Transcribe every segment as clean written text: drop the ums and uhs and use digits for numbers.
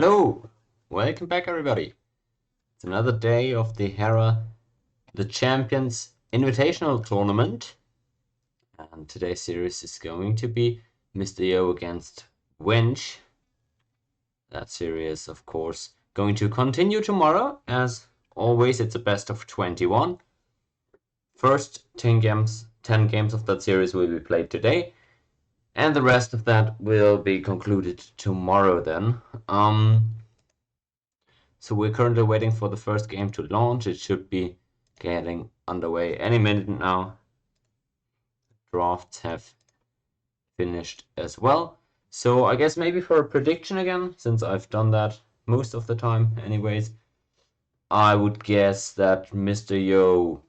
Hello, welcome back everybody. It's another day of the Hera, the Champions Invitational Tournament. And today's series is going to be Mr. Yo against Winch. That series, of course, going to continue tomorrow. As always, it's a best of 21. First 10 games of that series will be played today. And the rest of that will be concluded tomorrow then. So we're currently waiting for the first game to launch. It should be getting underway any minute now. Drafts have finished as well. So I guess maybe for a prediction again, since I've done that most of the time anyways, I would guess that Mr. Yo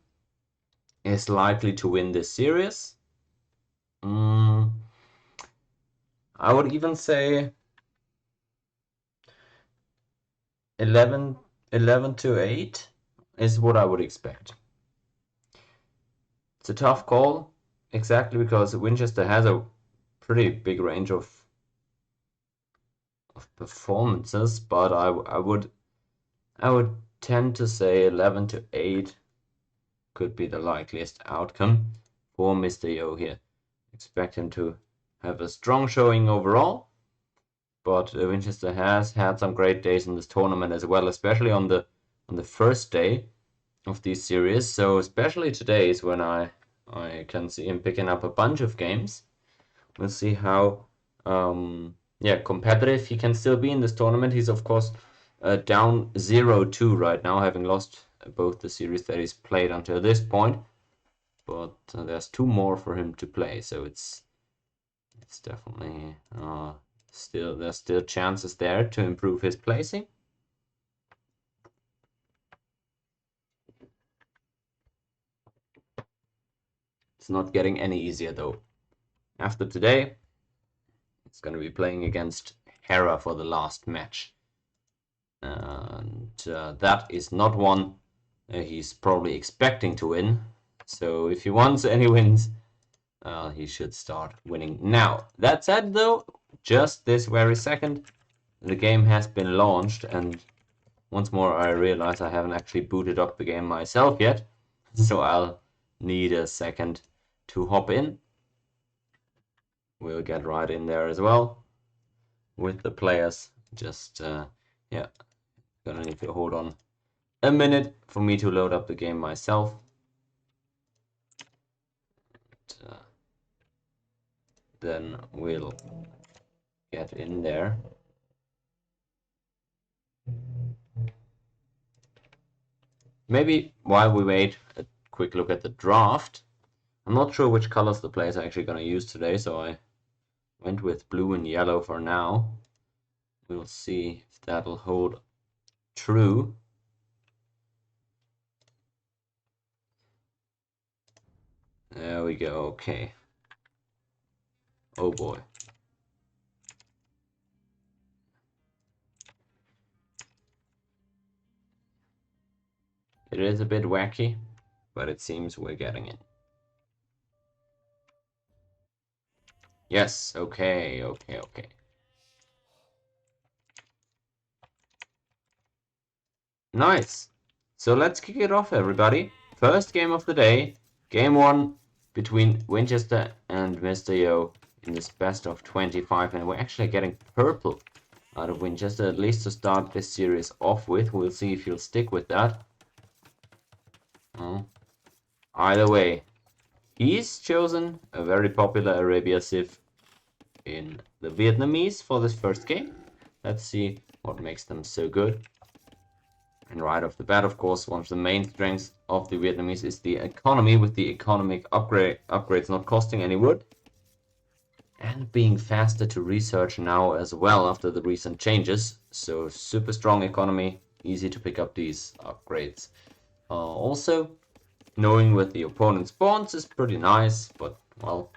is likely to win this series. I would even say 11 to 8 is what I would expect. It's a tough call, exactly because Vinchester has a pretty big range of performances, but I would tend to say 11 to 8 could be the likeliest outcome for Mr. Yo here. Expect him to have a strong showing overall, but Vinchester has had some great days in this tournament as well, especially on the first day of these series. So especially today is when I can see him picking up a bunch of games. We'll see how competitive he can still be in this tournament. He's of course down 0-2 right now, having lost both the series that he's played until this point. But there's 2 more for him to play, so it's definitely there's still chances there to improve his placing. It's not getting any easier though. After today, it's going to be playing against Hera for the last match. And that is not one he's probably expecting to win. So if he wants any wins, he should start winning now. That said though, just this very second, the game has been launched, and once more I realize I haven't actually booted up the game myself yet, so I'll need a second to hop in. We'll get right in there as well with the players. Just gonna need to hold on a minute for me to load up the game myself. And, then we'll get in there. Maybe while we wait, a quick look at the draft. I'm not sure which colors the players are actually going to use today, so I went with blue and yellow for now. We'll see if that'll hold true. There we go, okay. Oh boy. It is a bit wacky, but it seems we're getting it. Yes, okay. Nice. So let's kick it off, everybody. First game of the day, game 1 between Vinchester and Mr. Yo in this best of 25, and we're actually getting purple out of Vinchester, at least to start this series off with. We'll see if he'll stick with that. Either way, he's chosen a very popular Arabia Civ in the Vietnamese for this first game. Let's see what makes them so good. And right off the bat, of course, one of the main strengths of the Vietnamese is the economy, with the economic upgrades not costing any wood. And being faster to research now as well after the recent changes. So super strong economy, easy to pick up these upgrades. Also, knowing where the opponent spawns is pretty nice, but well,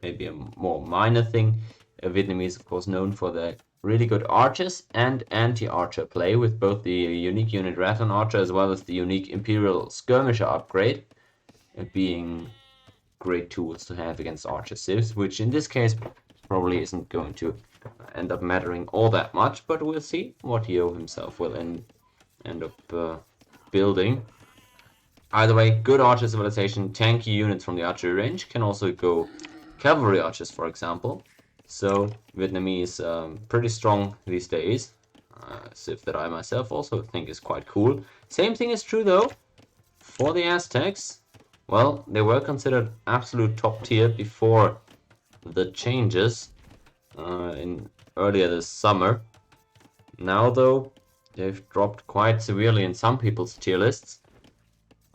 maybe a more minor thing. Vietnamese, of course, known for their really good archers and anti-archer play, with both the unique unit Rattan Archer as well as the unique Imperial Skirmisher upgrade being great tools to have against archer civs, which in this case probably isn't going to end up mattering all that much, but we'll see what Yo himself will end up building. Either way, good archer civilization, tanky units from the archery range can also go cavalry archers, for example. So Vietnamese pretty strong these days. Civ that I myself also think is quite cool. Same thing is true though for the Aztecs. Well, they were considered absolute top tier before the changes in earlier this summer. Now though, they've dropped quite severely in some people's tier lists.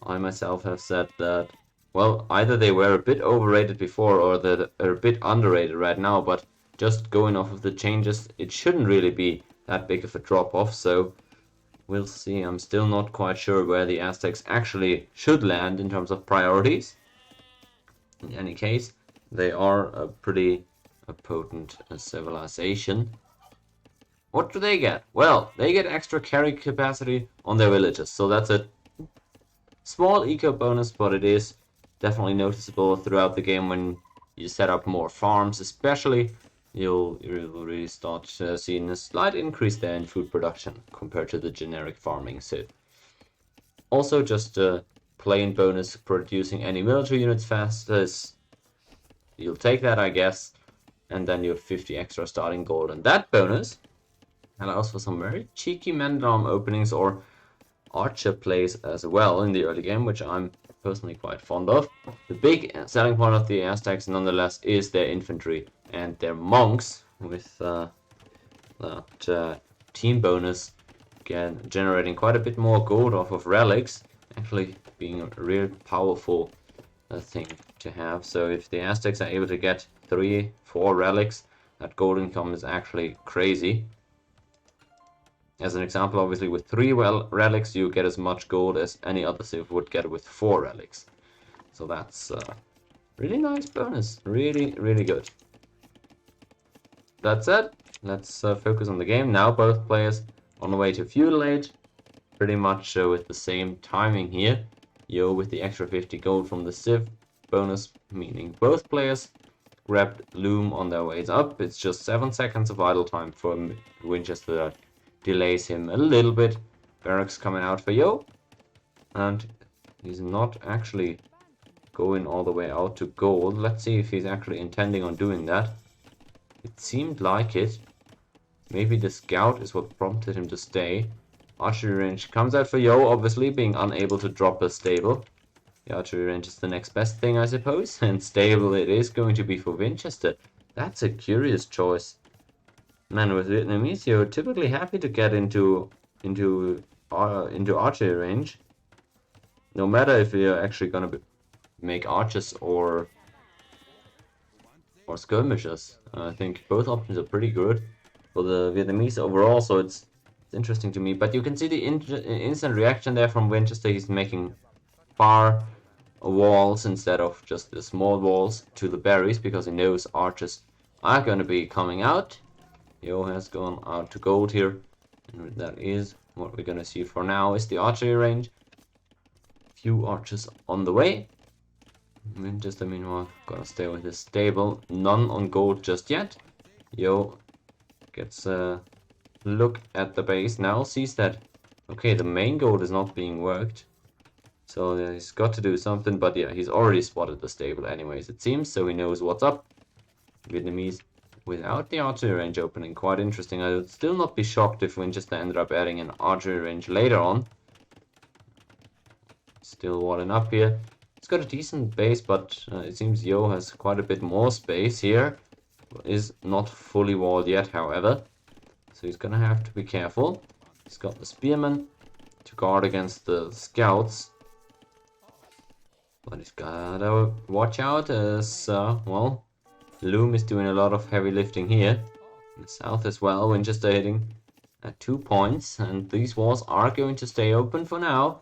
I myself have said that, well, either they were a bit overrated before or they're a bit underrated right now, but just going off of the changes, it shouldn't really be that big of a drop-off, so we'll see. I'm still not quite sure where the Aztecs actually should land in terms of priorities. In any case, they are a pretty potent civilization. What do they get? Well, they get extra carry capacity on their villages, so that's a small eco bonus, but it is definitely noticeable throughout the game when you set up more farms, especially. You'll really start seeing a slight increase there in food production compared to the generic farming civ. Also, just a plain bonus producing any military units fastest. You'll take that, I guess, and then you have 50 extra starting gold. And that bonus allows for some very cheeky man-at-arm openings or archer plays as well in the early game, which I'm personally quite fond of. The big selling point of the Aztecs, nonetheless, is their infantry and their monks, with that team bonus again generating quite a bit more gold off of relics, actually being a real powerful thing to have. So if the Aztecs are able to get 3-4 relics, that gold income is actually crazy. As an example, obviously with 3 relics you get as much gold as any other civ would get with 4 relics. So that's really nice bonus. Really, really good. That said, let's focus on the game. Now both players on the way to feudal age. Pretty much with the same timing here. Yo with the extra 50 gold from the civ bonus, meaning both players grabbed loom on their ways up. It's just 7 seconds of idle time for Winchester that delays him a little bit. Barracks coming out for Yo, and he's not actually going all the way out to gold. Let's see if he's actually intending on doing that. It seemed like it. Maybe the scout is what prompted him to stay. Archery range comes out for Yo, obviously being unable to drop a stable. The archery range is the next best thing, I suppose, and stable it is going to be for Vinchester. That's a curious choice. Man, with Vietnamese, you're typically happy to get into archery range, no matter if you're actually gonna make archers or skirmishers. I think both options are pretty good for the Vietnamese overall, so it's interesting to me. But you can see the instant reaction there from Winchester. He's making far walls instead of just the small walls to the berries, because he knows archers are going to be coming out. Yo has gone out to gold here, and that is what we're going to see for now is the archery range. Few archers on the way. Winchester, meanwhile, gonna stay with his stable. None on gold just yet. Yo gets a look at the base now, sees that, okay, the main gold is not being worked. So he's got to do something, but yeah, he's already spotted the stable anyways, it seems, so he knows what's up. Vietnamese without the archery range opening, quite interesting. I would still not be shocked if Winchester ended up adding an archery range later on. Still walling up here. It's got a decent base, but it seems Yo has quite a bit more space here. Is not fully walled yet, however. So he's gonna have to be careful. He's got the spearmen to guard against the scouts. But he's gotta watch out as, well, Loom is doing a lot of heavy lifting here. In the south as well, Winchester hitting at 2 points. And these walls are going to stay open for now.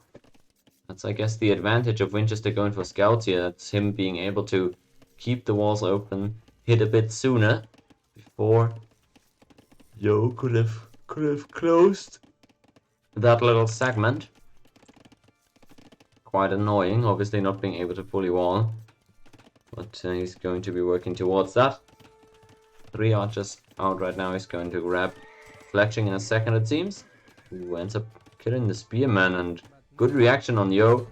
That's, I guess, the advantage of Winchester going for scouts here. That's him being able to keep the walls open, hit a bit sooner before Yo could have closed that little segment. Quite annoying, obviously not being able to fully wall, but he's going to be working towards that. 3 archers out right now. He's going to grab Fletching in a second, it seems. Who ends up killing the Spearman, and good reaction on Yo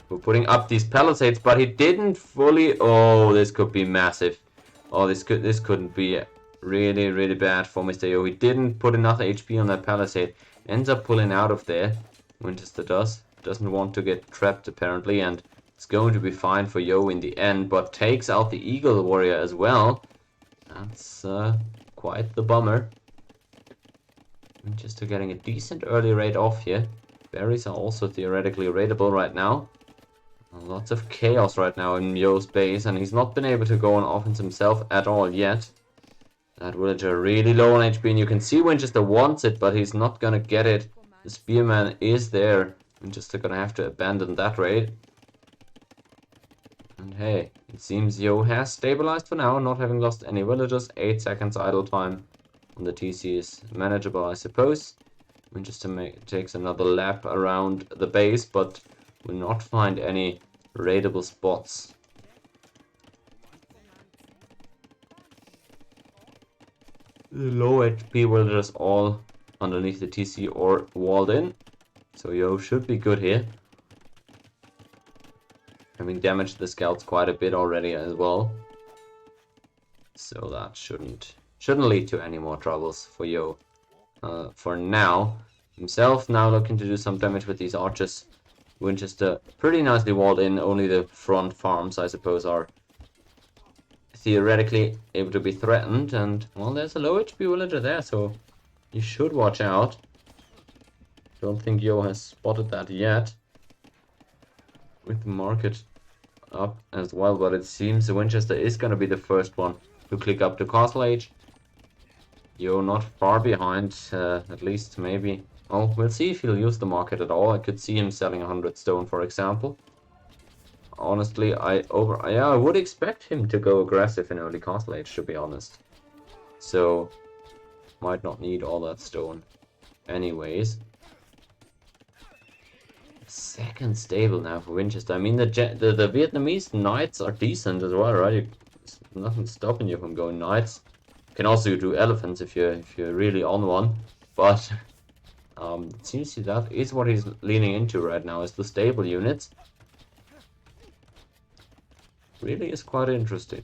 for putting up these palisades, but he didn't fully... Oh, this could be massive. Oh, this couldn't be really bad for Mr. Yo. He didn't put enough HP on that palisade. Ends up pulling out of there. Winchester doesn't want to get trapped apparently, and it's going to be fine for Yo in the end, but takes out the Eagle Warrior as well. That's quite the bummer. Winchester getting a decent early raid off here. Berries are also theoretically raidable right now. Lots of chaos right now in Yo's base, and he's not been able to go on offense himself at all yet. That villager really low on HP, and you can see Winchester wants it, but he's not gonna get it. The Spearman is there. Winchester gonna have to abandon that raid. And hey, it seems Yo has stabilized for now, not having lost any villagers. 8 seconds idle time on the TC is manageable, I suppose. Winchester takes another lap around the base, but will not find any raidable spots. The low HP villagers all underneath the TC or walled in, so Yo should be good here. Having damaged the scouts quite a bit already as well, so that shouldn't lead to any more troubles for Yo. For now, himself now looking to do some damage with these archers. Winchester pretty nicely walled in. Only the front farms, I suppose, are theoretically able to be threatened, and well, there's a low HP villager there, so you should watch out. Don't think Yo has spotted that yet, with the market up as well, but it seems Winchester is going to be the first one to click up to Castle Age. Yo not far behind, at least maybe. Oh, we'll see if he'll use the market at all. I could see him selling 100 stone, for example. Honestly, I would expect him to go aggressive in early Castle Age, to be honest. So, might not need all that stone anyways. Second stable now for Winchester. I mean, the Vietnamese knights are decent as well, right? There's nothing stopping you from going knights. You can also do elephants if you're really on one, but it seems that is what he's leaning into right now, is the stable units. Really is quite interesting.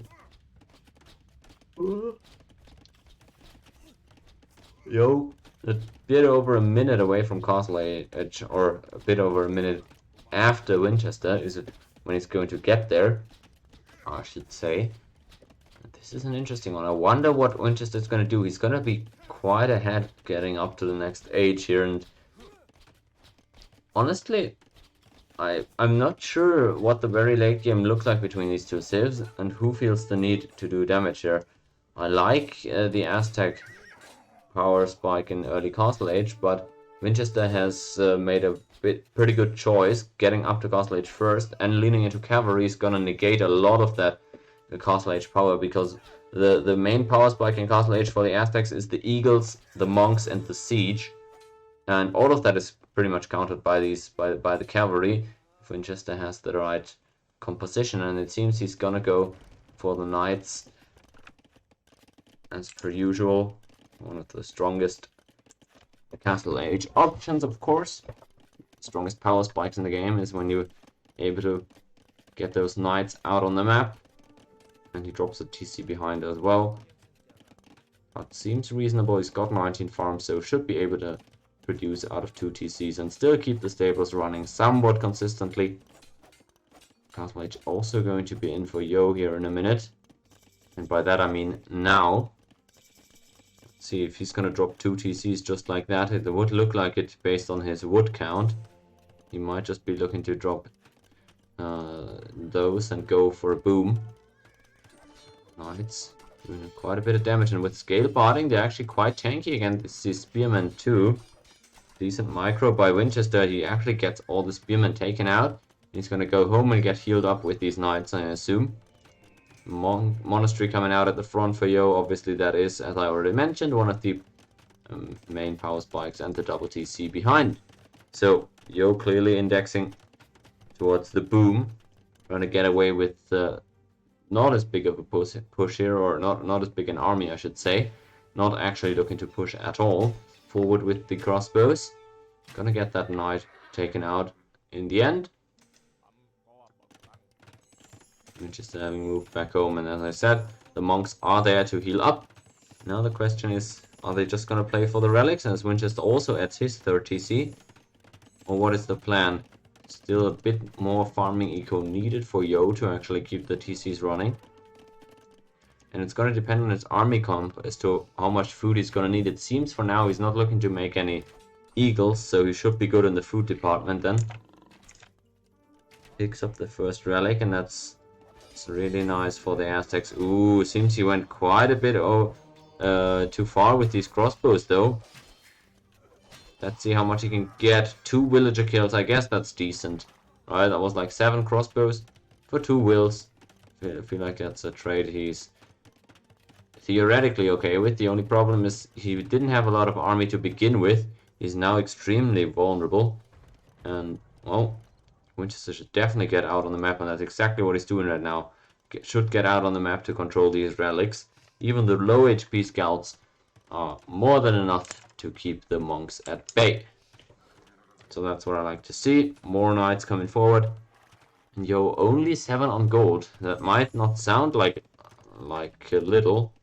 Yo, a bit over a minute away from Castle Age, or a bit over a minute after Winchester is when he's going to get there, I should say. This is an interesting one. I wonder what Winchester's going to do. He's going to be quite ahead getting up to the next age here, and honestly, I'm not sure what the very late game looks like between these two civs and who feels the need to do damage here. I like the Aztec power spike in early Castle Age, but Winchester has made a pretty good choice getting up to Castle Age first, and leaning into cavalry is gonna negate a lot of that Castle Age power, because the main power spike in Castle Age for the Aztecs is the Eagles, the Monks, and the Siege, and all of that is pretty much countered by the cavalry if Winchester has the right composition, and it seems he's gonna go for the Knights as per usual. One of the strongest Castle Age options, of course. Strongest power spikes in the game is when you're able to get those knights out on the map. And he drops a TC behind as well. But seems reasonable. He's got 19 farms, so should be able to produce out of 2 TCs and still keep the stables running somewhat consistently. Castle Age also going to be in for Yo here in a minute. And by that I mean now. See if he's gonna drop 2 TCs just like that. It would look like it based on his wood count. He might just be looking to drop those and go for a boom. Knights doing quite a bit of damage, and with scale botting they're actually quite tanky against the Spearmen too. Decent micro by Winchester. He actually gets all the Spearmen taken out. He's gonna go home and get healed up with these knights, I assume. Monastery coming out at the front for Yo. Obviously that is, as I already mentioned, one of the main power spikes, and the double TC behind. So Yo clearly indexing towards the boom, trying to get away with not as big of a push here, or not as big an army, I should say. Not actually looking to push at all forward with the crossbows. Gonna get that knight taken out in the end. Vinchester having moved back home, and as I said, the monks are there to heal up. Now the question is, are they just gonna play for the relics, as Vinchester also adds his 3rd TC? Or what is the plan? Still a bit more farming eco needed for Yo to actually keep the TCs running. And it's gonna depend on his army comp as to how much food he's gonna need. It seems for now he's not looking to make any eagles, so he should be good in the food department then. Picks up the first relic, and that's really nice for the Aztecs. Ooh, seems he went quite a bit too far with these crossbows though. Let's see how much he can get. 2 villager kills, I guess that's decent. Right, that was like 7 crossbows for 2 wills. I feel like that's a trade he's theoretically okay with. The only problem is he didn't have a lot of army to begin with. He's now extremely vulnerable. And, well, Vinchester should definitely get out on the map, and that's exactly what he's doing right now. Should get out on the map to control these relics. Even the low HP scouts are more than enough to keep the monks at bay. So that's what I like to see. More knights coming forward. And yo, only 7 on gold. That might not sound like a little,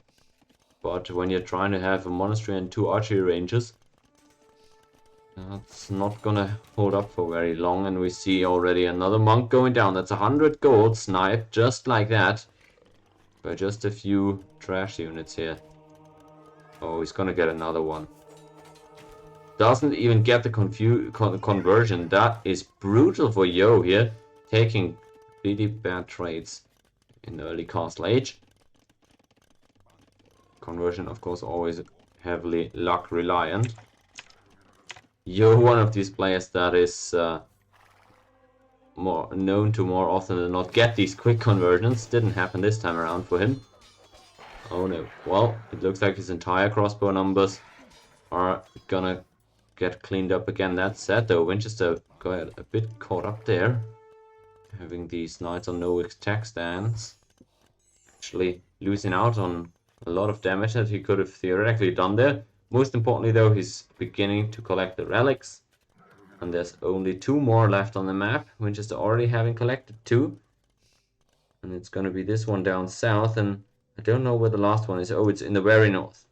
but when you're trying to have a monastery and 2 archery ranges, that's not gonna hold up for very long. And we see already another monk going down. That's 100 gold sniped just like that by just a few trash units here. Oh, he's gonna get another one. Doesn't even get the conversion. That is brutal for Yo here, taking really bad trades in the early Castle Age. Conversion, of course, always heavily luck reliant. Yo, one of these players that is more known to more often than not get these quick conversions. Didn't happen this time around for him. Oh no. Well, it looks like his entire crossbow numbers are gonna get cleaned up again. That said though, Vinchester got a bit caught up there, having these knights on no attack stance, actually losing out on a lot of damage that he could have theoretically done there. Most importantly though, he's beginning to collect the relics, and there's only 2 more left on the map. Vinchester already having collected 2, and it's gonna be this one down south, and I don't know where the last one is. Oh, it's in the very north.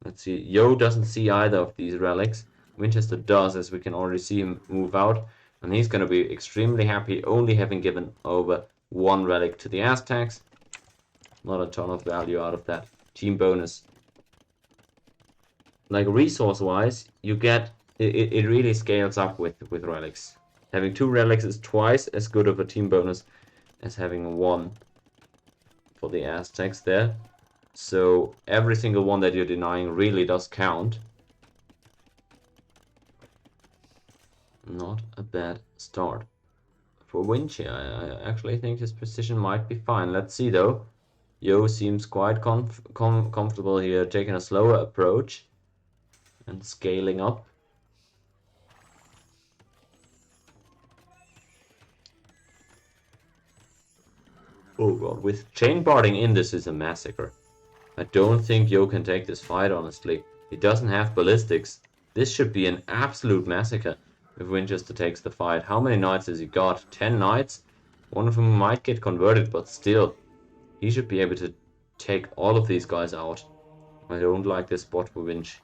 Let's see. Yo doesn't see either of these relics. Vinchester does, as we can already see him move out. And he's going to be extremely happy, only having given over 1 relic to the Aztecs. Not a ton of value out of that team bonus. Like resource-wise, you get it really scales up with relics. Having 2 relics is twice as good of a team bonus as having 1 for the Aztecs there. So every single one that you're denying really does count. Not a bad start for Vinci. I actually think his position might be fine. Let's see though. Yo seems quite comfortable here, taking a slower approach and scaling up. Oh god, with chain barding in, this is a massacre. I don't think Yo can take this fight, honestly. He doesn't have ballistics. This should be an absolute massacre if Vinchester takes the fight. How many knights has he got? 10 knights? One of them might get converted, but still. He should be able to take all of these guys out. I don't like this spot for Vinch.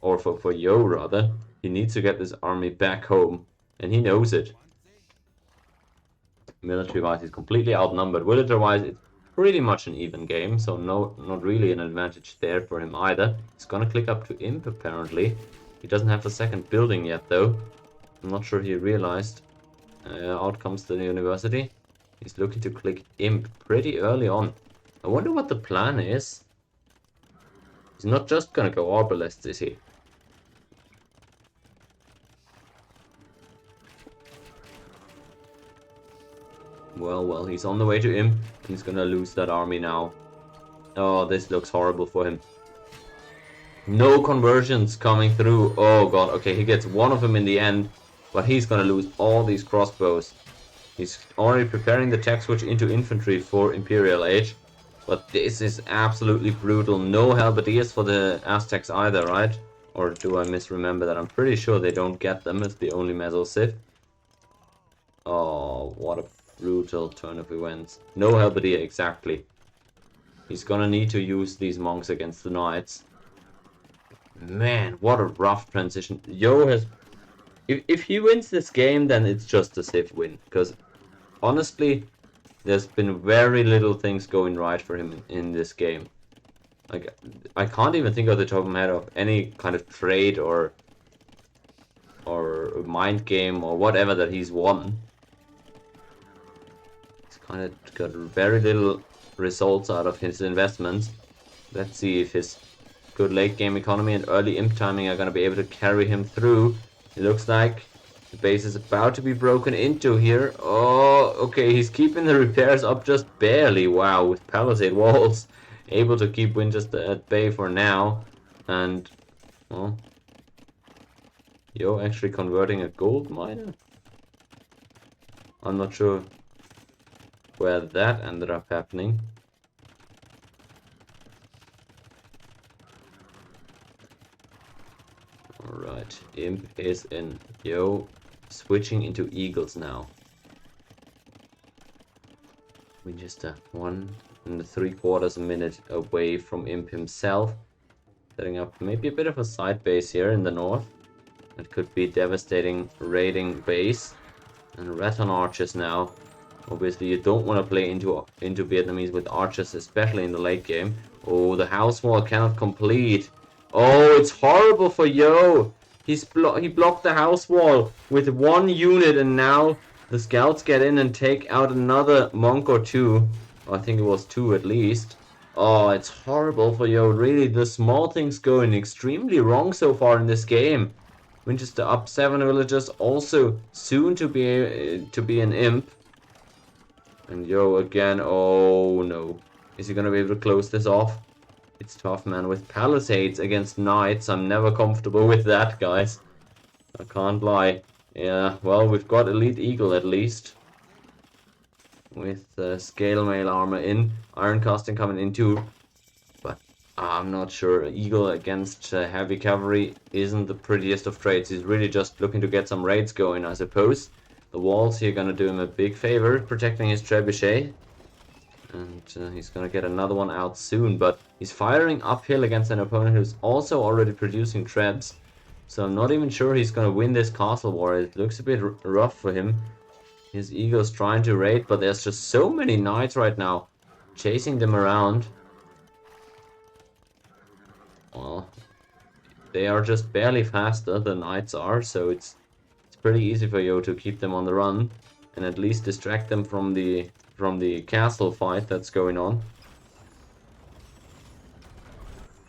Or for Yo, rather. He needs to get this army back home, and he knows it. Military-wise, he's completely outnumbered. Villager-wise, it's pretty much an even game, so not really an advantage there for him either. He's gonna click up to Imp, apparently. He doesn't have the second building yet, though. I'm not sure he realized. Out comes the university. He's looking to click Imp pretty early on. I wonder what the plan is. He's not just gonna go Arbalists, is he? Well, he's on the way to Imp. He's gonna lose that army now. Oh, this looks horrible for him. No conversions coming through. Oh god, okay, he gets one of them in the end, but he's gonna lose all these crossbows. He's already preparing the tech switch into infantry for Imperial Age. But this is absolutely brutal. No halberdiers for the Aztecs either, right? Or do I misremember that? I'm pretty sure they don't get them as the only Meso Sith. Oh, what a brutal turn of events. No halberdier, exactly. He's gonna need to use these monks against the knights. Man, what a rough transition. Yo has... If he wins this game, then it's just a Sith win. Because, honestly, there's been very little things going right for him in this game. Like, I can't even think off the top of my head of any kind of trade or mind game or whatever that he's won. He's kind of got very little results out of his investments. Let's see if his good late game economy and early imp timing are going to be able to carry him through. It looks like the base is about to be broken into here. Oh, okay, he's keeping the repairs up just barely. Wow, with palisade walls. Able to keep Winchester at bay for now. And, well, Yo actually converting a gold miner? I'm not sure where that ended up happening. Alright, Imp is in. Yo, switching into Eagles now. Winchester 1 3/4 minute away from Imp himself. Setting up maybe a bit of a side base here in the north. It could be devastating raiding base. And Raton archers now. Obviously you don't want to play into Vietnamese with archers, especially in the late game. Oh, the house wall cannot complete. Oh, it's horrible for Yo. He blocked the house wall with one unit, and now the scouts get in and take out another monk or two. I think it was two at least. Oh, it's horrible for Yo. Really, the small things going extremely wrong so far in this game. Winchester up 7 villagers, also soon to be an imp. And Yo again, oh no. Is he gonna be able to close this off? It's tough, man. With palisades against knights, I'm never comfortable with that, guys. I can't lie. Yeah, well, we've got Elite Eagle at least. With scale mail armor in. Iron casting coming in too. But I'm not sure. Eagle against heavy cavalry isn't the prettiest of trades. He's really just looking to get some raids going, I suppose. The walls here gonna do him a big favor, protecting his trebuchet. And he's gonna get another one out soon, but he's firing uphill against an opponent who's also already producing trebs. So I'm not even sure he's gonna win this castle war. It looks a bit rough for him. His eagle's trying to raid, but there's just so many knights right now chasing them around. Well, they are just barely faster, the knights are, so it's pretty easy for Yo to keep them on the run and at least distract them from the castle fight that's going on.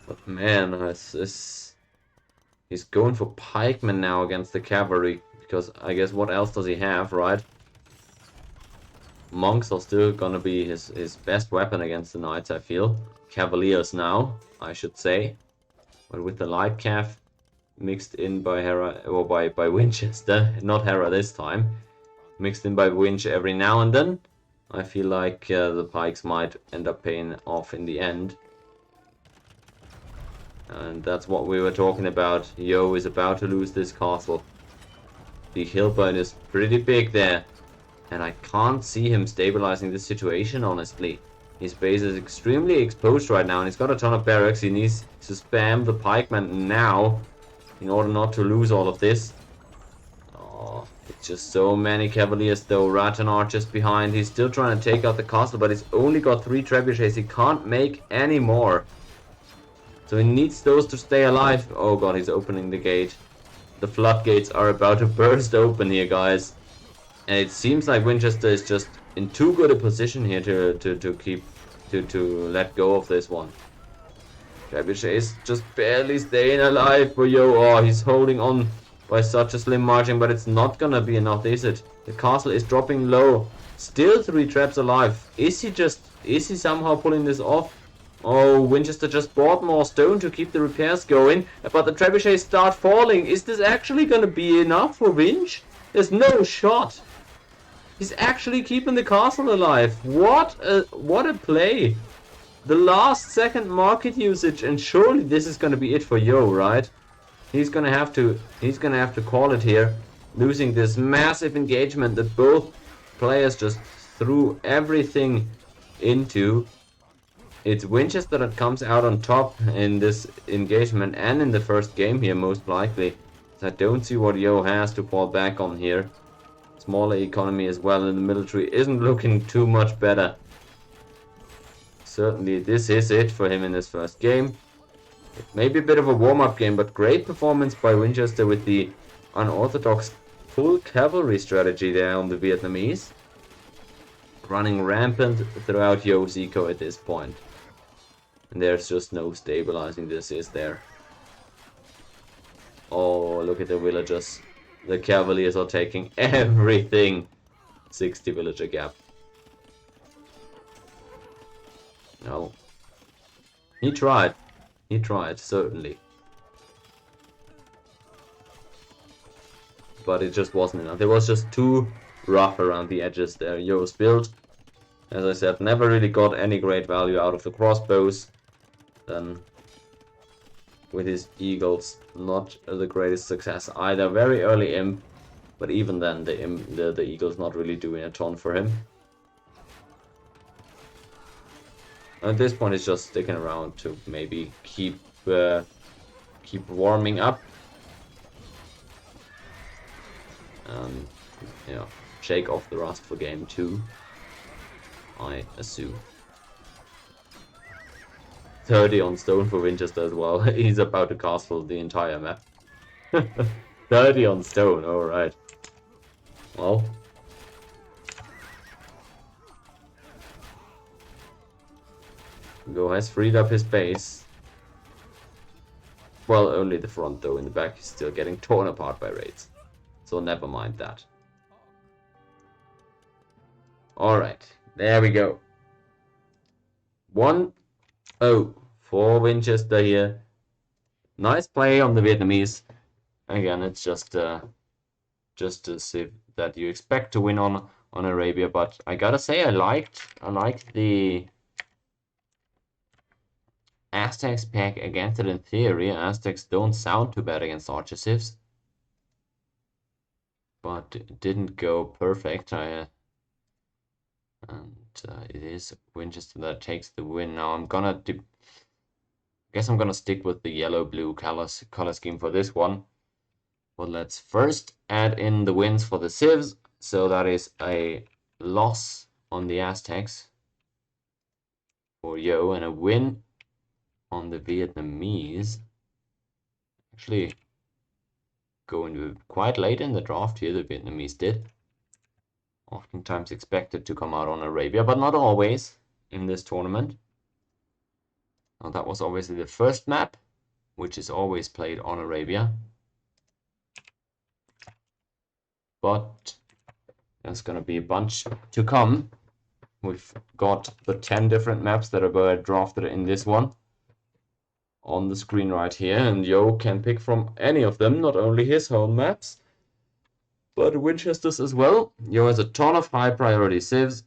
But man, he's going for pikemen now against the cavalry, because I guess what else does he have, right? Monks are still gonna be his best weapon against the knights, I feel. Cavaliers now, I should say. But with the light cav mixed in by Hera, or by Winchester, not Hera this time, mixed in by Winch every now and then, I feel like the pikes might end up paying off in the end. And that's what we were talking about. Yo is about to lose this castle. The hill burn is pretty big there. And I can't see him stabilizing this situation, honestly. His base is extremely exposed right now, and he's got a ton of barracks. He needs to spam the pikemen now in order not to lose all of this. Oh, it's just so many cavaliers though. Raton archers behind. He's still trying to take out the castle, but he's only got 3 trebuchets. He can't make any more. So he needs those to stay alive. Oh god, he's opening the gate. The floodgates are about to burst open here, guys. And it seems like Winchester is just in too good a position here to let go of this one. Trebuchet is just barely staying alive for Yo. Oh, he's holding on by such a slim margin, but it's not gonna be enough, is it? The castle is dropping low. Still 3 traps alive. Is he somehow pulling this off? Oh, Winchester just bought more stone to keep the repairs going, but the trebuchets start falling. Is this actually gonna be enough for Winch? There's no shot. He's actually keeping the castle alive. What a play. The last second market usage, and surely this is gonna be it for Yo, right? He's gonna have to call it here, losing this massive engagement that both players just threw everything into. It's Winchester that comes out on top in this engagement and in the first game here, most likely. So I don't see what Yo has to fall back on here. Smaller economy as well in the military isn't looking too much better. Certainly this is it for him in this first game. Maybe a bit of a warm-up game, but great performance by Winchester with the unorthodox full cavalry strategy there on the Vietnamese. Running rampant throughout Yo's eco at this point. And there's just no stabilizing this, is there? Oh, look at the villagers. The Cavaliers are taking everything. 60 villager gap. No. He tried. He tried, certainly. But it just wasn't enough. It was just too rough around the edges there. Yo's build, as I said, never really got any great value out of the crossbows. Then with his eagles, not the greatest success either. Very early imp, but even then the eagle's not really doing a ton for him. At this point, it's just sticking around to maybe keep warming up and, you know, shake off the rust for game 2, I assume. 30 on stone for Vinchester as well. He's about to castle the entire map. 30 on stone, alright. Well. Go has freed up his base. Well, only the front though. In the back he's still getting torn apart by raids. So never mind that. Alright, there we go. 1-0 for Winchester here. Nice play on the Vietnamese. Again, it's just to see that you expect to win on Arabia, but I gotta say I liked the Aztecs pack against it in theory. Aztecs don't sound too bad against Archers, but it didn't go perfect. It is Winchester that takes the win. Now I'm gonna guess I'm gonna stick with the yellow-blue color scheme for this one. But let's first add in the wins for the civs. So that is a loss on the Aztecs for Yo and a win on the Vietnamese. Actually, going quite late in the draft here, the Vietnamese did. Oftentimes expected to come out on Arabia, but not always in this tournament. Now that was obviously the first map, which is always played on Arabia. But there's gonna be a bunch to come. We've got the 10 different maps that are drafted in this one on the screen right here, and Yo can pick from any of them, not only his home maps, but Winchester's as well. Yo has a ton of high priority civs,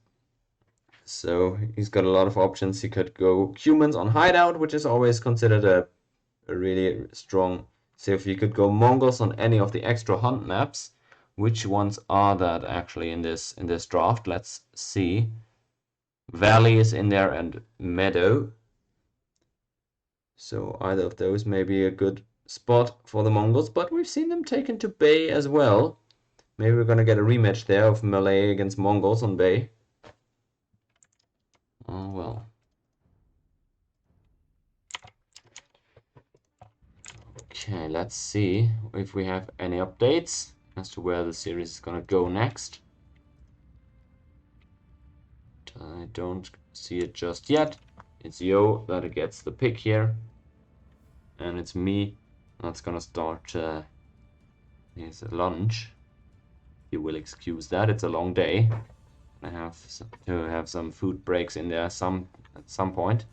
so he's got a lot of options. He could go humans on hideout, which is always considered a really strong civ. He could go Mongols on any of the extra hunt maps. Which ones are that actually in this draft? Let's see. Valley is in there and Meadow. So either of those may be a good spot for the Mongols, but we've seen them taken to Bay as well. Maybe we're gonna get a rematch there of Malay against Mongols on Bay. Oh well. Okay, let's see if we have any updates as to where the series is gonna go next. I don't see it just yet. It's Yo that gets the pick here. And it's me that's gonna start his lunch. You will excuse that, it's a long day. I have to have some food breaks in there at some point.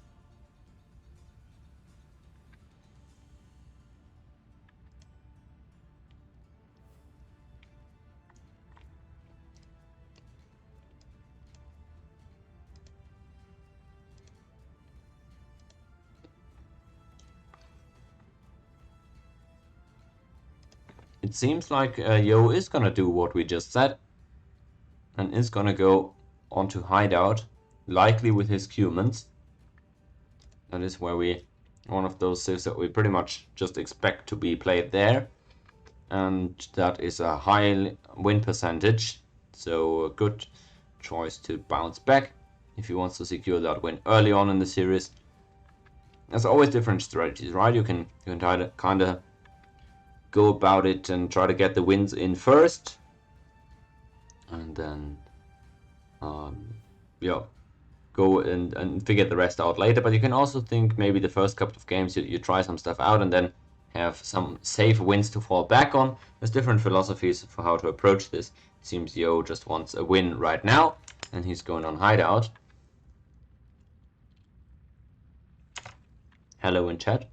it seems like Yo is gonna do what we just said and is gonna go onto hideout, likely with his humans. That is where one of those civs that we pretty much just expect to be played there, and that is a high win percentage, so a good choice to bounce back if he wants to secure that win early on in the series. There's always different strategies, right? You can try to kind of go about it and try to get the wins in first, and then yeah, go and figure the rest out later. But you can also think maybe the first couple of games you try some stuff out and then have some safe wins to fall back on. There's different philosophies for how to approach this. It seems Yo just wants a win right now, and he's going on hideout. Hello in chat.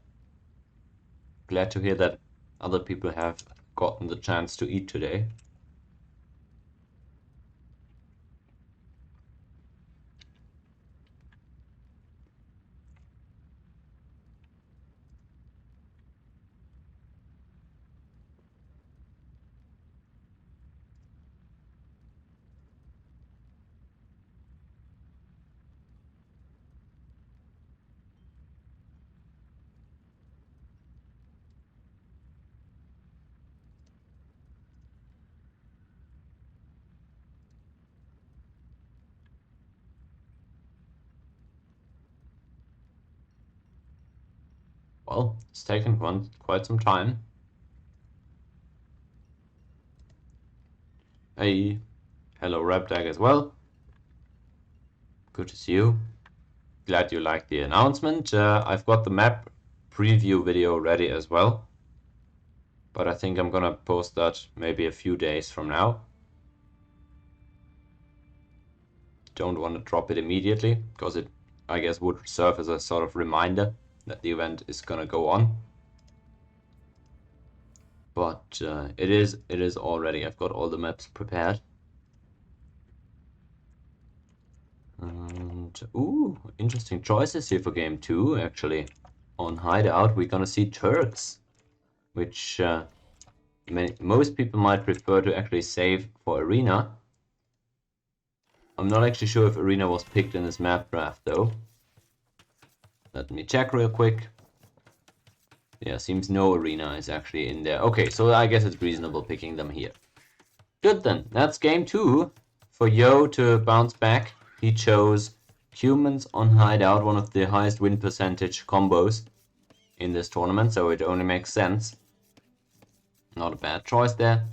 Glad to hear that other people have gotten the chance to eat today. Well, it's taken quite some time. Hey, hello Rapdag as well. Good to see you. Glad you liked the announcement. I've got the map preview video ready as well, but I think I'm gonna post that maybe a few days from now. Don't want to drop it immediately because it, I guess, would serve as a sort of reminder that the event is gonna go on. But it is already. I've got all the maps prepared. And ooh, interesting choices here for game 2 actually. On hideout we're gonna see Turks, which most people might prefer to actually save for arena. I'm not actually sure if arena was picked in this map draft though. Let me check real quick. Yeah, seems no arena is actually in there. Okay, so I guess it's reasonable picking them here. Good then, that's game 2. For Yo to bounce back, he chose humans on hideout, one of the highest win percentage combos in this tournament, so it only makes sense. Not a bad choice there.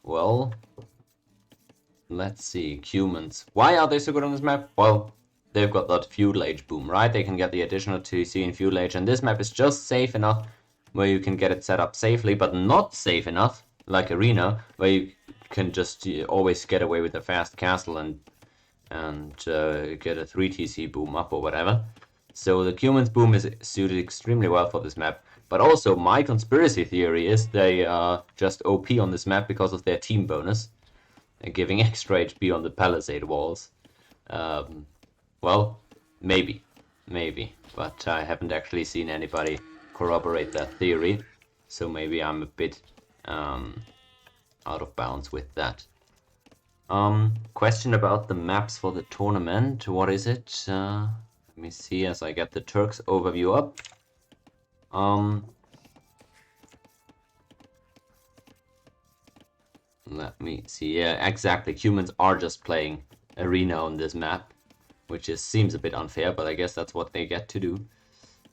Well, let's see, humans. Why are they so good on this map? Well, they've got that feudal age boom, right? They can get the additional TC in feudal age, and this map is just safe enough where you can get it set up safely, but not safe enough, like arena, where you can just always get away with a fast castle and get a 3 TC boom up or whatever. So the humans boom is suited extremely well for this map. But also, my conspiracy theory is they are just OP on this map because of their team bonus, giving extra HP on the palisade walls. Well, maybe, but I haven't actually seen anybody corroborate that theory, so maybe I'm a bit out of bounds with that. Question about the maps for the tournament. What is it? Let me see as I get the Turks overview up. Let me see. Yeah, exactly. Humans are just playing arena on this map, which seems a bit unfair, but I guess that's what they get to do.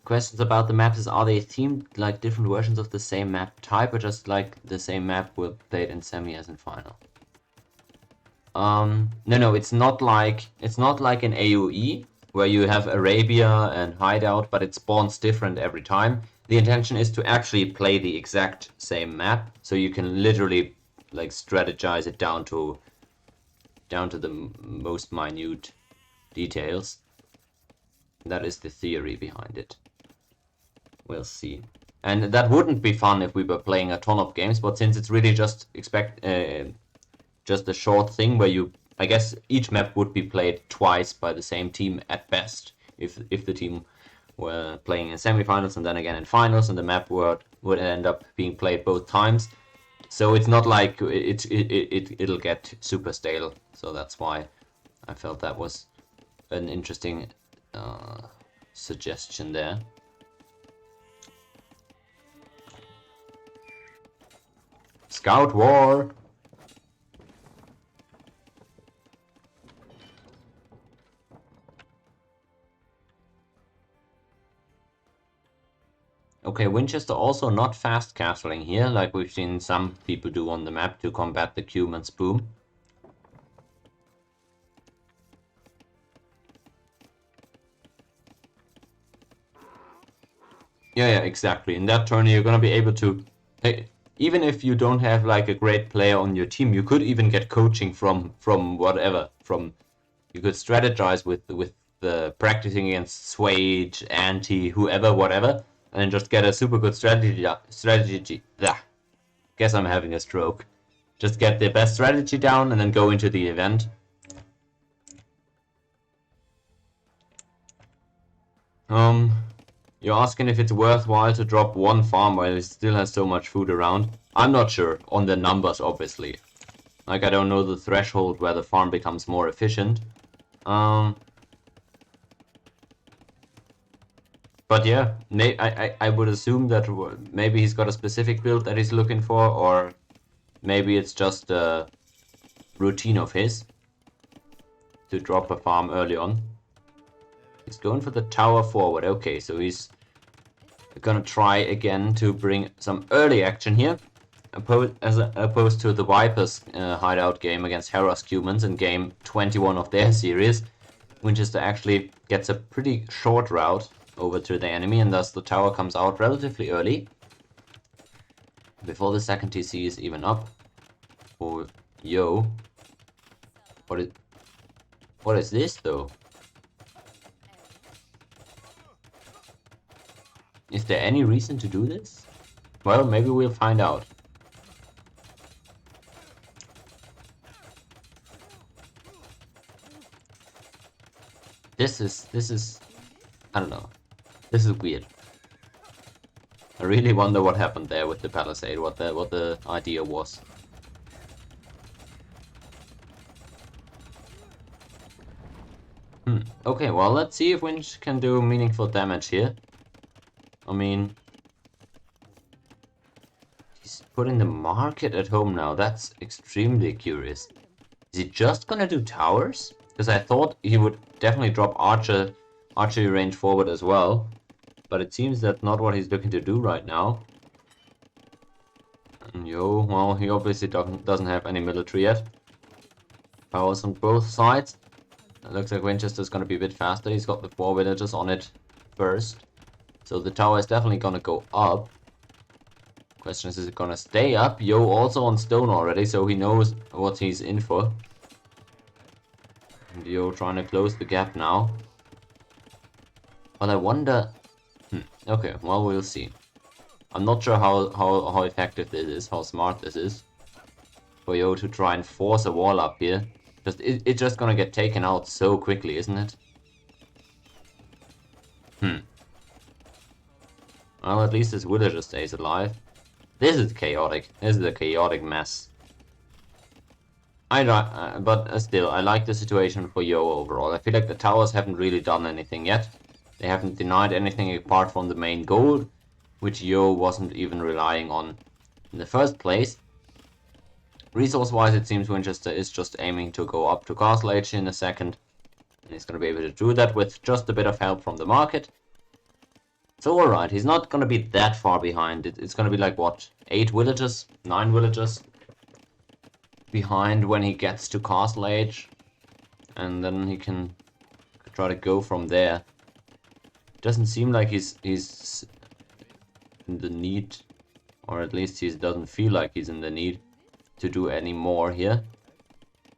Questions about the maps is, are they themed like different versions of the same map type, or just like the same map will play it in semi as in final? No, it's not like an AOE where you have Arabia and Hideout, but it spawns different every time. The intention is to actually play the exact same map, so you can literally like strategize it down to the most minute details. That is the theory behind it. We'll see. And that wouldn't be fun if we were playing a ton of games, but since it's really just just a short thing where I guess each map would be played twice by the same team at best if the team were playing in semifinals and then again in finals, and the map would end up being played both times. So it's not like it'll get super stale. So that's why I felt that was an interesting suggestion there. Scout War! Okay, Winchester also not fast castling here, like we've seen some people do on the map to combat the Cuman's boom. Yeah, exactly. In that turn, you're gonna be able to, even if you don't have like a great player on your team, you could even get coaching from whatever. You could strategize with the practicing against Swage, Anti, whoever, whatever, and then just get a super good strategy. Guess I'm having a stroke. Just get the best strategy down and then go into the event. You're asking if it's worthwhile to drop one farm while it still has so much food around. I'm not sure on the numbers, obviously. Like, I don't know the threshold where the farm becomes more efficient. But yeah, I would assume that maybe he's got a specific build that he's looking for, or maybe it's just a routine of his to drop a farm early on. He's going for the tower forward. Okay, so he's gonna try again to bring some early action here, as opposed to the Vipers hideout game against Hera's Cumans in game 21 of their series. Winchester actually gets a pretty short route over to the enemy, and thus the tower comes out relatively early, before the second TC is even up. Oh, yo. What is this, though? Is there any reason to do this? Well, maybe we'll find out. This is I don't know. This is weird. I really wonder what happened there with the palisade, what the idea was. Okay, well, let's see if Winch can do meaningful damage here. I mean, he's putting the market at home now. That's extremely curious. Is he just gonna do towers? Because I thought he would definitely drop archery range forward as well. But it seems that's not what he's looking to do right now. And yo, well, he obviously doesn't have any military yet. Powers on both sides. It looks like Winchester's gonna be a bit faster. He's got the 4 villagers on it first. So the tower is definitely gonna go up. Question is it gonna stay up? Yo also on stone already, so he knows what he's in for. And Yo trying to close the gap now. Well, I wonder... Okay, well, we'll see. I'm not sure how effective this is, how smart this is. For Yo to try and force a wall up here. It's just gonna get taken out so quickly, isn't it? Well, at least this villager stays alive. This is chaotic. This is a chaotic mess. But still, I like the situation for Yo overall. I feel like the towers haven't really done anything yet. They haven't denied anything apart from the main goal, which Yo wasn't even relying on in the first place. Resource-wise, it seems Winchester is just aiming to go up to Castle Age in a second. And he's going to be able to do that with just a bit of help from the market. So alright, he's not going to be that far behind. It's going to be like, what, 8 villagers? 9 villagers? Behind when he gets to Castle Age. And then he can try to go from there. It doesn't seem like he's in the need, or at least he doesn't feel like he's in the need to do any more here.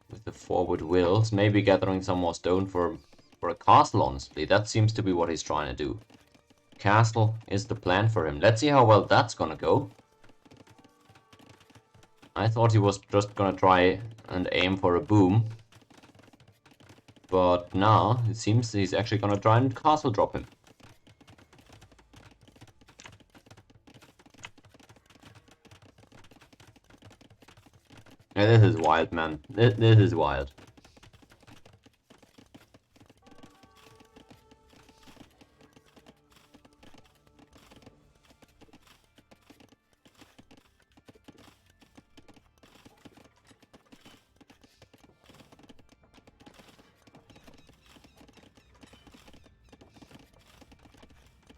With the forward wills, maybe gathering some more stone for a castle, honestly. That seems to be what he's trying to do. Castle is the plan for him. Let's see how well that's gonna go. I thought he was just gonna try and aim for a boom. But now, it seems he's actually gonna try and castle drop him. Yeah, this is wild, man. This is wild.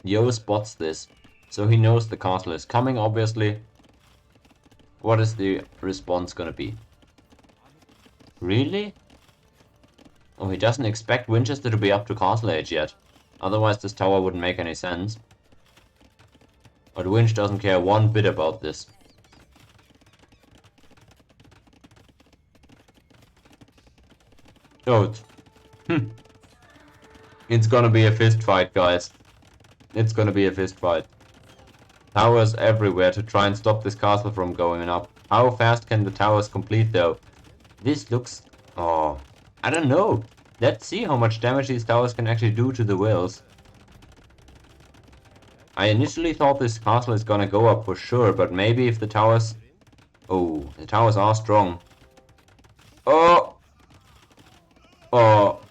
Yo spots this, so he knows the castle is coming, obviously. What is the response gonna be? Really? Oh, he doesn't expect Winchester to be up to castle age yet. Otherwise this tower wouldn't make any sense. But Winch doesn't care one bit about this. Oh, it's gonna be a fist fight, guys. It's gonna be a fist fight. Towers everywhere to try and stop this castle from going up. How fast can the towers complete though? This looks... oh, I don't know. Let's see how much damage these towers can actually do to the wills. I initially thought this castle is gonna go up for sure, but maybe if the towers... oh, the towers are strong. Oh! Oh,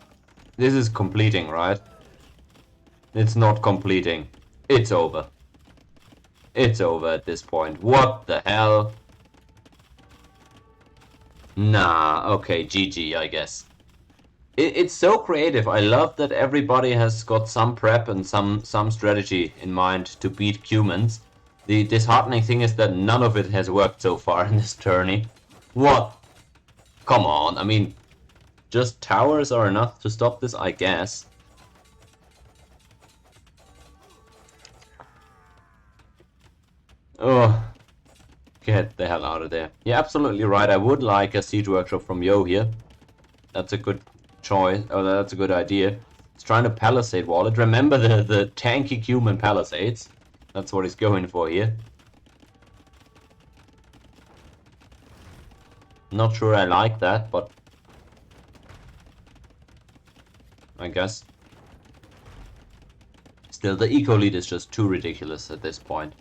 this is completing, right? It's not completing. It's over. It's over at this point. What the hell? Nah, okay, GG, I guess. It's so creative. I love that everybody has got some prep and some strategy in mind to beat humans. The disheartening thing is that none of it has worked so far in this tourney. What? Come on, I mean, just towers are enough to stop this, I guess. Oh, get the hell out of there. You're absolutely right. I would like a siege workshop from Yo here. That's a good choice. Oh, that's a good idea. He's trying to palisade wall it. Remember the tanky human palisades. That's what he's going for here. Not sure I like that, but I guess. Still, the eco lead is just too ridiculous at this point.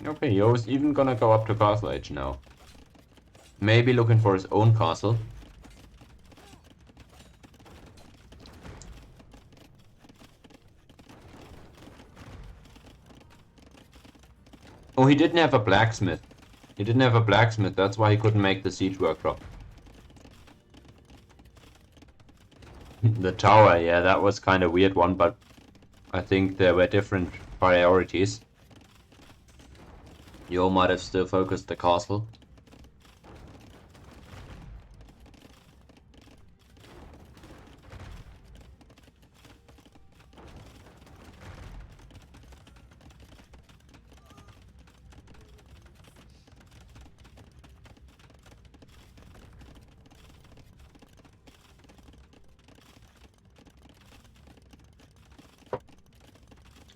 Okay, Yo's even gonna go up to castle age now. Maybe looking for his own castle. Oh, he didn't have a blacksmith. He didn't have a blacksmith, that's why he couldn't make the siege workshop. The tower, yeah, that was kind of weird one, but I think there were different priorities. Yo might have still focused the castle.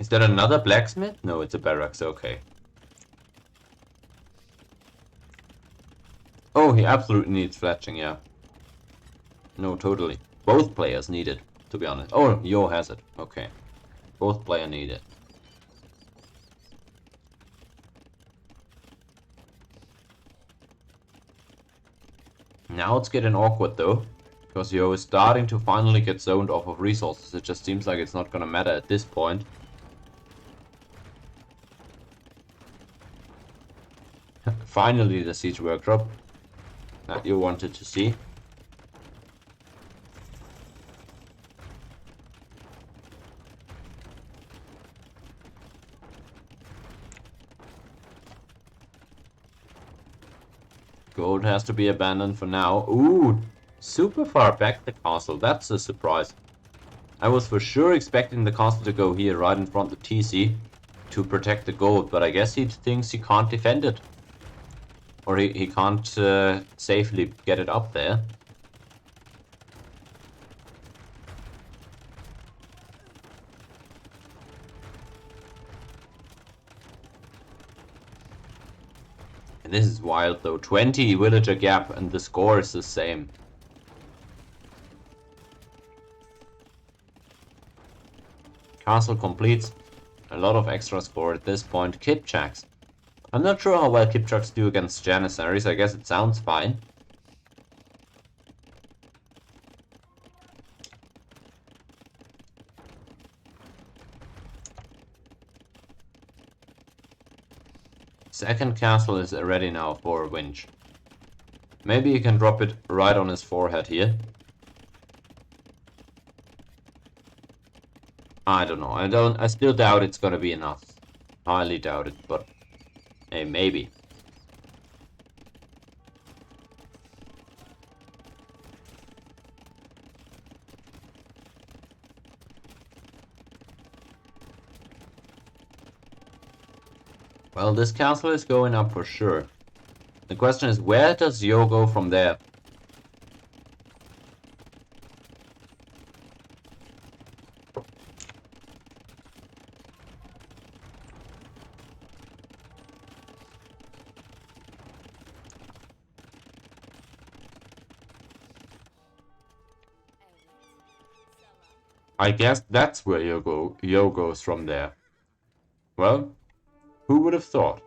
Is that another blacksmith? No, it's a barracks, okay. Oh, he absolutely needs fletching, yeah. No, totally. Both players need it, to be honest. Oh, Yo has it. Okay. Both players need it. Now it's getting awkward though, because Yo is starting to finally get zoned off of resources. It just seems like it's not gonna matter at this point. Finally the siege workshop that you wanted to see. Gold has to be abandoned for now. Ooh, super far back the castle. That's a surprise. I was for sure expecting the castle to go here, right in front of TC, to protect the gold, but I guess he thinks he can't defend it. Or he can't safely get it up there. And this is wild though. 20 villager gap and the score is the same. Castle completes. A lot of extra score at this point. Kipchaks. I'm not sure how well Kipchaks do against Janissaries. I guess it sounds fine. Second castle is ready now for Winch. Maybe you can drop it right on his forehead here. I don't know. I still doubt it's gonna be enough. Highly doubt it, but hey, maybe. Well, this castle is going up for sure. The question is, where does Yo go from there? I guess that's where Yo goes from there. Well, who would have thought?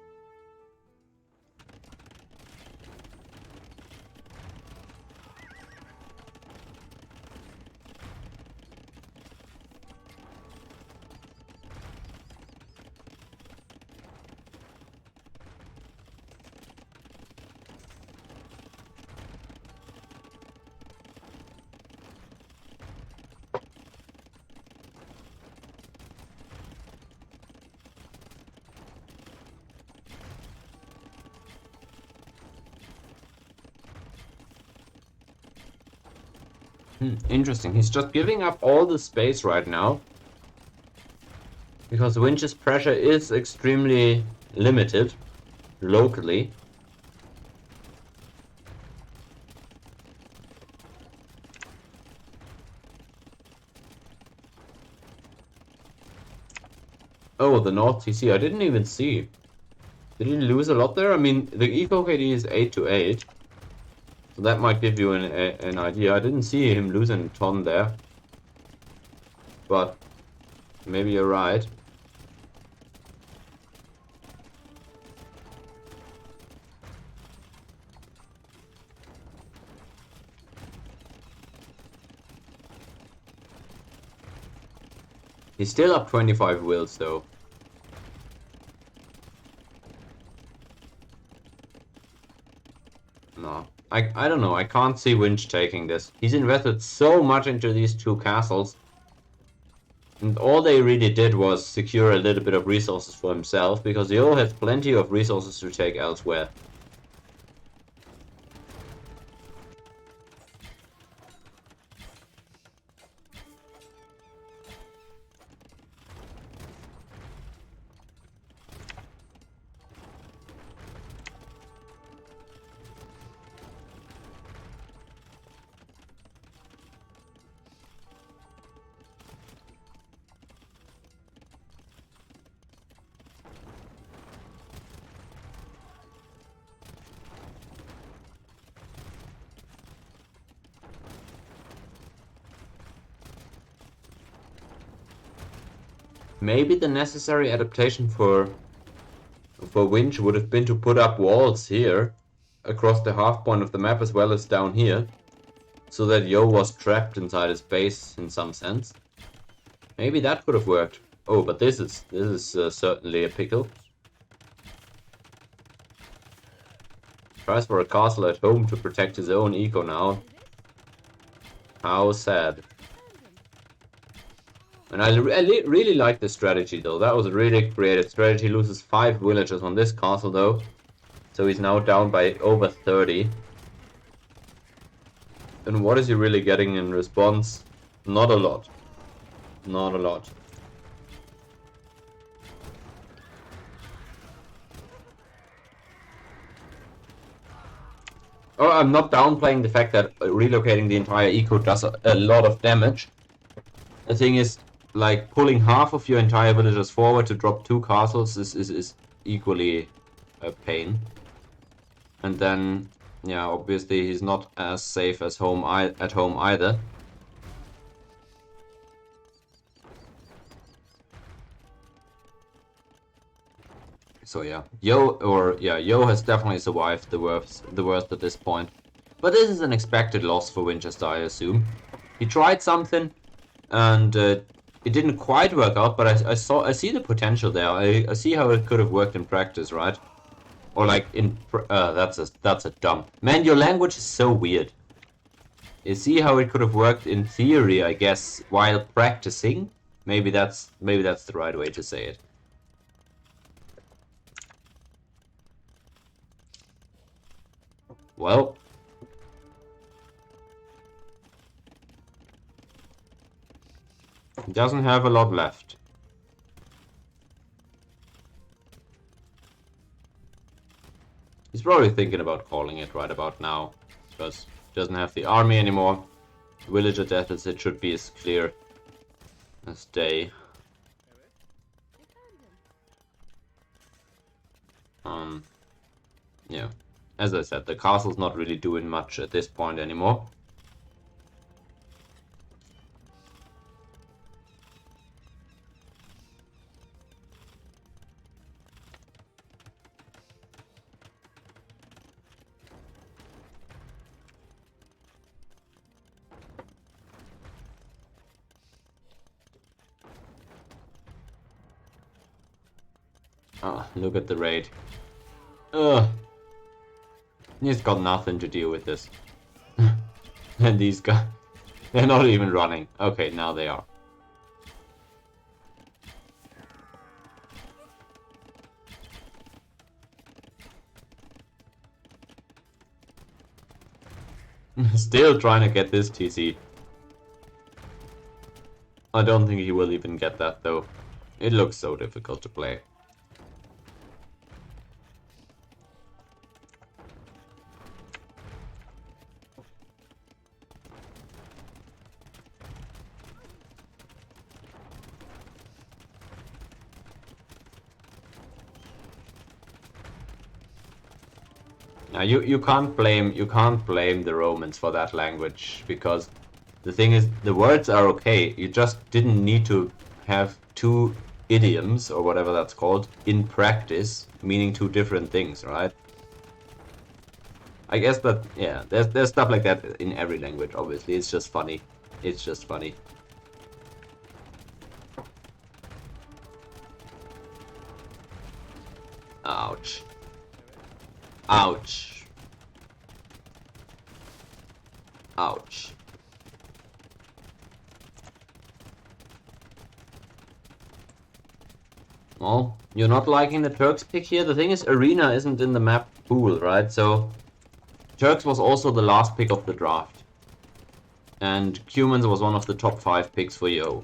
Interesting. He's just giving up all the space right now. Because Winch's pressure is extremely limited locally. Oh, the North TC. I didn't even see. Did he lose a lot there? I mean, the Eco KD is 8 to 8. So that might give you an idea. I didn't see him losing a ton there. But maybe you're right. He's still up 25 wills though. No. I don't know. I can't see Winch taking this. He's invested so much into these two castles. And all they really did was secure a little bit of resources for himself, because Yo has plenty of resources to take elsewhere. Maybe the necessary adaptation for Winch would have been to put up walls here across the half point of the map as well as down here, so that Yo was trapped inside his base in some sense. Maybe that could have worked. Oh, but this is certainly a pickle. Tries for a castle at home to protect his own eco now. How sad. And I really like this strategy though. That was a really creative strategy. He loses 5 villagers on this castle though. So he's now down by over 30. And what is he really getting in response? Not a lot. Not a lot. Oh, I'm not downplaying the fact that relocating the entire eco does a lot of damage. The thing is, like, pulling half of your entire villagers forward to drop 2 castles is equally a pain. And then, yeah, obviously he's not as safe as at home either. So yeah, Yo has definitely survived the worst at this point. But this is an expected loss for Winchester, I assume. He tried something, and it didn't quite work out. But I see the potential there. I see how it could have worked in practice, right? Or like that's a dumb man. Your language is so weird. You see how it could have worked in theory, I guess, while practicing. Maybe that's the right way to say it. Well, he doesn't have a lot left. He's probably thinking about calling it right about now, because he doesn't have the army anymore. Villager deficit should be as clear as day. Yeah. As I said, the castle's not really doing much at this point anymore. Ah, look at the raid. Ugh. He's got nothing to deal with this. And these guys, they're not even running. Okay, now they are. Still trying to get this TC. I don't think he will even get that though. It looks so difficult to play. Now you can't blame the Romans for that language, because the thing is, the words are okay. You just didn't need to have 2 idioms or whatever that's called in practice, meaning 2 different things, right? I guess that, yeah, there's stuff like that in every language. Obviously, it's just funny. It's just funny. Ouch. Ouch. Ouch. Well, you're not liking the Turks pick here? The thing is, Arena isn't in the map pool, right? So, Turks was also the last pick of the draft. And Cumans was one of the top 5 picks for Yo.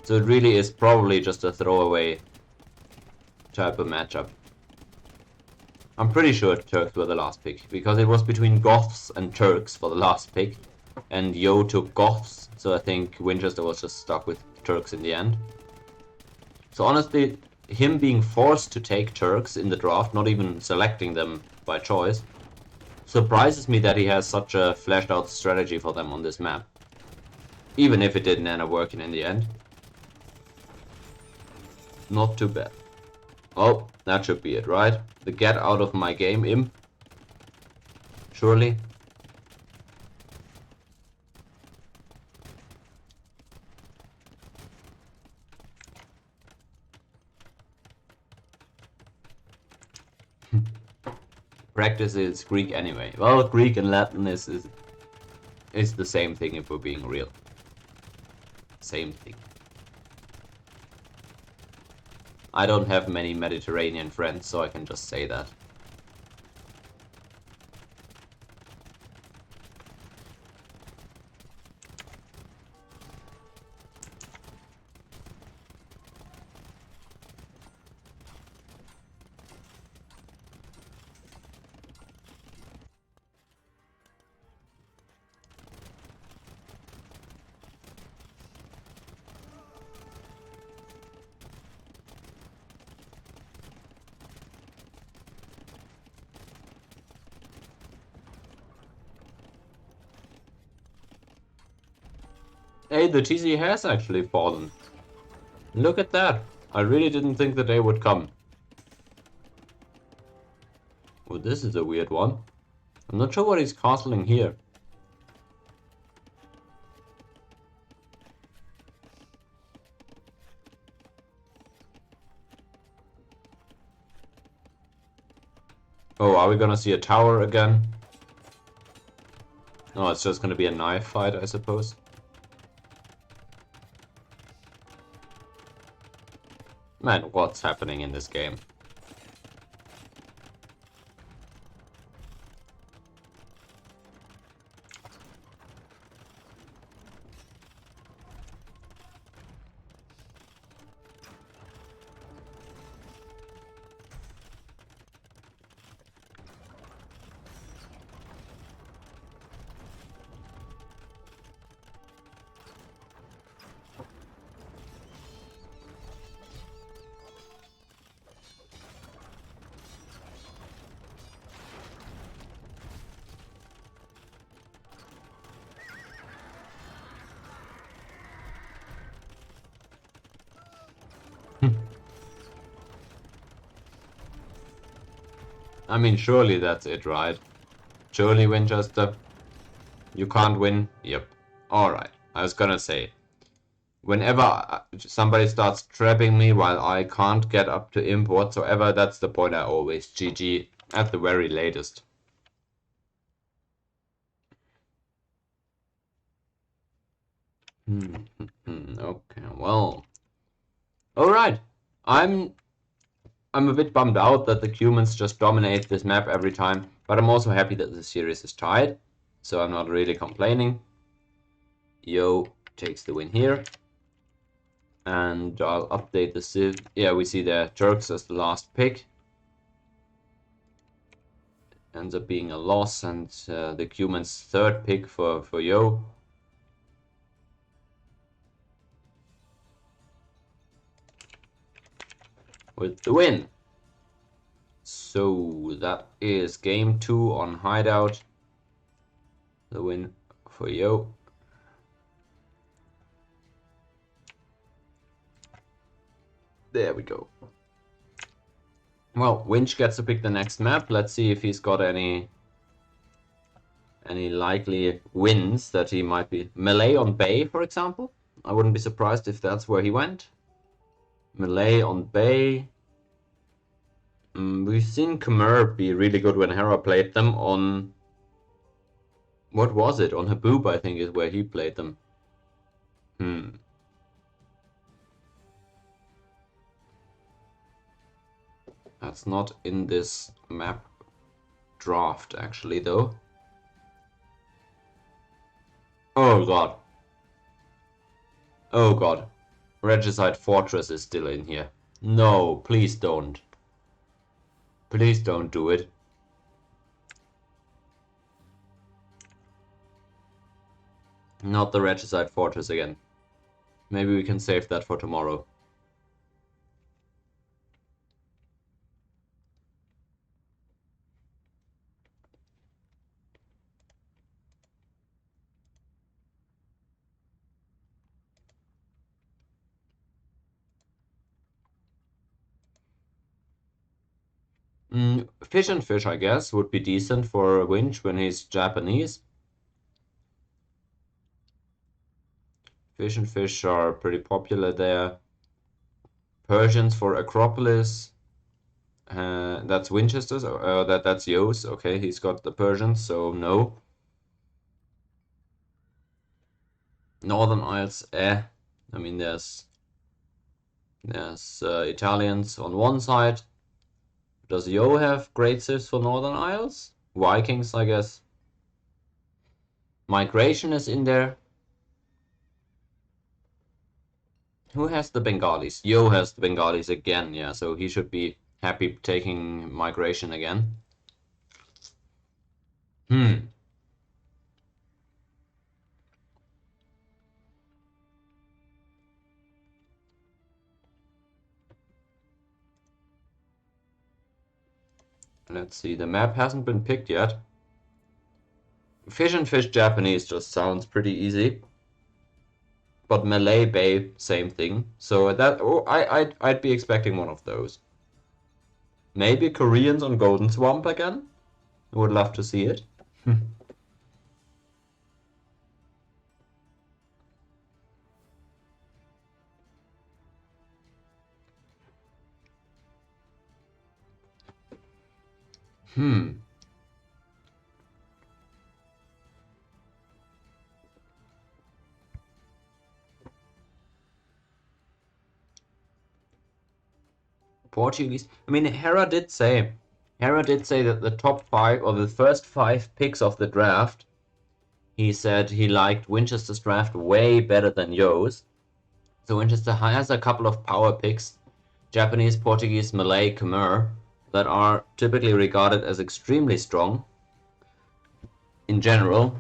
So it really is probably just a throwaway type of matchup. I'm pretty sure Turks were the last pick, because it was between Goths and Turks for the last pick, and Yo took Goths, so I think Winchester was just stuck with Turks in the end. So honestly, him being forced to take Turks in the draft, not even selecting them by choice, surprises me that he has such a fleshed out strategy for them on this map. Even if it didn't end up working in the end. Not too bad. Oh, that should be it, right? The get out of my game imp. Surely. Practice is Greek anyway. Well, Greek and Latin is the same thing if we're being real. Same thing. I don't have many Mediterranean friends, so I can just say that. Hey, the TC has actually fallen. Look at that. I really didn't think the day would come. Oh, this is a weird one. I'm not sure what he's castling here. Oh, are we gonna see a tower again? No, it's just gonna be a knife fight, I suppose. Man, what's happening in this game? I mean, surely that's it, right? Surely, Winchester. You can't win? Yep. Alright. I was gonna say, whenever somebody starts trapping me while I can't get up to imp whatsoever, that's the point I always GG at the very latest. Okay, well. Alright. I'm a bit bummed out that the humans just dominate this map every time, but I'm also happy that the series is tied, so I'm not really complaining. Yo takes the win here. And I'll update the civ. Yeah, we see the Turks as the last pick. Ends up being a loss, and the humans' third pick for Yo. With the win. So that is game 2 on Hideout. The win for Yo. There we go. Well, Winch gets to pick the next map. Let's see if he's got any likely wins that he might be. Melee on Bay, for example. I wouldn't be surprised if that's where he went. Melee on Bay. We've seen Khmer be really good when Hera played them on... What was it? On Haboob, I think, is where he played them. That's not in this map draft, actually, though. Oh god. Oh god. Regicide Fortress is still in here. No, please don't. Please don't do it. Not the Regicide Fortress again. Maybe we can save that for tomorrow. Fish and Fish, I guess, would be decent for a Winch when he's Japanese. Fish and Fish are pretty popular there. Persians for Acropolis. That's Winchester's. That's Yo's. Okay, he's got the Persians, so no. Northern Isles, I mean, there's Italians on one side. Does Yo have great civs for Northern Isles? Vikings, I guess. Migration is in there. Who has the Bengalis? Yo has the Bengalis again, yeah, so he should be happy taking migration again. Let's see, the map hasn't been picked yet. Fish and Fish Japanese just sounds pretty easy. But Malay Bay, same thing. So that I'd be expecting one of those. Maybe Koreans on Golden Swamp again. I would love to see it. Portuguese. I mean, Hera did say that the top 5 or the first 5 picks of the draft, he said he liked Winchester's draft way better than Yo's. So Winchester has a couple of power picks, Japanese, Portuguese, Malay, Khmer, that are typically regarded as extremely strong in general.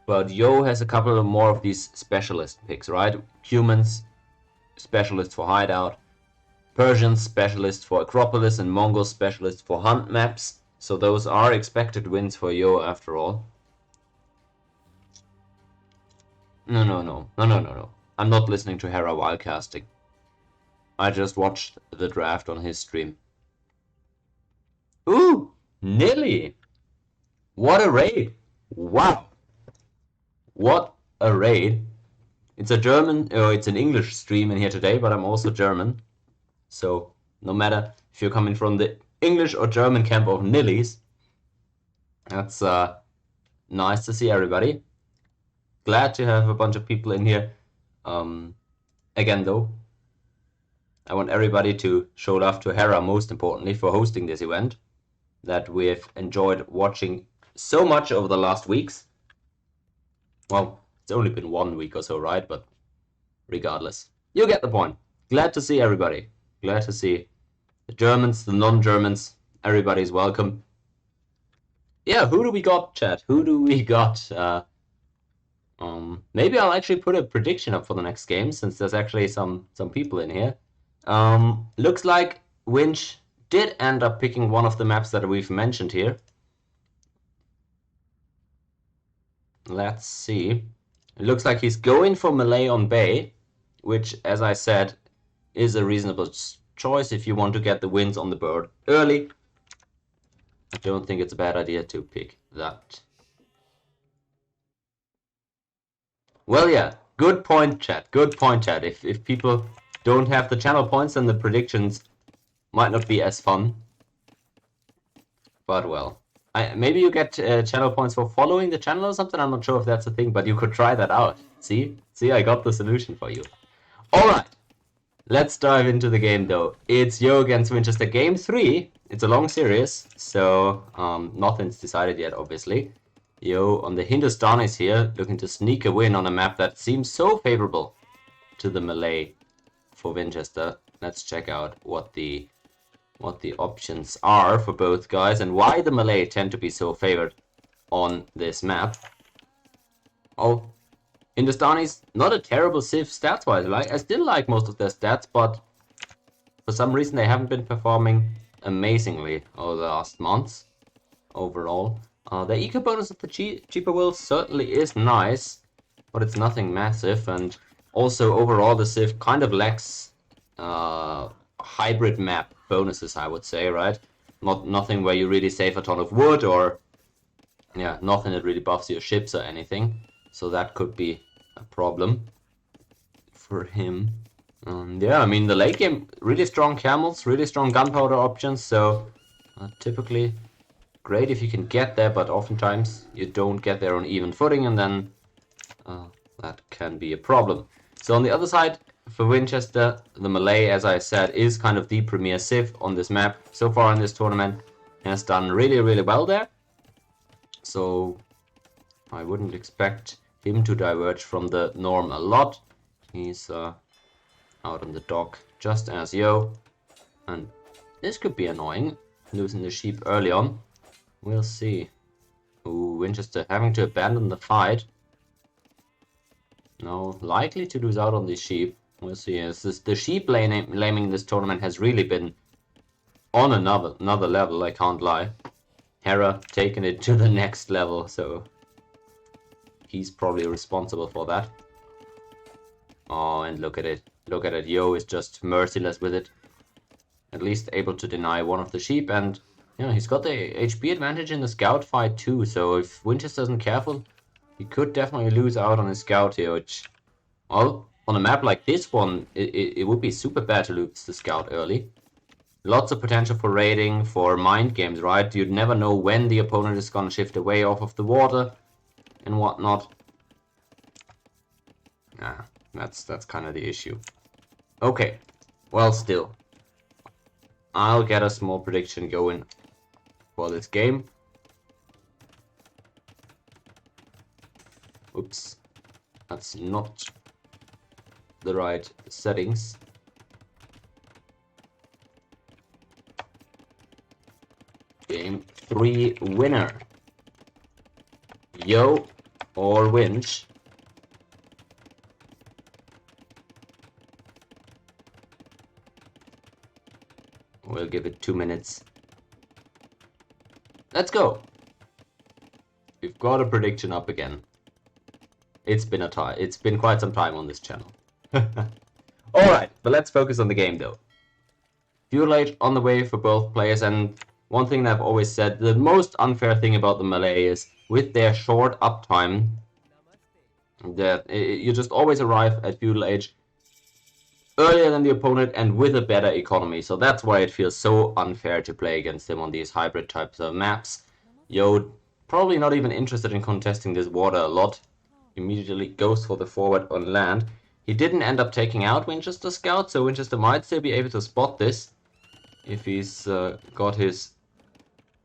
But Yo has a couple of more of these specialist picks, right? Humans, specialist for hideout. Persians, specialist for Acropolis, and Mongols, specialist for hunt maps. So those are expected wins for Yo after all. No. I'm not listening to Hera while casting. I just watched the draft on his stream. Ooh! Nilly! What a raid! Wow! What a raid! It's a German, it's an English stream in here today, but I'm also German. So, no matter if you're coming from the English or German camp of Nillies, that's nice to see everybody. Glad to have a bunch of people in here. Again, though, I want everybody to show love to Hera, most importantly, for hosting this event that we've enjoyed watching so much over the last weeks. Well, it's only been 1 week or so, right? But regardless, you get the point. Glad to see everybody. Glad to see the Germans, the non-Germans. Everybody's welcome. Yeah, who do we got, chat? Who do we got? Maybe I'll actually put a prediction up for the next game, since there's actually some people in here. Looks like Winch did end up picking one of the maps that we've mentioned here. Let's see. It looks like he's going for Malay on Bay, which, as I said, is a reasonable choice if you want to get the wins on the board early. I don't think it's a bad idea to pick that. Well, yeah, good point, chat. Good point, chat. If people don't have the channel points, then the predictions might not be as fun. But well, maybe you get channel points for following the channel or something. I'm not sure if that's a thing, but you could try that out. See, I got the solution for you. All right. Let's dive into the game, though. It's Yo against Vinchester, Game 3. It's a long series, so nothing's decided yet, obviously. Yo on the Hindustanis here, looking to sneak a win on a map that seems so favorable to the Malay for Vinchester. Let's check out what the options are for both guys and why the Malay tend to be so favored on this map. Oh, Hindustanis, not a terrible Civ stats-wise. I still like most of their stats, but for some reason they haven't been performing amazingly over the last months overall. The eco bonus of the cheaper will certainly is nice, but it's nothing massive, and also overall the Civ kind of lacks hybrid map bonuses, I would say, right? Nothing where you really save a ton of wood, or yeah, nothing that really buffs your ships or anything. So that could be a problem for him. Yeah, I mean, the late game, really strong camels, really strong gunpowder options, so typically great if you can get there, but oftentimes you don't get there on even footing, and then that can be a problem. So on the other side, for Winchester, the Malay, as I said, is kind of the premier Civ on this map. So far in this tournament, has done really, really well there. So I wouldn't expect him to diverge from the norm a lot. He's out on the dock just as Yo. And this could be annoying, losing the sheep early on. We'll see. Ooh, Winchester having to abandon the fight. No, likely to lose out on the sheep. We'll see. The sheep laming in this tournament has really been on another level, I can't lie. Hera taking it to the next level, so he's probably responsible for that. Oh, and look at it. Look at it. Yo is just merciless with it. At least able to deny one of the sheep, and you know, he's got the HP advantage in the scout fight too, so if Winchester isn't careful, he could definitely lose out on his scout here, which, well, on a map like this one, it would be super bad to lose the scout early. Lots of potential for raiding, for mind games, right? You'd never know when the opponent is gonna shift away off of the water and whatnot. Yeah, that's kind of the issue. Okay, well, still, I'll get a small prediction going for this game. Oops, that's not the right settings. Game 3 winner. Yo or Winch. We'll give it 2 minutes. Let's go. We've got a prediction up again. It's been a time. It's been quite some time on this channel. Alright, but let's focus on the game though. Feudal Age on the way for both players, and one thing that I've always said, the most unfair thing about the melee is with their short uptime, that you just always arrive at Feudal Age earlier than the opponent and with a better economy. So that's why it feels so unfair to play against him on these hybrid types of maps. Yo, probably not even interested in contesting this water a lot. Immediately goes for the forward on land. He didn't end up taking out Winchester Scout, so Winchester might still be able to spot this if he's got his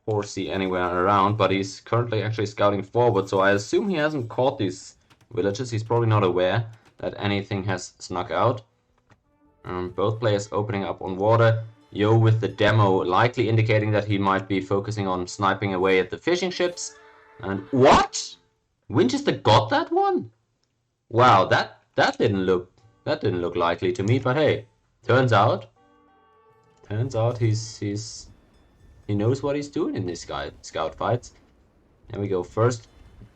horsey anywhere around, but he's currently actually scouting forward, so I assume he hasn't caught these villages. He's probably not aware that anything has snuck out. Both players opening up on water. Yo with the demo likely indicating that he might be focusing on sniping away at the fishing ships. And what? Winchester got that one? Wow, that didn't look likely to me, but hey, turns out he knows what he's doing in this scout fights. There we go. First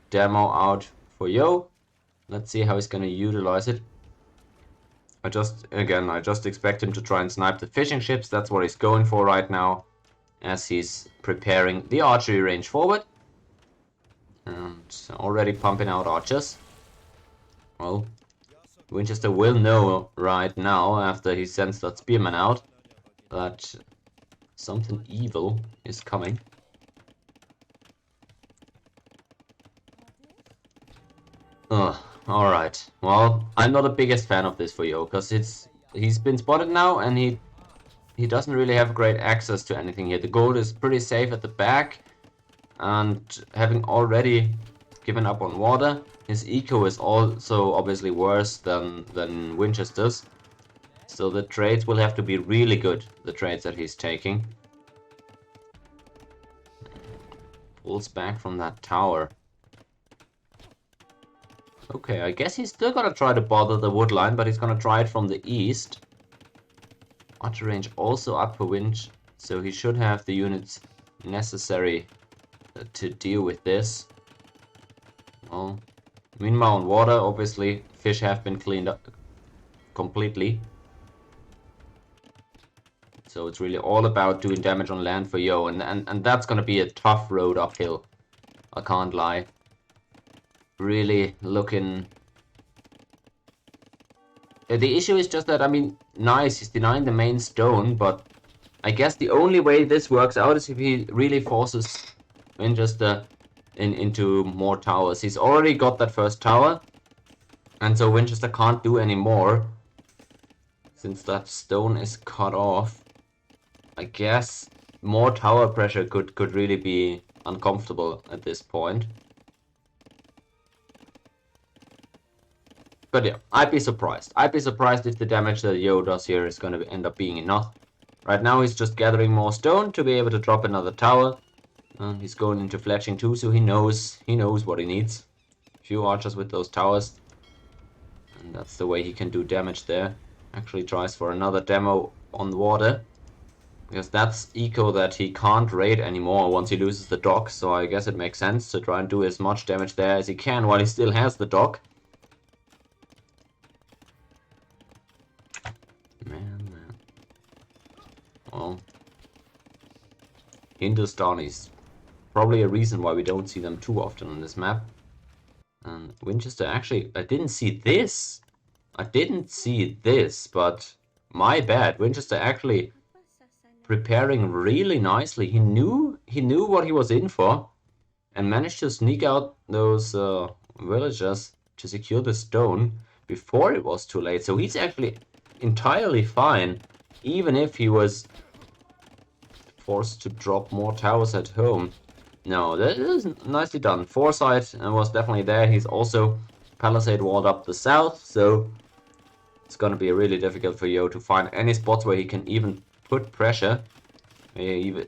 demo out for Yo. Let's see how he's gonna utilize it. I just expect him to try and snipe the fishing ships. That's what he's going for right now, as he's preparing the archery range forward. And already pumping out archers. Well, Winchester will know right now, after he sends that spearman out, that something evil is coming. Alright. Well, I'm not the biggest fan of this for Yo, because he's been spotted now, and he doesn't really have great access to anything here. The gold is pretty safe at the back, and having already given up on water, his eco is also obviously worse than Winchester's. So the trades will have to be really good, the trades that he's taking. Pulls back from that tower. Okay, I guess he's still gonna try to bother the wood line, but he's gonna try it from the east. Archer range also up for Winch, so he should have the units necessary to deal with this. Well, meanwhile on water, obviously, fish have been cleaned up completely. So it's really all about doing damage on land for Yo, and that's gonna be a tough road uphill. I can't lie. Really looking... The issue is just that, I mean, nice, he's denying the main stone, but I guess the only way this works out is if he really forces Winchester into more towers. He's already got that first tower, and so Winchester can't do any more since that stone is cut off. I guess more tower pressure could really be uncomfortable at this point. But yeah, I'd be surprised. I'd be surprised if the damage that Yo does here is going to end up being enough. Right now he's just gathering more stone to be able to drop another tower. He's going into fletching too, so he knows what he needs. A few archers with those towers. And that's the way he can do damage there. Actually tries for another demo on the water. Because that's eco that he can't raid anymore once he loses the dock. So I guess it makes sense to try and do as much damage there as he can while he still has the dock. Hindustanis. Probably a reason why we don't see them too often on this map. And Winchester, actually, I didn't see this. I didn't see this, but my bad. Winchester actually preparing really nicely. He knew what he was in for, and managed to sneak out those villagers to secure the stone before it was too late. So he's actually entirely fine, even if he was forced to drop more towers at home. No, that is nicely done. Foresight was definitely there. He's also palisade walled up the south, so it's gonna be really difficult for Yo to find any spots where he can even put pressure. He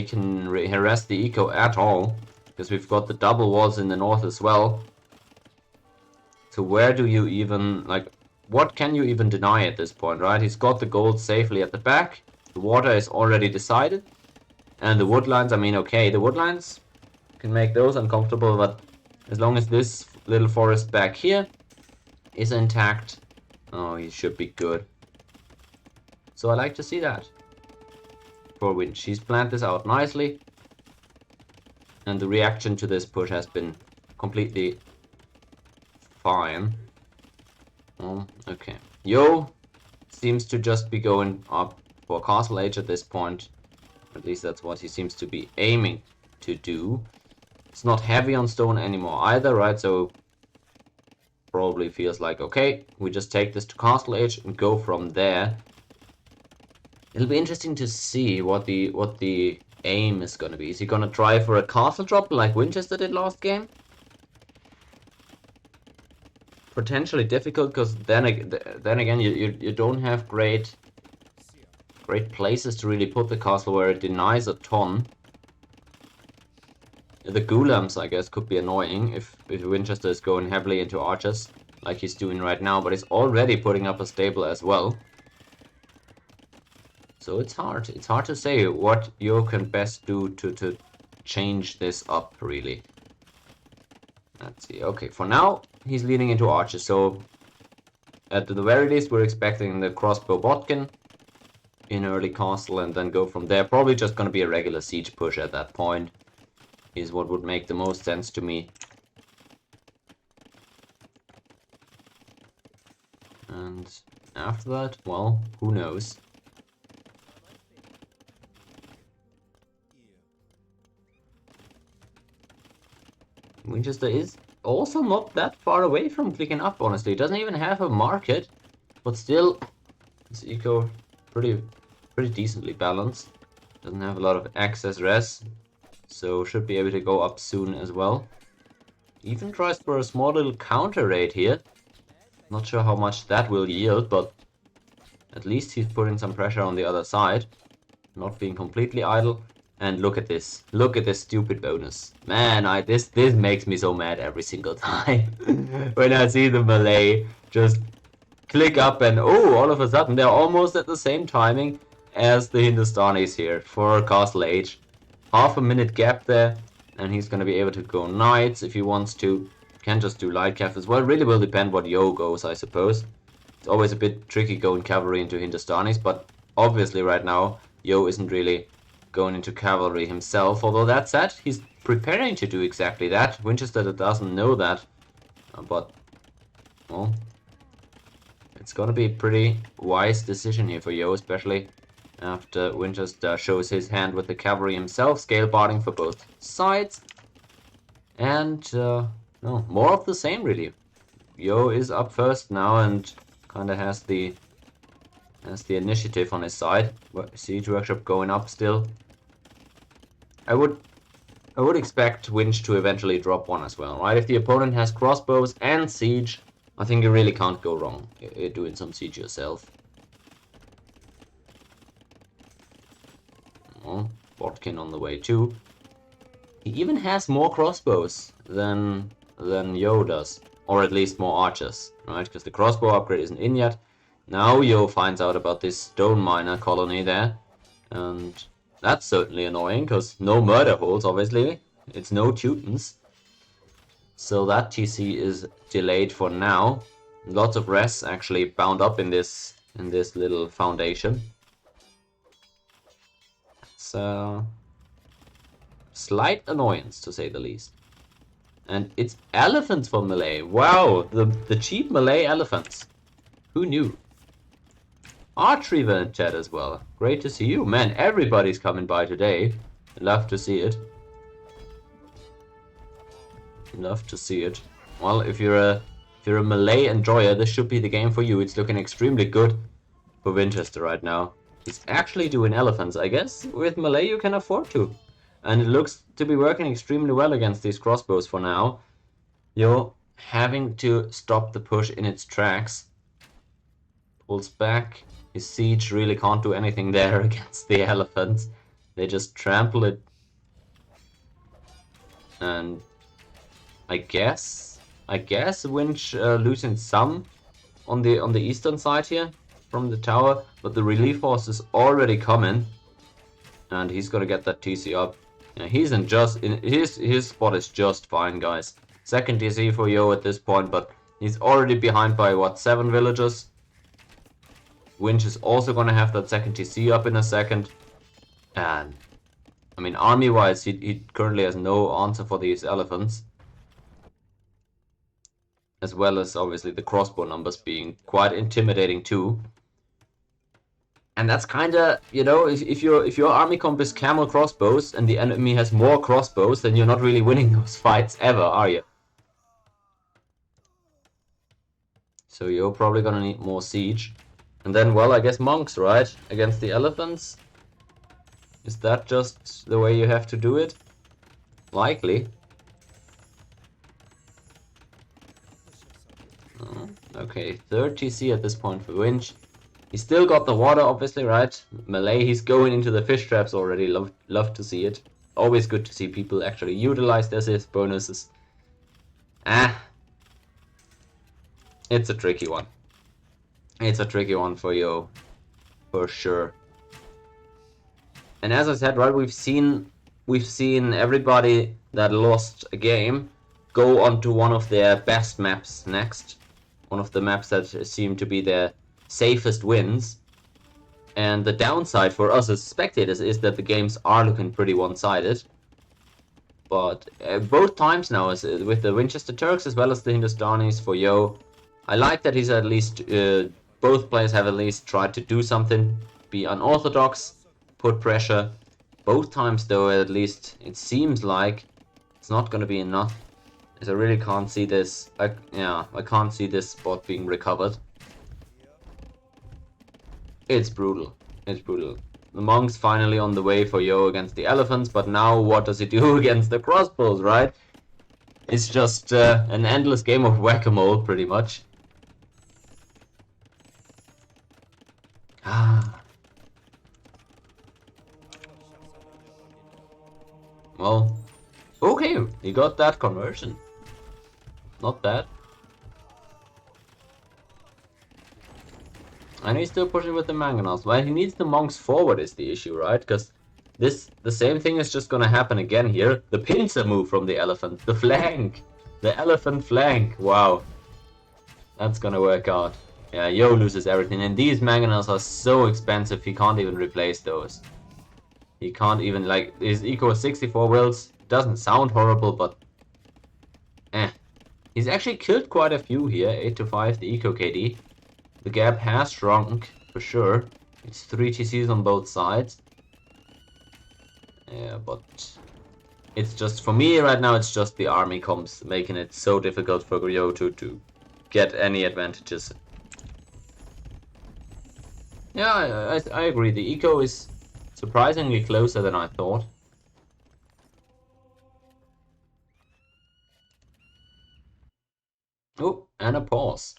can harass the eco at all, because we've got the double walls in the north as well. So where do you even, like, what can you even deny at this point, right? He's got the gold safely at the back. The water is already decided. And the woodlines, I mean, okay, the woodlines can make those uncomfortable, but as long as this little forest back here is intact, oh, he should be good. So I like to see that. For Winch, he's planned this out nicely. And the reaction to this push has been completely fine. Oh, okay. Yo seems to just be going up for Castle Age at this point. At least that's what he seems to be aiming to do. It's not heavy on stone anymore either, right? So probably feels like, okay, we just take this to Castle Age and go from there. It'll be interesting to see what the aim is gonna be. Is he gonna try for a castle drop like Winchester did last game? Potentially difficult, because then again you don't have great places to really put the castle where it denies a ton. The Golems, I guess, could be annoying if Winchester is going heavily into archers, like he's doing right now, but he's already putting up a stable as well. So it's hard to say what Yo can best do to change this up, really. Let's see, okay, for now, he's leaning into archers, so at the very least, we're expecting the crossbow Botkin in early castle and then go from there. Probably just gonna be a regular siege push at that point, is what would make the most sense to me. And after that, well, who knows? Winchester is also not that far away from clicking up, honestly. It doesn't even have a market, but still, his eco pretty decently balanced. Doesn't have a lot of excess res, so should be able to go up soon as well. Even tries for a small little counter raid here. Not sure how much that will yield, but at least he's putting some pressure on the other side. Not being completely idle. And look at this. Look at this stupid bonus. Man, this makes me so mad every single time. When I see the melee just click up and oh, all of a sudden they're almost at the same timing as the Hindustanis here for Castle Age. Half a minute gap there, and he's gonna be able to go knights if he wants to. Can just do light cav as well. Really will depend what Yo goes, I suppose. It's always a bit tricky going cavalry into Hindustanis, but obviously right now Yo isn't really going into cavalry himself, although that said, he's preparing to do exactly that. Winchester doesn't know that, but, well, it's gonna be a pretty wise decision here for Yo, especially after Winchester shows his hand with the cavalry himself, scale barding for both sides, and, no, more of the same, really. Yo is up first now and kinda has the initiative on his side. Siege workshop going up still. I would expect Winch to eventually drop one as well, right? If the opponent has crossbows and siege, I think you really can't go wrong doing some siege yourself. Oh, Botkin on the way too. He even has more crossbows than Yo does, or at least more archers, right? Because the crossbow upgrade isn't in yet. Now Yo finds out about this stone miner colony there, and that's certainly annoying, because no murder holes, obviously. It's no Teutons. So that TC is delayed for now. Lots of res actually bound up in this little foundation. So Slight annoyance, to say the least. And it's elephants for melee. Wow, the cheap melee elephants. Who knew? Archery in chat as well. Great to see you. Man, everybody's coming by today. Love to see it. Love to see it. Well, if you're a melee enjoyer, this should be the game for you. It's looking extremely good for Vinchester right now. He's actually doing elephants. I guess with melee you can afford to. And it looks to be working extremely well against these crossbows for now. You're having to stop the push in its tracks. Pulls back. His siege really can't do anything there against the elephants. They just trample it. And I guess Winch losing some on the eastern side here from the tower, but the relief force is already coming, and he's gonna get that TC up. Yeah, he's in his spot is just fine, guys. Second TC for Yo at this point, but he's already behind by what, 7 villagers. Winch is also gonna have that second TC up in a second, and I mean army-wise, he currently has no answer for these elephants. As well as obviously the crossbow numbers being quite intimidating too. And that's kinda, you know, if your army comp is camel crossbows and the enemy has more crossbows, then you're not really winning those fights ever, are you? So you're probably gonna need more siege. And then, well, I guess monks, right? Against the elephants? Is that just the way you have to do it? Likely. Okay, third TC at this point for Winch. He's still got the water, obviously, right? Melee, he's going into the fish traps already. Love to see it. Always good to see people actually utilize their assist bonuses. It's a tricky one. It's a tricky one for Yo, for sure. And as I said, right, we've seen everybody that lost a game go onto one of their best maps next. One of the maps that seem to be their safest wins. And the downside for us as spectators is that the games are looking pretty one-sided. But both times now, with the Vinchester Turks as well as the Hindustanis for Yo, I like that he's at least, both players have at least tried to do something, be unorthodox, put pressure. Both times though, at least, it seems like it's not going to be enough. I really can't see this. I can't see this spot being recovered. It's brutal. It's brutal. The monk's finally on the way for Yo against the elephants, but now what does he do against the crossbows, right? It's just an endless game of whack-a-mole, pretty much. Well, okay, he got that conversion. Not bad. And he's still pushing with the mangonels. Well, he needs the monks forward is the issue, right? Because the same thing is just gonna happen again here. The pincer move from the elephant. The flank. The elephant flank. Wow. That's gonna work out. Yeah, Yo loses everything. And these mangonels are so expensive, he can't even replace those. He can't even, like, his eco is 64 wills. Doesn't sound horrible, but he's actually killed quite a few here. 8 to 5, the eco KD. The gap has shrunk, for sure. It's 3 TCs on both sides. Yeah, but it's just, for me right now, it's just the army comps making it so difficult for Yo to get any advantages. Yeah, I agree. The eco is surprisingly closer than I thought. Oh, and a pause.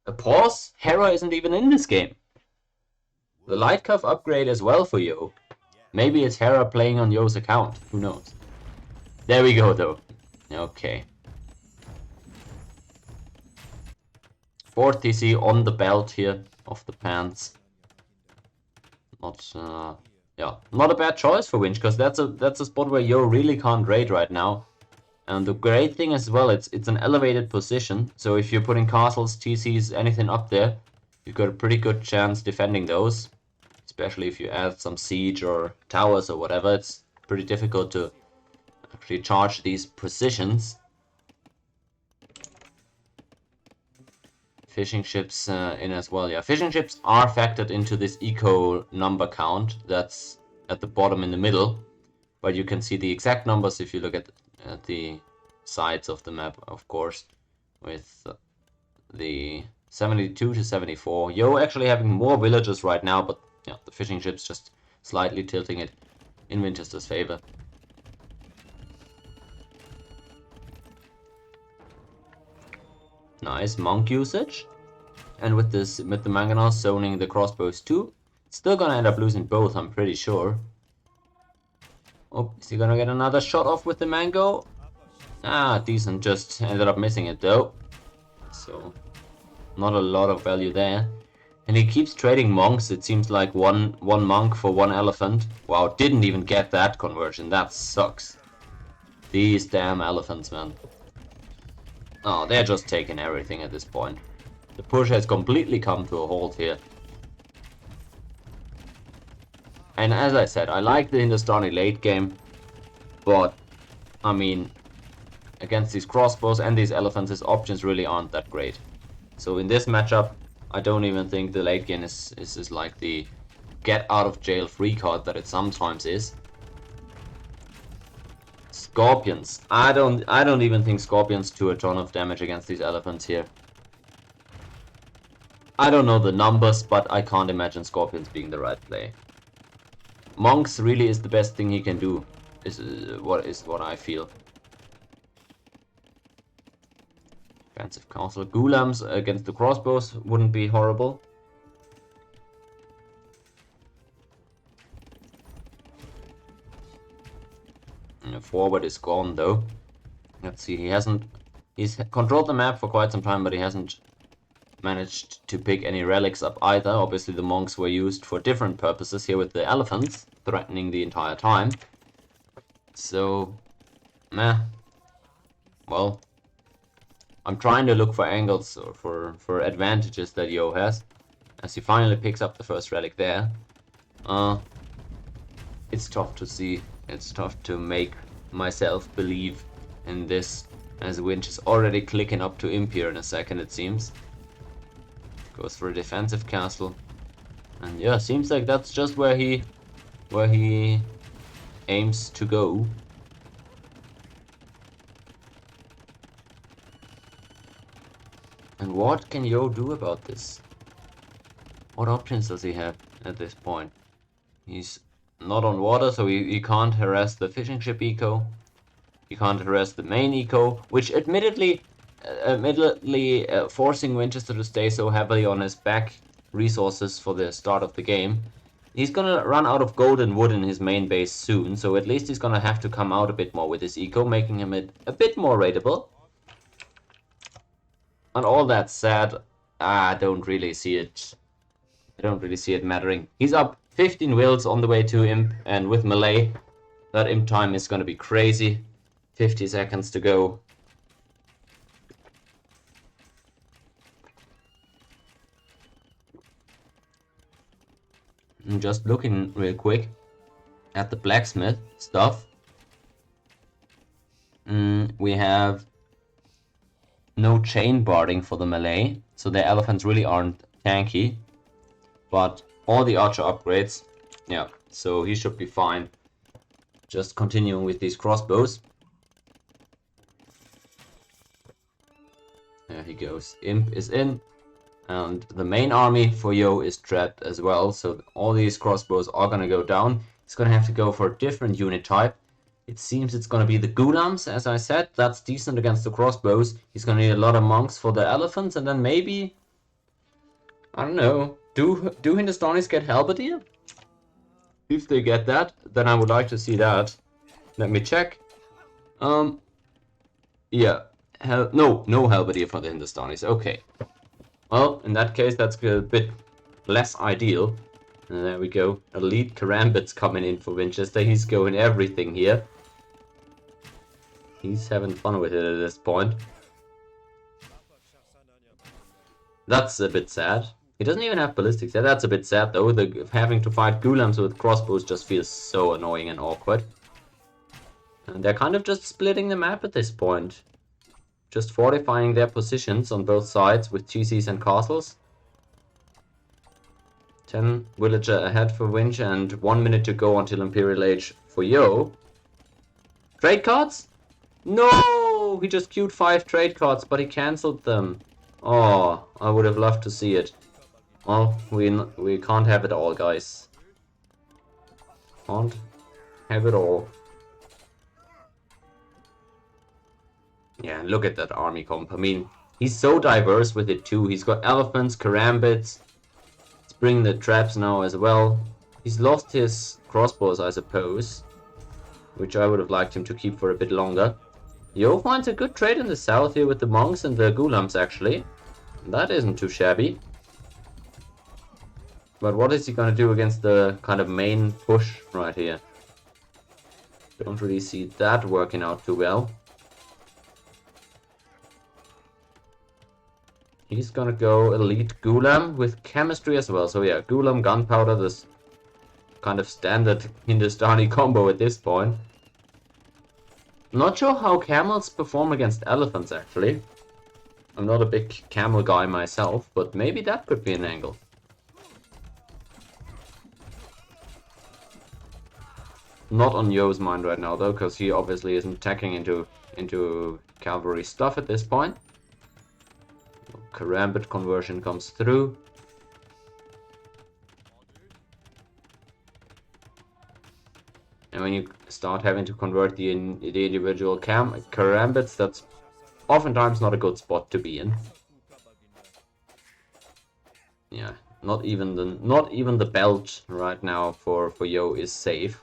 A pause? Hera isn't even in this game. The light cuff upgrade as well for Yo. Maybe it's Hera playing on Yo's account. Who knows? There we go, though. Okay. 4th TC on the belt here of the pants. Not a bad choice for Winch, because that's a spot where Yo really can't raid right now. And the great thing as well, it's an elevated position, so if you're putting castles, TCs, anything up there, you've got a pretty good chance defending those. Especially if you add some siege or towers or whatever, it's pretty difficult to actually charge these positions. Fishing ships in as well. Yeah, fishing ships are factored into this eco number count. That's at the bottom in the middle. But you can see the exact numbers if you look at the sides of the map, of course, with the 72 to 74. Yo, actually having more villagers right now, but yeah, the fishing ships just slightly tilting it in Winchester's favor. Nice monk usage. And with the mangonels zoning the crossbows too, still gonna end up losing both, I'm pretty sure. Oh, is he gonna get another shot off with the mango? Ah, decent, just ended up missing it though. So, not a lot of value there. And he keeps trading monks, it seems like one monk for one elephant. Wow, didn't even get that conversion, that sucks. These damn elephants, man. Oh, they're just taking everything at this point. The push has completely come to a halt here. And as I said, I like the Hindustani late game, but I mean, against these crossbows and these elephants, his options really aren't that great. So in this matchup, I don't even think the late game is like the get out of jail free card that it sometimes is. Scorpions. I don't even think scorpions do a ton of damage against these elephants here. I don't know the numbers, but I can't imagine scorpions being the right play. Monks really is the best thing he can do, is what I feel. Defensive castle. Ghulams against the crossbows wouldn't be horrible. And forward is gone though. Let's see, he's controlled the map for quite some time, but he hasn't managed to pick any relics up either. Obviously the monks were used for different purposes here with the elephants threatening the entire time. So, meh. Well, I'm trying to look for angles or for advantages that Yo has, as he finally picks up the first relic there. It's tough to see. It's tough to make myself believe in this, as Winch is already clicking up to Imp here in a second, it seems. Goes for a defensive castle, and yeah, seems like that's just where he aims to go. And what can Yo do about this? What options does he have at this point? He's not on water, so he can't harass the fishing ship eco. He can't harass the main eco, which admittedly forcing Winchester to stay so heavily on his back resources for the start of the game. He's gonna run out of gold and wood in his main base soon, so at least he's gonna have to come out a bit more with his eco, making him a bit more raidable. And all that said, I don't really see it mattering. He's up 15 wills on the way to Imp, and with melee, that Imp time is gonna be crazy. 50 seconds to go. I'm just looking real quick at the blacksmith stuff. We have no chain barding for the melee, so the elephants really aren't tanky. But all the archer upgrades, yeah, so he should be fine. Just continuing with these crossbows. There he goes. Imp is in. And the main army for Yo is dread as well, so all these crossbows are gonna go down. He's gonna have to go for a different unit type. It seems it's gonna be the Ghulams, as I said. That's decent against the crossbows. He's gonna need a lot of monks for the elephants, and then maybe, I don't know, do Hindustanis get halberdier? If they get that, then I would like to see that. Let me check. Yeah, no halberdier for the Hindustanis. Okay. Well, in that case, that's a bit less ideal. And there we go. Elite Karambit's coming in for Vinchester. He's going everything here. He's having fun with it at this point. That's a bit sad. He doesn't even have ballistics. Yeah, that's a bit sad though. Having to fight Ghulams with crossbows just feels so annoying and awkward. And they're kind of just splitting the map at this point. Just fortifying their positions on both sides with GCs and castles. 10 villager ahead for Winch and 1 minute to go until Imperial Age for Yo. Trade cards? No! He just queued 5 trade cards, but he cancelled them. Oh, I would have loved to see it. Well, we can't have it all, guys. Can't have it all. Yeah, look at that army comp. I mean, he's so diverse with it too. He's got elephants, karambits. He's bringing the traps now as well. He's lost his crossbows, I suppose, which I would have liked him to keep for a bit longer. Yo finds a good trade in the south here with the monks and the ghulams, actually. That isn't too shabby. But what is he gonna do against the kind of main push right here? Don't really see that working out too well. He's gonna go elite Ghulam with chemistry as well. So yeah, Ghulam, gunpowder, this kind of standard Hindustani combo at this point. Not sure how camels perform against elephants, actually. I'm not a big camel guy myself, but maybe that could be an angle. Not on Yo's mind right now, though, because he obviously isn't attacking into cavalry stuff at this point. Karambit conversion comes through. And when you start having to convert the individual karambits, that's oftentimes not a good spot to be in. Yeah, not even the belt right now for Yo is safe.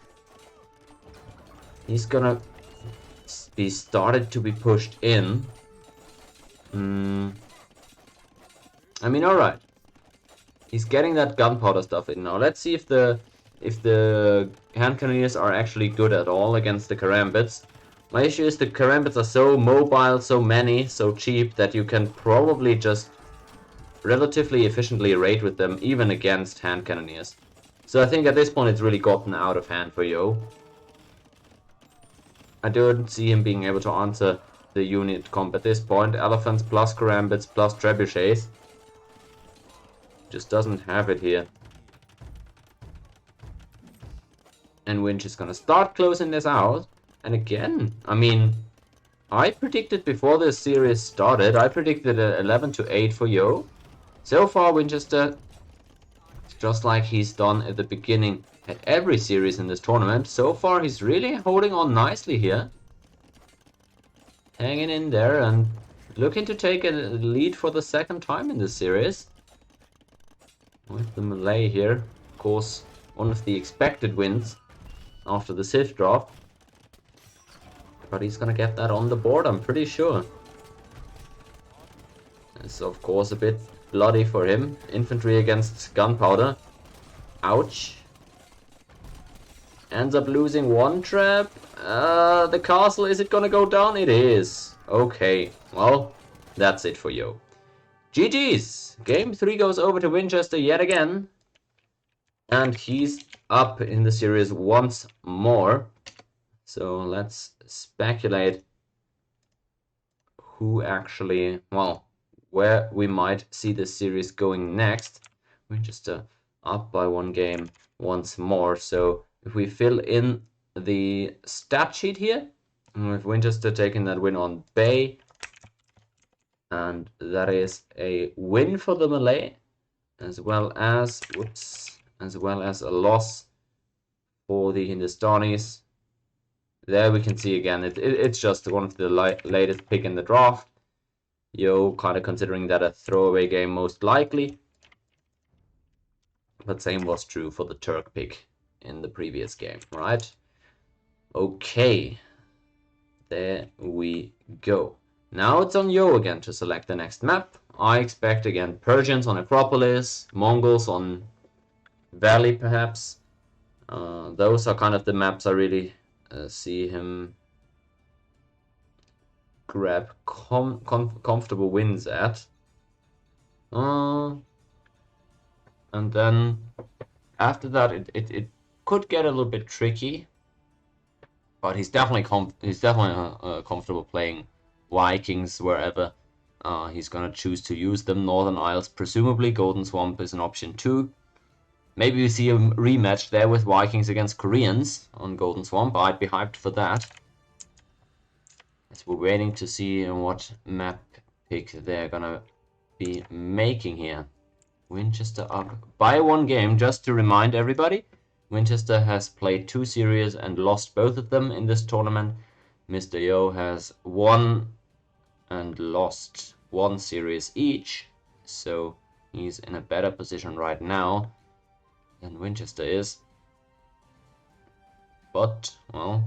He's gonna be started to be pushed in. I mean, alright. He's getting that gunpowder stuff in now. Let's see if the hand cannoneers are actually good at all against the karambits. My issue is the karambits are so mobile, so many, so cheap that you can probably just relatively efficiently raid with them, even against hand cannoneers. So I think at this point it's really gotten out of hand for Yo. I don't see him being able to answer the unit comp at this point. Elephants plus karambits plus trebuchets. Just doesn't have it here. And Winch is gonna start closing this out. And again, I mean, I predicted before this series started, I predicted 11 to 8 for Yo. So far, Winchester, just like he's done at the beginning at every series in this tournament, so far he's really holding on nicely here. Hanging in there and looking to take a lead for the second time in this series. With the Malay here, of course, one of the expected wins after the Sith drop. But he's gonna get that on the board, I'm pretty sure. It's of course a bit bloody for him. Infantry against gunpowder. Ouch. Ends up losing one trap. The castle, is it gonna go down? It is. Okay, well, that's it for Yo. GG's! Game 3 goes over to Vinchester yet again. And he's up in the series once more. So let's speculate who actually, well, where we might see this series going next. Winchester up by 1 game once more. So if we fill in the stat sheet here, with Winchester taking that win on Bay, and that is a win for the Malay, as well as a loss for the Hindustanis. There we can see again, it's just one of the latest pick in the draft. Yo kind of considering that a throwaway game most likely. But same was true for the Turk pick in the previous game, right? Okay. There we go. Now it's on Yo again to select the next map. I expect again Persians on Acropolis, Mongols on Valley perhaps. Those are kind of the maps I really see him grab comfortable wins at. And then after that it could get a little bit tricky. but he's definitely comfortable playing Vikings wherever he's gonna choose to use them. Northern Isles, presumably. Golden Swamp is an option too. Maybe we see a rematch there with Vikings against Koreans on Golden Swamp. I'd be hyped for that. As we're waiting to see what map pick they're gonna be making here. Winchester up by 1 game, just to remind everybody. Winchester has played 2 series and lost both of them in this tournament. Mr. Yo has won and lost 1 series each, so he's in a better position right now than Winchester is. But, well,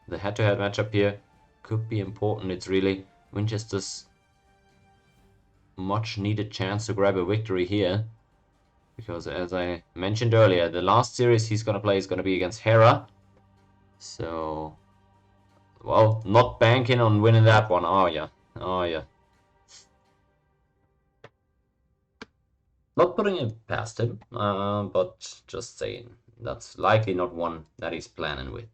the head-to-head matchup here could be important. It's really Winchester's much needed chance to grab a victory here. Because as I mentioned earlier, the last series he's gonna play is gonna be against Hera. So, well, not banking on winning that one, are ya? Are ya? Not putting it past him, but just saying that's likely not one that he's planning with.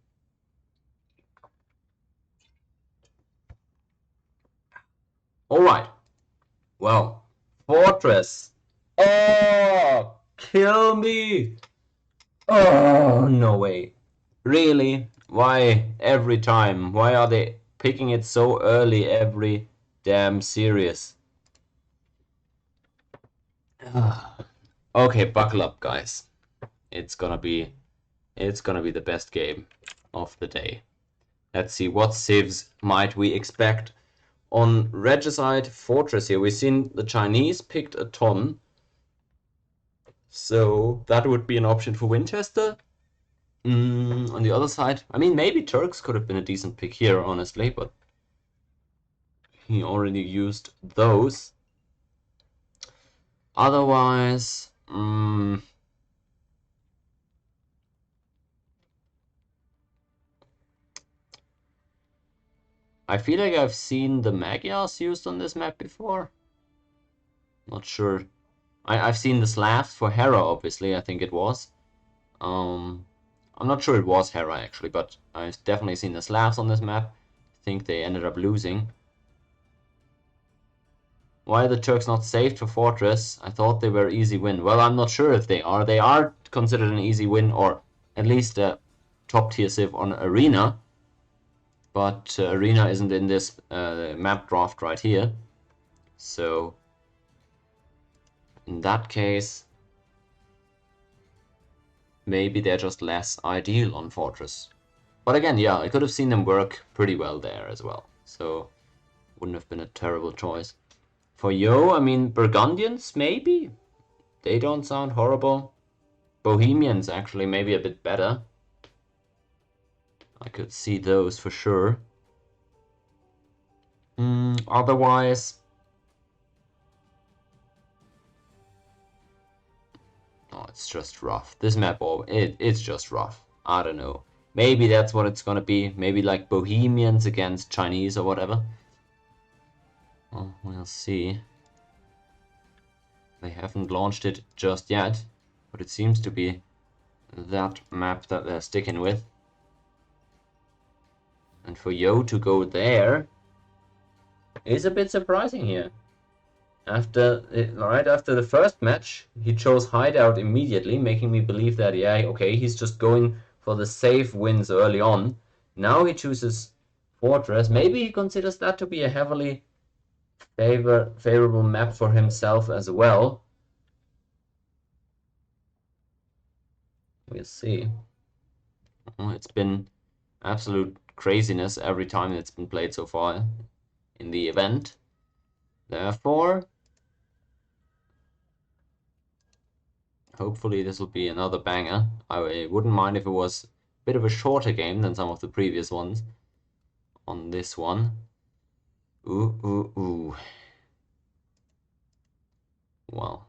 Alright. Well, Fortress. Oh, kill me. Oh, no way. Really? Why every time? Why are they picking it so early every damn series? Okay, buckle up, guys. It's gonna be the best game of the day. Let's see, what civs might we expect on Regicide Fortress here. We've seen the Chinese picked a ton, so that would be an option for Winchester. On the other side, I mean, maybe Turks could have been a decent pick here, honestly, but he already used those. Otherwise, I feel like I've seen the Magyars used on this map before. Not sure. I've seen the Slavs for Hera, obviously, I think it was. I'm not sure it was Hera, actually, but I've definitely seen the Slavs on this map. I think they ended up losing. Why are the Turks not saved for Fortress? I thought they were easy win. Well, I'm not sure if they are. They are considered an easy win, or at least a top tier civ on Arena. But Arena isn't in this map draft right here. So, in that case, maybe they're just less ideal on Fortress. But again, yeah, I could have seen them work pretty well there as well. So, wouldn't have been a terrible choice. For Yo, I mean, Burgundians, maybe? They don't sound horrible. Bohemians, actually, maybe a bit better. I could see those for sure. Otherwise... Oh, it's just rough. This map, it's just rough. I don't know. Maybe that's what it's gonna be. Maybe like Bohemians against Chinese or whatever. Well, we'll see. They haven't launched it just yet, but it seems to be that map that they're sticking with. And for Yo to go there is a bit surprising here. Right after the first match, he chose Hideout immediately, making me believe that, yeah, okay, he's just going for the safe wins early on. Now he chooses Fortress. Maybe he considers that to be a heavily favorable map for himself as well. We'll see. It's been absolute craziness every time it's been played so far in the event. Therefore, hopefully this will be another banger. I wouldn't mind if it was a bit of a shorter game than some of the previous ones on this one. Ooh. Well,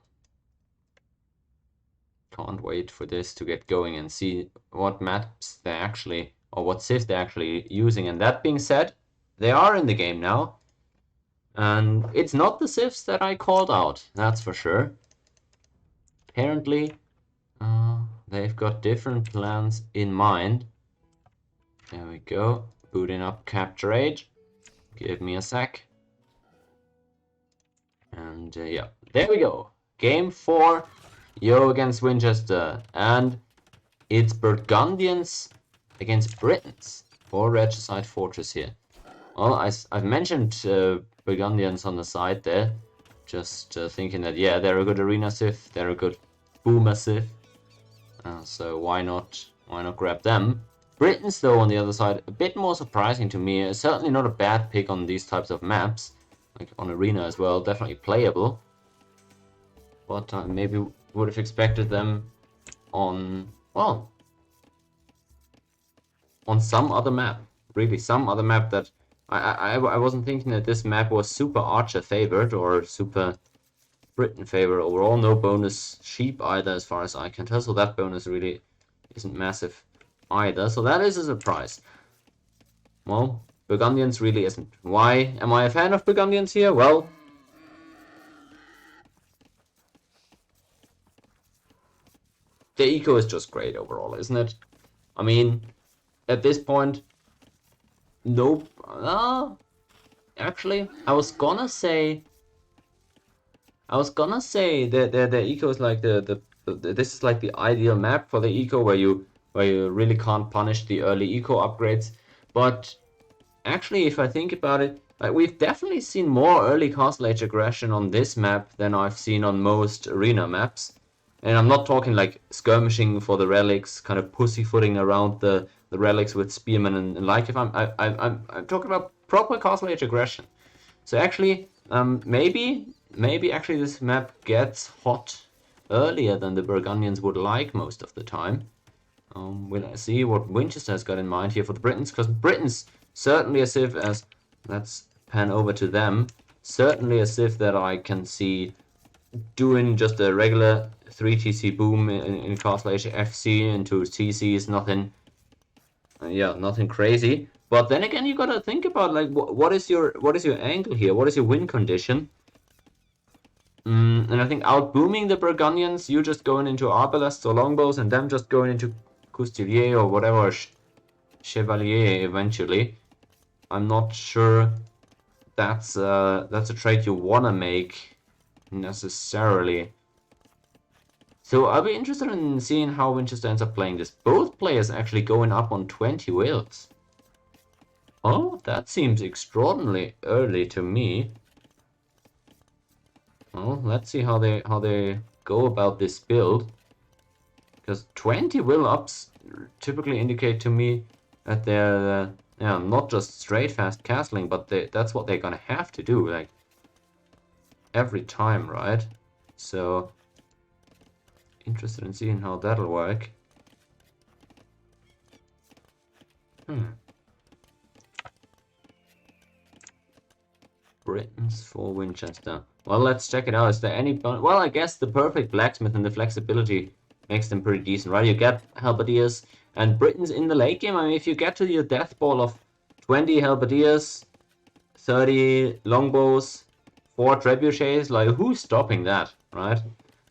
can't wait for this to get going and see what maps they're actually, or what civ they're actually using. And that being said, they are in the game now. And it's not the civs that I called out, that's for sure. Apparently, they've got different plans in mind. There we go. Booting up Capture Age. Give me a sec. And yeah, there we go. Game 4, Yo against Winchester. And it's Burgundians against Britons for Regicide Fortress here. Well, I've mentioned Burgundians on the side there. Just thinking that, yeah, they're a good arena civ, they're a good boomer civ. So why not grab them? Britons, though, on the other side, a bit more surprising to me. Certainly not a bad pick on these types of maps. Like on arena as well, definitely playable. But I maybe would have expected them on, well, on some other map. Really, some other map that I wasn't thinking that this map was super Archer favored or super Britain favored overall. No bonus sheep either, as far as I can tell. So that bonus really isn't massive either. So that is a surprise. Well, Burgundians really isn't. Why am I a fan of Burgundians here? Well, the eco is just great overall, isn't it? I mean, at this point, nope. Actually, I was gonna say that the eco is like this is like the ideal map for the eco where you really can't punish the early eco upgrades. But actually, if I think about it, like we've definitely seen more early Castle Age aggression on this map than I've seen on most arena maps. And I'm not talking like skirmishing for the relics, kind of pussyfooting around the relics with spearmen and like. If I'm talking about proper Castle Age aggression. So actually, maybe actually this map gets hot earlier than the Burgundians would like most of the time. We'll see what Winchester has got in mind here for the Britons, because Britons certainly a civ as, let's pan over to them, certainly a civ that I can see doing just a regular 3 TC boom in Castle Age FC into TC is nothing, nothing crazy. But then again, you gotta think about like what is your angle here? What is your win condition? And I think out booming the Burgundians, you just going into arbalests or longbows, and them just going into Couturier or whatever Chevalier eventually. I'm not sure that's a trade you wanna make necessarily. So I'll be interested in seeing how Winchester ends up playing this. Both players actually going up on 20 wills. Oh, that seems extraordinarily early to me. Well, let's see how they go about this build. Because 20 will ups typically indicate to me that they're not just straight fast castling, but that's what they're gonna have to do, like every time, right? So interested in seeing how that'll work. Britons for Winchester. Well, let's check it out. Is there any... Well, I guess the perfect blacksmith and the flexibility makes them pretty decent, right? You get halberdiers and Britons in the late game. I mean, if you get to your death ball of 20 halberdiers, 30 longbows, 4 trebuchets, like who's stopping that, right?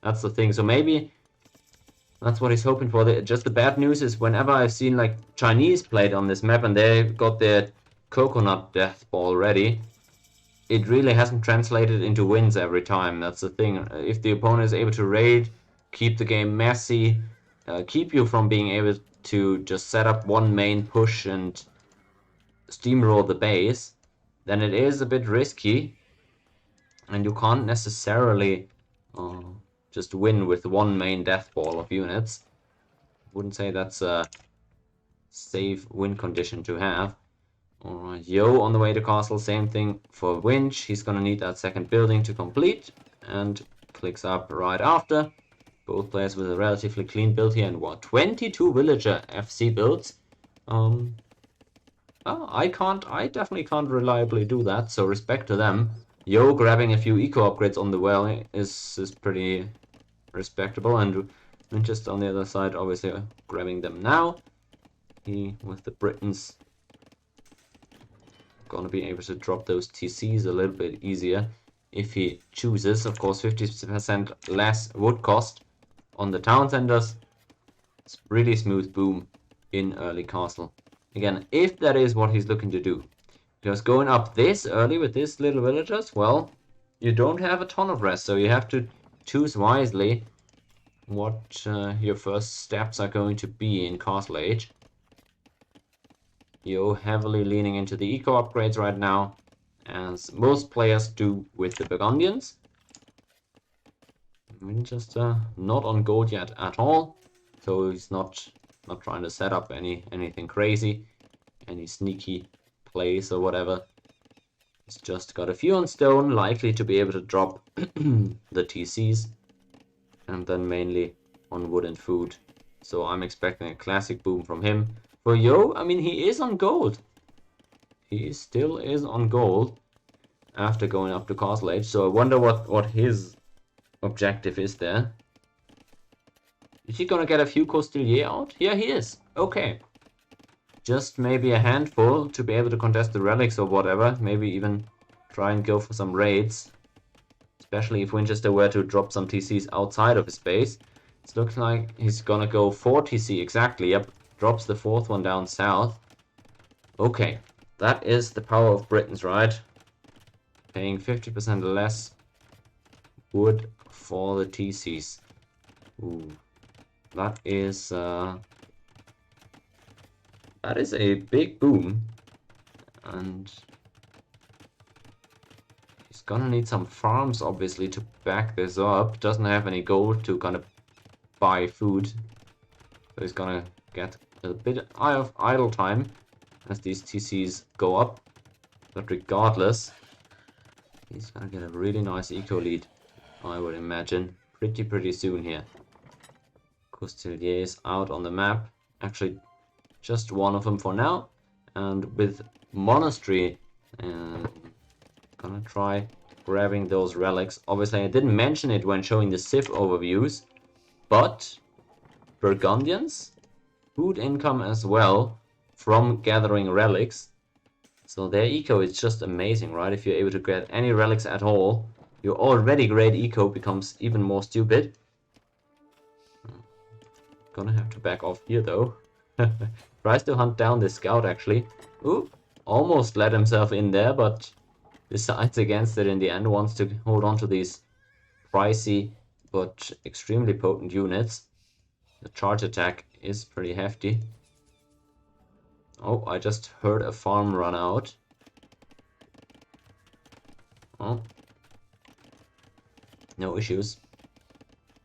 That's the thing. So maybe that's what he's hoping for. Just the bad news is whenever I've seen like Chinese played on this map and they got their coconut death ball ready, it really hasn't translated into wins every time. That's the thing. If the opponent is able to raid, keep the game messy, keep you from being able to just set up one main push and steamroll the base, then it is a bit risky, and you can't necessarily just win with one main death ball of units. Wouldn't say that's a safe win condition to have. Alright, Yo on the way to castle, same thing for Winch. He's gonna need that second building to complete, and clicks up right after. Both players with a relatively clean build here, and what, 22 villager FC builds. I definitely can't reliably do that, so respect to them. Yo grabbing a few eco upgrades on the well is pretty respectable, and Winchester on the other side obviously grabbing them now. He, with the Britons, gonna be able to drop those TCs a little bit easier if he chooses. Of course, 50% less wood cost on the town centers. It's really smooth boom in early castle. Again, if that is what he's looking to do. Because going up this early with this little villagers, well, you don't have a ton of rest, so you have to choose wisely what your first steps are going to be in Castle Age. You're heavily leaning into the eco upgrades right now, as most players do with the Burgundians. Winchester not on gold yet at all, so he's not trying to set up anything crazy, any sneaky plays or whatever. He's just got a few on stone, likely to be able to drop the TCs, and then mainly on wood and food. So I'm expecting a classic boom from him. For Yo, I mean, he is on gold. He still is on gold after going up to Castle Age, so I wonder what his objective is there. Is he gonna get a few Costelier out? Yeah, he is. Okay. Just maybe a handful to be able to contest the relics or whatever. Maybe even try and go for some raids. Especially if Winchester were to drop some TCs outside of his base. It looks like he's gonna go 4 TC exactly. Yep, drops the 4th one down south. Okay, that is the power of Britons, right? Paying 50% less wood for the TCs. Ooh, that is a big boom, and he's gonna need some farms obviously to back this up. Doesn't have any gold to kind of buy food, so he's gonna get a bit of idle time as these TCs go up. But regardless, he's gonna get a really nice eco lead, I would imagine, pretty soon here. Costeliers out on the map. Actually, just one of them for now. And with Monastery, gonna try grabbing those relics. Obviously, I didn't mention it when showing the Civ overviews, but Burgundians, food income as well from gathering relics. So their eco is just amazing, right? If you're able to get any relics at all, your already great eco becomes even more stupid. Gonna have to back off here though. Tries to hunt down this scout actually. Ooh, almost let himself in there, but decides against it in the end. Wants to hold on to these pricey but extremely potent units. The charge attack is pretty hefty. Oh, I just heard a farm run out. Oh, no issues.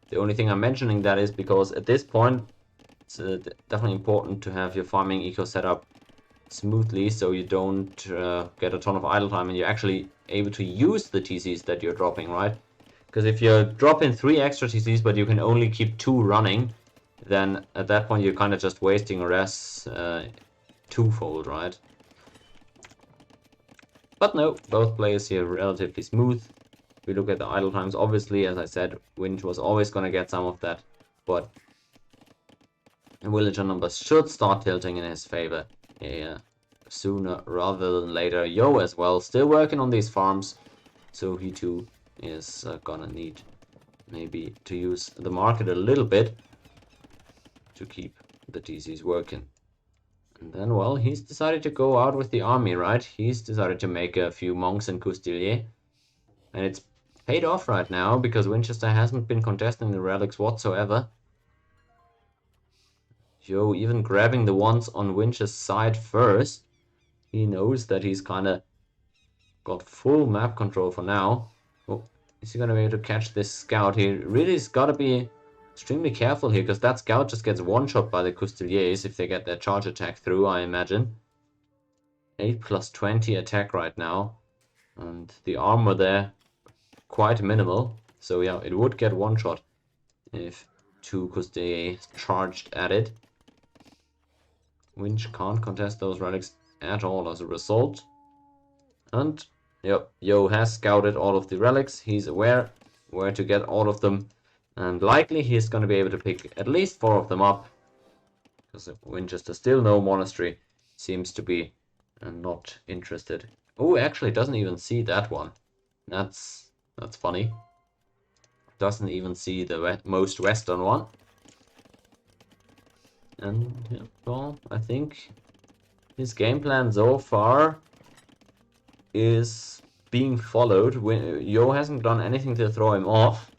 The only thing I'm mentioning that is because at this point it's definitely important to have your farming eco set up smoothly so you don't get a ton of idle time and you're actually able to use the TCs that you're dropping, right? Because if you're dropping 3 extra TCs but you can only keep 2 running, then at that point you're kind of just wasting res twofold, right? But no, both players here relatively smooth. We look at the idle times, obviously, as I said, Winch was always going to get some of that, but villager numbers should start tilting in his favor sooner rather than later. Yo as well, still working on these farms, so he too is gonna need maybe to use the market a little bit to keep the TCs working. And then, well, he's decided to go out with the army, right? He's decided to make a few monks in Custilier, and it's paid off right now because Winchester hasn't been contesting the relics whatsoever. Yo, even grabbing the ones on Winch's side first. He knows that he's kind of got full map control for now. Oh, is he going to be able to catch this scout? He really has got to be extremely careful here because that scout just gets one-shot by the Custiliers if they get their charge attack through, I imagine. 8 plus 20 attack right now. And the armor there, quite minimal. So yeah, it would get one-shot if 2 Custiliers charged at it. Winch can't contest those relics at all as a result. And yep, Yo has scouted all of the relics. He's aware where to get all of them. And likely he's going to be able to pick at least 4 of them up. Because Winchester still no monastery. Seems to be not interested. Oh, actually doesn't even see that one. That's funny. Doesn't even see the most western one. And yeah, well, I think His game plan so far is being followed. Yo hasn't done anything to throw him off,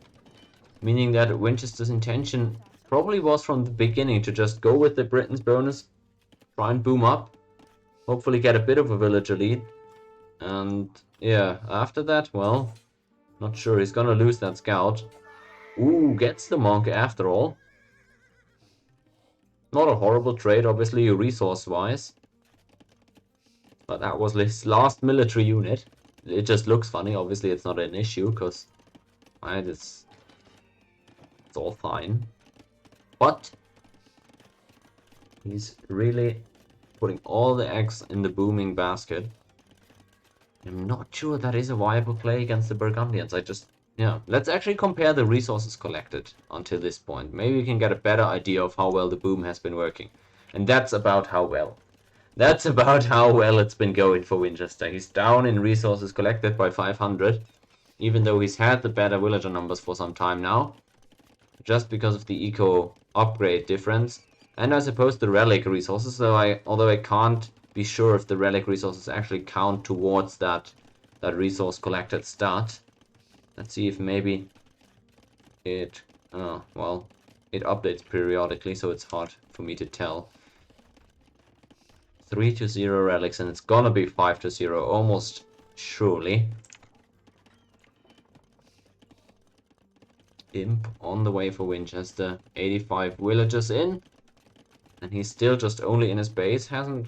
meaning that Winchester's intention probably was from the beginning to just go with the Britain's bonus, try and boom up, hopefully get a bit of a villager lead, and yeah, after that, well, not sure. He's gonna lose that scout. Ooh, gets the monk after all. Not a horrible trade, obviously, resource-wise. But that was his last military unit. It just looks funny. Obviously, it's not an issue, because it's all fine. But he's really putting all the eggs in the booming basket. I'm not sure that is a viable play against the Burgundians. Yeah, let's actually compare the resources collected until this point. Maybe we can get a better idea of how well the boom has been working. And that's about how well. That's about how well it's been going for Winchester. He's down in resources collected by 500, even though he's had the better villager numbers for some time now, just because of the eco upgrade difference. And I suppose the relic resources, although I can't be sure if the relic resources actually count towards that resource collected stat. Let's see if maybe it, well, it updates periodically, so it's hard for me to tell. 3-0 relics, and it's gonna be 5-0, almost surely. Imp on the way for Winchester, 85 villagers in, and he's still just only in his base, hasn't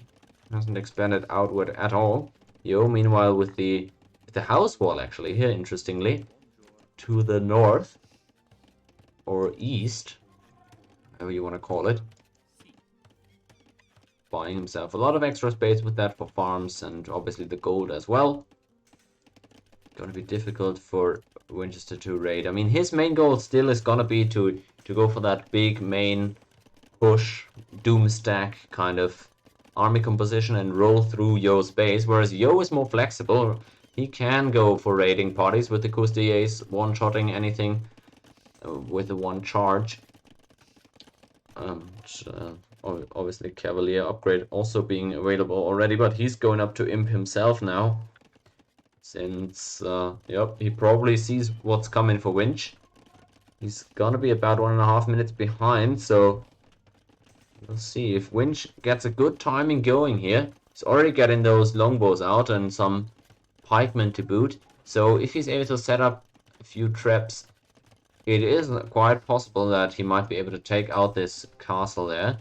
expanded outward at all. Yo, meanwhile, with the house wall actually here, interestingly, to the north or east, however you want to call it, buying himself a lot of extra space with that for farms and obviously the gold as well. Gonna be difficult for Winchester to raid. I mean, his main goal still is gonna be to go for that big main push, doom stack kind of army composition and roll through Yo's base, whereas Yo is more flexible. He can go for raiding parties with the Coustillers, one-shotting anything with the one charge. Obviously Cavalier upgrade also being available already, but he's going up to Imp himself now. Since, yep, he probably sees what's coming for Winch. He's gonna be about 1.5 minutes behind, so we'll see if Winch gets a good timing going here. He's already getting those longbows out and some pikemen to boot. So if he's able to set up a few traps, it is quite possible that he might be able to take out this castle there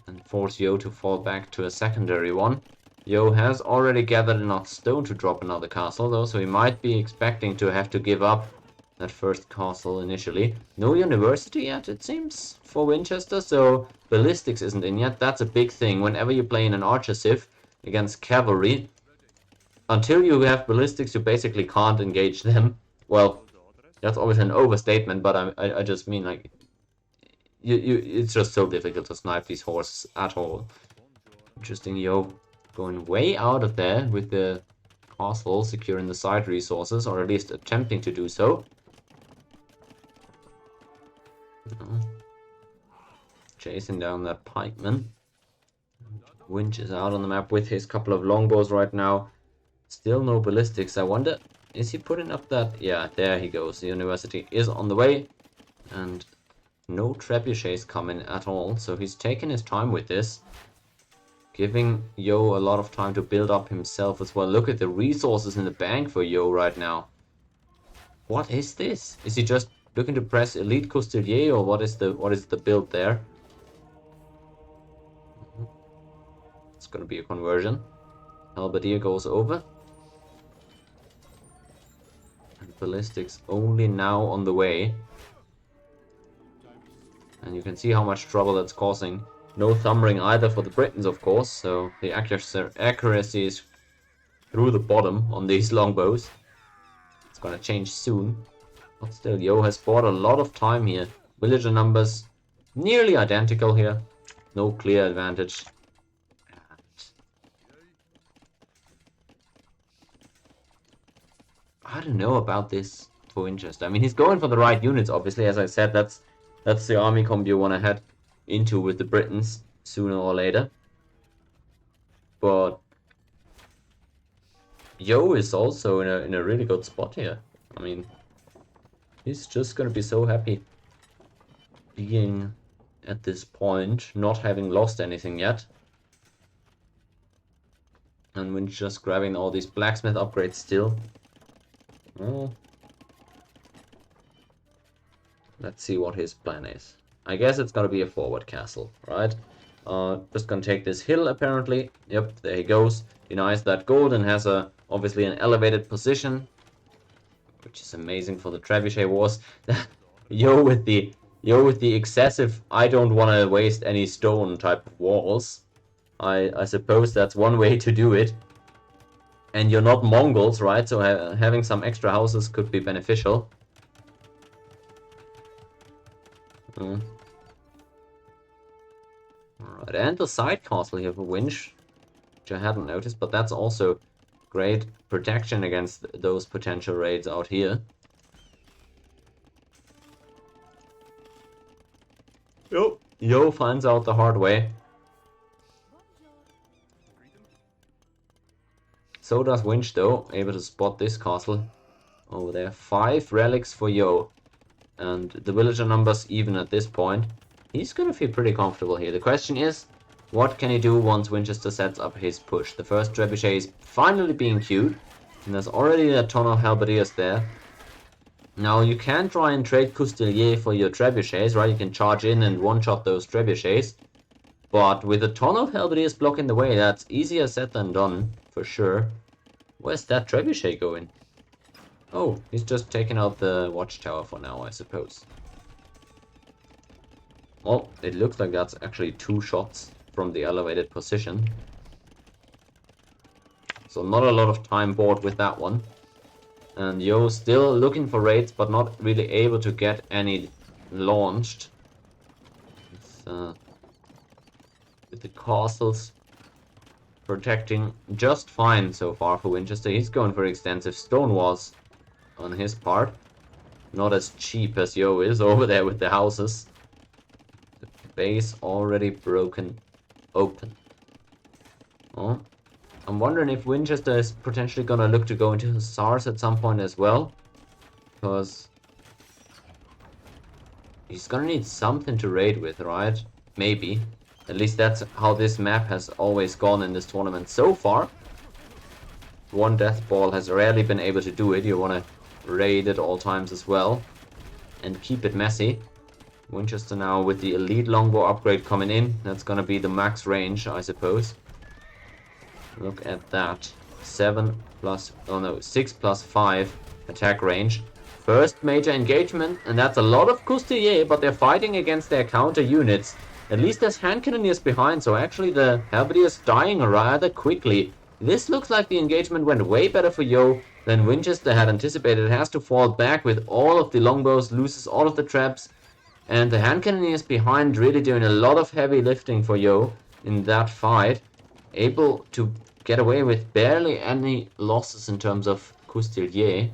and force Yo to fall back to a secondary one. Yo has already gathered enough stone to drop another castle though, so he might be expecting to have to give up that first castle initially. No university yet, it seems, for Winchester, so ballistics isn't in yet. That's a big thing. Whenever you play in an archer civ against cavalry, until you have ballistics, you basically can't engage them. Well, that's always an overstatement, but I just mean, like, it's just so difficult to snipe these horses at all. Interesting, Yo going way out of there with the castle, securing the side resources, or at least attempting to do so. Chasing down that pikeman. Winch is out on the map with his couple of longbows right now. Still no ballistics. I wonder, is he putting up that? Yeah, there he goes. The university is on the way. And no trebuchets coming at all. So he's taking his time with this. Giving Yo a lot of time to build up himself as well. Look at the resources in the bank for Yo right now. What is this? Is he just looking to press Elite Coustilier, or what is the build there? It's gonna be a conversion. Halberdier goes over. And ballistics only now on the way. And you can see how much trouble that's causing. No thumb ring either for the Britons, of course, so the accuracy is through the bottom on these longbows. It's gonna change soon. But still, Yo has bought a lot of time here. Villager numbers nearly identical here. No clear advantage. I don't know about this for Winchester. I mean, he's going for the right units, obviously. As I said, that's the army combo you want to head into with the Britons sooner or later. but Yo is also in a really good spot here. I mean, he's just gonna be so happy being at this point, not having lost anything yet. And when just grabbing all these blacksmith upgrades still. Oh. Let's see what his plan is. I guess it's gonna be a forward castle, right? Just gonna take this hill apparently. Yep, there he goes. Denies that gold and has obviously an elevated position, which is amazing for the trebuchet wars. Yo with the excessive I don't want to waste any stone type of walls. I suppose that's one way to do it. And you're not Mongols, right? So having some extra houses could be beneficial. Alright, and the side castle here for Winch, which I hadn't noticed, but that's also great protection against those potential raids out here. Yo finds out the hard way. So does Winch though, able to spot this castle over there. 5 relics for Yo. And the villager numbers even at this point. He's gonna feel pretty comfortable here. The question is, what can he do once Vinchester sets up his push? The first trebuchet is finally being queued, and there's already a ton of halberdiers there. Now you can try and trade Couturier for your trebuchets, right? You can charge in and one-shot those trebuchets. But with a ton of halberdiers blocking the way, that's easier said than done, for sure. Where's that trebuchet going? Oh, he's just taking out the watchtower for now, I suppose. Well, it looks like that's actually 2 shots from the elevated position. So not a lot of time bored with that one. And Yo still looking for raids, but not really able to get any launched. It's, with the castles protecting just fine so far for Vinchester. He's going for extensive stone walls on his part. Not as cheap as Yo is over there with the houses. The base already broken open. Oh, I'm wondering if Vinchester is potentially gonna look to go into Hussars at some point as well. Because he's gonna need something to raid with, right? Maybe. At least that's how this map has always gone in this tournament so far. One death ball has rarely been able to do it. You wanna raid at all times as well and keep it messy. Vinchester now with the elite longbow upgrade coming in. That's gonna be the max range, I suppose. Look at that. 6 plus 5 attack range. First major engagement, and that's a lot of Couturier, but they're fighting against their counter units. At least there's hand cannoneers behind, so actually the halberdiers dying rather quickly. This looks like the engagement went way better for Yo than Vinchester had anticipated. It has to fall back with all of the longbows, loses all of the traps, and the hand cannoneers behind really doing a lot of heavy lifting for Yo in that fight. Able to get away with barely any losses in terms of Couturier.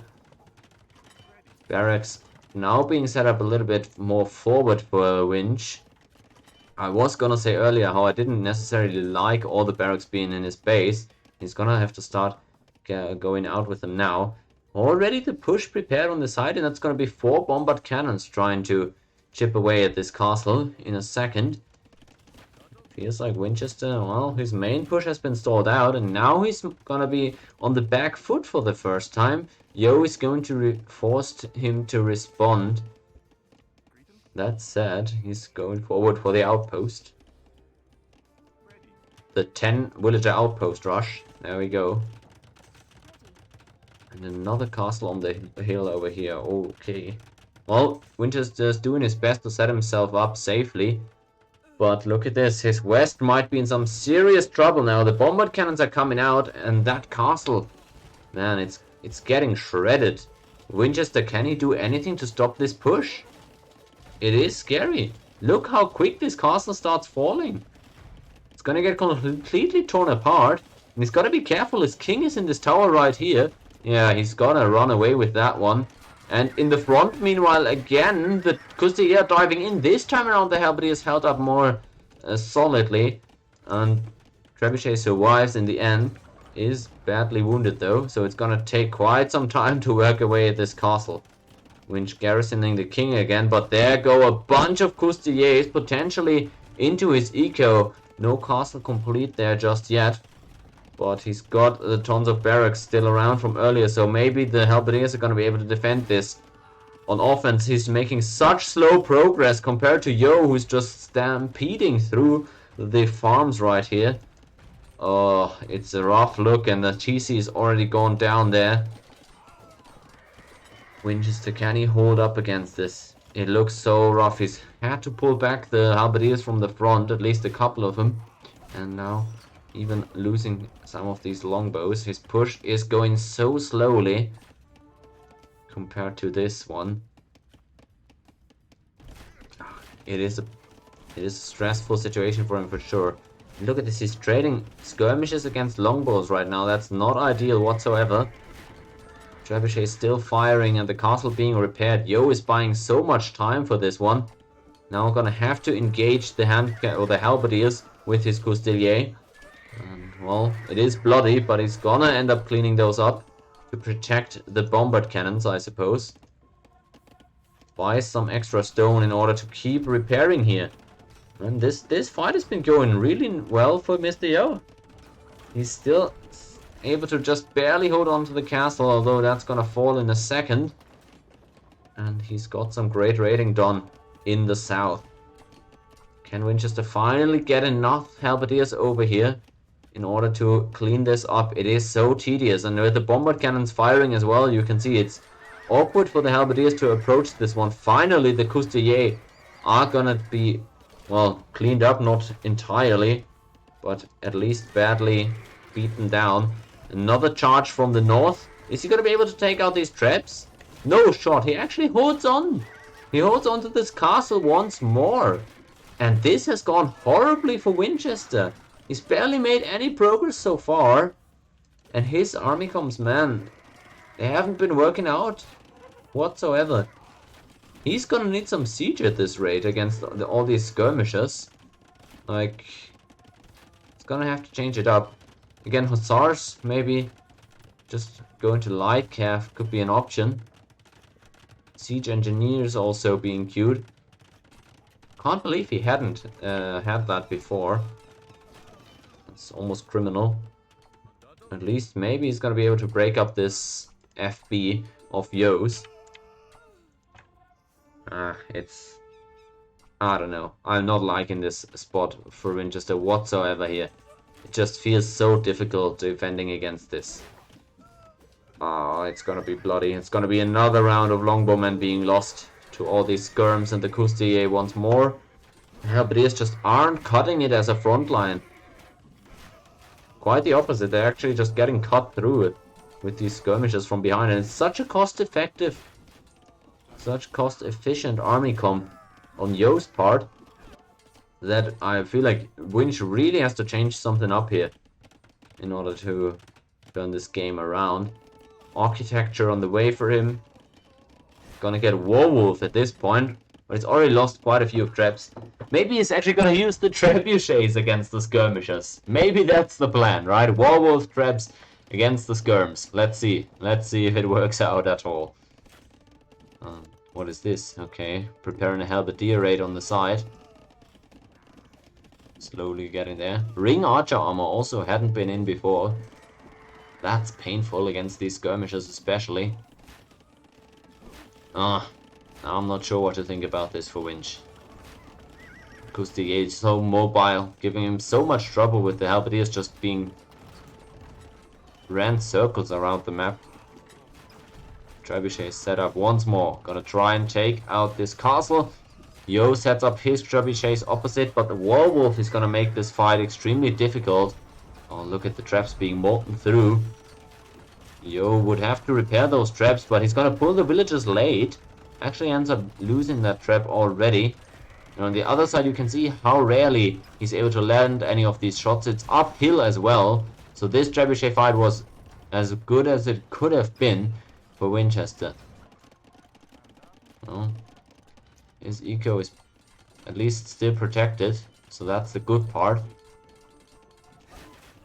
Barracks now being set up a little bit more forward for Winch. I was gonna say earlier how I didn't necessarily like all the barracks being in his base. He's gonna have to start going out with them now. Already the push prepared on the side, and that's gonna be 4 bombard cannons trying to chip away at this castle in a second. Feels like Vinchester, well, his main push has been stalled out, and now he's gonna be on the back foot for the first time. Yo is going to force him to respond. That said, he's going forward for the outpost. The 10 villager outpost rush. There we go. And another castle on the hill over here. Okay. Well, Winchester's doing his best to set himself up safely. But look at this. His west might be in some serious trouble now. The bombard cannons are coming out, and that castle, man, it's getting shredded. Vinchester, can he do anything to stop this push? It is scary. Look how quick this castle starts falling. It's gonna get completely torn apart. And he's gotta be careful. His king is in this tower right here. Yeah, he's gonna run away with that one. And in the front, meanwhile, again, the Couturier diving in. This time around, the halberdiers held up more solidly. And Trebuchet survives in the end. Is badly wounded though, so it's gonna take quite some time to work away at this castle. Winch garrisoning the king again, but there go a bunch of Couturiers potentially into his eco. No castle complete there just yet, but he's got the tons of barracks still around from earlier, so maybe the Halberdiers are going to be able to defend this. On offense, he's making such slow progress compared to Yo, who's just stampeding through the farms right here. Oh, it's a rough look, and the TC is already gone down there. Winchester, can he hold up against this? It looks so rough. He's had to pull back the halberdiers from the front, at least a couple of them. And now, even losing some of these longbows, his push is going so slowly compared to this one. It is a stressful situation for him for sure. And look at this, he's trading skirmishes against longbows right now. That's not ideal whatsoever. Trebuchet is still firing and the castle being repaired. Yo is buying so much time for this one. Now gonna have to engage the halberdiers with his Couturier. And well, it is bloody, but he's gonna end up cleaning those up to protect the bombard cannons, I suppose. Buy some extra stone in order to keep repairing here. And this fight has been going really well for Mr. Yo. He's still able to just barely hold on to the castle, although that's gonna fall in a second. And he's got some great raiding done in the south. Can Winchester finally get enough halberdiers over here in order to clean this up? It is so tedious, and with the bombard cannons firing as well, you can see it's awkward for the halberdiers to approach this one. Finally, the Couturiers are gonna be, well, cleaned up, not entirely, but at least badly beaten down. Another charge from the north. Is he going to be able to take out these traps? No shot. He actually holds on. He holds on to this castle once more. And this has gone horribly for Winchester. He's barely made any progress so far. And his army comes, man, they haven't been working out whatsoever. He's going to need some siege at this rate against all these skirmishers. Like, it's going to have to change it up. Again, hussars, maybe just going to light cav could be an option. Siege engineers also being queued. Can't believe he hadn't had that before. It's almost criminal. At least maybe he's gonna be able to break up this FB of Yo's. I don't know. I'm not liking this spot for Winchester whatsoever here. It just feels so difficult defending against this. Oh, it's gonna be bloody. It's gonna be another round of longbowmen being lost to all these skirms and the Couturier once more. The halberdiers just aren't cutting it as a front line. Quite the opposite. They're actually just getting cut through it with these skirmishes from behind. And it's such a cost-effective, such cost-efficient army comp on Yo's part that I feel like Winch really has to change something up here in order to turn this game around. Architecture on the way for him. Gonna get Warwolf at this point, but it's already lost quite a few traps. Maybe he's actually gonna use the trebuchets against the skirmishers. Maybe that's the plan, right? Warwolf traps against the skirms. Let's see. Let's see if it works out at all. What is this? Okay, preparing a halberdier raid on the side. Slowly getting there. Ring archer armor also hadn't been in before. That's painful against these skirmishers especially. I'm not sure what to think about this for Winch. Couturier is so mobile, giving him so much trouble with the halberdiers just being ran circles around the map. Trebuchet set up once more. Gonna try and take out this castle. Yo sets up his trebuchets opposite, but the Warwolf is gonna make this fight extremely difficult. Oh, look at the traps being molten through. Yo would have to repair those traps, but he's gonna pull the villagers late. Actually ends up losing that trap already. And on the other side you can see how rarely he's able to land any of these shots. It's uphill as well. So this trebuchet fight was as good as it could have been for Winchester. Well, his eco is at least still protected, so that's the good part.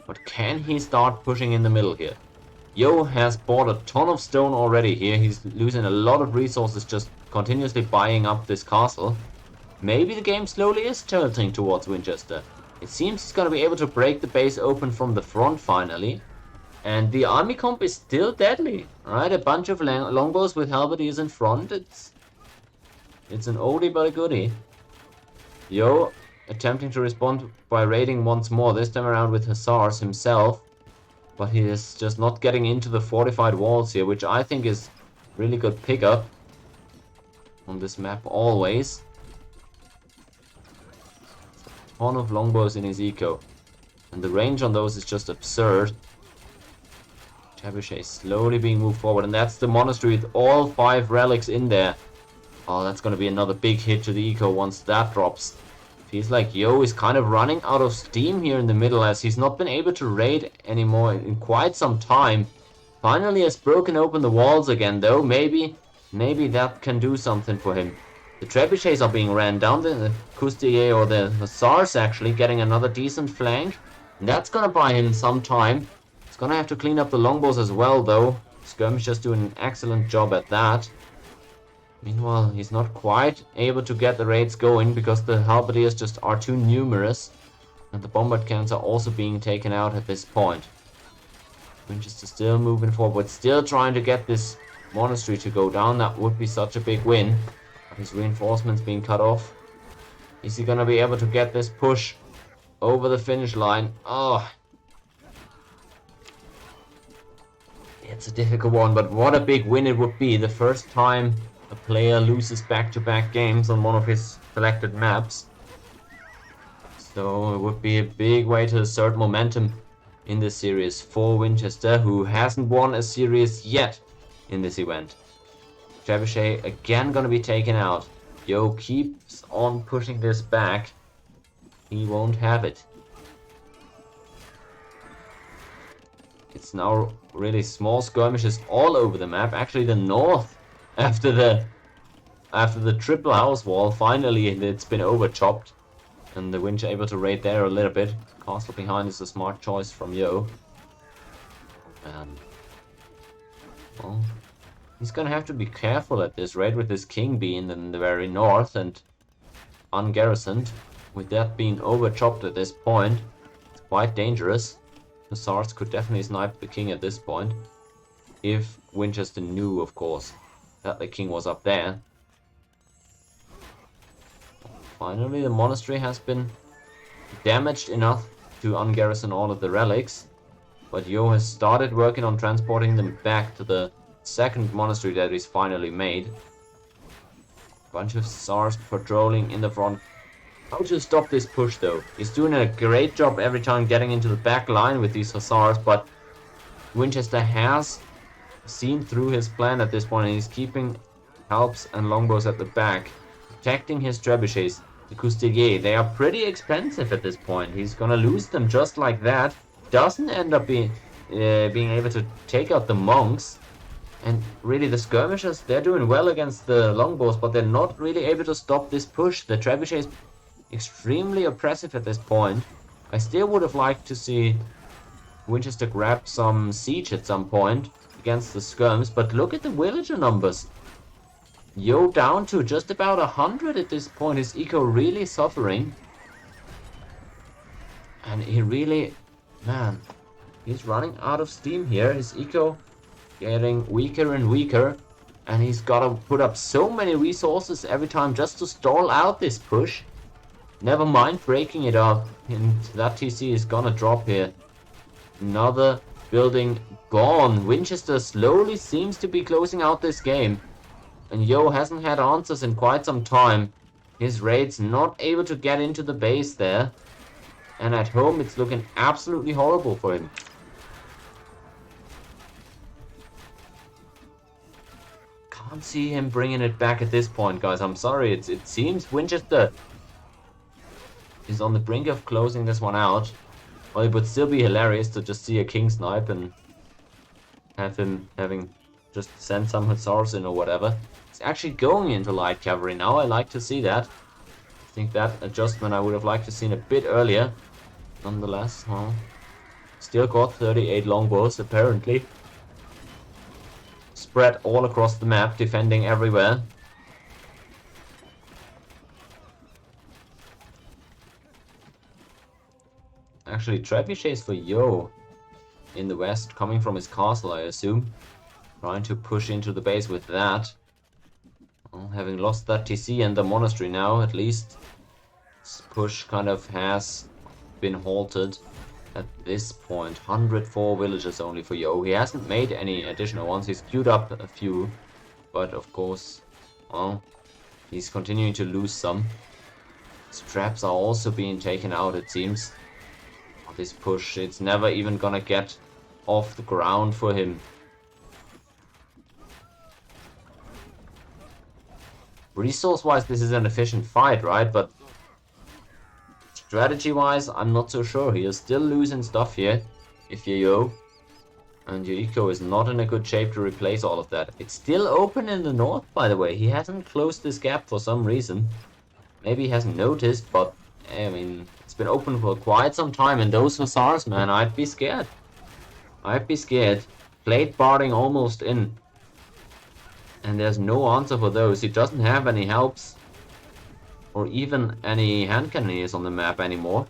But can he start pushing in the middle here? Yo has bought a ton of stone already here. He's losing a lot of resources just continuously buying up this castle. Maybe the game slowly is tilting towards Vinchester. It seems he's going to be able to break the base open from the front finally. And the army comp is still deadly, right? A bunch of longbows with halberdiers in front. It's an oldie but a goodie. Yo attempting to respond by raiding once more, this time around with hussars himself. But he is just not getting into the fortified walls here, which I think is really good pickup on this map always. A ton of longbows in his eco. And the range on those is just absurd. Trebuchet slowly being moved forward, and that's the monastery with all 5 relics in there. Oh, that's going to be another big hit to the eco once that drops. Feels like Yo is kind of running out of steam here in the middle, as he's not been able to raid anymore in quite some time. Finally has broken open the walls again though. Maybe that can do something for him. The trebuchets are being ran down, the Courtiers or the hussars actually getting another decent flank. And that's going to buy him some time. He's going to have to clean up the longbows as well though. Skirmishers doing an excellent job at that. Meanwhile, he's not quite able to get the raids going because the halberdiers just are too numerous. And the bombard cannons are also being taken out at this point. Winchester still moving forward, still trying to get this monastery to go down. That would be such a big win. But his reinforcements being cut off. Is he going to be able to get this push over the finish line? Oh, it's a difficult one, but what a big win it would be. The first time a player loses back-to-back games on one of his selected maps. So it would be a big way to assert momentum in this series for Winchester, who hasn't won a series yet in this event. Trebuchet again gonna be taken out. Yo keeps on pushing this back. He won't have it. It's now really small skirmishes all over the map. Actually the north, after the triple house wall, finally it's been over chopped. And the Winch able to raid there a little bit. Castle behind is a smart choice from Yo. Well, he's gonna have to be careful at this raid with this king being in the very north and ungarrisoned. With that being over chopped at this point, it's quite dangerous. The Hussars could definitely snipe the king at this point. If Winchester knew, of course, that the king was up there. Finally, the monastery has been damaged enough to ungarrison all of the relics. But Yo has started working on transporting them back to the second monastery that is finally made. Bunch of Hussars patrolling in the front. How to stop this push though? He's doing a great job every time getting into the back line with these Hussars, but Winchester has seen through his plan at this point and he's keeping helps and longbows at the back, protecting his trebuchets. The Courtiers, they are pretty expensive at this point. He's gonna lose them just like that. Doesn't end up being able to take out the monks. And really the skirmishers, they're doing well against the longbows, but they're not really able to stop this push. The trebuchet is extremely oppressive at this point. I still would have liked to see Winchester grab some siege at some point against the skirms, but look at the villager numbers. Yo down to just about 100 at this point. His eco really suffering. And he really, man, he's running out of steam here. His eco getting weaker and weaker. And he's got to put up so many resources every time just to stall out this push. Never mind breaking it up. And that TC is gonna drop here. Another building gone. Winchester slowly seems to be closing out this game. And Yo hasn't had answers in quite some time. His raid's not able to get into the base there. And at home it's looking absolutely horrible for him. Can't see him bringing it back at this point, guys. I'm sorry. It seems Winchester is on the brink of closing this one out. Well, it would still be hilarious to just see a king snipe and have him having just send some hussars in or whatever. It's actually going into light cavalry now. I like to see that. I think that adjustment I would have liked to seen a bit earlier. Nonetheless, well, Still got 38 longbows, apparently. Spread all across the map, defending everywhere. Actually, trebuchets for Yo in the west, coming from his castle, I assume. Trying to push into the base with that. Well, having lost that TC and the monastery now, at least, this push kind of has been halted at this point. 104 villages only for Yo. He hasn't made any additional ones. He's queued up a few, but of course, well, he's continuing to lose some. His traps are also being taken out, it seems. This push, it's never even gonna get off the ground for him. Resource-wise, this is an efficient fight, right? But strategy-wise, I'm not so sure. He is still losing stuff here, if you're Yo. And your eco is not in a good shape to replace all of that. It's still open in the north, by the way. He hasn't closed this gap for some reason. Maybe he hasn't noticed, but I mean, it's been open for quite some time. And those hussars, man, I'd be scared. I'd be scared. Plate barding almost in. And there's no answer for those. He doesn't have any helps. Or even any hand cannoneers on the map anymore.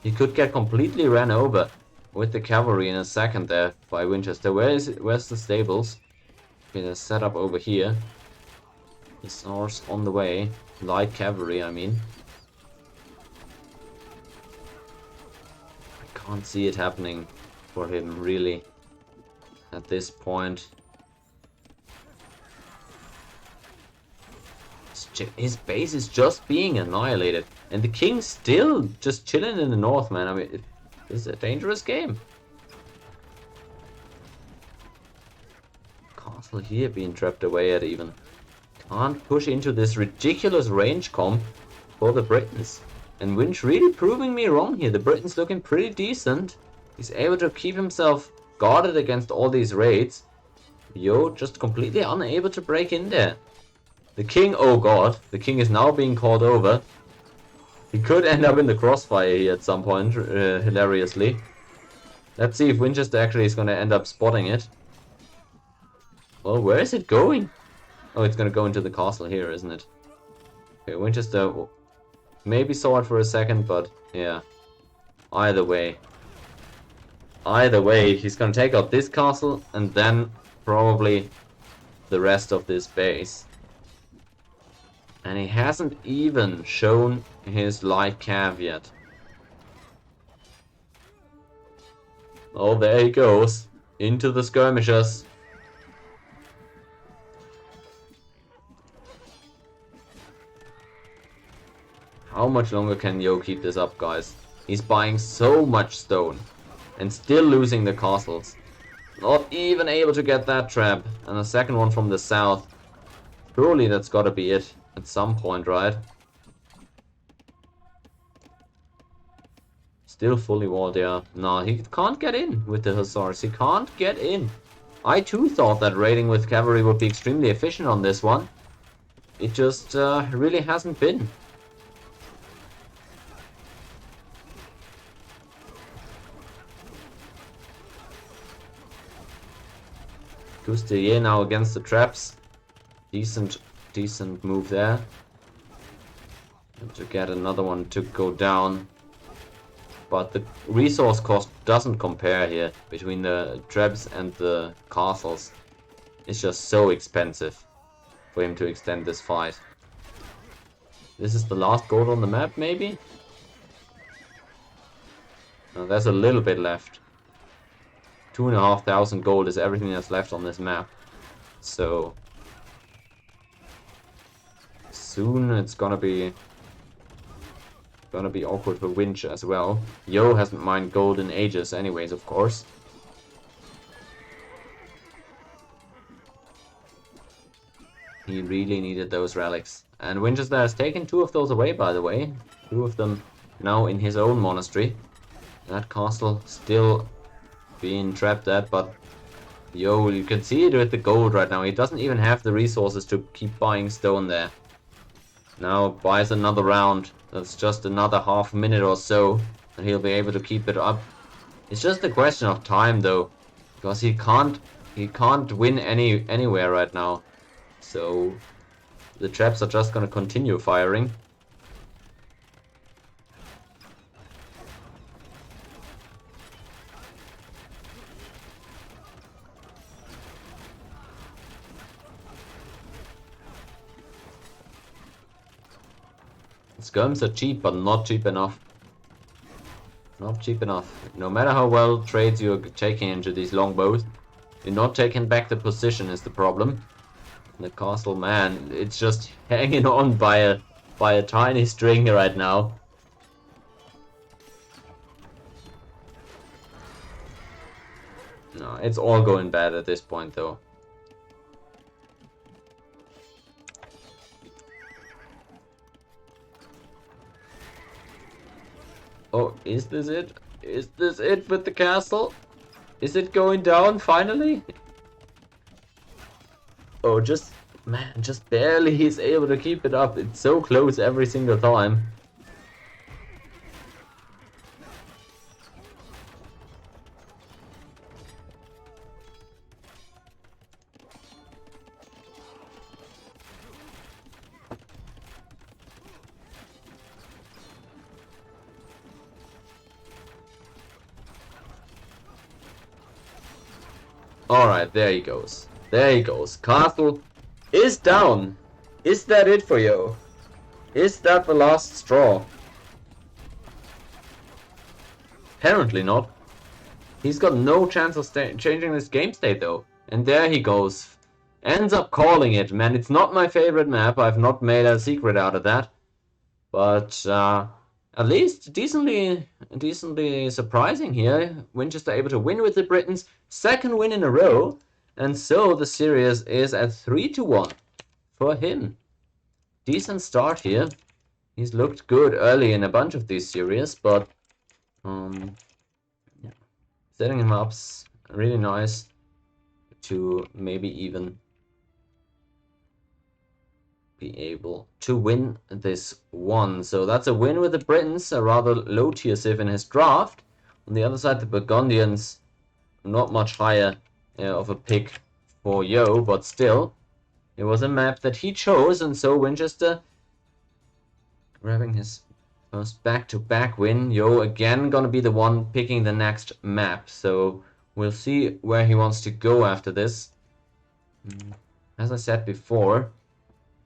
He could get completely ran over with the cavalry in a second there by Vinchester. Where's the stables? Okay, they're set up over here. Hussars on the way. Light cavalry, I mean. I can't see it happening for him, really, at this point. His base is just being annihilated. And the king's still just chilling in the north, man. I mean, it's a dangerous game. Castle here being trapped away at even. Can't push into this ridiculous range comp for the Britons. And Winch really proving me wrong here. The Britons looking pretty decent. He's able to keep himself guarded against all these raids. Yo just completely unable to break in there. The king, oh god, the king is now being called over. He could end up in the crossfire here at some point, hilariously. Let's see if Winchester actually is going to end up spotting it. Well, where is it going? Oh, it's going to go into the castle here, isn't it? Okay, Winchester maybe saw it for a second, but yeah. Either way, he's going to take out this castle and then probably the rest of this base. And he hasn't even shown his light cav yet. Oh, there he goes. Into the skirmishers. How much longer can Yo keep this up, guys? He's buying so much stone. And still losing the castles. Not even able to get that trap. And a second one from the south. Surely that's gotta be it. At some point, right? Still fully walled, yeah. No, he can't get in with the hussars. He can't get in. I too thought that raiding with cavalry would be extremely efficient on this one. It just really hasn't been. Couturier now against the traps. Decent move there. And to get another one to go down. But the resource cost doesn't compare here between the traps and the castles. It's just so expensive for him to extend this fight. This is the last gold on the map, maybe? No, there's a little bit left. 2,500 gold is everything that's left on this map. So soon it's gonna be awkward for Winch as well. Yo hasn't mined gold in ages anyways, of course. He really needed those relics. And Winchester has taken 2 of those away, by the way. 2 of them now in his own monastery. That castle still being trapped at, but Yo, you can see it with the gold right now. He doesn't even have the resources to keep buying stone there. Now buys another round. That's just another half minute or so, and he'll be able to keep it up. It's just a question of time though, because he can't win anywhere right now. So the traps are just gonna continue firing. Skirms are cheap, but not cheap enough. Not cheap enough. No matter how well trades you're taking into these longbows, you're not taking back the position is the problem. The castle, man, it's just hanging on by a tiny string right now. No, it's all going bad at this point though. Oh, is this it? Is this it with the castle? Is it going down finally? Oh, man, just barely he's able to keep it up. It's so close every single time. Alright, there he goes. There he goes. Castle is down. Is that it for you? Is that the last straw? Apparently not. He's got no chance of changing this game state though. And there he goes. Ends up calling it, man. It's not my favorite map. I've not made a secret out of that. But at least decently surprising here. Winchester able to win with the Britons. Second win in a row. And so the series is at 3-1 for him. Decent start here. He's looked good early in a bunch of these series, but yeah. Setting him up's really nice to maybe even be able to win this one. So that's a win with the Britons, a rather low tier civ in his draft. On the other side, the Burgundians, not much higher of a pick for Yo, but still, it was a map that he chose, and so Winchester grabbing his first back-to-back win. Yo again gonna be the one picking the next map, so we'll see where he wants to go after this. As I said before,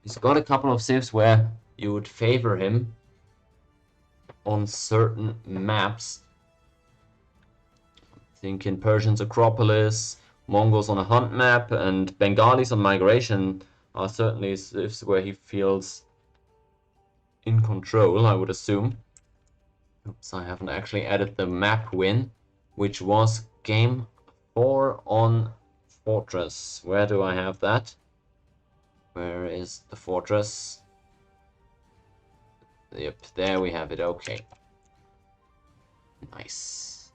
he's got a couple of civs where you would favor him on certain maps. Think in Persian's Acropolis, Mongols on a hunt map, and Bengalis on migration are certainly civs where he feels in control, I would assume. Oops, I haven't actually added the map win, which was game 4 on Fortress. Where do I have that? Where is the fortress? Yep, there we have it. Okay. Nice.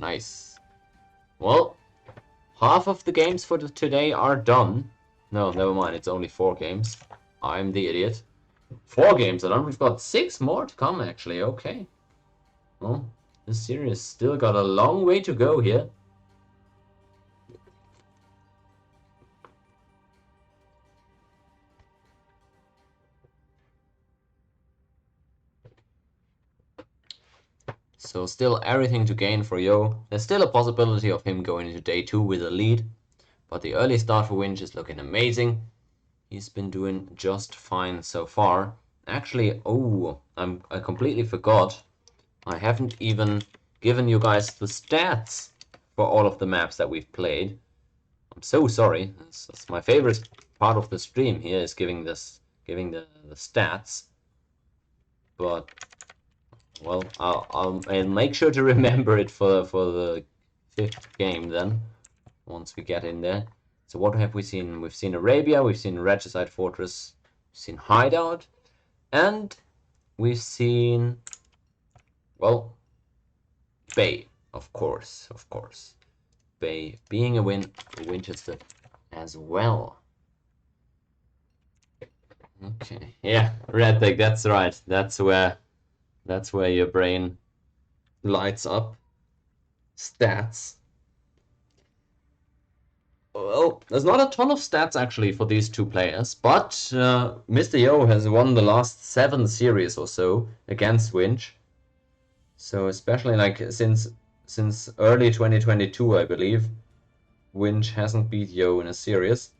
Nice. Well, half of the games for today are done. No, never mind. It's only 4 games. I'm the idiot. 4 games are done. We've got 6 more to come, actually. Okay. Well, this series still got a long way to go here. So still everything to gain for Yo. There's still a possibility of him going into day 2 with a lead. But the early start for Winch is looking amazing. He's been doing just fine so far. Actually, oh, I completely forgot. I haven't even given you guys the stats for all of the maps that we've played. I'm so sorry. That's my favorite part of the stream here, is giving the stats. But well, I'll make sure to remember it for the 5th game then, once we get in there. So what have we seen? We've seen Arabia, we've seen Regicide Fortress, we've seen Hideout, and we've seen, well, Bay, of course. Bay being a win for Winchester as well. Okay, yeah, Red Deck, that's right. That's where your brain lights up. Stats. Well, there's not a ton of stats actually for these two players, but Mr. Yo has won the last 7 series or so against Winch. So especially like since early 2022, I believe, Winch hasn't beat Yo in a series.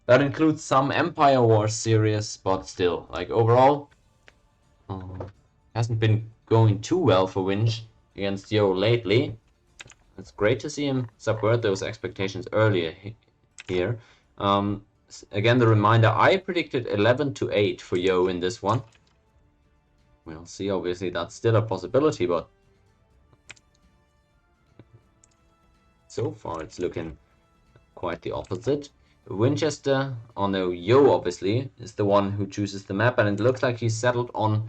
That includes some Empire Wars series, but still, like overall, hasn't been going too well for Winch against Yo lately. It's great to see him subvert those expectations earlier here. Again, the reminder, I predicted 11-8 for Yo in this one. We'll see, obviously, that's still a possibility, but so far it's looking quite the opposite. Vinchester, oh no, Yo obviously, is the one who chooses the map, and it looks like he's settled on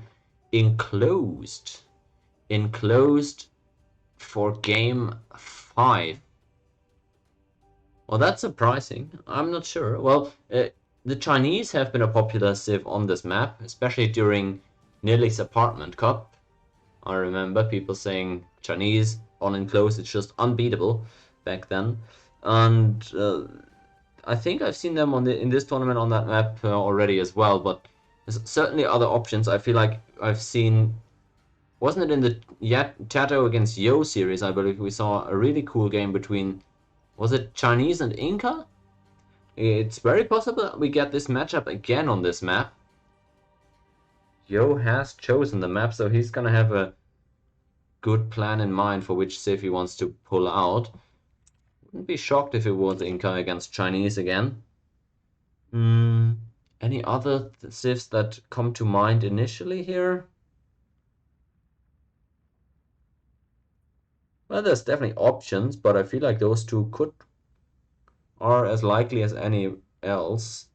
Enclosed. Enclosed for game 5. Well, that's surprising. I'm not sure. Well, the Chinese have been a popular civ on this map, especially during Nearly's Apartment Cup. I remember people saying Chinese on Enclosed, it's just unbeatable back then. And I think I've seen them in this tournament on that map already as well, but there's certainly other options. I feel like I've seen, wasn't it in the Tato against Yo series, I believe we saw a really cool game between, was it Chinese and Inca? It's very possible that we get this matchup again on this map. Yo has chosen the map, so he's gonna have a good plan in mind for which civ he wants to pull out. Wouldn't be shocked if it was Inca against Chinese again. Any other civs that come to mind initially here? Well, there's definitely options, but I feel like those two are as likely as any else.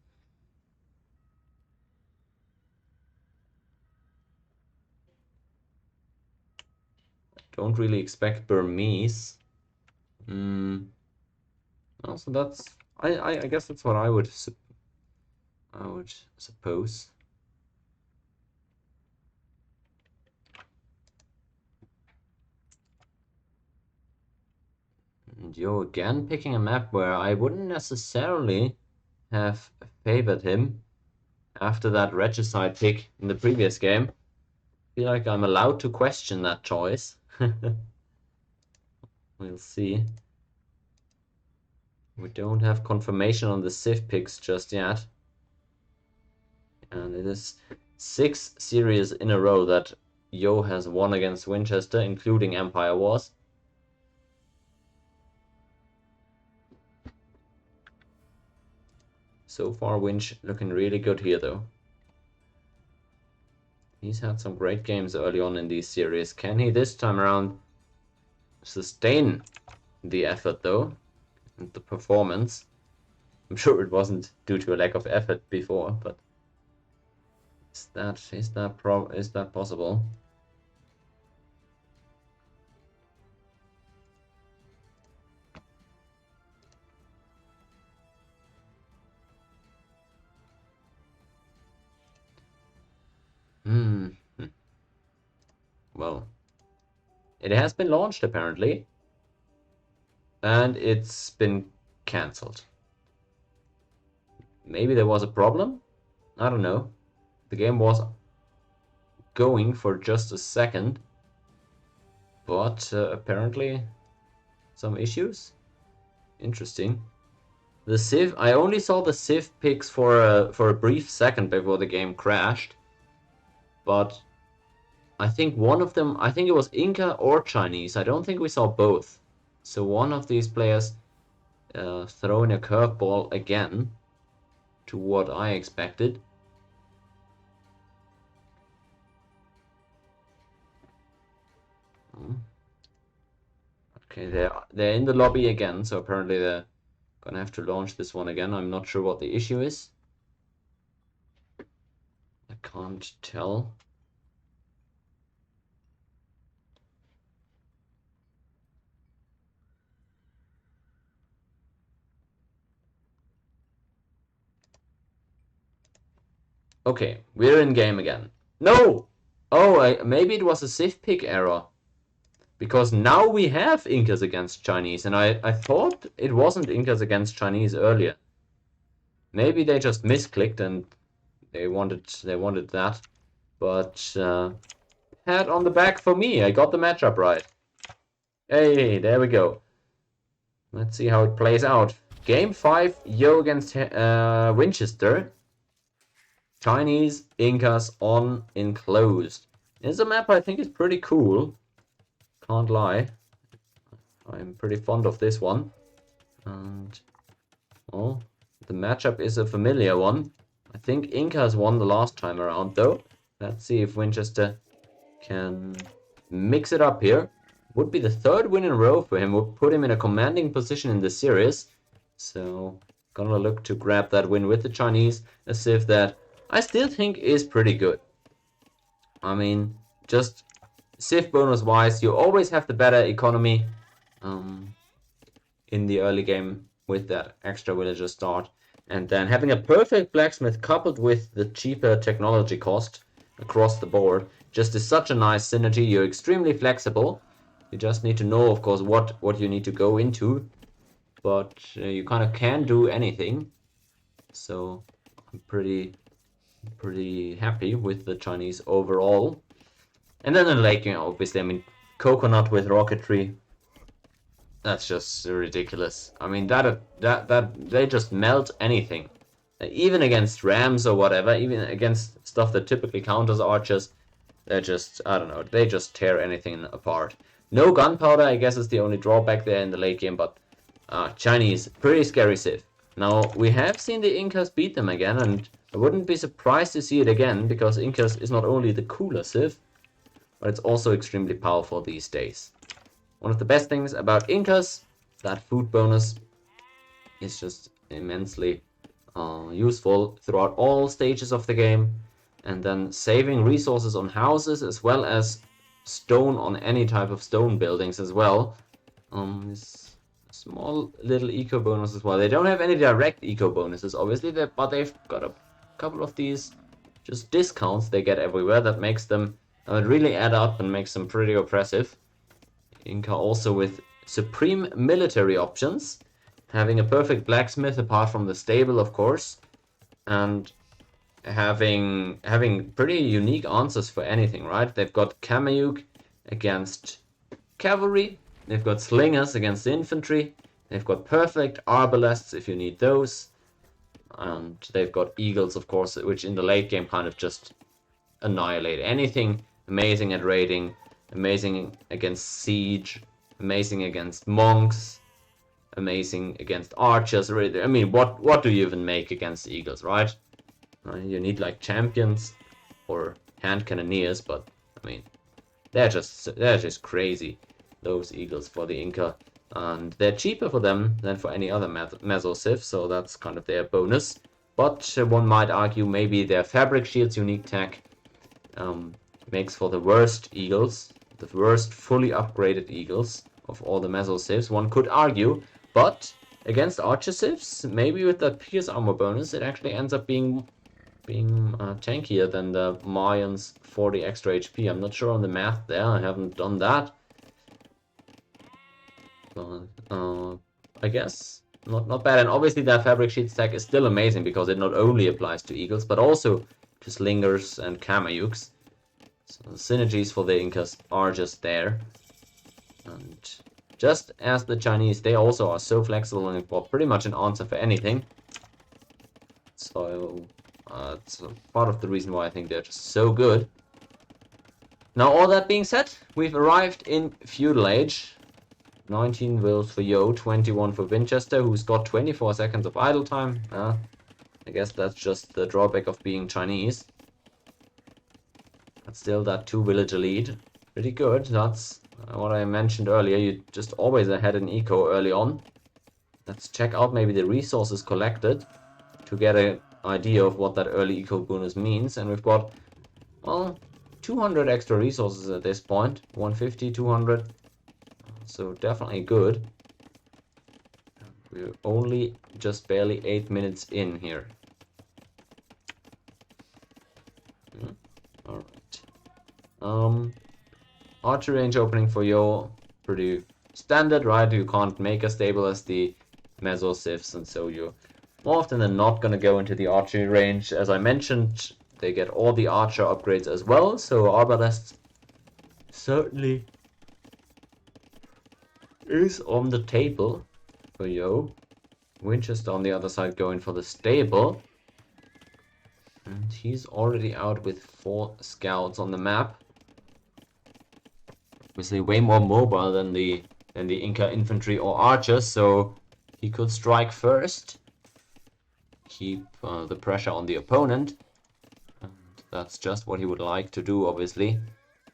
Don't really expect Burmese. Also, that's I guess that's what I would suppose. And Yo again picking a map where I wouldn't necessarily have favored him after that regicide pick in the previous game. I feel like I'm allowed to question that choice. We'll see. We don't have confirmation on the civ picks just yet. And it is 6 series in a row that Yo has won against Vinchester, including Empire Wars. So far, Winch looking really good here, though. He's had some great games early on in these series. Can he this time around sustain the effort, though, and the performance? I'm sure it wasn't due to a lack of effort before, but is that possible? Well, it has been launched apparently, and it's been cancelled. Maybe there was a problem? I don't know. The game was going for just a second, but apparently some issues. Interesting. The civ, I only saw the civ picks for a brief second before the game crashed, but I think one of them, I think it was Inca or Chinese. I don't think we saw both. So one of these players throwing a curveball again to what I expected. Okay, they're in the lobby again, so apparently they're gonna have to launch this one again. I'm not sure what the issue is. I can't tell. Okay, we're in game again. No! Oh, maybe it was a civ pick error. Because now we have Incas against Chinese, and I thought it wasn't Incas against Chinese earlier. Maybe they just misclicked and they wanted that. But pat on the back for me. I got the matchup right. Hey, there we go. Let's see how it plays out. Game 5, Yo against Winchester. Chinese Incas on enclosed. It's a map I think is pretty cool. Can't lie. I'm pretty fond of this one. And, well, the matchup is a familiar one. I think Incas won the last time around though. Let's see if Winchester can mix it up here. Would be the third win in a row for him. Would put him in a commanding position in the series. So, gonna look to grab that win with the Chinese. A civ that I still think is pretty good. I mean, just civ bonus wise, you always have the better economy in the early game with that extra villager start. And then having a perfect blacksmith coupled with the cheaper technology cost across the board just is such a nice synergy. You're extremely flexible. You just need to know, of course, what you need to go into. But you kind of can do anything. So I'm pretty happy with the Chinese overall. And then in late game, obviously, I mean, coconut with rocketry. That's just ridiculous. I mean, that they just melt anything. Even against rams or whatever, even against stuff that typically counters archers, they're just, I don't know, they just tear anything apart. No gunpowder, I guess, is the only drawback there in the late game, but Chinese, pretty scary civ. Now, we have seen the Incas beat them again, and I wouldn't be surprised to see it again, because Incas is not only the cooler civ, but it's also extremely powerful these days. One of the best things about Incas, that food bonus is just immensely useful throughout all stages of the game, and then saving resources on houses as well as stone on any type of stone buildings as well. Is a small little eco bonus as well. They don't have any direct eco bonuses, obviously, but they've got a couple of these just discounts they get everywhere that makes them really add up and makes them pretty oppressive. Inca also with supreme military options, having a perfect blacksmith apart from the stable, of course, and having pretty unique answers for anything, right? They've got Kamayuk against cavalry, they've got slingers against infantry, they've got perfect arbalests if you need those, and they've got eagles, of course, which in the late game kind of just annihilate anything. Amazing at raiding, amazing against siege, amazing against monks, amazing against archers. I mean, what do you even make against eagles, right? You need like champions or hand cannoneers, but I mean, they're just crazy, those eagles for the Inca, and they're cheaper for them than for any other meso civ, so that's kind of their bonus. But one might argue maybe their fabric shields unique tech makes for the worst eagles, the worst fully upgraded eagles of all the meso civs, one could argue, but against archer civs, maybe with that pierce armor bonus, it actually ends up being tankier than the Mayans 40 extra HP. I'm not sure on the math there, I haven't done that. But, I guess not bad, and obviously that fabric sheet stack is still amazing because it not only applies to eagles, but also to slingers and kamayuks. So the synergies for the Incas are just there. And just as the Chinese, they also are so flexible and got pretty much an answer for anything. So it's part of the reason why I think they're just so good. Now, all that being said, we've arrived in Feudal Age. 19 wills for Yo, 21 for Vinchester, who's got 24 seconds of idle time. I guess that's just the drawback of being Chinese. But still, that 2 villager lead. Pretty good. That's what I mentioned earlier. You just always had an eco early on. Let's check out maybe the resources collected to get an idea of what that early eco bonus means. And we've got, well, 200 extra resources at this point. 150, 200. So definitely good. We're only just barely 8 minutes in here. Alright. archery range opening for Yo, pretty standard, right? You can't make as stable as the Meso Sifs, and so you're more often than not gonna go into the archery range. As I mentioned, they get all the archer upgrades as well, so Arbalest certainly is on the table for Yo. Winchester on the other side going for the stable. And he's already out with 4 scouts on the map. Obviously way more mobile than the Inca infantry or archers, so he could strike first. Keep the pressure on the opponent. And that's just what he would like to do, obviously.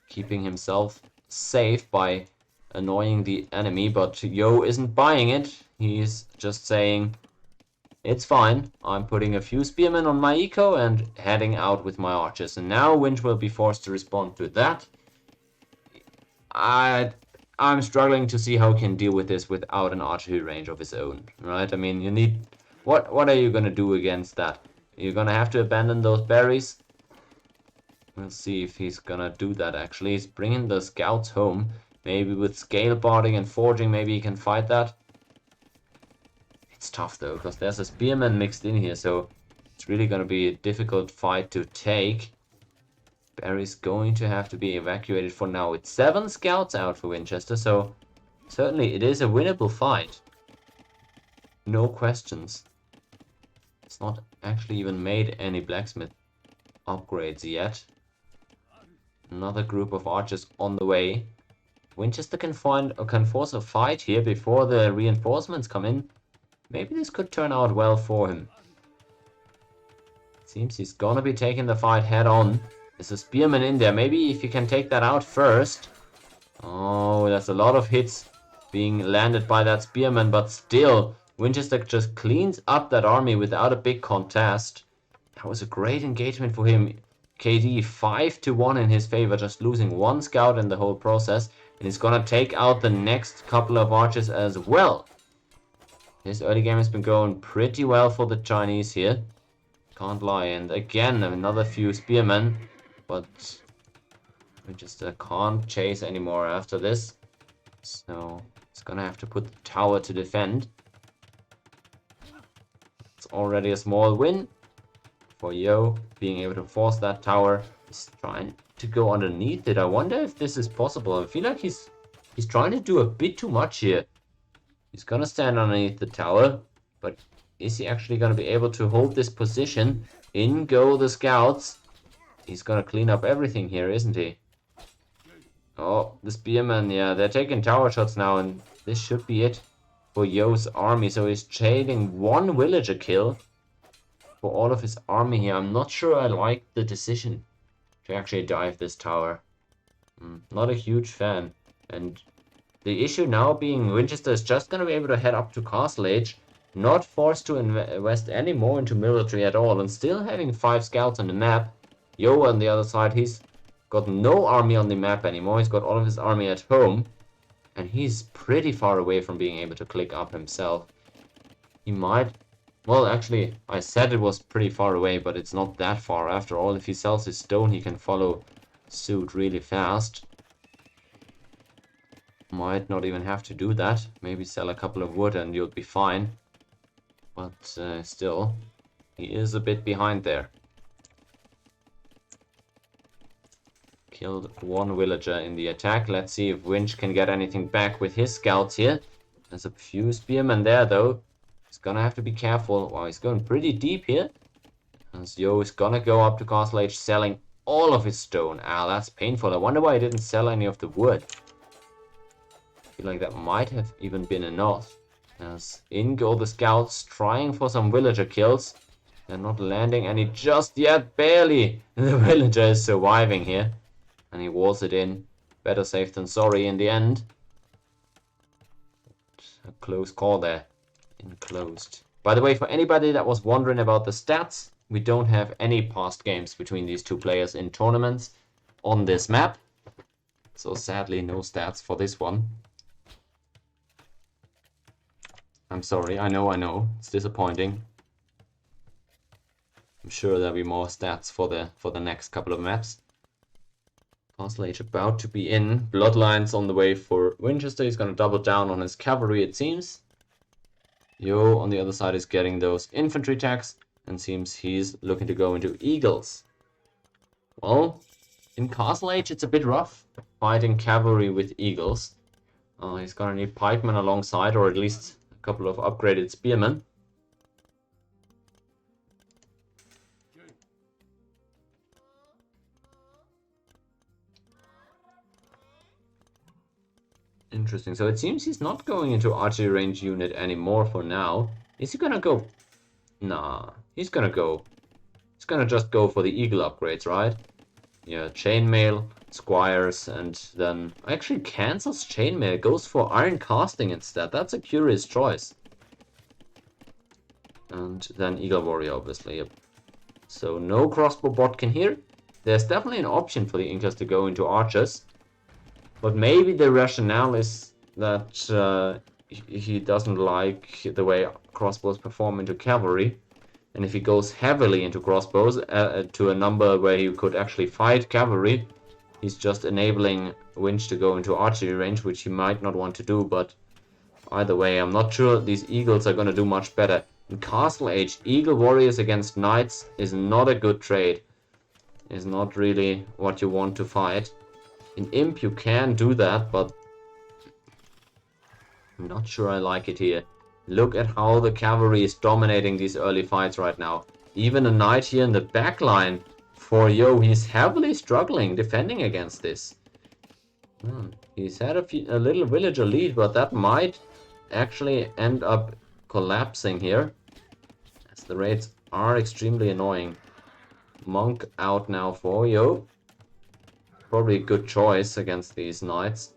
Keeping himself safe by annoying the enemy, but Yo isn't buying it. He's just saying, it's fine, I'm putting a few spearmen on my eco and heading out with my archers. And now Winch will be forced to respond to that. I'm struggling to see how he can deal with this without an archery range of his own, right? I mean, you need... What are you gonna do against that? You're gonna have to abandon those berries. We'll see if he's gonna do that, actually. He's bringing the scouts home. Maybe with scale barding and forging, maybe he can fight that. It's tough, though, because there's a spearman mixed in here, so it's really gonna be a difficult fight to take. Barry's going to have to be evacuated for now. It's 7 scouts out for Winchester, so certainly it is a winnable fight. No questions. It's not actually even made any blacksmith upgrades yet. Another group of archers on the way. Winchester can force a fight here before the reinforcements come in. Maybe this could turn out well for him. Seems he's gonna be taking the fight head on. There's a spearman in there. Maybe if you can take that out first. Oh, that's a lot of hits being landed by that spearman, but still, Winchester just cleans up that army without a big contest. That was a great engagement for him. KD 5-1 in his favor, just losing 1 scout in the whole process. And he's gonna take out the next couple of archers as well. This early game has been going pretty well for the Chinese here. Can't lie. And again, another few spearmen. But Winchester can't chase anymore after this. So it's gonna have to put the tower to defend. It's already a small win for Yo, being able to force that tower. He's trying to go underneath it. I wonder if this is possible. I feel like he's trying to do a bit too much here. He's gonna stand underneath the tower, but is he actually gonna be able to hold this position? In go the scouts. He's gonna clean up everything here, isn't he? Oh, the spearmen, yeah, they're taking tower shots now, and this should be it for Yo's army. So he's trading 1 villager kill for all of his army here. I'm not sure I like the decision to actually dive this tower. Not a huge fan. And the issue now being Winchester is just going to be able to head up to Castle Age, not forced to invest any more into military at all, and still having 5 scouts on the map. Yo on the other side, he's got no army on the map anymore. He's got all of his army at home, and he's pretty far away from being able to click up himself. He might... Well, actually, I said it was pretty far away, but it's not that far. After all, if he sells his stone, he can follow suit really fast. Might not even have to do that. Maybe sell a couple of wood and you'll be fine. But still, he is a bit behind there. Killed 1 villager in the attack. Let's see if Winch can get anything back with his scouts here. There's a few spearmen there, though. He's gonna have to be careful. Wow, he's going pretty deep here. As Yo is gonna go up to Castle Age selling all of his stone. Ah, that's painful. I wonder why he didn't sell any of the wood. I feel like that might have even been enough. As in go the scouts, trying for some villager kills. They're not landing any just yet, barely. The villager is surviving here. And he walls it in. Better safe than sorry in the end. A close call there. Enclosed. By the way, for anybody that was wondering about the stats, we don't have any past games between these two players in tournaments on this map. So sadly, no stats for this one. I'm sorry, I know, it's disappointing. I'm sure there'll be more stats for the next couple of maps. Castle Age about to be in. Bloodlines on the way for Winchester. He's gonna double down on his cavalry, it seems. Yo on the other side is getting those infantry attacks, and seems he's looking to go into Eagles. Well, in Castle Age it's a bit rough fighting cavalry with Eagles. He's gonna need pikemen alongside, or at least a couple of upgraded spearmen. Interesting. So it seems he's not going into archery range unit anymore for now. Is he gonna go? Nah, he's gonna go. He's gonna just go for the eagle upgrades, right? Yeah, chainmail, squires, and then actually cancels chainmail, goes for iron casting instead. That's a curious choice. And then eagle warrior, obviously. Yep. So no crossbow botkin here. There's definitely an option for the Incas to go into archers. But maybe the rationale is that he doesn't like the way crossbows perform into cavalry. And if he goes heavily into crossbows to a number where he could actually fight cavalry, he's just enabling Winch to go into archery range, which he might not want to do. But either way, I'm not sure these eagles are going to do much better. In Castle Age, eagle warriors against knights is not a good trade. Is not really what you want to fight. In Imp you can do that, but I'm not sure I like it here. Look at how the cavalry is dominating these early fights right now. Even a knight here in the back line for Yo, he's heavily struggling defending against this. He's had a little villager lead, but that might actually end up collapsing here, as the raids are extremely annoying. Monk out now for Yo. Probably a good choice against these knights.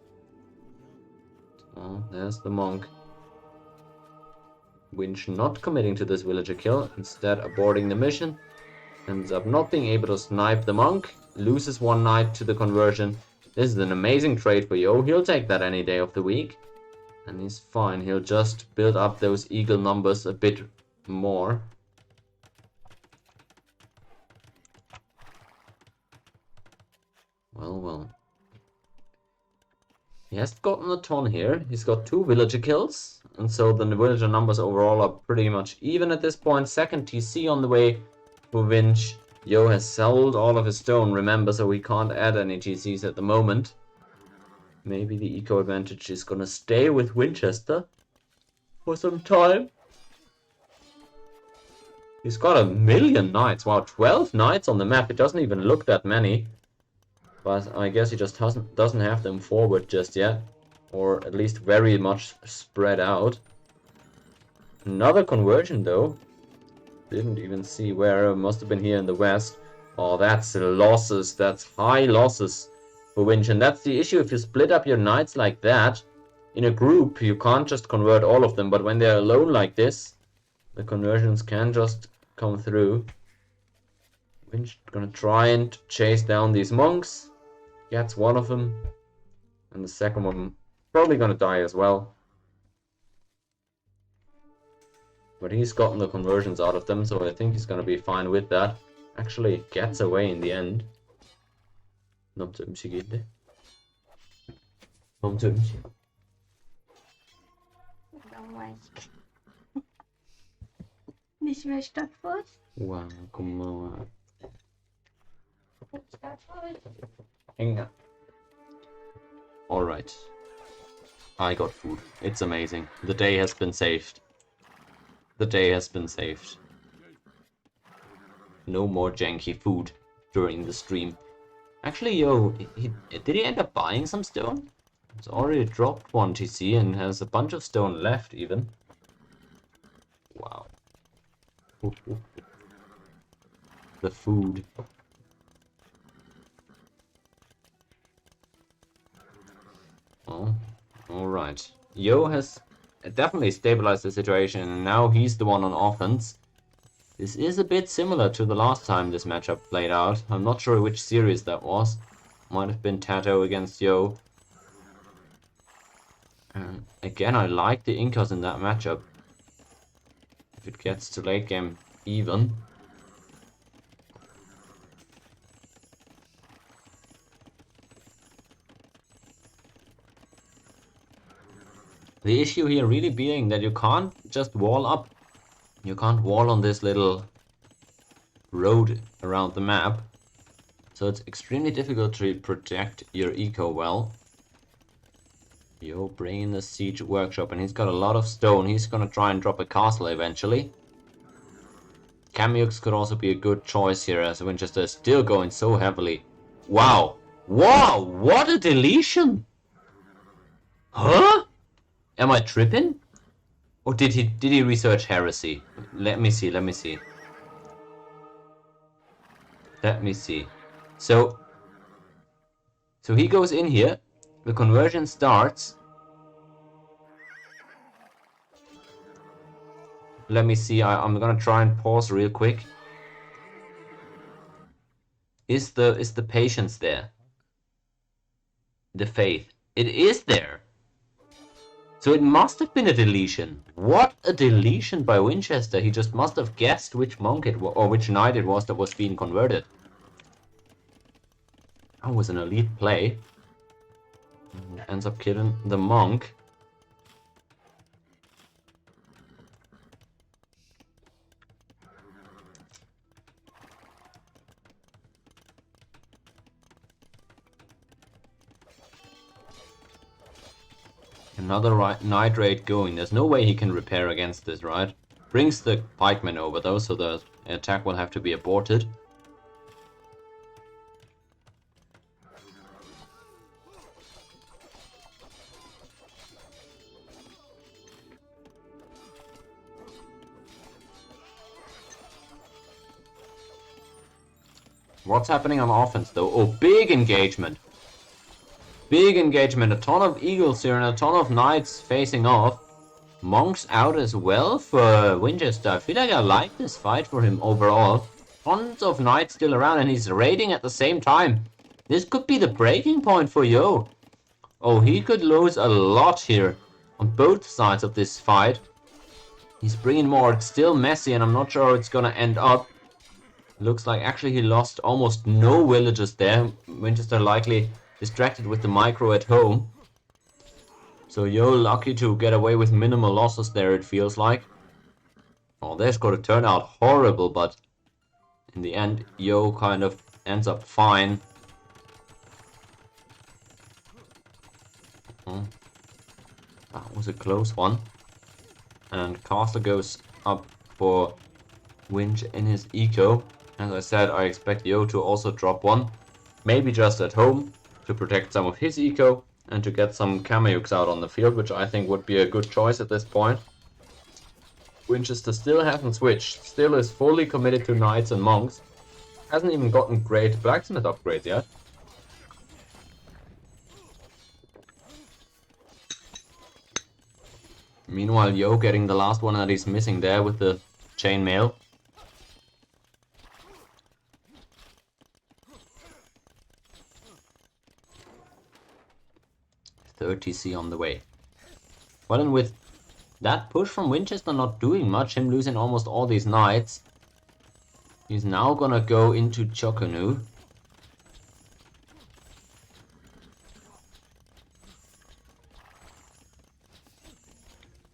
Oh, there's the monk. Winch not committing to this villager kill, instead aborting the mission. Ends up not being able to snipe the monk. Loses one knight to the conversion. This is an amazing trade for Yo. He'll take that any day of the week. And he's fine. He'll just build up those eagle numbers a bit more. Well. He has gotten a ton here. He's got 2 villager kills. And so the villager numbers overall are pretty much even at this point. Second TC on the way for Vinch. Yo has sold all of his stone, remember, so we can't add any TCs at the moment. Maybe the eco advantage is gonna stay with Winchester for some time. He's got 1,000,000 knights. Wow, 12 knights on the map. It doesn't even look that many. But I guess he just doesn't have them forward just yet. Or at least very much spread out. Another conversion though. Didn't even see where. Must have been here in the west. Oh, that's losses. That's high losses for Winch. And that's the issue. If you split up your knights like that, in a group, you can't just convert all of them. But when they're alone like this, the conversions can just come through. Winch gonna try and chase down these monks. Gets one of them. And the second one probably gonna die as well. But he's gotten the conversions out of them, so I think he's gonna be fine with that. Actually gets away in the end. Nam til ømse gilde. Nam til ømse. Nicht mehr Stadtfurt? Wow, come on. Hang on. Alright. I got food. It's amazing. The day has been saved. The day has been saved. No more janky food during the stream. Actually, Yo, did he end up buying some stone? It's already dropped 1 TC and has a bunch of stone left even. Wow. The food. Oh, alright. Yo has definitely stabilized the situation, and now he's the one on offense. This is a bit similar to the last time this matchup played out. I'm not sure which series that was. Might have been Tato against Yo. Again, I like the Incas in that matchup. If it gets to late game even. The issue here really being that you can't just wall up. You can't wall on this little road around the map. So it's extremely difficult to protect your eco well. Yo, bring in the siege workshop, and he's got a lot of stone. He's gonna try and drop a castle eventually. Kamyuks could also be a good choice here, as Winchester is still going so heavily. Wow! Wow! What a deletion! Huh? Am I tripping? Or did he research heresy? Let me see, let me see. Let me see. So he goes in here, the conversion starts. Let me see, I'm gonna try and pause real quick. Is the patience there? The faith. It is there! So it must have been a deletion. What a deletion by Winchester. He just must have guessed which monk it was, or which knight it was that was being converted. That was an elite play. Ends up killing the monk. Another knight raid going. There's no way he can repair against this, right? Brings the pikemen over though, so the attack will have to be aborted. What's happening on offense though? Oh, big engagement. Big engagement. A ton of eagles here and a ton of knights facing off. Monks out as well for Winchester. I feel like I like this fight for him overall. Tons of knights still around and he's raiding at the same time. This could be the breaking point for Yo. Oh, he could lose a lot here on both sides of this fight. He's bringing more. It's still messy and I'm not sure how it's gonna end up. Looks like actually he lost almost no villagers there. Winchester likely distracted with the micro at home. So Yo lucky to get away with minimal losses there, it feels like. Oh, this could have turned out horrible, but in the end Yo kind of ends up fine. That was a close one. And Castle goes up for Winch in his eco. As I said, I expect Yo to also drop one. Maybe just at home to protect some of his eco and to get some Kamyuks out on the field, which I think would be a good choice at this point. Winchester still hasn't switched, still is fully committed to knights and monks. Hasn't even gotten great blacksmith upgrades yet. Meanwhile, Yo getting the last one that he's missing there with the chainmail. 30C on the way. Well, and with that push from Winchester not doing much, him losing almost all these knights, he's now gonna go into Chokanu.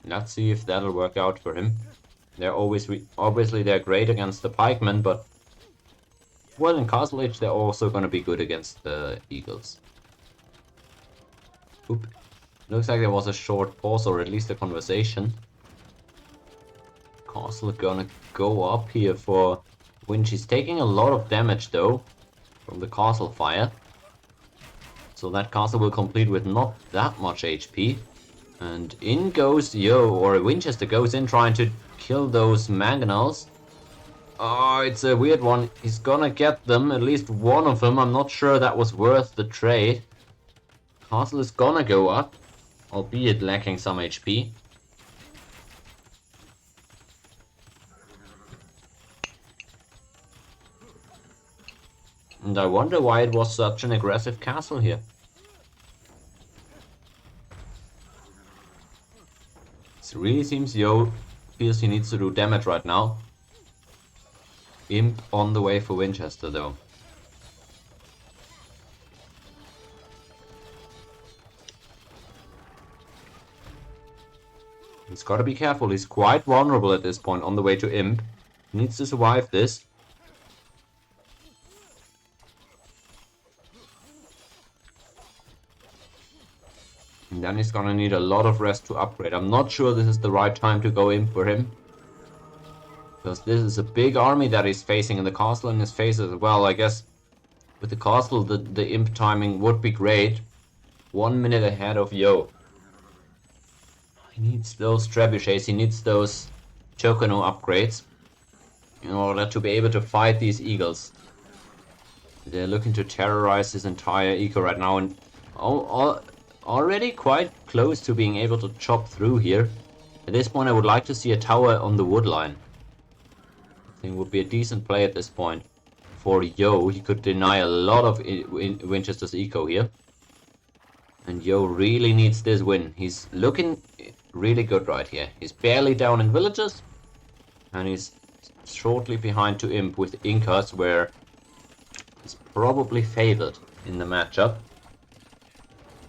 Let's see if that'll work out for him. They're always obviously they're great against the pikemen, but well, in Castle Age they're also gonna be good against the eagles. Oop. Looks like there was a short pause, or at least a conversation. Castle gonna go up here for Winch. He's taking a lot of damage though from the castle fire. So that castle will complete with not that much HP. And in goes Yo, or Winchester goes in trying to kill those mangonels. Oh, it's a weird one. He's gonna get them, at least one of them. I'm not sure that was worth the trade. Castle is gonna go up, albeit lacking some HP. And I wonder why it was such an aggressive castle here. It really seems Yo feels he needs to do damage right now. Imp on the way for Winchester though. He's got to be careful. He's quite vulnerable at this point on the way to Imp. He needs to survive this. And then he's gonna need a lot of rest to upgrade. I'm not sure this is the right time to go in for him. Because this is a big army that he's facing, and the castle in his face as well. I guess with the castle, the Imp timing would be great. 1 minute ahead of Yo. He needs those trebuchets, he needs those Chocono upgrades in order to be able to fight these eagles. They're looking to terrorize his entire eco right now, and already quite close to being able to chop through here. At this point I would like to see a tower on the wood line. I think would be a decent play at this point. For Yo, he could deny a lot of Winchester's eco here. And Yo really needs this win. He's looking really good right here. He's barely down in villages. And he's shortly behind to Imp with Incas, where he's probably favored in the matchup.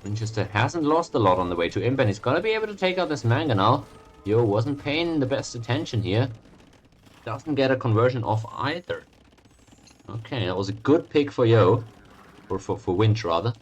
Winchester hasn't lost a lot on the way to Imp, and he's gonna be able to take out this Mangonel. Yo wasn't paying the best attention here. Doesn't get a conversion off either. Okay, that was a good pick for Yo. Or for Winch rather.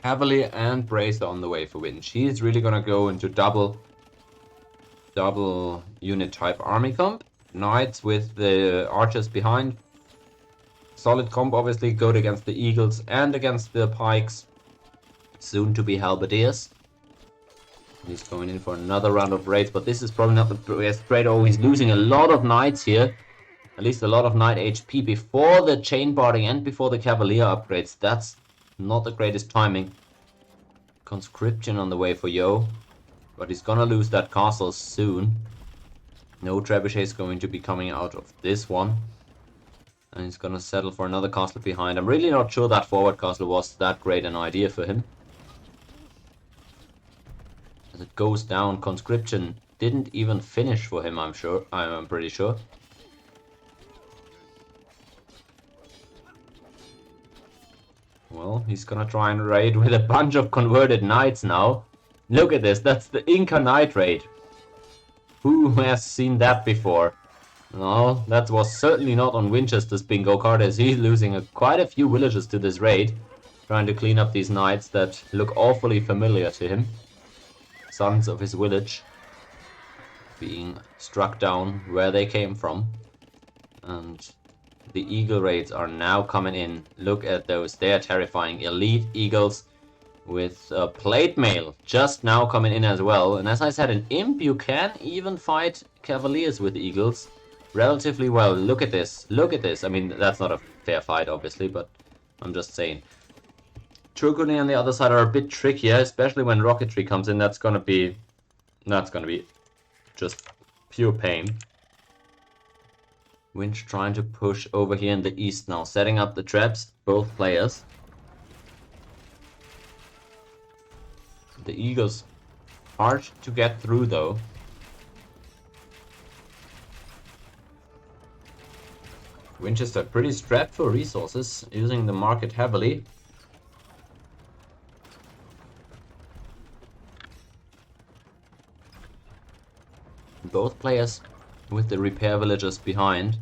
Cavalier and Bracer on the way for Winch. He's really gonna go into double unit type army comp. Knights with the archers behind. Solid comp, obviously, good against the eagles and against the pikes. Soon to be halberdiers. He's going in for another round of raids, but this is probably not the best raid. Oh, he's losing a lot of knights here. At least a lot of knight HP before the chain barding and before the cavalier upgrades. That's not the greatest timing. Conscription on the way for Yo. But he's gonna lose that castle soon. No trebuchet is going to be coming out of this one. And he's gonna settle for another castle behind. I'm really not sure that forward castle was that great an idea for him. As it goes down, conscription didn't even finish for him, I'm pretty sure. Well, he's gonna try and raid with a bunch of converted knights now. Look at this, that's the Inca Knight raid. Who has seen that before? No, that was certainly not on Winchester's bingo card, as he's losing quite a few villagers to this raid. Trying to clean up these knights that look awfully familiar to him. Sons of his village. Being struck down where they came from. And the eagle raids are now coming in. Look at those. They are terrifying. Elite eagles with plate mail just now coming in as well. And as I said, in Imp you can even fight cavaliers with eagles relatively well. Look at this. Look at this. I mean, that's not a fair fight, obviously, but I'm just saying. Turkuni on the other side are a bit trickier, especially when rocketry comes in. That's gonna be just pure pain. Winch trying to push over here in the east now, setting up the traps, both players. The eagles hard to get through though. Winchester pretty strapped for resources, using the market heavily. Both players with the repair villagers behind.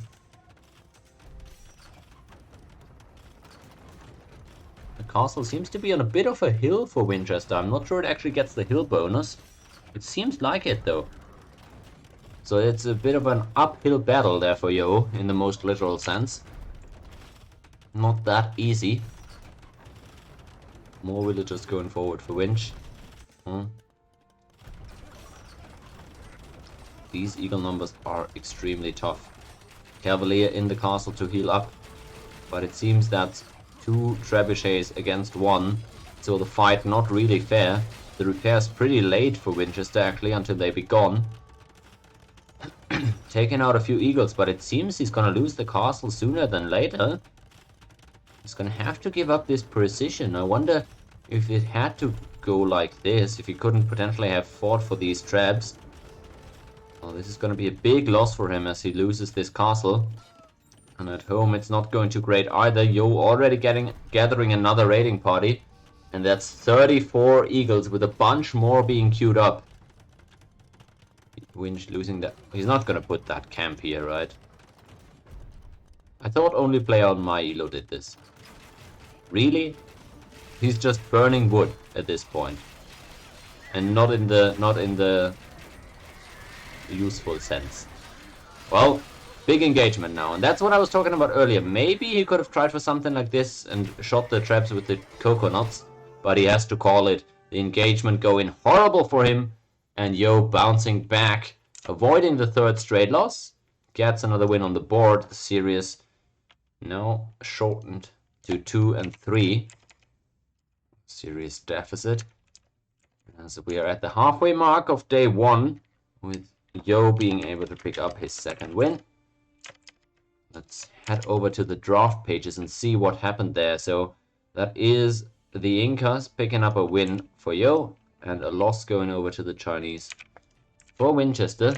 The castle seems to be on a bit of a hill for Winchester. I'm not sure it actually gets the hill bonus. It seems like it though. So it's a bit of an uphill battle there for Yo, in the most literal sense. Not that easy. More villagers going forward for Winch. These eagle numbers are extremely tough. Cavalier in the castle to heal up. But it seems that 2 trebuchets against 1. So the fight not really fair. the repairs pretty late for Winchester, actually, until they be gone. Taking out a few eagles, but it seems he's gonna lose the castle sooner than later. He's gonna have to give up this precision. I wonder if it had to go like this, if he couldn't potentially have fought for these traps. Well, this is gonna be a big loss for him as he loses this castle. And at home it's not going too great either. Yo already gathering another raiding party. And that's 34 eagles with a bunch more being queued up. Winch losing that. He's not gonna put that camp here, right? I thought only player on my elo did this. Really? He's just burning wood at this point. And not in the useful sense. Well, big engagement now, and that's what I was talking about earlier. Maybe he could have tried for something like this and shot the traps with the coconuts, but he has to call it. The engagement going horrible for him, and Yo bouncing back, avoiding the third straight loss, gets another win on the board. The series now shortened to 2 and 3. Series deficit. As we are at the halfway mark of day 1, with Yo being able to pick up his second win. Let's head over to the draft pages and see what happened there. So that is the Incas picking up a win for Yo and a loss going over to the Chinese for Winchester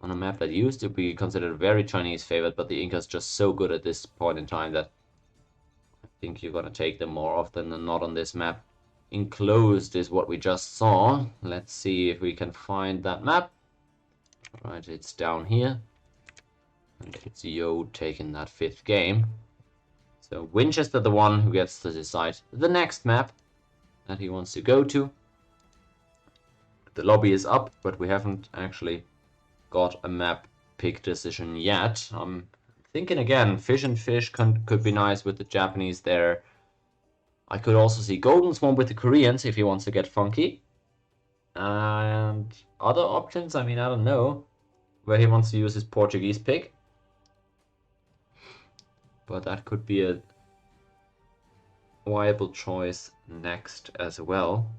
on a map that used to be considered very Chinese favored, but the Incas just so good at this point in time that I think you're gonna take them more often than not on this map. Enclosed is what we just saw. Let's see if we can find that map. Alright, it's down here. And it's Yo taking that 5th game. So Winchester the one who gets to decide the next map that he wants to go to. The lobby is up, but we haven't actually got a map pick decision yet. I'm thinking again, Fish and Fish could be nice with the Japanese there. I could also see Golden Swarm with the Koreans if he wants to get funky. And other options, I mean, I don't know where he wants to use his Portuguese pick. But that could be a viable choice next as well.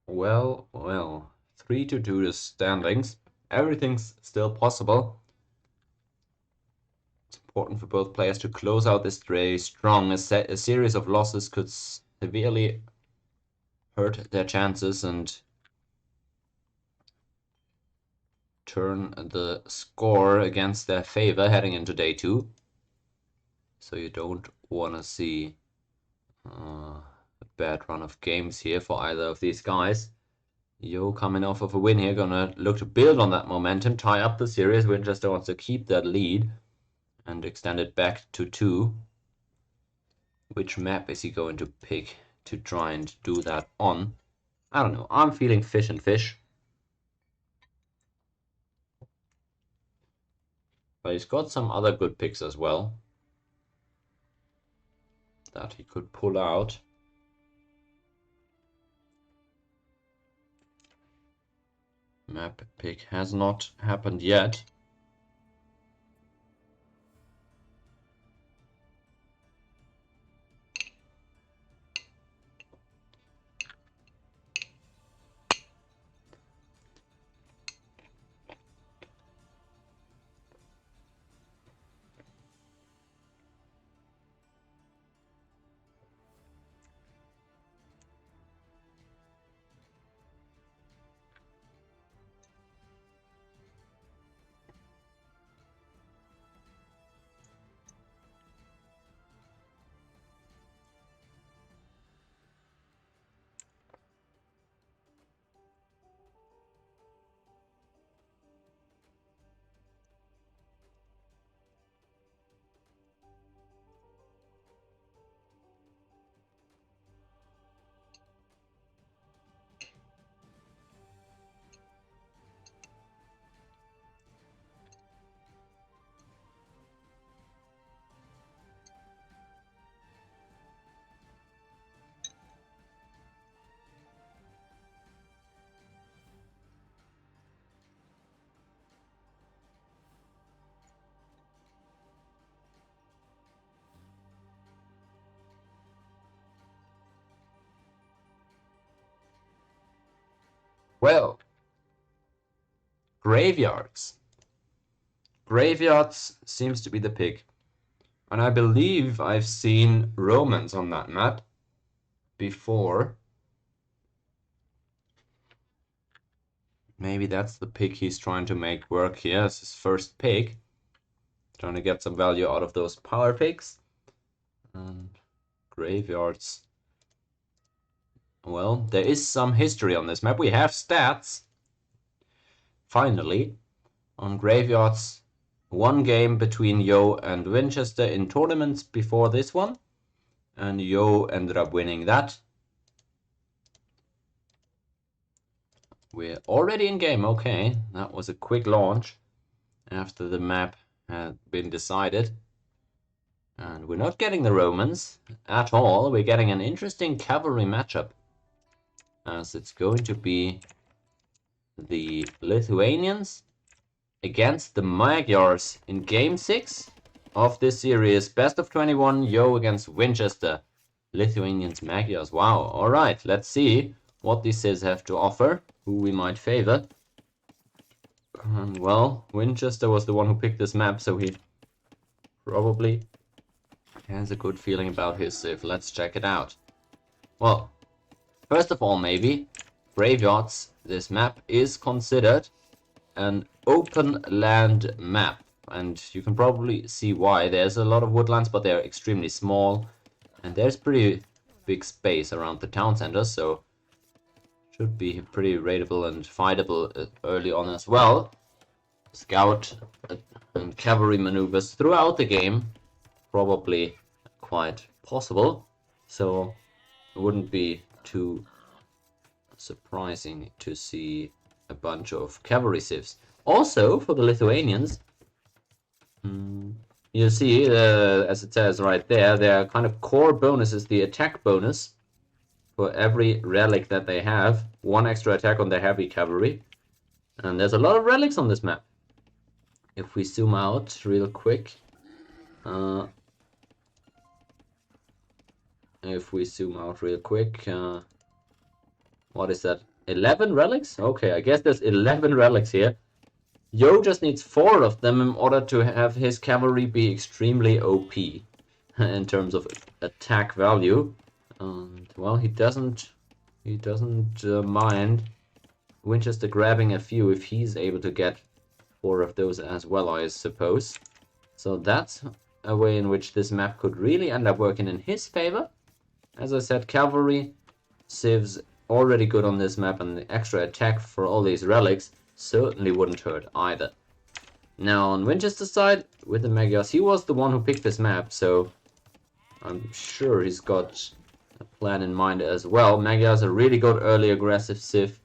Well, 3-2 the standings. Everything's still possible. It's important for both players to close out this day strong. A series of losses could severely hurt their chances and turn the score against their favor heading into day 2. So you don't want to see a bad run of games here for either of these guys. Yo coming off of a win here, gonna look to build on that momentum, tie up the series. Winchester wants to keep that lead and extend it back to 2. Which map is he going to pick to try and do that on? I don't know. I'm feeling Fish and Fish. But he's got some other good picks as well that he could pull out. Map pick has not happened yet. Well, graveyards. Graveyards seems to be the pick. And I believe I've seen Romans on that map before. Maybe that's the pick he's trying to make work here as his first pick. Trying to get some value out of those power picks. And graveyards. Well, there is some history on this map. We have stats. Finally, on graveyards. One game between Yo and Vinchester in tournaments before this one. And Yo ended up winning that. We're already in game, okay. That was a quick launch after the map had been decided. And we're not getting the Romans at all. We're getting an interesting cavalry matchup. As it's going to be the Lithuanians against the Magyars in game 6 of this series. Best of 21, Yo against Vinchester. Lithuanians, Magyars. Wow, alright, let's see what these cids have to offer, who we might favor. And well, Vinchester was the one who picked this map, so he probably has a good feeling about his civ. Let's check it out. Well, first of all, maybe, graveyards, this map is considered an open land map. And you can probably see why. There's a lot of woodlands, but they're extremely small. And there's pretty big space around the town center, so should be pretty raidable and fightable early on as well. Scout and cavalry maneuvers throughout the game, probably quite possible. So it wouldn't be too surprising to see a bunch of cavalry civs. Also, for the Lithuanians, you see, as it says right there, their kind of core bonus is the attack bonus. For every relic that they have, 1 extra attack on their heavy cavalry. And there's a lot of relics on this map. If we zoom out real quick. What is that? 11 relics? Okay, I guess there's 11 relics here. Yo just needs 4 of them in order to have his cavalry be extremely OP in terms of attack value. And well, he doesn't mind Vinchester grabbing a few if he's able to get 4 of those as well, I suppose. So that's a way in which this map could really end up working in his favor. As I said, cavalry, civs already good on this map, and the extra attack for all these relics certainly wouldn't hurt either. Now on Vinchester's side, with the Magyars, he was the one who picked this map, so I'm sure he's got a plan in mind as well. Magyars are really good early aggressive civ.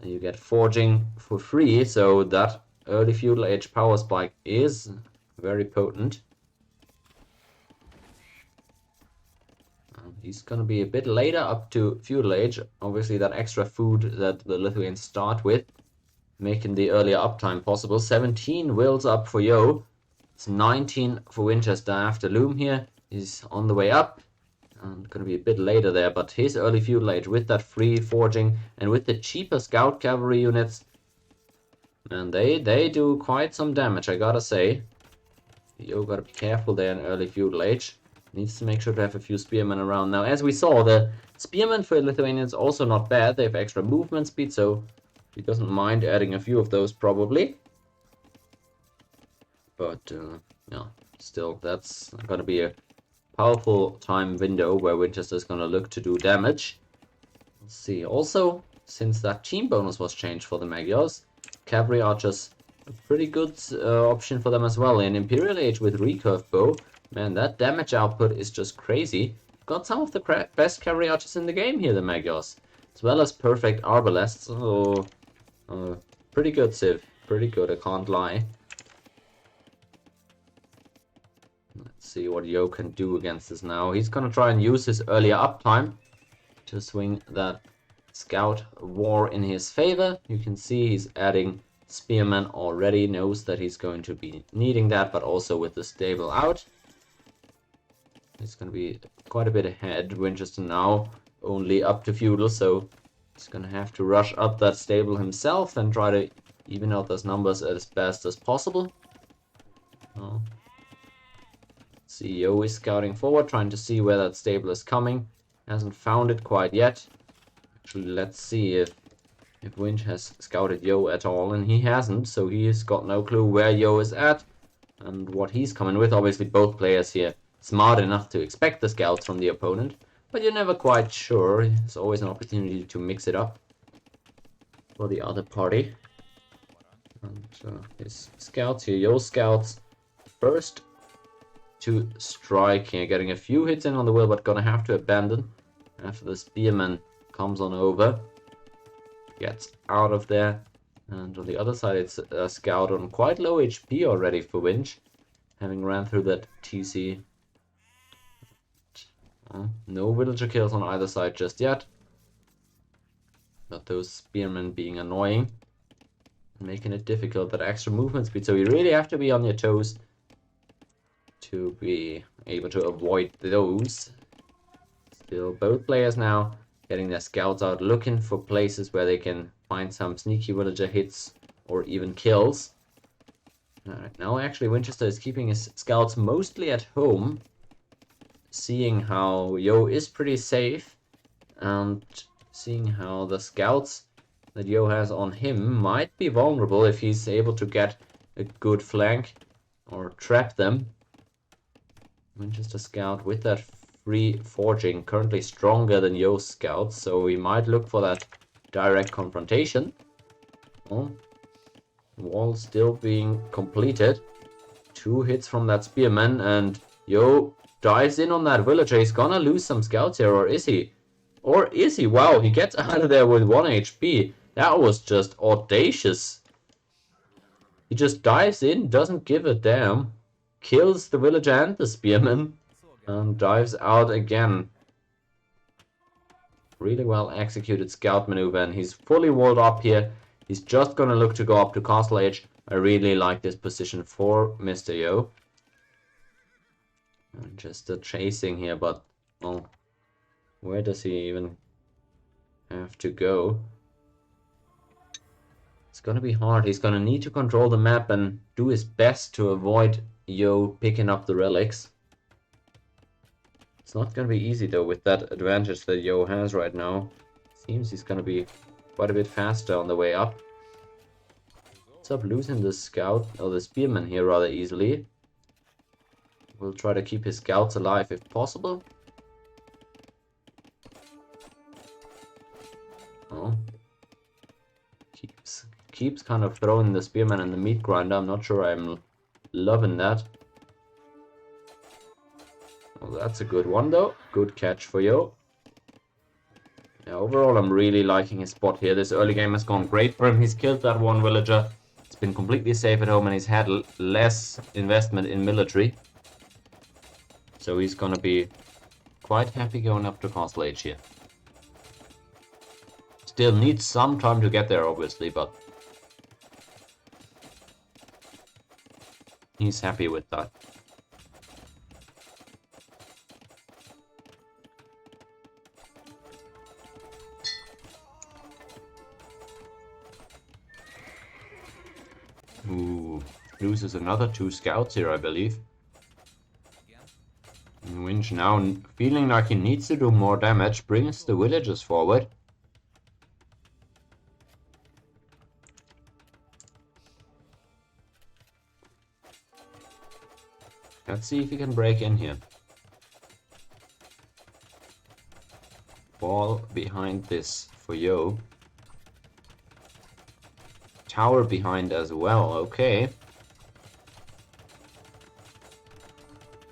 And you get forging for free, so that early feudal age power spike is very potent. He's gonna be a bit later up to feudal age. Obviously that extra food that the Lithuanians start with, making the earlier uptime possible. 17 wills up for Yo. It's 19 for Vinchester after Loom here. He's on the way up. And gonna be a bit later there, but his early feudal age with that free forging and with the cheaper scout cavalry units, and they do quite some damage, I gotta say. You gotta be careful there in early feudal age. Needs to make sure to have a few spearmen around. Now, as we saw, the spearmen for Lithuanians also not bad. They have extra movement speed, so he doesn't mind adding a few of those probably. But yeah, still, that's gonna be a powerful time window where Vinchester is going to look to do damage. Let's see. Also, since that team bonus was changed for the Magyars, cavalry archers a pretty good option for them as well. In Imperial Age with recurve bow, man, that damage output is just crazy. Got some of the best cavalry archers in the game here, the Magyars, as well as perfect arbalests. So, pretty good civ. Pretty good, I can't lie. Let's see what Yo can do against this now. He's gonna try and use his earlier uptime to swing that scout war in his favor. You can see he's adding spearmen already, knows that he's going to be needing that, but also with the stable out. He's gonna be quite a bit ahead. Vinchester now only up to feudal, so He's gonna have to rush up that stable himself and try to even out those numbers as best as possible. Oh. CEO is scouting forward, trying to see where that stable is coming. Hasn't found it quite yet. Actually, let's see if Winch has scouted Yo at all, and he hasn't, so he's got no clue where Yo is at and what he's coming with. Obviously, both players here smart enough to expect the scouts from the opponent, but you're never quite sure. There's always an opportunity to mix it up for the other party. And his scouts here, Yo scouts, first to strike here, getting a few hits in on the wheel, but gonna have to abandon after the spearman comes on over. Gets out of there, and on the other side it's a scout on quite low HP already for Winch, having ran through that TC. No villager kills on either side just yet, but those spearmen being annoying, making it difficult. That extra movement speed, so you really have to be on your toes to be able to avoid those. Still, both players now getting their scouts out, looking for places where they can find some sneaky villager hits or even kills. Alright, now actually Winchester is keeping his scouts mostly at home, seeing how Yo is pretty safe, and seeing how the scouts that Yo has on him might be vulnerable if he's able to get a good flank or trap them. Winchester scout with that free forging, currently stronger than Yo's scouts, so we might look for that direct confrontation. Oh, wall still being completed. 2 hits from that spearman, and Yo dives in on that villager. He's gonna lose some scouts here, or is he? Or is he? Wow, he gets out of there with 1 HP. That was just audacious. He just dives in, doesn't give a damn, kills the villager and the spearman, and dives out again. Really well executed scout maneuver, and he's fully walled up here. He's just gonna look to go up to Castle Edge. I really like this position for Mr. Yo. Just chasing here, but well, where does he even have to go? It's gonna be hard. He's gonna need to control the map and do his best to avoid Yo picking up the relics. It's not gonna be easy though with that advantage that Yo has right now. Seems he's gonna be quite a bit faster on the way up. Ends up losing the scout or the spearman here rather easily. We'll try to keep his scouts alive if possible. Oh. Keeps kind of throwing the spearman and the meat grinder. I'm not sure I'm loving that. Well, that's a good one though. Good catch for Yo. Yeah, overall I'm really liking his spot here. This early game has gone great for him. He's killed that 1 villager. He's been completely safe at home, and he's had less investment in military. So he's gonna be quite happy going up to Castle Age here. Still needs some time to get there obviously, but he's happy with that. Ooh, loses another 2 scouts here, I believe. And Winch now, feeling like he needs to do more damage, brings the villagers forward. Let's see if he can break in here. Ball behind this for Yo. Tower behind as well, okay.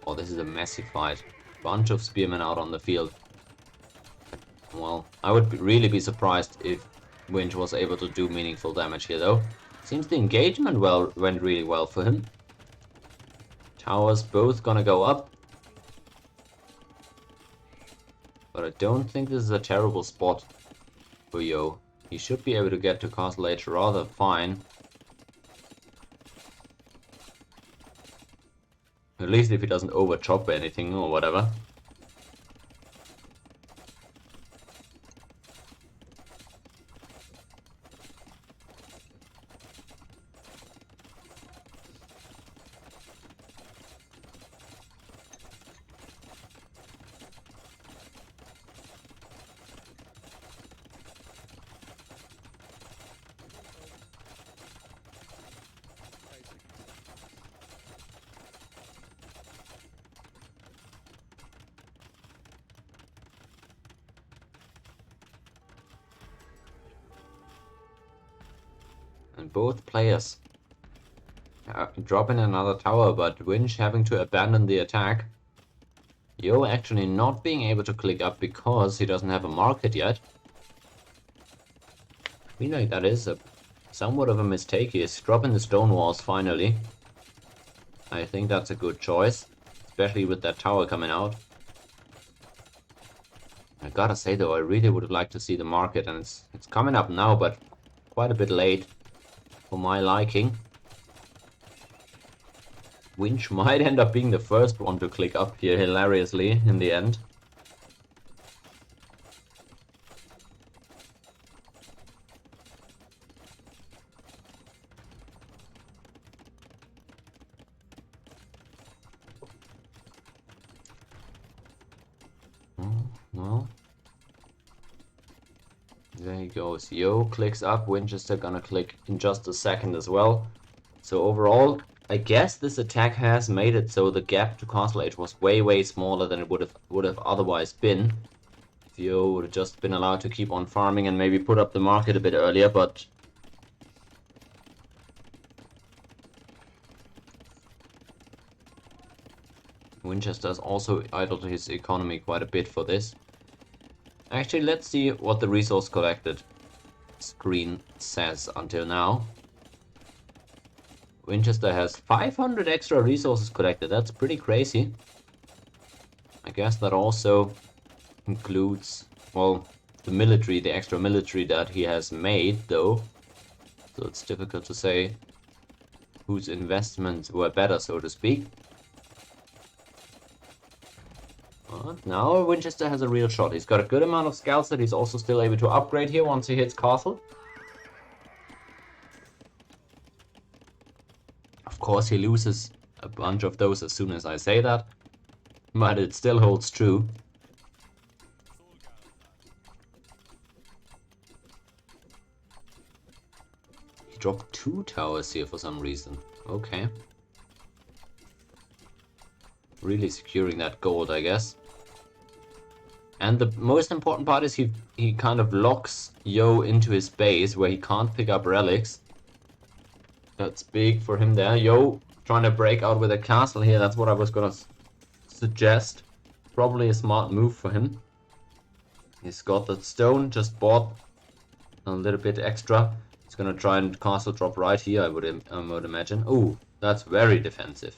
Oh, this is a massive fight. Bunch of spearmen out on the field. Well, I would really be surprised if Winch was able to do meaningful damage here though. Seems the engagement went really well for him. Towers both gonna go up. But I don't think this is a terrible spot for Yo. He should be able to get to Castle Age rather fine. At least if he doesn't over chop anything or whatever. And both players dropping another tower, but Winch having to abandon the attack. Yo actually not being able to click up because he doesn't have a market yet. I feel like that is somewhat of a mistake. He is dropping the stone walls finally. I think that's a good choice, especially with that tower coming out. I gotta say though, I really would like to see the market, and it's coming up now, but quite a bit late for my liking. Winch might end up being the first one to click up here, hilariously, in the end. Well, there he goes. Yo clicks up. Winchester gonna click in just a second as well. So overall, I guess this attack has made it so the gap to Castle Age was way smaller than it would have otherwise been. If Yo would have just been allowed to keep on farming and maybe put up the market a bit earlier, but Winchester's also idled his economy quite a bit for this. Actually, let's see what the resource collected screen says until now. Winchester has 500 extra resources collected. That's pretty crazy. I guess that also includes, well, the extra military that he has made, though. So it's difficult to say whose investments were better, so to speak. But now Winchester has a real shot. He's got a good amount of scouts that he's also still able to upgrade here once he hits castle. Of course, he loses a bunch of those as soon as I say that, but it still holds true. He dropped 2 towers here for some reason. Okay. Really securing that gold, I guess. And the most important part is he kind of locks Yo into his base where he can't pick up relics. That's big for him there. Yo trying to break out with a castle here. That's what I was gonna suggest. Probably a smart move for him. He's got that stone, just bought a little bit extra. He's gonna try and castle drop right here, I would imagine. Oh, that's very defensive.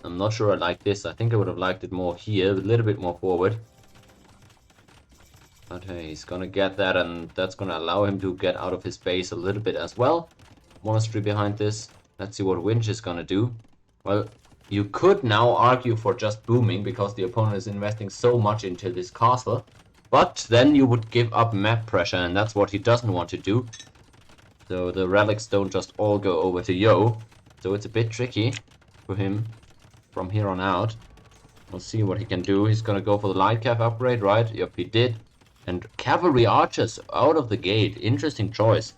I'm not sure I like this. I think I would have liked it more here, a little bit more forward. But hey, he's gonna get that, and that's gonna allow him to get out of his base a little bit as well. Monastery behind this. Let's see what Winch is gonna do. Well, you could now argue for just booming because the opponent is investing so much into this castle. But then you would give up map pressure, and that's what he doesn't want to do. So the relics don't just all go over to Yo. So it's a bit tricky for him from here on out. We'll see what he can do. He's gonna go for the light cav upgrade, right? Yep, he did. And cavalry archers out of the gate. Interesting choice.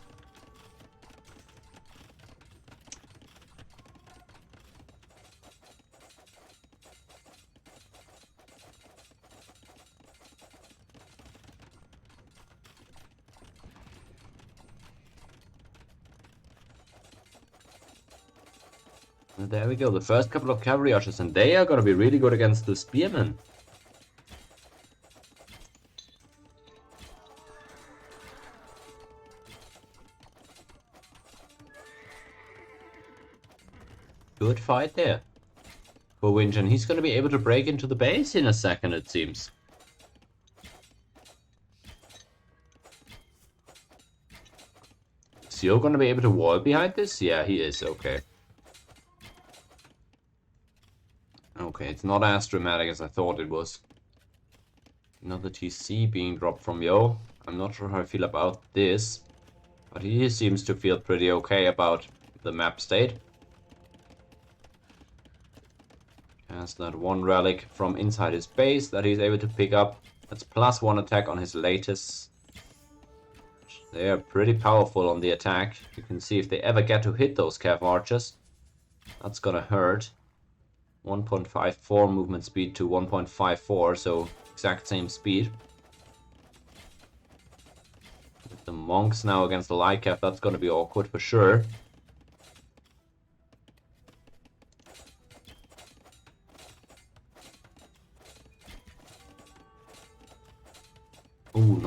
And there we go. The first couple of cavalry archers, and they are gonna be really good against the spearmen. Good fight there for Winch, and he's going to be able to break into the base in a second, it seems. Is Yo going to be able to wall behind this? Yeah, he is. Okay. Okay, it's not as dramatic as I thought it was. Another TC being dropped from Yo. I'm not sure how I feel about this, but he seems to feel pretty okay about the map state. Has that one relic from inside his base that he's able to pick up. That's +1 attack on his latest. They are pretty powerful on the attack. You can see if they ever get to hit those cav archers, that's gonna hurt. 1.54 movement speed to 1.54, so exact same speed. With The monks now against the light cap, that's gonna be awkward for sure. Ooh,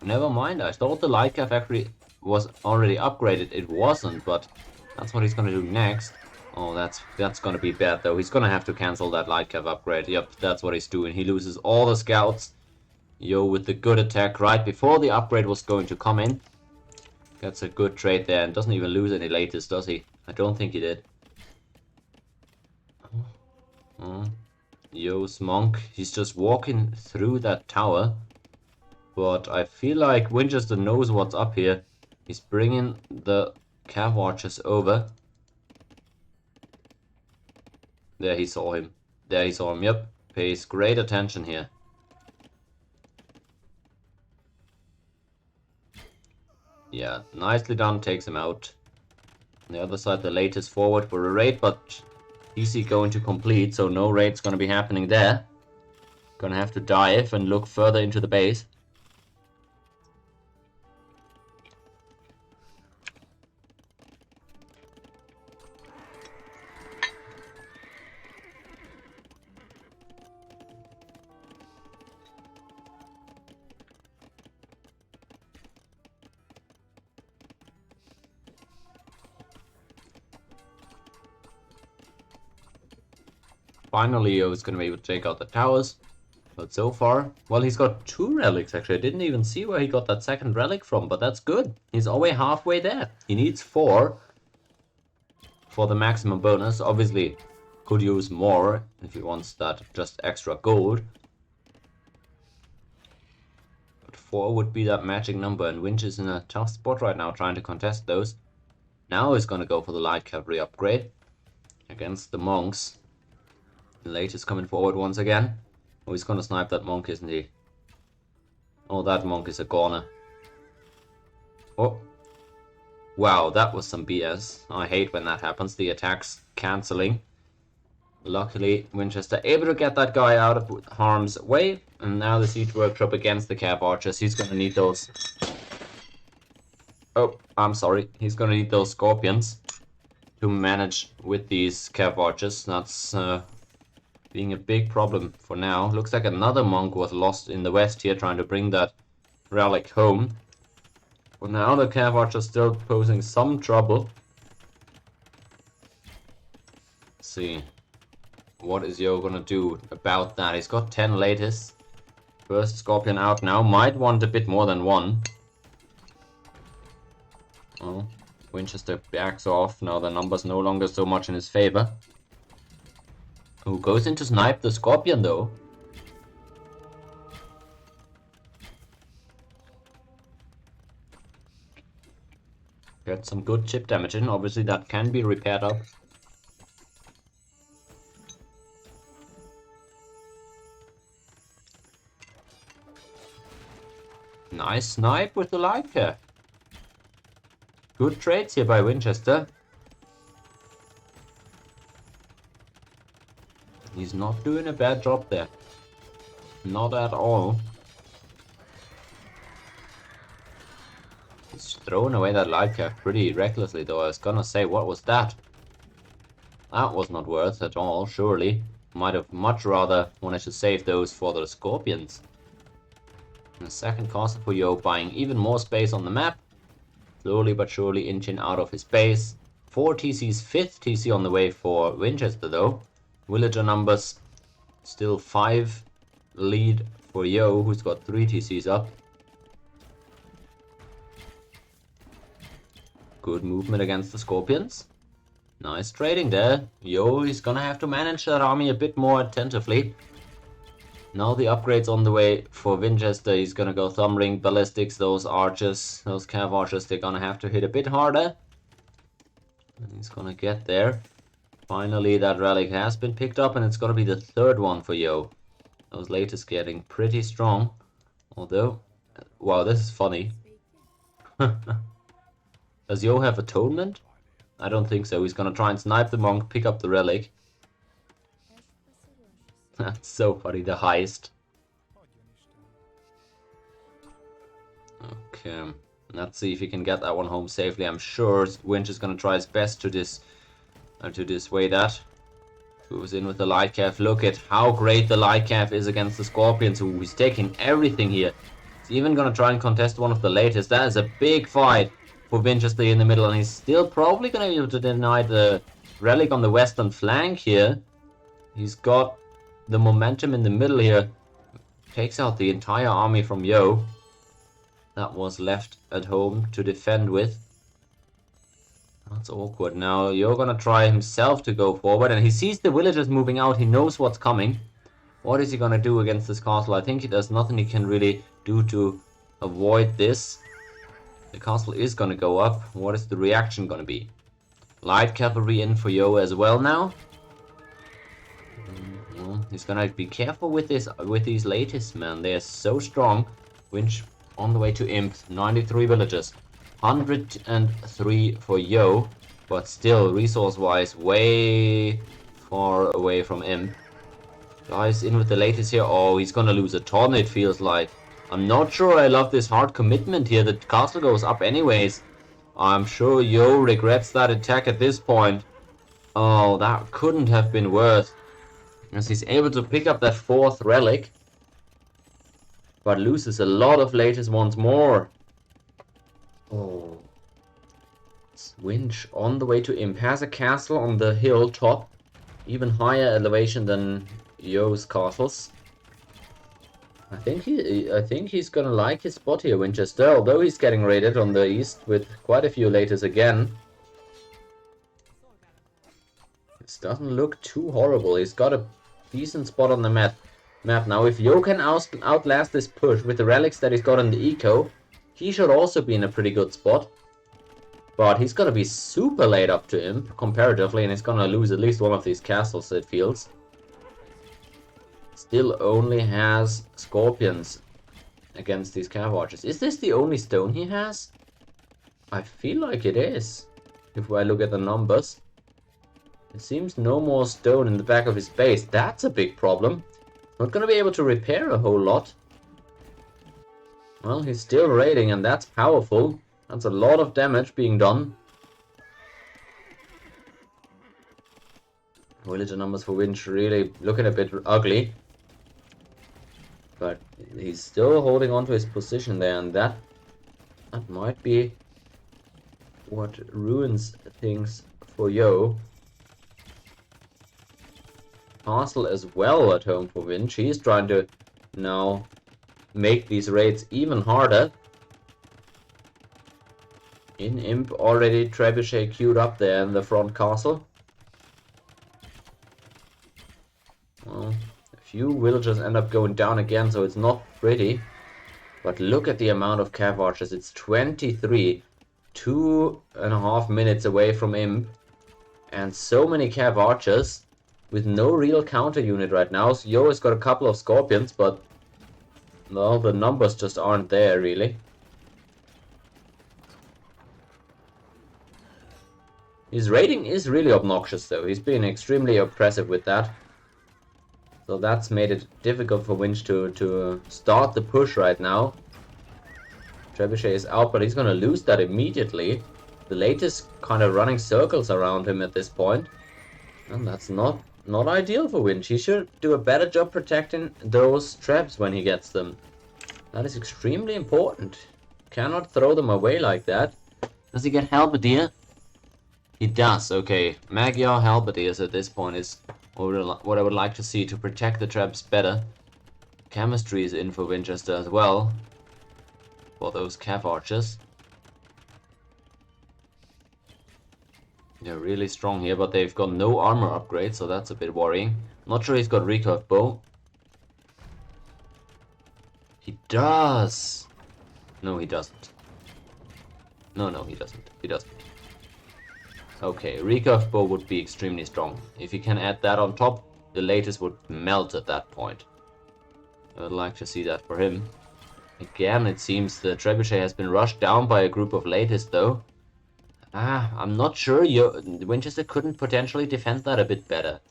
never mind. I thought the light cap actually was already upgraded. It wasn't, but that's what he's gonna do next. Oh, that's gonna be bad though. He's gonna have to cancel that light cap upgrade. Yep, that's what he's doing. He loses all the scouts. Yo, with the good attack right before the upgrade was going to come in. Gets a good trade there and doesn't even lose any latest, does he? I don't think he did. Yo's monk. He's just walking through that tower. But I feel like Winchester knows what's up here. He's bringing the cav archers over. There he saw him. There he saw him, yep. Pays great attention here. Yeah, nicely done, takes him out. On the other side, the latest forward for a raid, but easy going to complete, so no raid's gonna be happening there. Gonna have to dive and look further into the base. Finally, Yo is going to be able to take out the towers. But so far, well, he's got 2 relics actually. I didn't even see where he got that second relic from, but that's good. He's already halfway there. He needs 4 for the maximum bonus. Obviously, could use more if he wants that just extra gold. But 4 would be that magic number, and Winch is in a tough spot right now trying to contest those. Now he's going to go for the light cavalry upgrade against the monks. The latest coming forward once again. Oh, he's gonna snipe that monk, isn't he? Oh, that monk is a goner. Oh. Wow, that was some BS. I hate when that happens. The attack's cancelling. Luckily, Winchester able to get that guy out of harm's way. And now the siege workshop against the cav archers. He's gonna need those... Oh, I'm sorry. He's gonna need those scorpions to manage with these cav archers. That's... being a big problem for now. Looks like another monk was lost in the west here trying to bring that relic home. But now the cav archer still posing some trouble. Let's see. What is Yo gonna do about that? He's got 10 latest. First scorpion out now. Might want a bit more than 1. Oh, Winchester backs off. Now the number's no longer so much in his favor. Who goes in to snipe the scorpion though? Get some good chip damage in. Obviously that can be repaired up. Nice snipe with the light care. Good trades here by Winchester. He's not doing a bad job there. Not at all. He's throwing away that light cap pretty recklessly though. I was gonna say, what was that? That was not worth at all, surely. Might have much rather wanted to save those for the scorpions. And the second caster for Yo buying even more space on the map. Slowly but surely inching out of his base. 4 TCs, 5th TC on the way for Winchester though. Villager numbers still 5 lead for Yo, who's got 3 TCs up. Good movement against the scorpions. Nice trading there. Yo, he's gonna have to manage that army a bit more attentively. Now the upgrades on the way for Vinchester. He's gonna go thumb ring, ballistics, those archers, those cav archers, they're gonna have to hit a bit harder. And he's gonna get there. Finally, that relic has been picked up, and it's gonna be the 3rd one for Yo. Those latest getting pretty strong. Although, wow, this is funny. Does Yo have atonement? I don't think so. He's gonna try and snipe the monk, pick up the relic. That's so funny, the heist. Okay. Let's see if he can get that one home safely. I'm sure Winch is gonna try his best to dissuade that. Moves in with the light calf. Look at how great the light calf is against the scorpions. Ooh, he's taking everything here. He's even gonna try and contest one of the latest. That is a big fight for Vinchester in the middle, and he's still probably gonna be able to deny the relic on the western flank here. He's got the momentum in the middle here. Takes out the entire army from Yo. That was left at home to defend with. That's awkward. Now you're gonna try himself to go forward, and he sees the villagers moving out. He knows what's coming. What is he gonna do against this castle? I think there's nothing he can really do to avoid this. The castle is gonna go up. What is the reaction gonna be? Light cavalry in for Yo as well now. Well, he's gonna be careful with these latest, man. They are so strong. Winch on the way to Imp. 93 villagers. 103 for Yo, but still resource-wise way far away from Imp. Guys in with the latest here. Oh, he's gonna lose a ton, it feels like. I'm not sure I love this hard commitment here. The castle goes up anyways. I'm sure Yo regrets that attack at this point. Oh, that couldn't have been worse. As he's able to pick up that 4th relic, but loses a lot of latest once more. Oh. Winch on the way to Imp. Has a castle on the hill top. Even higher elevation than Yo's castles. I think he's gonna like his spot here, Winchester, although he's getting raided on the east with quite a few latest again. This doesn't look too horrible. He's got a decent spot on the map. Now, if Yo can outlast this push with the relics that he's got on the eco, he should also be in a pretty good spot. But he's gonna be super late up to Imp, comparatively, and he's gonna lose at least one of these castles, it feels. Still only has scorpions against these cav archers. Is this the only stone he has? I feel like it is, if I look at the numbers. It seems no more stone in the back of his base. That's a big problem. Not gonna be able to repair a whole lot. Well, he's still raiding, and that's powerful. That's a lot of damage being done. Villager numbers for Winch really looking a bit ugly. But he's still holding on to his position there, and that might be what ruins things for Yo. Castle as well at home for Winch. He's trying to now make these raids even harder. In Imp already Trebuchet queued up there in the front castle. Well, a few villagers end up going down again, so it's not pretty. But look at the amount of cav archers. It's 23. 2.5 minutes away from Imp. And so many cav archers with no real counter unit right now. So Yo has got a couple of scorpions, but no, the numbers just aren't there really. His raiding is really obnoxious though. He's been extremely oppressive with that. So that's made it difficult for Winch to start the push right now. Trebuchet is out, but he's gonna lose that immediately. The latest kind of running circles around him at this point. And that's not ideal for Winch. He should do a better job protecting those traps when he gets them. That is extremely important. Cannot throw them away like that. Does he get halberdier? He does, okay. Magyar halberdiers at this point is what I would like to see to protect the traps better. Chemistry is in for Vinchester as well. For those cav archers. They're really strong here, but they've got no armor upgrade, so that's a bit worrying. Not sure he's got recurve bow. He does! No, he doesn't. No, he doesn't. He doesn't. Okay, recurve bow would be extremely strong. If you can add that on top, the latest would melt at that point. I would like to see that for him. Again, it seems the Trebuchet has been rushed down by a group of latest though. I'm not sure Winchester couldn't potentially defend that a bit better.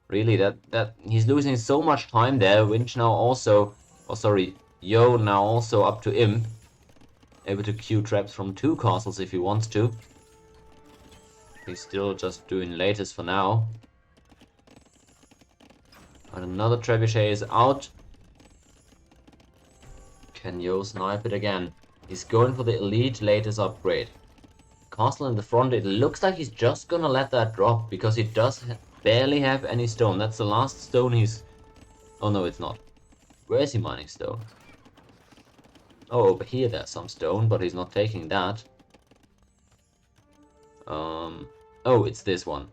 Really, that he's losing so much time there. Winch now also, Yo now also up to Imp. Able to queue traps from 2 castles if he wants to. He's still just doing latest for now. But another trebuchet is out. Can Yo snipe it again? He's going for the elite latest upgrade. Castle in the front, it looks like he's just gonna let that drop, because he does barely have any stone. That's the last stone he's... Oh no, it's not. Where is he mining stone? Oh, over here there's some stone, but he's not taking that. Oh, it's this one.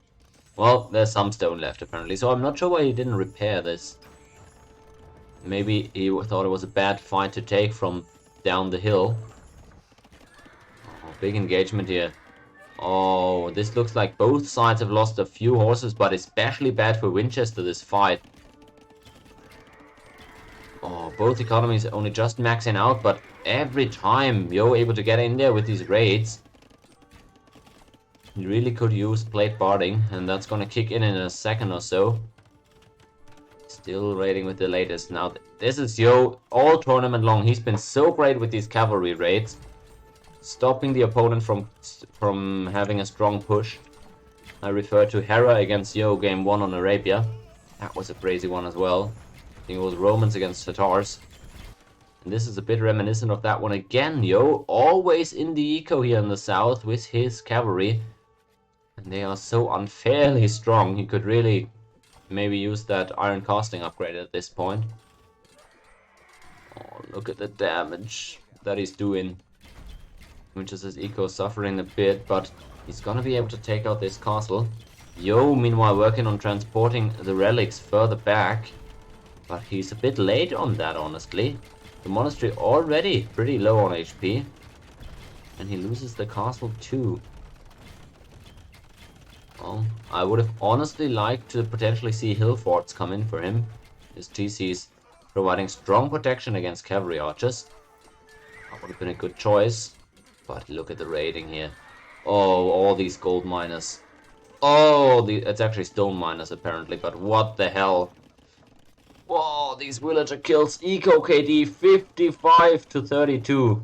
Well, there's some stone left apparently, so I'm not sure why he didn't repair this. Maybe he thought it was a bad fight to take from down the hill. Oh, big engagement here. Oh, this looks like both sides have lost a few horses, but especially bad for Vinchester, this fight. Oh, both economies only just maxing out, but every time Yo able to get in there with these raids. He really could use plate barding, and that's gonna kick in a second or so. Still raiding with the latest. Now, this is Yo all tournament long. He's been so great with these cavalry raids. Stopping the opponent from having a strong push. I refer to Hera against Yo game 1 on Arabia. That was a crazy one as well. I think it was Romans against Tatars. And this is a bit reminiscent of that one again. Yo always in the eco here in the south with his cavalry. And they are so unfairly strong. He could really maybe use that iron casting upgrade at this point. Oh, look at the damage that he's doing. Winchester's eco suffering a bit, but he's gonna be able to take out this castle. Yo, meanwhile, working on transporting the relics further back. But he's a bit late on that, honestly. The monastery already pretty low on HP. And he loses the castle too. Well, I would have honestly liked to potentially see hill forts come in for him. His TC's providing strong protection against cavalry archers. That would have been a good choice. But look at the raiding here. Oh, all these gold miners. Oh, it's actually stone miners apparently, but what the hell. Whoa, these villager kills. Eco KD 55 to 32.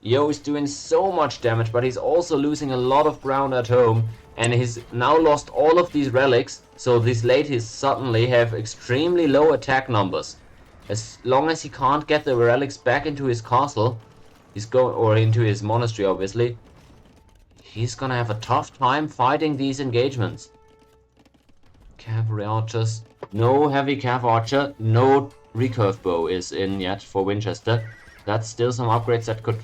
Yo is doing so much damage, but he's also losing a lot of ground at home. And he's now lost all of these relics, so these ladies suddenly have extremely low attack numbers. As long as he can't get the relics back into his castle, or into his monastery obviously, he's gonna have a tough time fighting these engagements. Cavalry archers, no heavy cav archer, no recurve bow is in yet for Vinchester. That's still some upgrades that could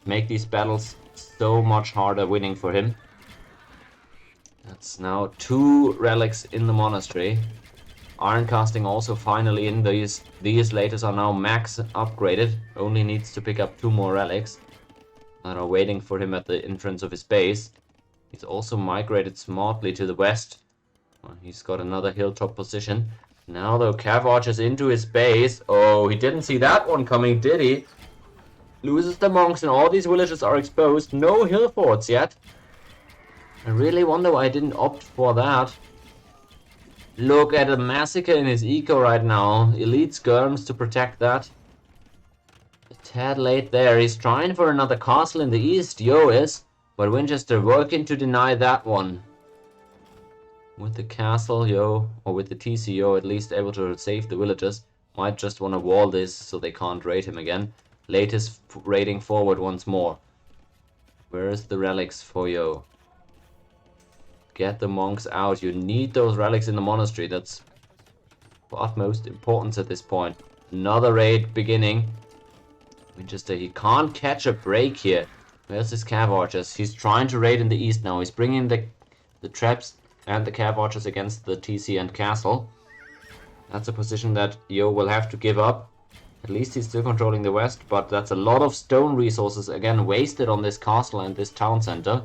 make these battles so much harder winning for him. That's now 2 relics in the monastery. Iron casting also finally in. These latest are now max upgraded. Only needs to pick up 2 more relics that are waiting for him at the entrance of his base. He's also migrated smartly to the west. Well, he's got another hilltop position. Now though, cav archers into his base. Oh, he didn't see that one coming, did he? Loses the monks and all these villages are exposed. No hill forts yet. I really wonder why I didn't opt for that. Look at a massacre in his eco right now. Elite skirms to protect that. A tad late there. He's trying for another castle in the east. Yo is. But Vinchester working to deny that one. With the castle, Yo, or with the TCO at least able to save the villagers. Might just want to wall this so they can't raid him again. Latest raiding forward once more. Where is the relics for Yo? Get the monks out. You need those relics in the monastery. That's of utmost importance at this point. Another raid beginning. Vinchester, he can't catch a break here. Where's his cav archers? He's trying to raid in the east now. He's bringing the traps and the cav archers against the TC and castle. That's a position that Yo will have to give up. At least he's still controlling the west, but that's a lot of stone resources again wasted on this castle and this town center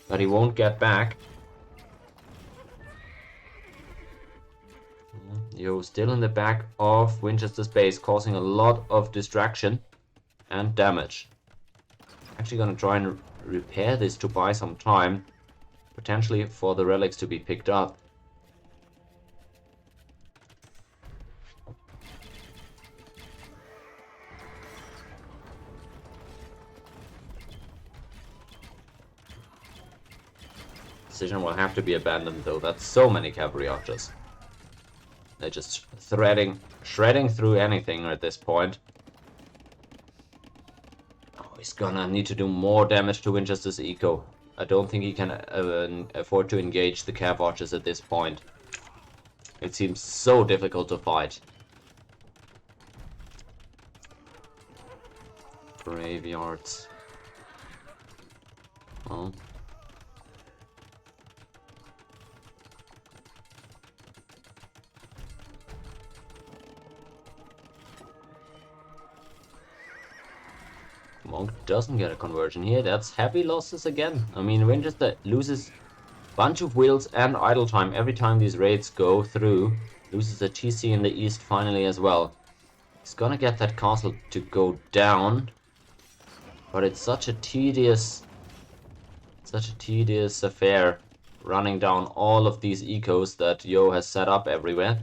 that he won't get back. Yo, still in the back of Winchester's base, causing a lot of distraction and damage. Actually gonna try and repair this to buy some time, potentially for the relics to be picked up. position will have to be abandoned though. That's so many cavalry archers. They're just shredding through anything at this point. Oh, he's gonna need to do more damage to Winchester's eco. I don't think he can afford to engage the cav archers at this point. It seems so difficult to fight. Graveyards. Well. Monk doesn't get a conversion here. That's heavy losses again. I mean, Winchester loses a bunch of wheels and idle time every time these raids go through. Loses a TC in the east finally as well. He's gonna get that castle to go down. But it's such a tedious affair running down all of these ecos that Yo has set up everywhere.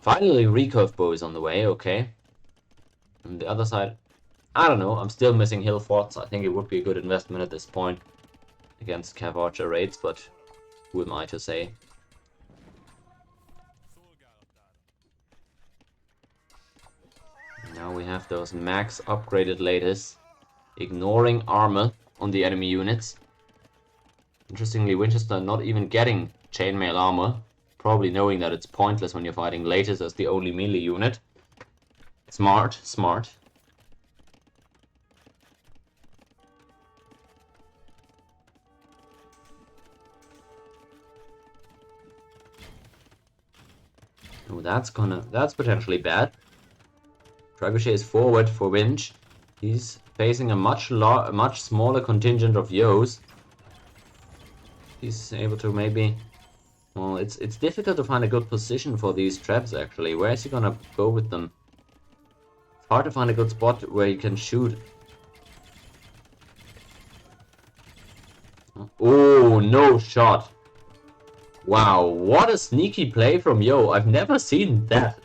Finally, recurve bow is on the way, okay. On the other side, I don't know, I'm still missing hill forts. I think it would be a good investment at this point against cav archer raids, but who am I to say? Now we have those max upgraded latest, ignoring armor on the enemy units. Interestingly, Winchester not even getting chainmail armor, probably knowing that it's pointless when you're fighting latest as the only melee unit. Smart, smart. Oh, that's potentially bad. Trebuchet is forward for Winch. He's facing a much smaller contingent of Yos. He's able to maybe... Well, it's difficult to find a good position for these traps actually. Where is he gonna go with them? It's hard to find a good spot where he can shoot. Oh, no shot. Wow, what a sneaky play from Yo. I've never seen that.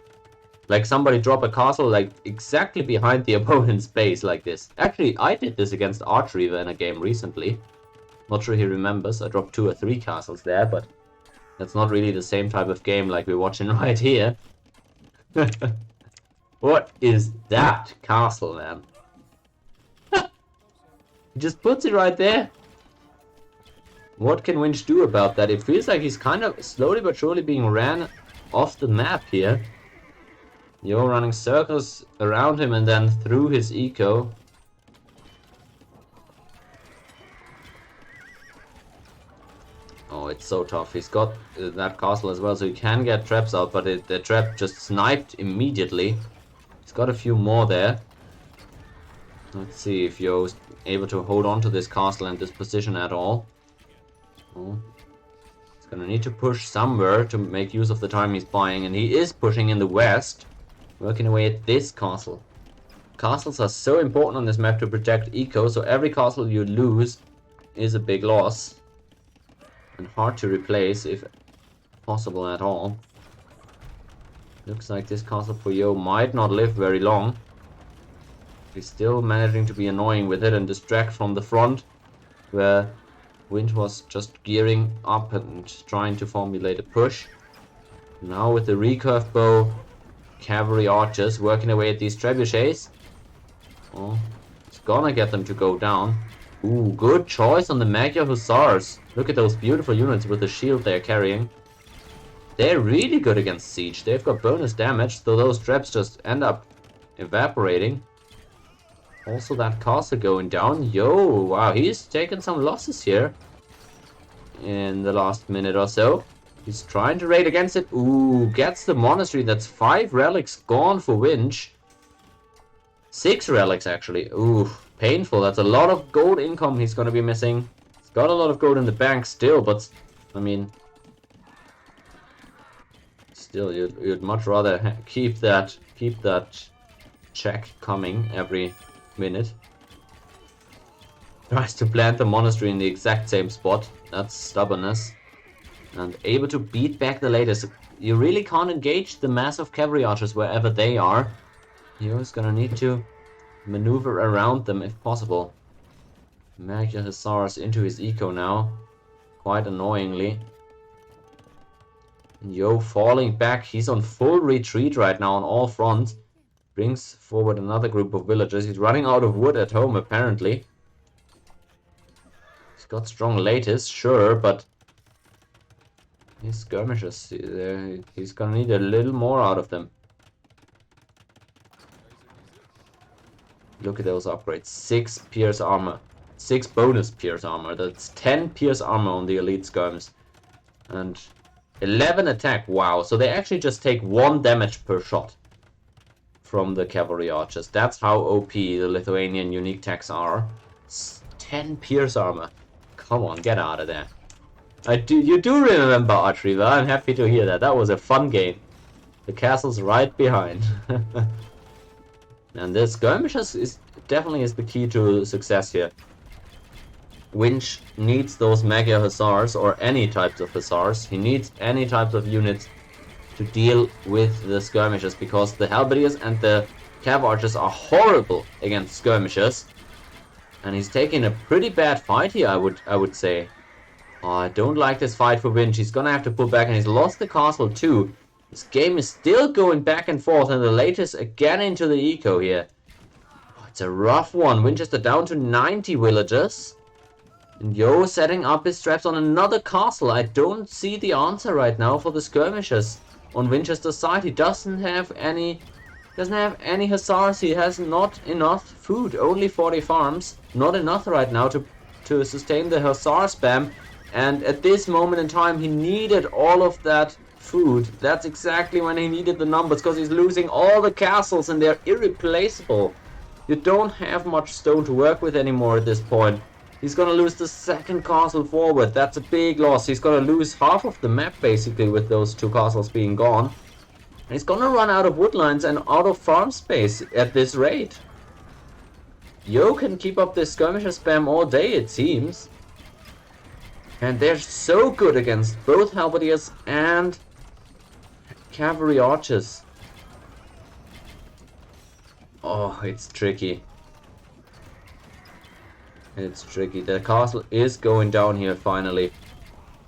Like somebody drop a castle like exactly behind the opponent's base like this. Actually, I did this against Archreaver in a game recently. Not sure he remembers. I dropped 2 or 3 castles there, but that's not really the same type of game like we're watching right here. What is that castle, man? He just puts it right there. What can Winch do about that? It feels like he's kind of slowly but surely being ran off the map here. Yo running circles around him and then through his eco. Oh, it's so tough. He's got that castle as well, so he can get traps out, but the trap just sniped immediately. He's got a few more there. Let's see if Yo's able to hold on to this castle and this position at all. Oh. He's gonna need to push somewhere to make use of the time he's buying, and he is pushing in the west, working away at this castle. Castles are so important on this map to protect eco, so every castle you lose is a big loss. And hard to replace if possible at all. Looks like this castle for Yo might not live very long. He's still managing to be annoying with it and distract from the front, where Winch was just gearing up and trying to formulate a push. Now with the recurve bow, cavalry archers working away at these trebuchets. Oh, it's gonna get them to go down. Ooh, good choice on the Magyar Hussars. Look at those beautiful units with the shield they're carrying. They're really good against siege. They've got bonus damage, so those traps just end up evaporating. Also that castle going down. Yo, wow, he's taken some losses here in the last minute or so. He's trying to raid against it. Ooh, gets the monastery. That's 5 relics gone for Winch. 6 relics actually. Ooh, painful. That's a lot of gold income he's gonna be missing. He's got a lot of gold in the bank still, but I mean, still you'd much rather keep that check coming every minute. Tries to plant the monastery in the exact same spot. That's stubbornness. And able to beat back the latest. You really can't engage the massive cavalry archers wherever they are. You're just gonna need to maneuver around them if possible. Magyar Hussars into his eco now. quite annoyingly. Yo falling back. He's on full retreat right now on all fronts. Brings forward another group of villagers. He's running out of wood at home, apparently. He's got strong lattice, sure, but his skirmishers, he's gonna need a little more out of them. Look at those upgrades. 6 pierce armor. 6 bonus pierce armor. That's 10 pierce armor on the elite skirms. And 11 attack. Wow. So they actually just take 1 damage per shot from the cavalry archers. That's how OP the Lithuanian unique attacks are. 10 pierce armor. Come on, get out of there. You do remember archery, well, I'm happy to hear that. That was a fun game. The castle's right behind. And the skirmishers is definitely the key to success here. Winch needs those mega hussars or any types of hussars. He needs any types of units to deal with the skirmishers, because the halberdiers and the cav archers are horrible against skirmishers. And he's taking a pretty bad fight here, I would say. Oh, I don't like this fight for Winch. He's gonna have to pull back, and he's lost the castle too. This game is still going back and forth, and the latest again into the eco here. Oh, it's a rough one. Winchester down to 90 villagers. And Yo setting up his traps on another castle. I don't see the answer right now for the skirmishers on Winchester's side. He doesn't have any hussars. He has not enough food. Only 40 farms. Not enough right now to sustain the hussar spam. And at this moment in time, he needed all of that food. That's exactly when he needed the numbers, because he's losing all the castles and they're irreplaceable. You don't have much stone to work with anymore at this point. He's gonna lose the second castle forward. That's a big loss. He's gonna lose half of the map basically with those 2 castles being gone. And he's gonna run out of woodlines and out of farm space at this rate. Yo can keep up this skirmisher spam all day, it seems. And they're so good against both halberdiers and cavalry archers. Oh, it's tricky. It's tricky. The castle is going down here finally.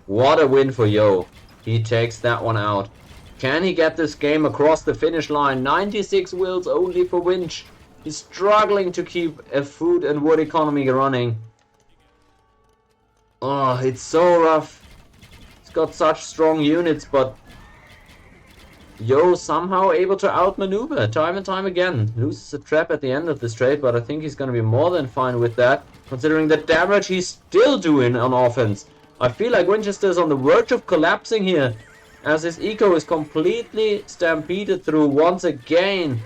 What a win for Yo. He takes that one out. Can he get this game across the finish line? 96 wills only for Winch. He's struggling to keep a food and wood economy running. Oh, it's so rough. He's got such strong units, but Yo somehow able to outmaneuver time and time again. Loses a trap at the end of this trade, but I think he's going to be more than fine with that, considering the damage he's still doing on offense. I feel like Winchester is on the verge of collapsing here, as his eco is completely stampeded through once again.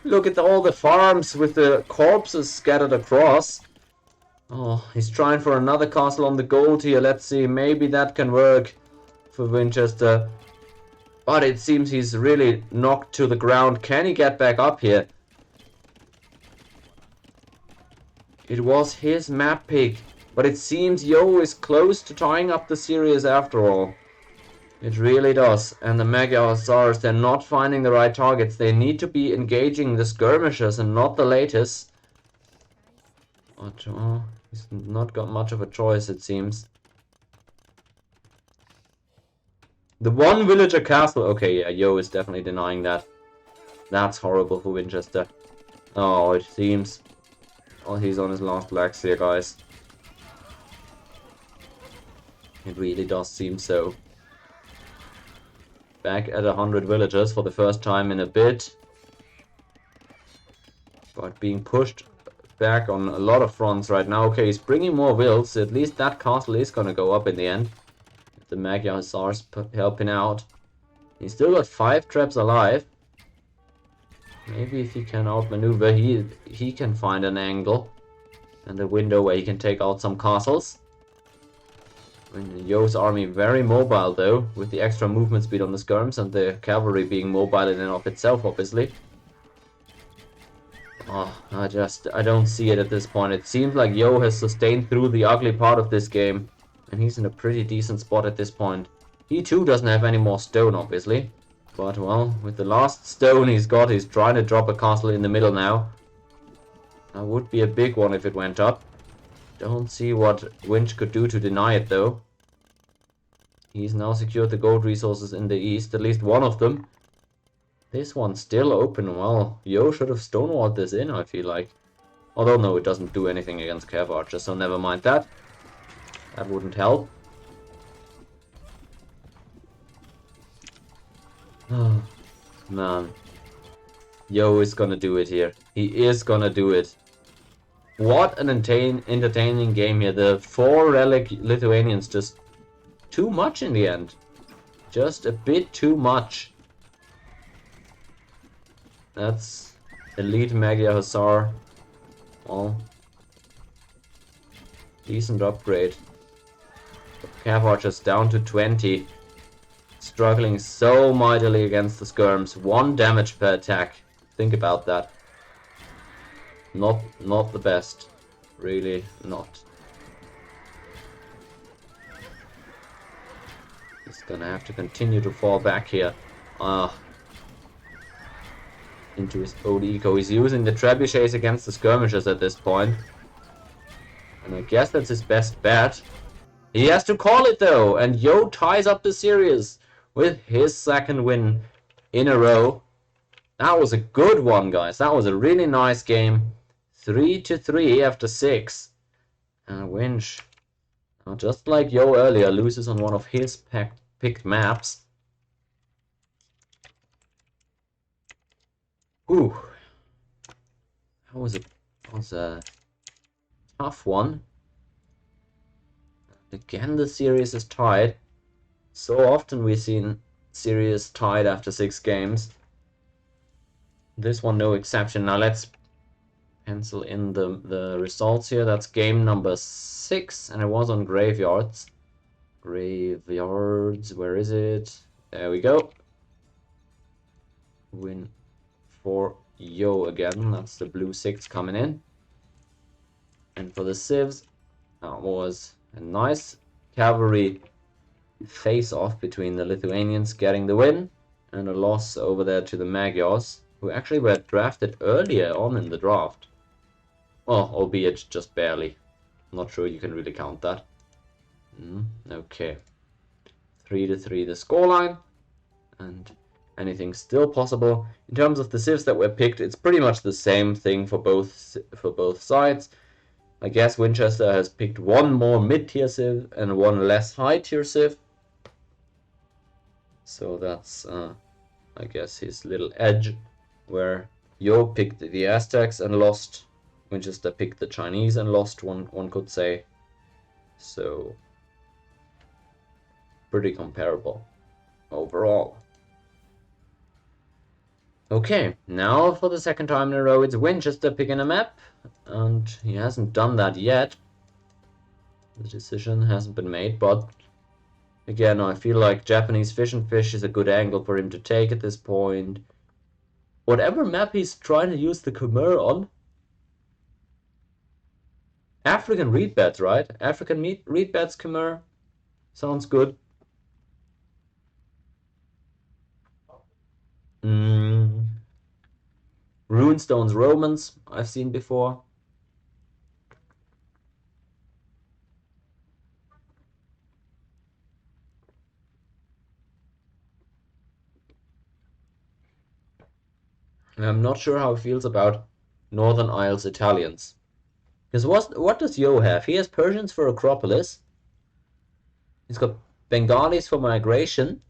Look at all the farms with the corpses scattered across. Oh, he's trying for another castle on the gold here. Let's see, maybe that can work for Winchester. But it seems he's really knocked to the ground. Can he get back up here? It was his map pick, but it seems Yo is close to tying up the series after all. It really does. And the Mega Hussars, they're not finding the right targets. They need to be engaging the skirmishers and not the latest. But he's not got much of a choice, it seems. The one villager castle. Okay, yeah, Yo is definitely denying that. That's horrible for Winchester. Oh, it seems. Oh, he's on his last legs here, guys. It really does seem so. Back at 100 villagers for the first time in a bit. But being pushed back on a lot of fronts right now. Okay, he's bringing more wills. At least that castle is gonna go up in the end. The Magyar Hussars helping out. He's still got 5 traps alive. Maybe if he can outmaneuver, he can find an angle and a window where he can take out some castles. Yo's army very mobile though, with the extra movement speed on the skirms and the cavalry being mobile in and of itself, obviously. Oh, I don't see it at this point. It seems like Yo has sustained through the ugly part of this game. And he's in a pretty decent spot at this point. He too doesn't have any more stone, obviously. But, well, with the last stone he's got, he's trying to drop a castle in the middle now. That would be a big one if it went up. Don't see what Winch could do to deny it, though. He's now secured the gold resources in the east, at least one of them. This one's still open. Well, Yo should have stonewalled this in, I feel like. Although, no, it doesn't do anything against Cav Archer, so never mind that. That wouldn't help. Oh, man. Yo is gonna do it here. He is gonna do it. What an entertaining game here. The 4 relic Lithuanians just too much in the end. Just a bit too much. That's elite Magyar Hussar. Well, decent upgrade. Cav Archers down to 20. Struggling so mightily against the skirms. 1 damage per attack. Think about that. Not the best. Really not. He's gonna have to continue to fall back here. Into his old eco. He's using the trebuchets against the skirmishers at this point. And I guess that's his best bet. He has to call it though, and Yo ties up the series with his 2nd win in a row. That was a good one, guys. That was a really nice game. 3-3 after 6. And Winch, just like Yo earlier, loses on one of his picked maps. Ooh, that was a tough one. Again, the series is tied. So often we've seen series tied after 6 games. This one no exception. Now let's pencil in the results here. That's game number 6, and it was on graveyards. Graveyards, where is it? There we go. Win for Yo again. That's the blue 6 coming in. And for the civs, that was a nice cavalry face-off between the Lithuanians getting the win, and a loss over there to the Magyars, who actually were drafted earlier on in the draft. Well, albeit just barely. Not sure you can really count that. Okay. 3-3 the scoreline, and anything still possible. In terms of the civs that were picked, it's pretty much the same thing for both sides. I guess Vinchester has picked 1 more mid-tier civ and 1 less high-tier civ. So that's, I guess, his little edge, where Yo picked the Aztecs and lost. Vinchester picked the Chinese and lost, one could say. So, pretty comparable overall. Okay, now for the 2nd time in a row, it's Vinchester picking a map, and he hasn't done that yet. The decision hasn't been made, but again, I feel like Japanese Fish and Fish is a good angle for him to take at this point. Whatever map he's trying to use the Khmer on. African reed beds, right? African reed beds Khmer. Sounds good. Runestones Romans, I've seen before. I'm not sure how he feels about Northern Isles Italians. Because what does Yo have? He has Persians for Acropolis. He's got Bengalis for migration.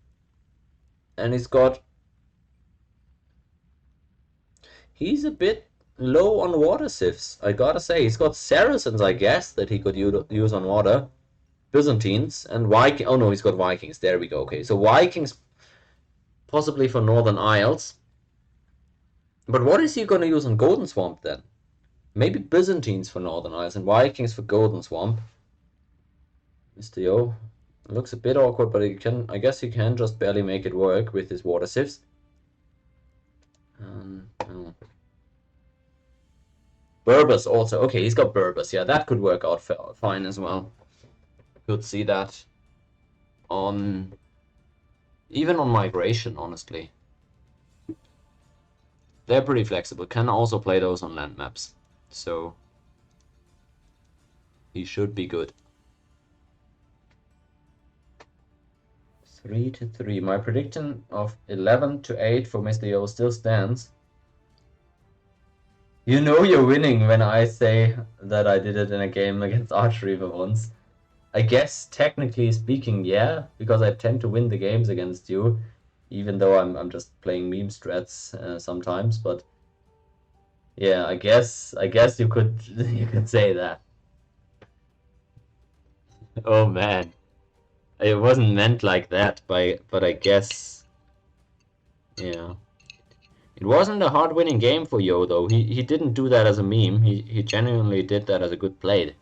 And he's a bit low on water sieves, I gotta say. He's got Saracens, I guess, that he could use on water. Byzantines and Vikings. Oh no, he's got Vikings. There we go. Okay, so Vikings possibly for Northern Isles. But what is he going to use on Golden Swamp then? Maybe Byzantines for Northern Isles and Vikings for Golden Swamp. Mr. Yo looks a bit awkward, but I guess he can just barely make it work with his water sieves. Oh. Berbers also. Okay, he's got Berbers. Yeah, that could work out fine as well. Could see that even on migration, honestly. They're pretty flexible. Can also play those on land maps. So he should be good. 3-3. My prediction of 11-8 for Mr. Yo still stands. You know you're winning when I say that I did it in a game against Archery for once. I guess technically speaking, yeah, because I tend to win the games against you, even though I'm just playing meme strats sometimes. But yeah, I guess you could you could say that. Oh man, it wasn't meant like that, but I guess yeah. It wasn't a hard winning game for Yo though. He didn't do that as a meme. He genuinely did that as a good play.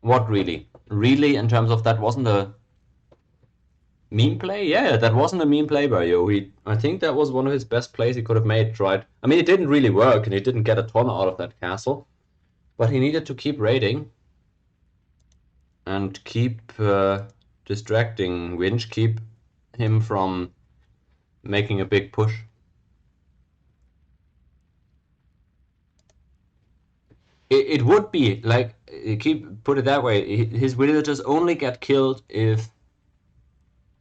What really? Really, in terms of that wasn't a meme play? Yeah, that wasn't a meme play by Yo. I think that was one of his best plays he could have made, right? I mean, it didn't really work, and he didn't get a ton out of that castle. But he needed to keep raiding and keep distracting Winch, keep him from making a big push. It would be like put it that way. His villagers only get killed if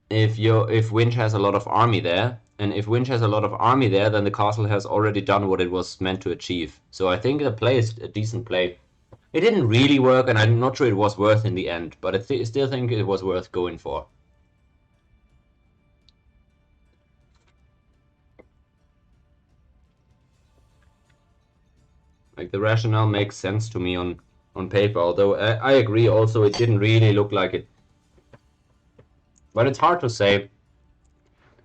Winch has a lot of army there, and if Winch has a lot of army there, then the castle has already done what it was meant to achieve. So I think the play is a decent play. It didn't really work, and I'm not sure it was worth in the end, but I still think it was worth going for. Like the rationale makes sense to me on paper, although I agree also it didn't really look like it. But it's hard to say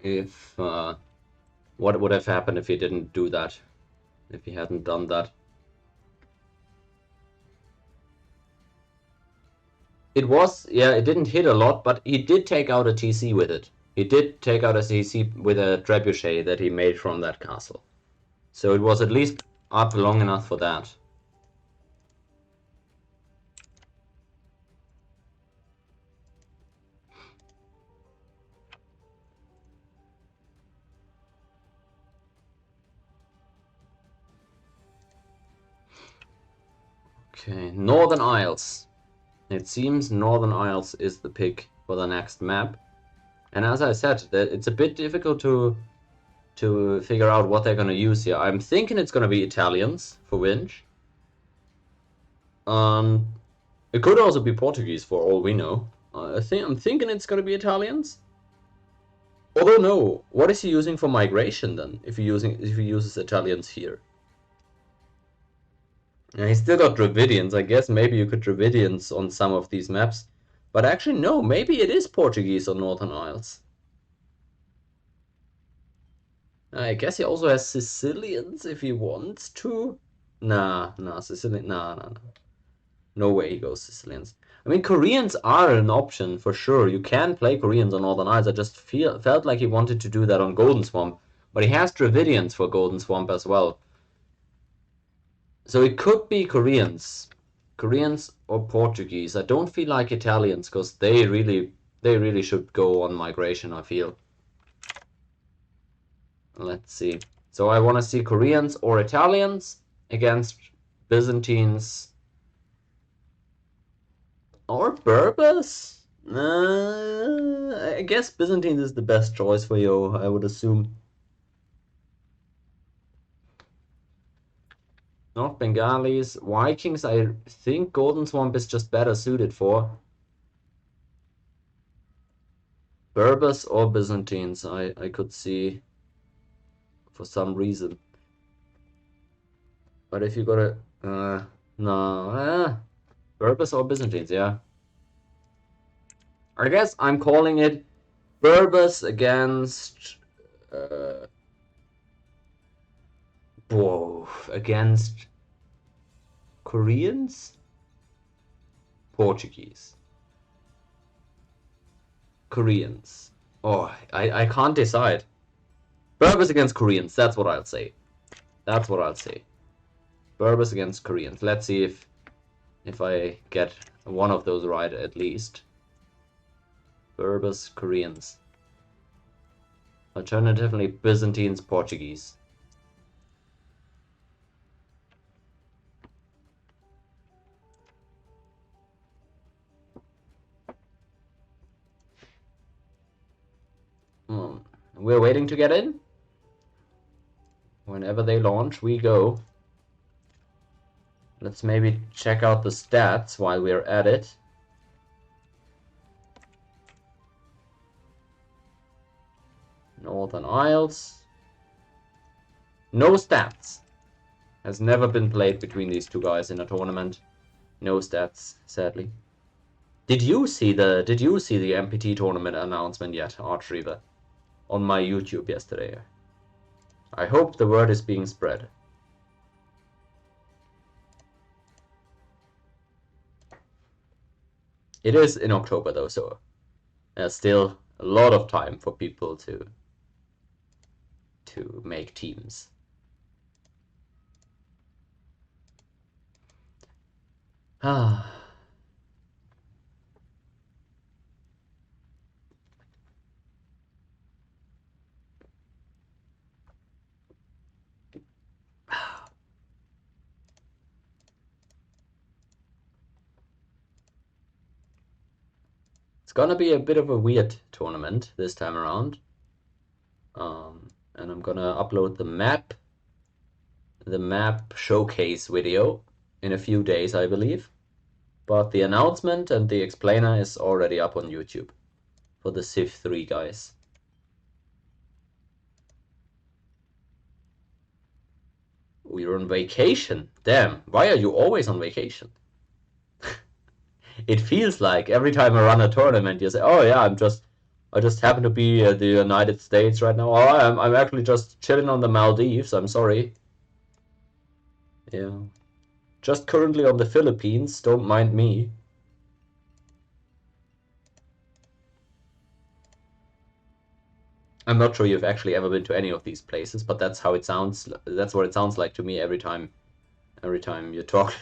if what would have happened if he didn't do that, if he hadn't done that. It was, yeah, it didn't hit a lot, but he did take out a TC with it. He did take out a TC with a trebuchet that he made from that castle. So it was at least up long enough for that. Okay, Northern Isles. It seems Northern Isles is the pick for the next map. And as I said, it's a bit difficult to figure out what they're going to use here. I'm thinking it's going to be Italians for Winch. It could also be Portuguese for all we know. I'm thinking it's going to be Italians. Although no, what is he using for migration then? If he uses Italians here. Yeah, he's still got Dravidians. I guess maybe you could Dravidians on some of these maps. But actually, no, maybe it is Portuguese on Northern Isles. I guess he also has Sicilians if he wants to. Nah, Sicilian. Nah. No way he goes Sicilians. I mean, Koreans are an option for sure. You can play Koreans on Northern Isles. I just felt like he wanted to do that on Golden Swamp. But he has Dravidians for Golden Swamp as well. So it could be Koreans. Koreans or Portuguese. I don't feel like Italians because they really should go on migration, I feel. Let's see. So I want to see Koreans or Italians against Byzantines or Berbers. I guess Byzantines is the best choice for you, I would assume. Not Bengalis. Vikings, I think Golden Swamp is just better suited for. Berbers or Byzantines, I could see for some reason. But if you gotta, no, Berbers or Byzantines, yeah. I guess I'm calling it Berbers against, against Koreans? Portuguese. Koreans. Oh, I can't decide. Berbers against Koreans, that's what I'll say. That's what I'll say. Berbers against Koreans. Let's see if I get one of those right at least. Berbers, Koreans. Alternatively, Byzantines, Portuguese. We're waiting to get in. Whenever they launch, we go. Let's maybe check out the stats while we're at it. Northern Isles. No stats. Has never been played between these two guys in a tournament. No stats, sadly. Did you see the MPT tournament announcement yet, Archreaver? On my YouTube yesterday. I hope the word is being spread. It is in October though, so there's still a lot of time for people to make teams. Ah. It's gonna be a bit of a weird tournament this time around. And I'm gonna upload the map showcase video in a few days, I believe. But the announcement and the explainer is already up on YouTube for the Civ 3 guys. We're on vacation. Damn, why are you always on vacation? It feels like every time I run a tournament, you say, "Oh yeah, I just happen to be at the United States right now. Oh, I'm actually just chilling on the Maldives. I'm sorry." Yeah, just currently on the Philippines. Don't mind me. I'm not sure you've actually ever been to any of these places, but that's how it sounds. That's what it sounds like to me every time you talk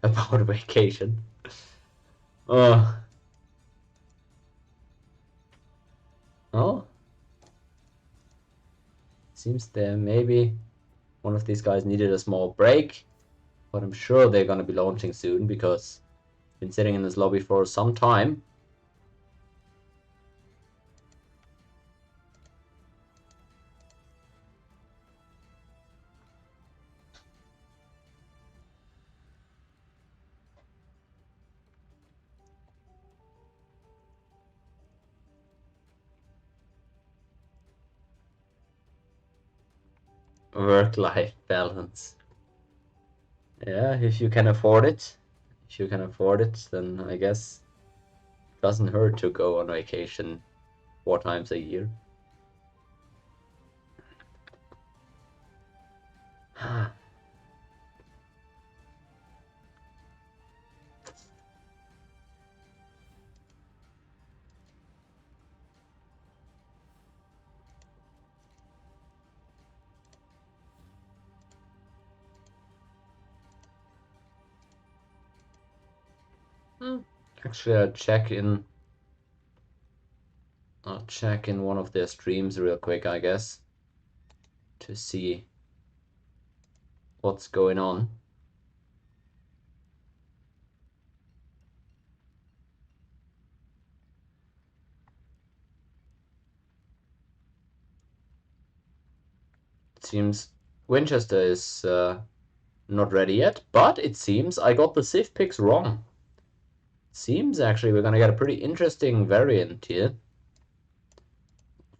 about a vacation. Oh. Oh. Seems there maybe one of these guys needed a small break, but I'm sure they're gonna be launching soon because I've been sitting in this lobby for some time. Work-life balance. Yeah, if you can afford it. If you can afford it, then I guess it doesn't hurt to go on vacation 4 times a year. Actually, I'll check in one of their streams real quick, I guess, to see what's going on. It seems Winchester is not ready yet, but it seems I got the Civ picks wrong. Seems actually we're gonna get a pretty interesting variant here.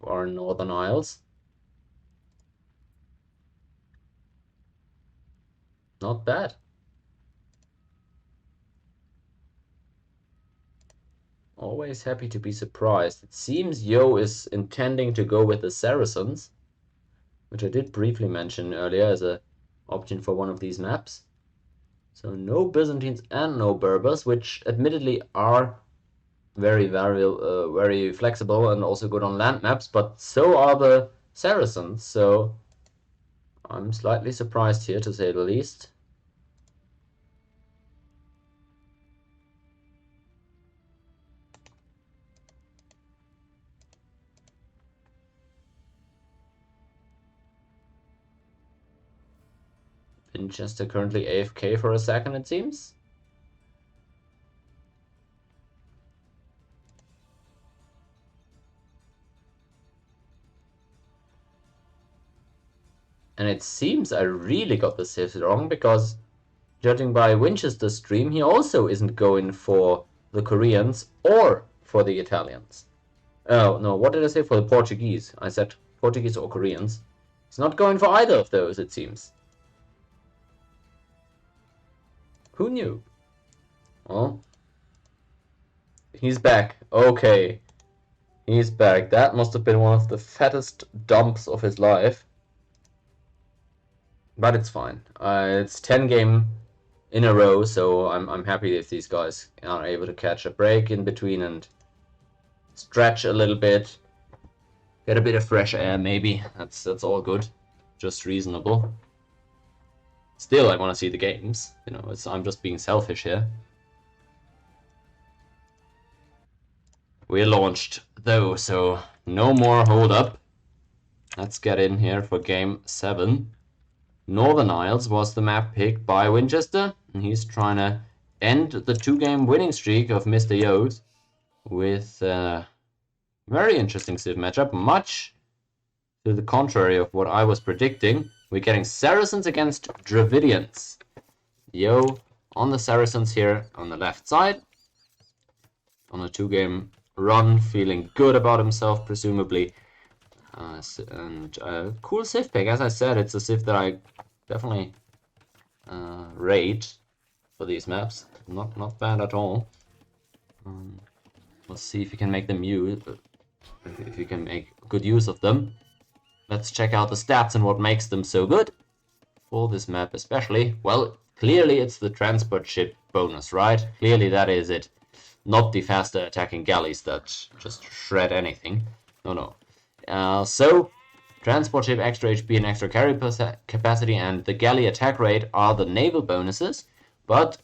of our Northern Isles. Not bad. Always happy to be surprised. It seems Yo is intending to go with the Saracens, which I did briefly mention earlier as an option for one of these maps. So no Byzantines and no Berbers, which admittedly are very very flexible and also good on land maps, but so are the Saracens, so I'm slightly surprised here, to say the least. Vinchester currently AFK for a second, it seems. And it seems I really got the civs wrong, because judging by Winchester's stream, he also isn't going for the Koreans or for the Italians. Oh, no, what did I say? For the Portuguese. I said Portuguese or Koreans. He's not going for either of those, it seems. Who knew? Well, he's back. Okay. He's back. That must have been one of the fattest dumps of his life. But it's fine. It's 10 game in a row, so I'm happy if these guys are able to catch a break in between and stretch a little bit. Get a bit of fresh air, maybe. That's all good. Just reasonable. Still, I want to see the games. You know, I'm just being selfish here. We're launched, though, so no more hold up. Let's get in here for game 7. Northern Isles was the map picked by Winchester, and he's trying to end the 2-game winning streak of Mr. Yo's with a very interesting civ matchup, much to the contrary of what I was predicting. We're getting Saracens against Dravidians. Yo on the Saracens here on the left side, on a 2-game run, feeling good about himself, presumably. And cool civ pick. As I said, it's a civ that I definitely rate for these maps. Not bad at all. We'll see if you can make them use, if you can make good use of them. Let's check out the stats and what makes them so good for this map especially. Well, clearly it's the transport ship bonus, right? Clearly that is it. Not the faster attacking galleys that just shred anything. No. So, transport ship, extra HP and extra carry capacity, and the galley attack rate are the naval bonuses. But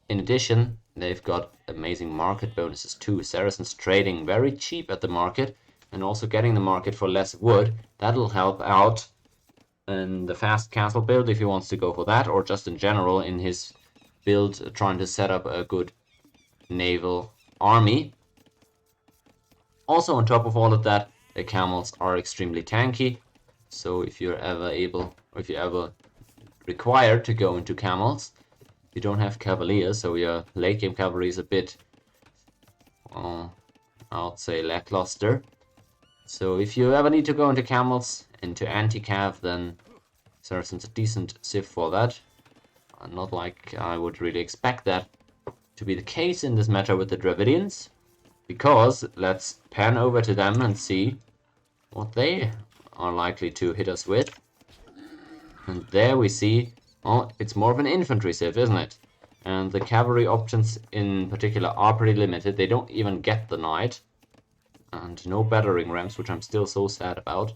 in addition, they've got amazing market bonuses too. Saracens trading very cheap at the market and also getting the market for less wood. That'll help out in the fast castle build if he wants to go for that, or just in general in his build trying to set up a good naval army. Also on top of all of that, the camels are extremely tanky, so if you're ever able, or if you're ever required to go into camels, you don't have cavaliers, so your late game cavalry is a bit, I would say, lackluster. So if you ever need to go into camels, into anti-cav, then Saracen's a decent civ for that. Not like I would really expect that to be the case in this matchup with the Dravidians, because let's pan over to them and see what they are likely to hit us with. And there we see, oh, it's more of an infantry civ, isn't it? And the cavalry options in particular are pretty limited. They don't even get the knight, and no battering rams, which I'm still so sad about.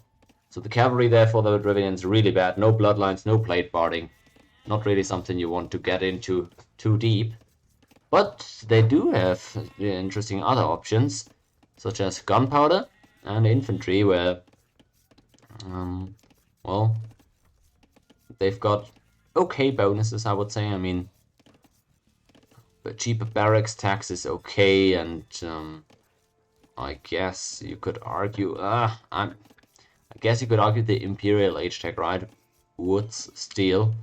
So the cavalry there for the Dravidians really bad. No bloodlines, no plate barding. Not really something you want to get into too deep. But they do have interesting other options, such as gunpowder and infantry, where, well, they've got okay bonuses, I would say. I mean, the cheaper barracks tax is okay, and I guess you could argue, I guess you could argue the Imperial Age tech, right? Woods, steel.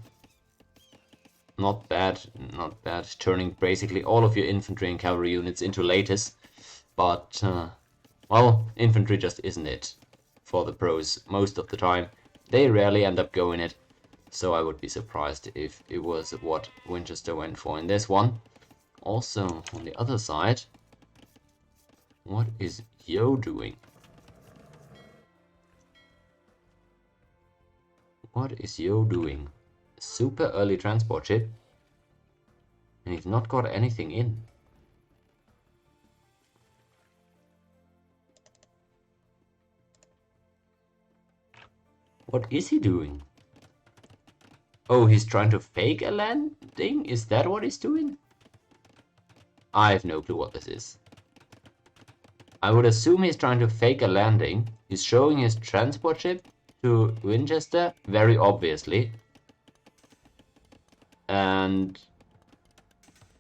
Not bad, not bad. Turning basically all of your infantry and cavalry units into lattice. But, well, infantry just isn't it. for the pros most of the time. They rarely end up going it, so I would be surprised if it was what Winchester went for in this one. Also, on the other side, what is Yo doing? What is Yo doing? Super early transport ship, and he's not got anything in. What is he doing? Oh, he's trying to fake a landing? Is that what he's doing? I have no clue what this is. I would assume he's trying to fake a landing. He's showing his transport ship to Winchester, very obviously. And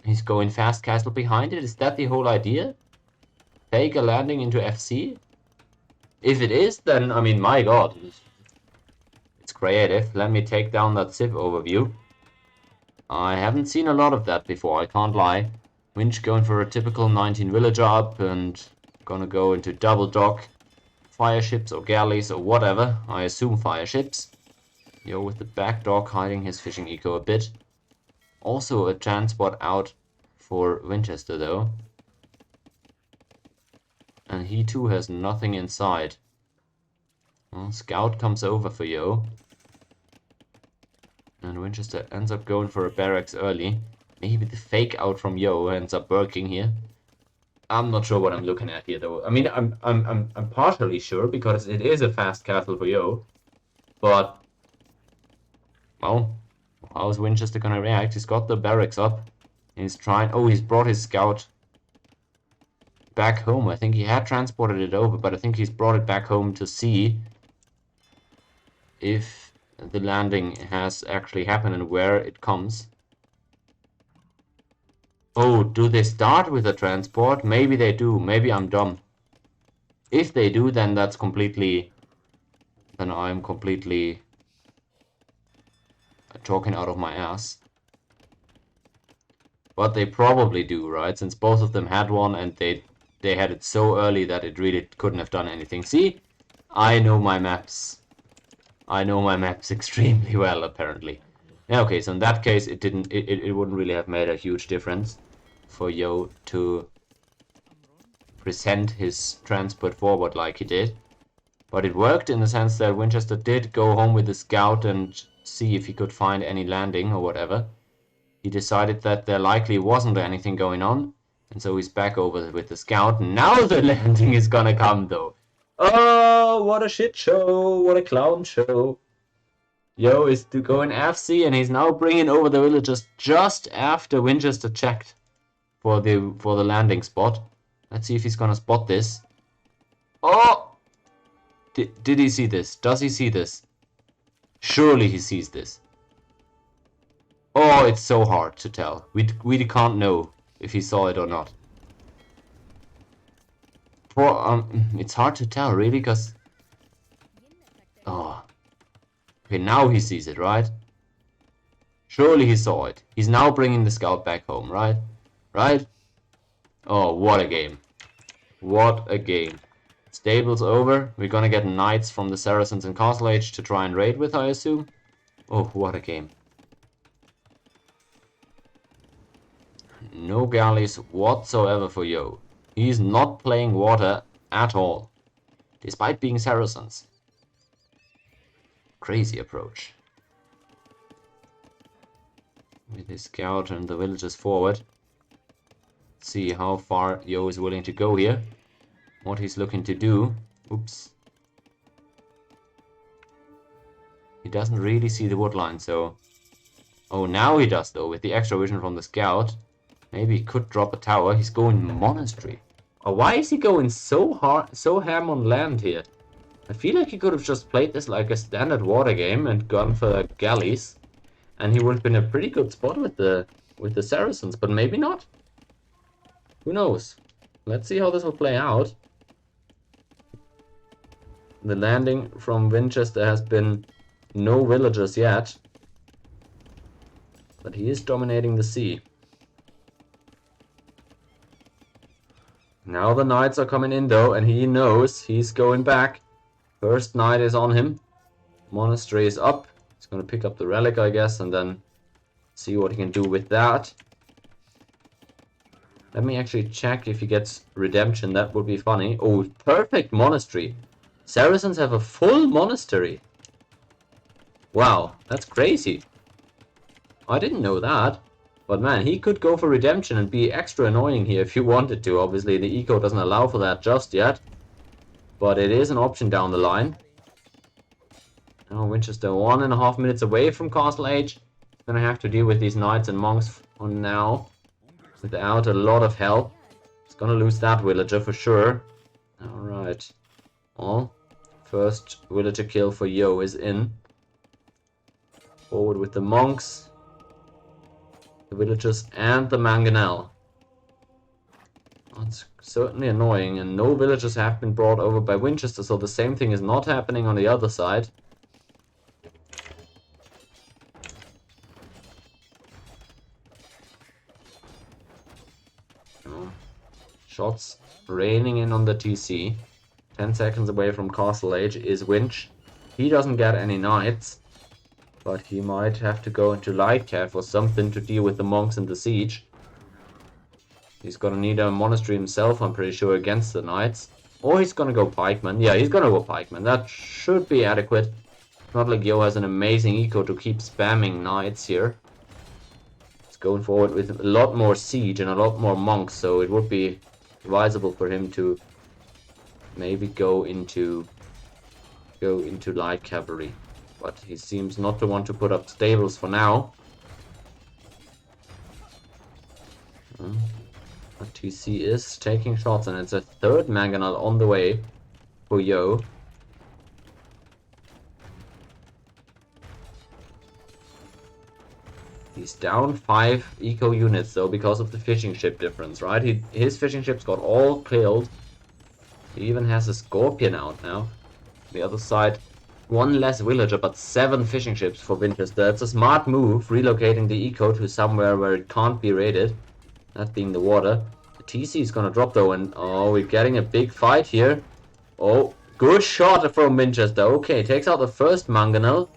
he's going fast castle behind it. Is that the whole idea? Fake a landing into FC? If it is, then, I mean, my god. It's creative. Let me take down that Civ overview. I haven't seen a lot of that before, I can't lie. Winch going for a typical 19 villager up and gonna go into double dock. Fire ships or galleys or whatever. I assume fire ships. Yo with the back dock hiding his fishing eco a bit. Also a transport out for Vinchester though. And he too has nothing inside. Well, Scout comes over for Yo. And Winchester ends up going for a barracks early. Maybe the fake out from Yo ends up working here. I'm not sure what I'm looking at here though. I mean, I'm partially sure because it is a fast castle for Yo. But well, how's Winchester gonna react? He's got the barracks up. He's trying. Oh, he's brought his scout back home. I think he had transported it over, but I think he's brought it back home to see if the landing has actually happened and where it comes. Oh, do they start with a transport? Maybe they do. Maybe I'm dumb. If they do, then that's completely... Then I'm completely talking out of my ass. But they probably do, right? Since both of them had one and they had it so early that it really couldn't have done anything. See? I know my maps. I know my maps extremely well, apparently. Yeah, okay, so in that case, it wouldn't really have made a huge difference for Yo to present his transport forward like he did. But it worked in the sense that Winchester did go home with the scout and see if he could find any landing or whatever. He decided that there likely wasn't anything going on, and so he's back over with the scout. Now the landing is gonna come, though. Oh, what a shit show! What a clown show! Yo is to go in FC, and he's now bringing over the villagers just after Winchester checked for the landing spot. Let's see if he's gonna spot this. Oh! Did he see this? Does he see this? Surely he sees this. Oh, it's so hard to tell. We can't know if he saw it or not. It's hard to tell, really, because... Oh. Okay, now he sees it, right? Surely he saw it. He's now bringing the scout back home, right? Right? Oh, what a game. What a game. Stable's over. We're gonna get knights from the Saracens and Castle Age to try and raid with, I assume. Oh, what a game. No galleys whatsoever for Yo. He's not playing water at all, despite being Saracens. Crazy approach. With his scout and the villagers forward. Let's see how far Yo is willing to go here. What he's looking to do. Oops. He doesn't really see the wood line, so... Oh, now he does, though, with the extra vision from the scout. Maybe he could drop a tower. He's going monastery. Oh, why is he going so hard, so ham on land here? I feel like he could have just played this like a standard water game and gone for galleys. And he would have been a pretty good spot with the Saracens, but maybe not. Who knows? Let's see how this will play out. The landing from Vinchester has been no villagers yet. But he is dominating the sea. Now the knights are coming in though, and he knows he's going back. First knight is on him. Monastery is up. He's gonna pick up the relic, I guess, and then see what he can do with that. Let me actually check if he gets redemption. That would be funny. Oh, perfect monastery. Saracens have a full monastery. Wow, that's crazy. I didn't know that. But man, he could go for redemption and be extra annoying here if he wanted to. Obviously, the eco doesn't allow for that just yet. But it is an option down the line. Now Winchester 1.5 minutes away from Castle Age. Gonna have to deal with these knights and monks for now. Without a lot of help. He's gonna lose that villager for sure. Alright. Well, first villager kill for Yo is in. Forward with the monks. The villagers and the mangonel. That's certainly annoying, and no villagers have been brought over by Winchester, so the same thing is not happening on the other side. Shots raining in on the TC. 10 seconds away from Castle Age is Winch. He doesn't get any knights, but he might have to go into Lightcap or something to deal with the monks in the siege. He's gonna need a monastery himself, I'm pretty sure, against the knights. Or he's gonna go pikeman. Yeah, he's gonna go pikeman. That should be adequate. Not like Yo has an amazing eco to keep spamming knights here. He's going forward with a lot more siege and a lot more monks, so it would be advisable for him to maybe go into light cavalry. But he seems not to want to put up stables for now. But TC is taking shots, and it's a third mangonel on the way for Yo. He's down 5 eco units though because of the fishing ship difference, right? His fishing ships got all killed. He even has a scorpion out now. The other side, 1 less villager, but 7 fishing ships for Vinchester. It's a smart move, relocating the eco to somewhere where it can't be raided. That being the water. The TC is gonna drop though, and oh, we're getting a big fight here. Oh, good shot from Vinchester. Okay, takes out the first mangonel.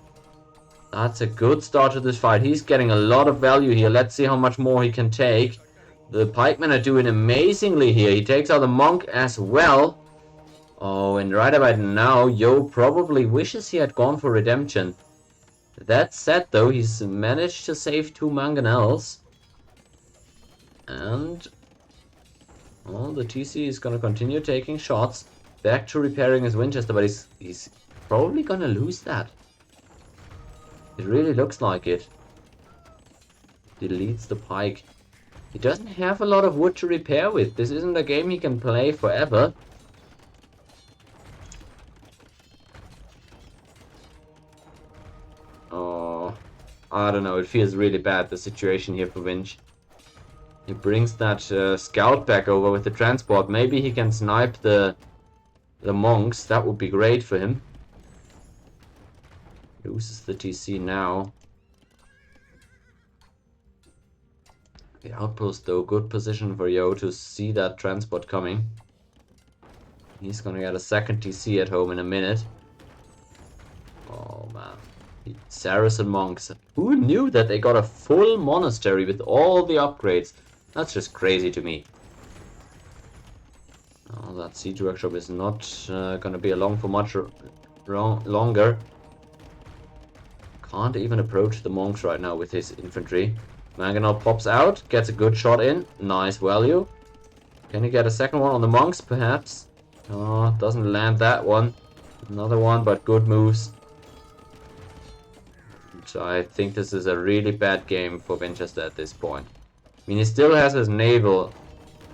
That's a good start to this fight. He's getting a lot of value here. Let's see how much more he can take. The pikemen are doing amazingly here. He takes out the monk as well. Oh, and right about now, Yo probably wishes he had gone for redemption. That said though, he's managed to save 2 mangonels. And well, the TC is gonna continue taking shots. Back to repairing his Winchester, but he's probably gonna lose that. It really looks like it. Deletes the pike. He doesn't have a lot of wood to repair with. This isn't a game he can play forever. Oh, I don't know. It feels really bad, the situation here for Vinch. He brings that scout back over with the transport. Maybe he can snipe the monks. That would be great for him. Loses the TC now. The outpost though, good position for Yo to see that transport coming. He's gonna get a second TC at home in a minute. Oh man. The Saracen monks. Who knew that they got a full monastery with all the upgrades? That's just crazy to me. Oh, that siege workshop is not gonna be along for much longer. Can't even approach the monks right now with his infantry. Mangonel pops out, gets a good shot in. Nice value. Can he get a second one on the monks, perhaps? Oh, doesn't land that one. Another one, but good moves. So I think this is a really bad game for Vinchester at this point. I mean, he still has his naval,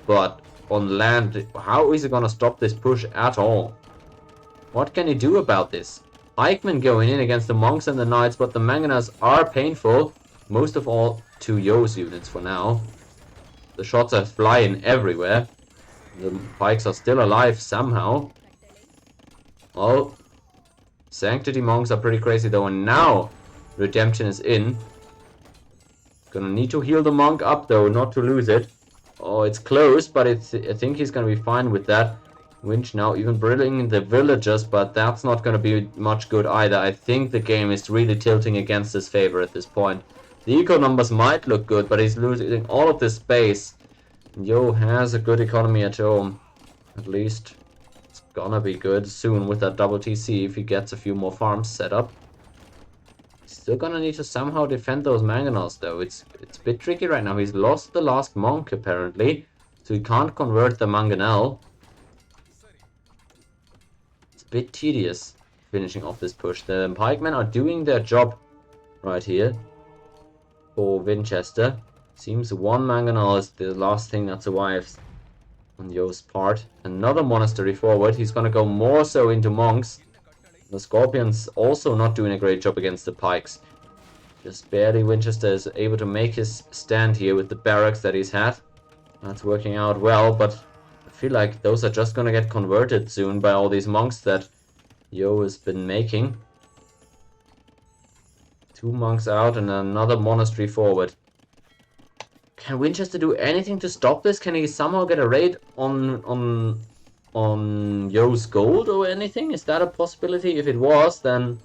but on land, how is he gonna stop this push at all? What can he do about this? Pikemen going in against the monks and the knights, but the mangonels are painful. Most of all to Yo's units for now. The shots are flying everywhere. The pikes are still alive somehow. Oh, Sanctity monks are pretty crazy though, and now redemption is in. Gonna need to heal the monk up though, not to lose it. Oh, it's close, but I think he's gonna be fine with that. Winch now even bringing the villagers, but that's not going to be much good either. I think the game is really tilting against his favor at this point. The eco numbers might look good, but he's losing all of this space. Yo has a good economy at home. At least it's gonna be good soon with that double TC if he gets a few more farms set up. He's still gonna need to somehow defend those mangonels though. It's a bit tricky right now. He's lost the last monk apparently, so he can't convert the mangonel. Bit tedious finishing off this push. The pikemen are doing their job right here for Vinchester. Seems one mangonel is the last thing that survives on Yo's part. Another monastery forward. He's gonna go more so into monks. The scorpions also not doing a great job against the pikes. Just barely Winchester is able to make his stand here with the barracks that he's had. That's working out well, but I feel like those are just gonna get converted soon by all these monks that Yo has been making. 2 monks out and another monastery forward. Can Winchester do anything to stop this? Can he somehow get a raid on Yo's gold or anything? Is that a possibility? If it was, then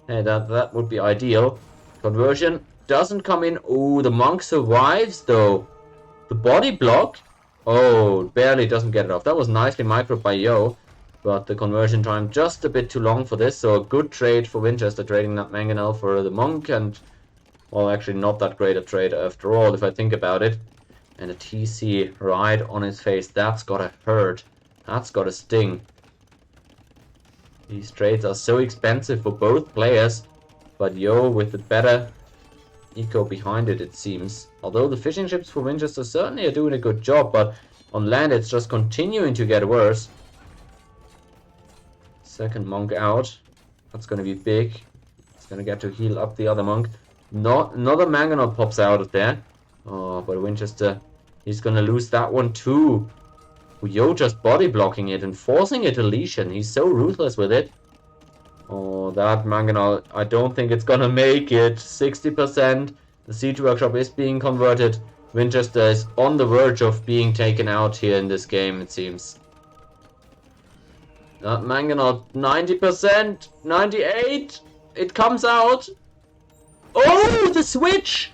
hey, that would be ideal. Conversion doesn't come in. Oh, the monk survives though. The body block. Oh, barely doesn't get it off. That was nicely microed by Yo, but the conversion time just a bit too long for this. So a good trade for Winchester, trading that mangonel for the monk, and well, actually not that great a trade after all if I think about it. And a TC right on his face. That's gotta hurt. That's gotta sting. These trades are so expensive for both players, but Yo with the better eco behind it, it seems. Although the fishing ships for Winchester certainly are doing a good job, but on land it's just continuing to get worse. Second monk out. That's going to be big. He's going to get to heal up the other monk. Another mangonel pops out of there. Oh, but Winchester, he's going to lose that one too. Yo just body blocking it and forcing a deletion. He's so ruthless with it. Oh, that mangonel, I don't think it's gonna make it. 60%. The siege workshop is being converted. Vinchester is on the verge of being taken out here in this game, it seems. That mangonel, 90%, 98. It comes out. Oh, the switch.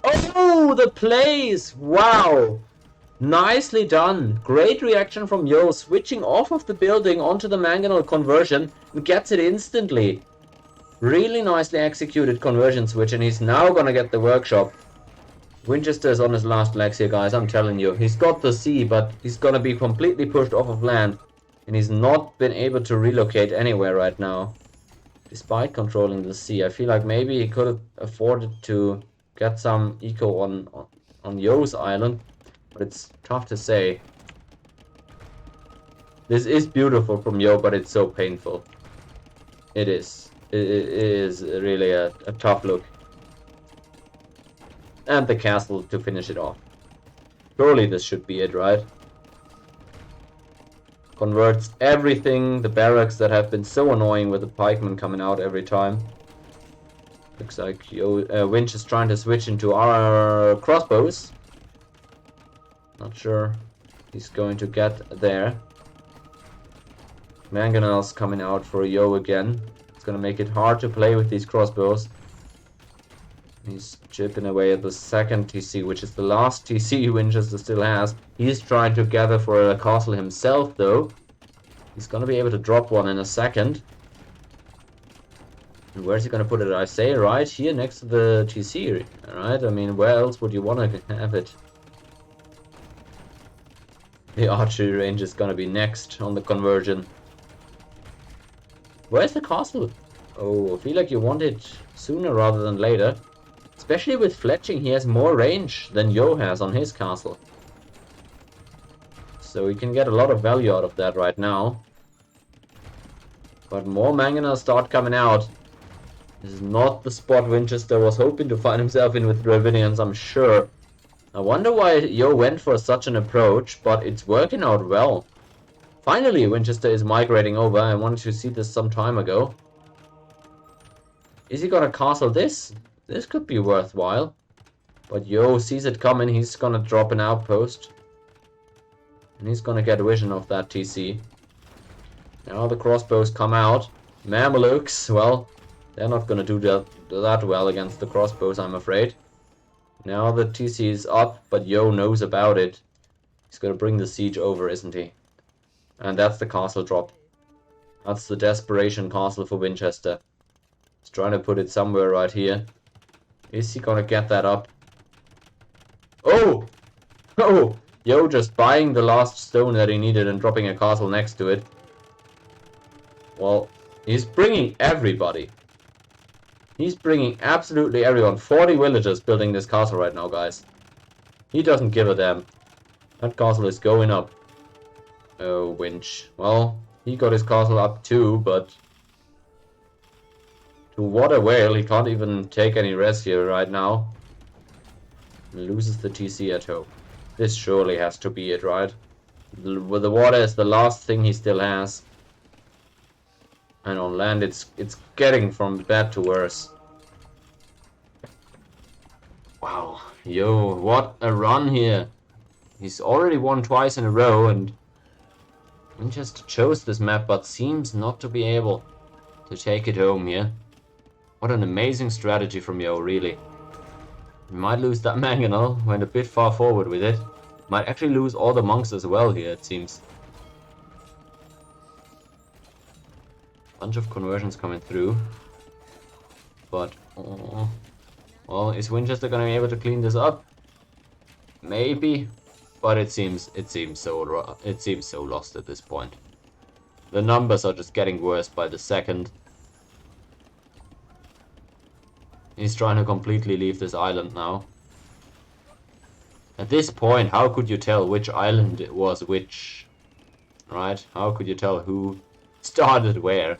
Oh, the plays. Wow. Nicely done. Great reaction from Yo, switching off of the building onto the mangonel conversion and gets it instantly. Really nicely executed conversion switch, and he's now gonna get the workshop. Winchester is on his last legs here, guys, I'm telling you. He's got the sea, but he's gonna be completely pushed off of land. And he's not been able to relocate anywhere right now. Despite controlling the sea. I feel like maybe he could have afforded to get some eco on Yo's island. But it's tough to say. This is beautiful from Yo, but it's so painful. It is. It is really a tough look. And the castle to finish it off. Surely this should be it, right? Converts everything, the barracks that have been so annoying with the pikemen coming out every time. Looks like Winch is trying to switch into our crossbows. Not sure he's going to get there. Mangonel's coming out for Yo again. It's gonna make it hard to play with these crossbows. He's chipping away at the second TC, which is the last TC Winchester still has. He's trying to gather for a castle himself, though. He's gonna be able to drop one in a second. And where's he gonna put it? I say right here next to the TC, right? I mean, where else would you want to have it? The archery range is gonna be next on the conversion. Where's the castle? Oh, I feel like you want it sooner rather than later. Especially with fletching, he has more range than Yo has on his castle. So we can get a lot of value out of that right now. But more mangonels start coming out. This is not the spot Winchester was hoping to find himself in with Dravinians, I'm sure. I wonder why Yo went for such an approach, but it's working out well. Finally, Winchester is migrating over. I wanted to see this some time ago. Is he gonna castle this? This could be worthwhile. But Yo sees it coming. He's gonna drop an outpost. And he's gonna get vision of that TC. Now the crossbows come out. Mamelukes, well, they're not gonna do that well against the crossbows, I'm afraid. Now the TC is up, but Yo knows about it. He's gonna bring the siege over, isn't he? And that's the castle drop. That's the desperation castle for Vinchester. He's trying to put it somewhere right here. Is he gonna get that up? Oh! Oh! Yo just buying the last stone that he needed and dropping a castle next to it. Well, he's bringing everybody. He's bringing absolutely everyone. 40 villagers building this castle right now, guys. He doesn't give a damn. That castle is going up. Oh, Winch. Well, he got his castle up too, but... to what avail? He can't even take any rest here right now. He loses the TC at home. This surely has to be it, right? With the water is the last thing he still has. And on land it's getting from bad to worse. Wow. Yo, what a run here. He's already won twice in a row and Winchester chose this map but seems not to be able to take it home here. What an amazing strategy from Yo, really. We might lose that mangonel, went a bit far forward with it. Might actually lose all the monks as well here, it seems. Bunch of conversions coming through. But, oh, well, is Winchester gonna be able to clean this up? Maybe, but it seems so lost at this point. The numbers are just getting worse by the second. He's trying to completely leave this island now. At this point, how could you tell which island it was which? Right? How could you tell who started where?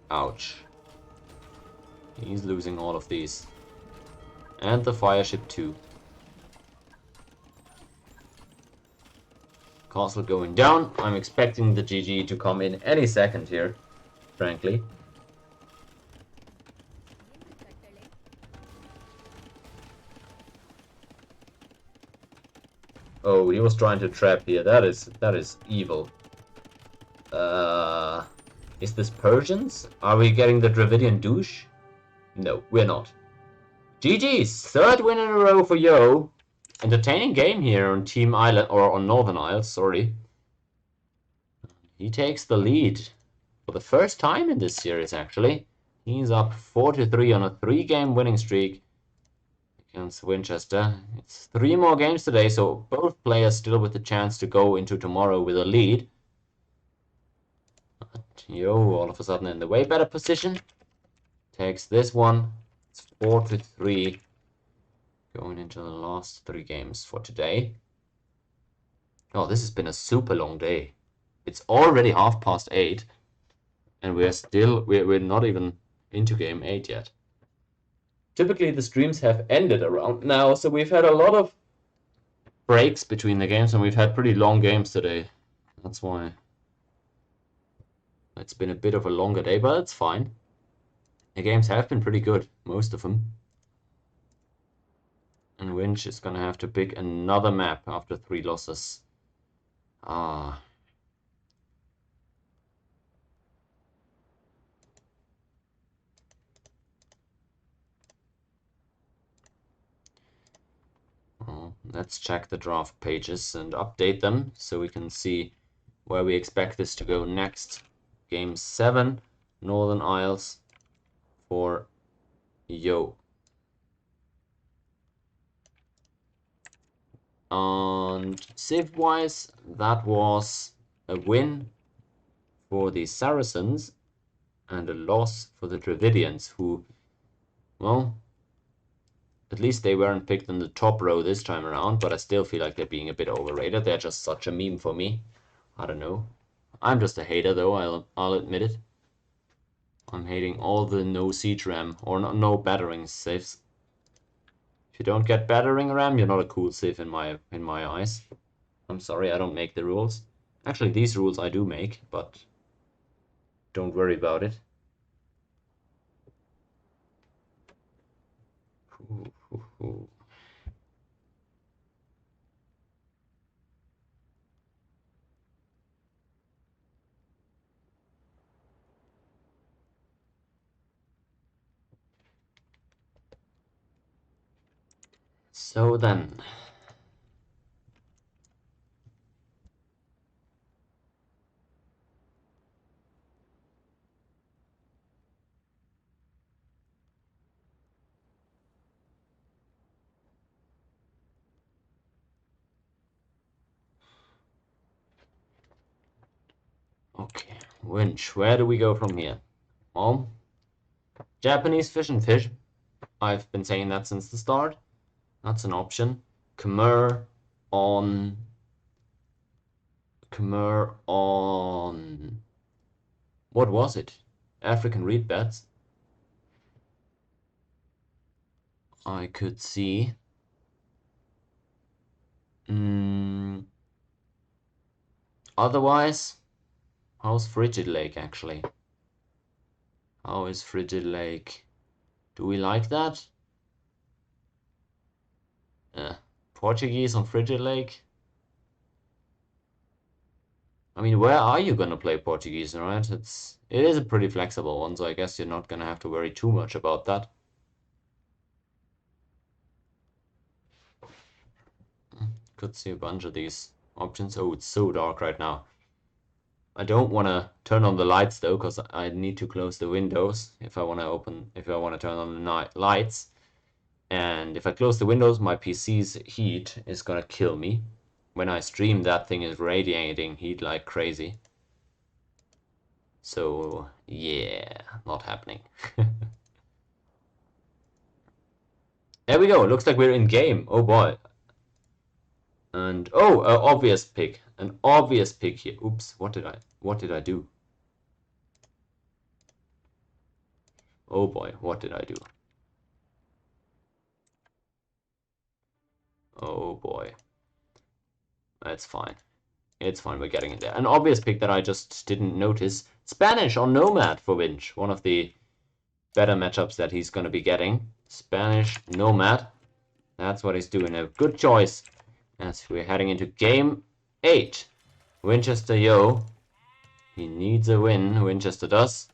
Ouch. He's losing all of these. And the fire ship too. Castle going down. I'm expecting the GG to come in any second here, frankly. Oh, he was trying to trap here. That is evil. Is this Persians? Are we getting the Dravidian douche? No, we're not. GG's! Third win in a row for Yo. Entertaining game here on Team Island, or on Northern Isles, sorry. He takes the lead for the first time in this series, actually. He's up 4-3 on a 3-game winning streak against Winchester. It's 3 more games today, so both players still with the chance to go into tomorrow with a lead. But Yo, all of a sudden in the way better position. Takes this one. It's 4-3. Going into the last 3 games for today. Oh, this has been a super long day. It's already 8:30, and we're not even into game 8 yet. Typically the streams have ended around now, so we've had a lot of breaks between the games, and we've had pretty long games today. That's why it's been a bit of a longer day, but it's fine. The games have been pretty good, most of them. And Winch is gonna have to pick another map after 3 losses. Ah. Well, let's check the draft pages and update them so we can see where we expect this to go next. Game 7, Northern Isles for Yo. And Civ-wise, that was a win for the Saracens and a loss for the Dravidians, who, well, at least they weren't picked in the top row this time around, but I still feel like they're being a bit overrated. They're just such a meme for me. I don't know. I'm just a hater, though, I'll admit it. I'm hating all the no siege ram, or no battering civs. If you don't get battering ram, you're not a cool civ in my eyes. I'm sorry, I don't make the rules. Actually, these rules I do make, but don't worry about it. Ooh. So then, okay, Winch, where do we go from here? Well, Japanese fish and fish. I've been saying that since the start. That's an option. Khmer on what was it? African reed beds. I could see. Otherwise, how's Frigid Lake actually? How is Frigid Lake? Do we like that? Portuguese on Frigid Lake? I mean, where are you gonna play Portuguese, right? It is a pretty flexible one, so I guess you're not gonna have to worry too much about that. Could see a bunch of these options. Oh, it's so dark right now. I don't want to turn on the lights though, because I need to close the windows if I want to turn on the night lights. And if I close the windows, my PC's heat is gonna kill me. When I stream, that thing is radiating heat like crazy. So yeah, not happening. There we go. Looks like we're in game. Oh boy. And oh, obvious pick. An obvious pick here. Oops, what did I do? Oh boy, what did I do? Oh boy. That's fine. It's fine, we're getting in there. An obvious pick that I just didn't notice. Spanish on Nomad for Winch. One of the better matchups that he's going to be getting. Spanish Nomad. That's what he's doing. A good choice as we're heading into game 8. Winchester, yo. He needs a win. Winchester does.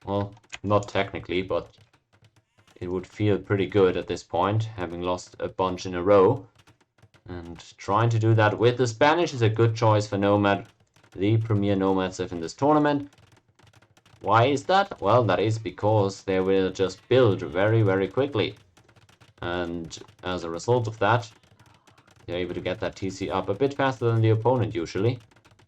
Well, not technically, but it would feel pretty good at this point, having lost a bunch in a row. And trying to do that with the Spanish is a good choice for Nomad, the premier Nomad Civ in this tournament. Why is that? Well, that is because they will just build very, very quickly. And as a result of that, they're able to get that TC up a bit faster than the opponent usually.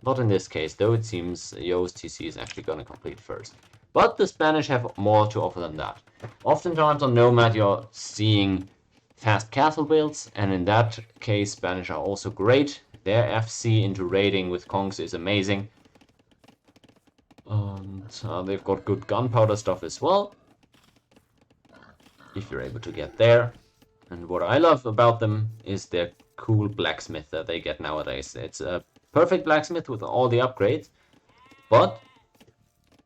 Not in this case, though. It seems Yo's TC is actually going to complete first. But the Spanish have more to offer than that. Oftentimes on Nomad, you're seeing fast castle builds, and in that case, Spanish are also great. Their FC into raiding with Kongs is amazing. And they've got good gunpowder stuff as well, if you're able to get there. And what I love about them is their cool blacksmith that they get nowadays. It's a perfect blacksmith with all the upgrades, but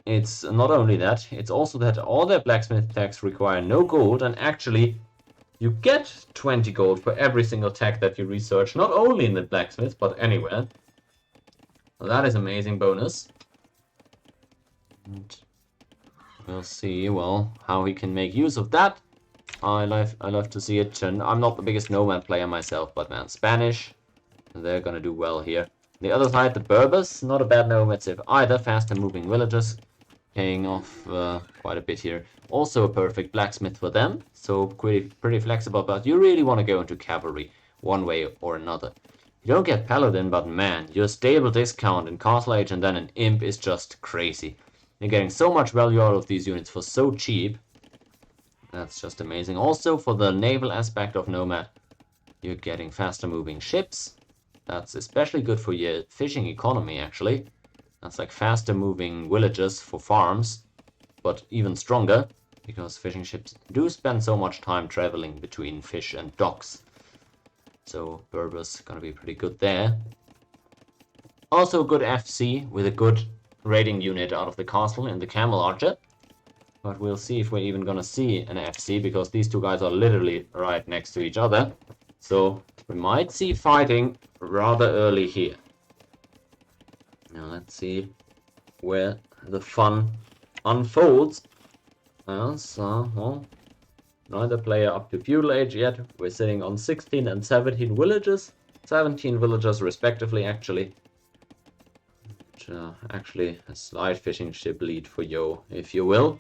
it's not only that, it's also that all their blacksmith techs require no gold, and actually you get 20 gold for every single tech that you research, not only in the blacksmith, but anywhere. So that is amazing bonus. And we'll see, well, how he can make use of that. I love to see it, and I'm not the biggest Nomad player myself, but man, Spanish, they're gonna do well here. The other side, the Berbers, not a bad Nomad Civ either, faster moving villagers, paying off quite a bit here. Also a perfect blacksmith for them, so pretty flexible, but you really want to go into cavalry one way or another. You don't get paladin, but man, your stable discount in Castle Age and then an imp is just crazy. You're getting so much value out of these units for so cheap. That's just amazing. Also for the naval aspect of Nomad, you're getting faster moving ships. That's especially good for your fishing economy actually. That's like faster moving villages for farms, but even stronger, because fishing ships do spend so much time traveling between fish and docks. So Berber's gonna be pretty good there. Also good FC with a good raiding unit out of the castle in the Camel Archer. But we'll see if we're even gonna see an FC, because these two guys are literally right next to each other. So we might see fighting rather early here. Now let's see where the fun unfolds. Well, neither player up to feudal age yet. We're sitting on 16 and 17 villages. 17 villagers respectively, actually. Which, actually a slight fishing ship lead for Yo, if you will.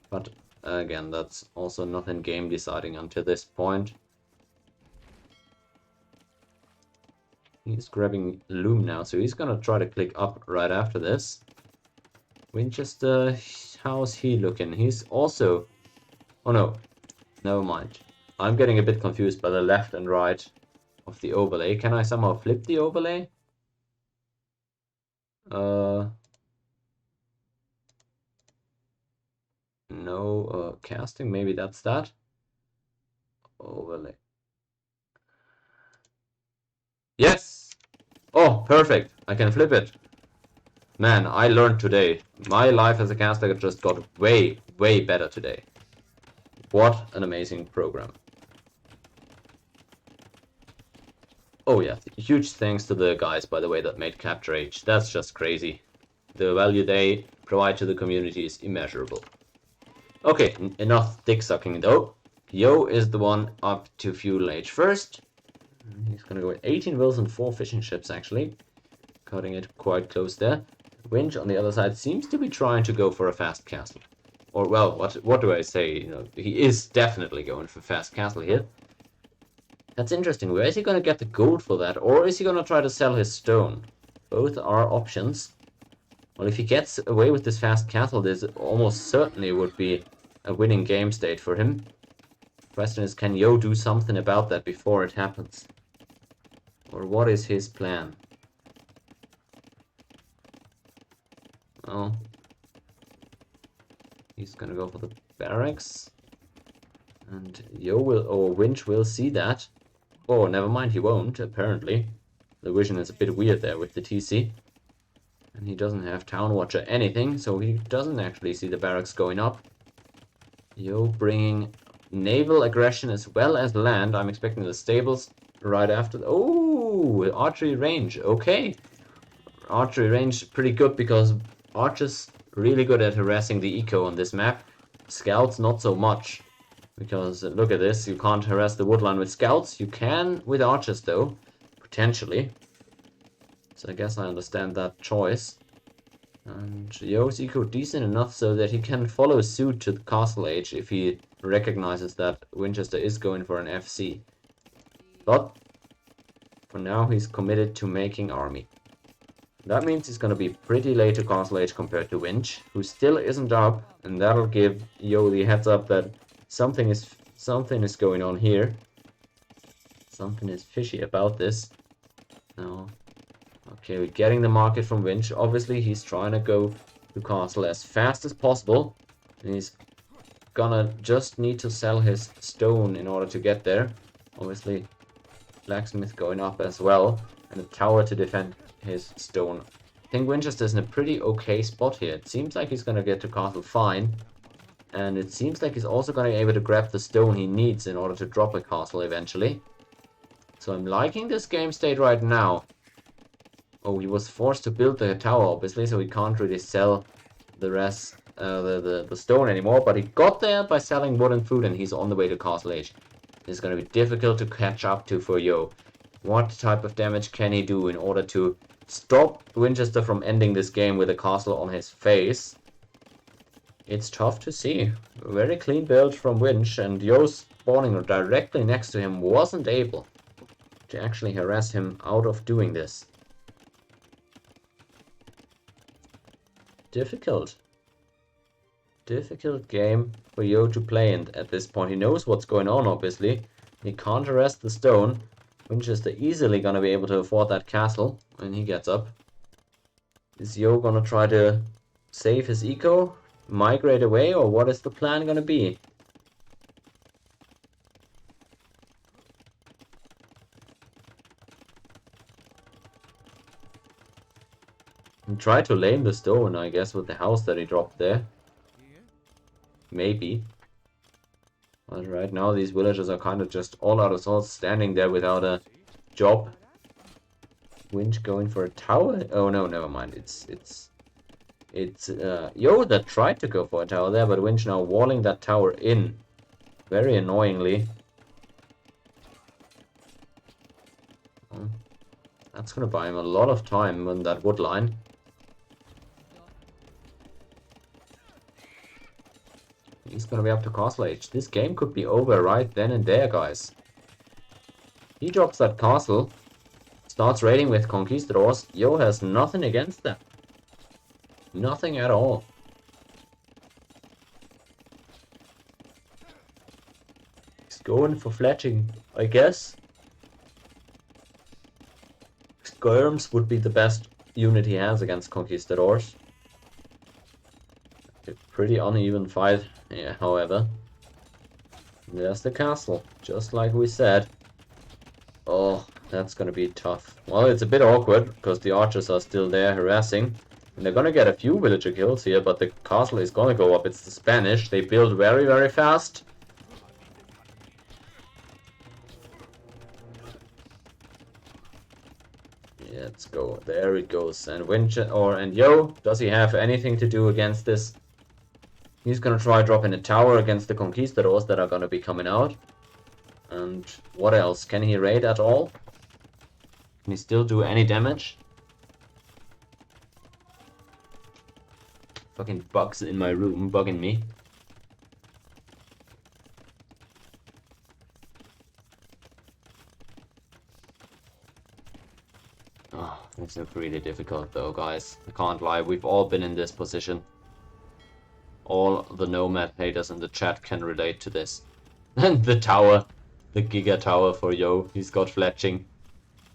But again, that's also nothing game deciding until this point. He's grabbing Loom now, so he's gonna try to click up right after this. Winchester, how's he looking? He's also... Oh no, never mind. I'm getting a bit confused by the left and right of the overlay. Can I somehow flip the overlay? No, casting, maybe that's that. Overlay. Yes! Oh, perfect. I can flip it. Man, I learned today. My life as a caster just got way, way better today. What an amazing program. Oh yeah, huge thanks to the guys, by the way, that made Capture Age. That's just crazy. The value they provide to the community is immeasurable. Okay, enough dick sucking though. Yo is the one up to feudal age first. He's gonna go with 18 wills and 4 fishing ships actually. Cutting it quite close there. Winch on the other side seems to be trying to go for a fast castle. Or well, what do I say? You know, he is definitely going for fast castle here. That's interesting. Where is he gonna get the gold for that? Or is he gonna try to sell his stone? Both are options. Well, if he gets away with this fast castle, this almost certainly would be a winning game state for him. Question is, can Yo do something about that before it happens? Or what is his plan? Well, he's gonna go for the barracks. And Yo will, or Winch will see that. Oh, never mind, he won't, apparently. The vision is a bit weird there with the TC. And he doesn't have Town Watch or anything, so he doesn't actually see the barracks going up. Yo bringing naval aggression as well as land. I'm expecting the stables right after. Oh, archery range. Okay. Archery range pretty good because archers really good at harassing the eco on this map. Scouts not so much. Because look at this, you can't harass the woodline with scouts. You can with archers though, potentially. So I guess I understand that choice. And Yo's eco decent enough so that he can follow suit to the castle age if he recognizes that Winchester is going for an FC. But for now he's committed to making army. That means he's gonna be pretty late to castle age compared to Winch, who still isn't up, and that'll give Yo the heads up that something is going on here. Something is fishy about this. Now, okay, we're getting the market from Winch. Obviously, he's trying to go to castle as fast as possible. And he's gonna just need to sell his stone in order to get there. Obviously, blacksmith going up as well. And a tower to defend his stone. I think Winchester's in a pretty okay spot here. It seems like he's gonna get to castle fine. And it seems like he's also gonna be able to grab the stone he needs in order to drop a castle eventually. So I'm liking this game state right now. Oh, he was forced to build the tower, obviously, so he can't really sell the rest, the stone anymore. But he got there by selling wood and food, and he's on the way to castle age. It's going to be difficult to catch up to for Yo. What type of damage can he do in order to stop Winchester from ending this game with a castle on his face? It's tough to see. Very clean build from Winch, and Yo spawning directly next to him wasn't able to actually harass him out of doing this. Difficult game for Yo to play, and at this point he knows what's going on, obviously. He can't harass the stone. Winchester easily gonna be able to afford that castle when he gets up. Is Yo gonna try to save his eco, migrate away, or what is the plan gonna be? And try to lame the stone, I guess, with the house that he dropped there. maybe. But right now these villagers are kind of just all out of sorts, standing there without a job. Winch going for a tower? Oh no, never mind. It's Yo that tried to go for a tower there, but Winch now walling that tower in. Very annoyingly. That's gonna buy him a lot of time on that wood line. He's gonna be up to castle age. This game could be over right then and there, guys. He drops that castle, starts raiding with conquistadors. Yo has nothing against that. Nothing at all. He's going for fletching, I guess. Skirms would be the best unit he has against conquistadors. A pretty uneven fight, yeah, however. There's the castle, just like we said. Oh, that's gonna be tough. Well, it's a bit awkward, because the archers are still there harassing. And they're gonna get a few villager kills here, but the castle is gonna go up. It's the Spanish. They build very, very fast. Yeah, let's go. There it goes. And and Yo, does he have anything to do against this? He's gonna try dropping a tower against the conquistadors that are gonna be coming out. And what else? Can he raid at all? Can he still do any damage? Fucking bugs in my room bugging me. Oh, this looks really difficult though, guys. I can't lie, we've all been in this position. All the Nomad haters in the chat can relate to this. And the tower. The Giga Tower for Yo. He's got fletching.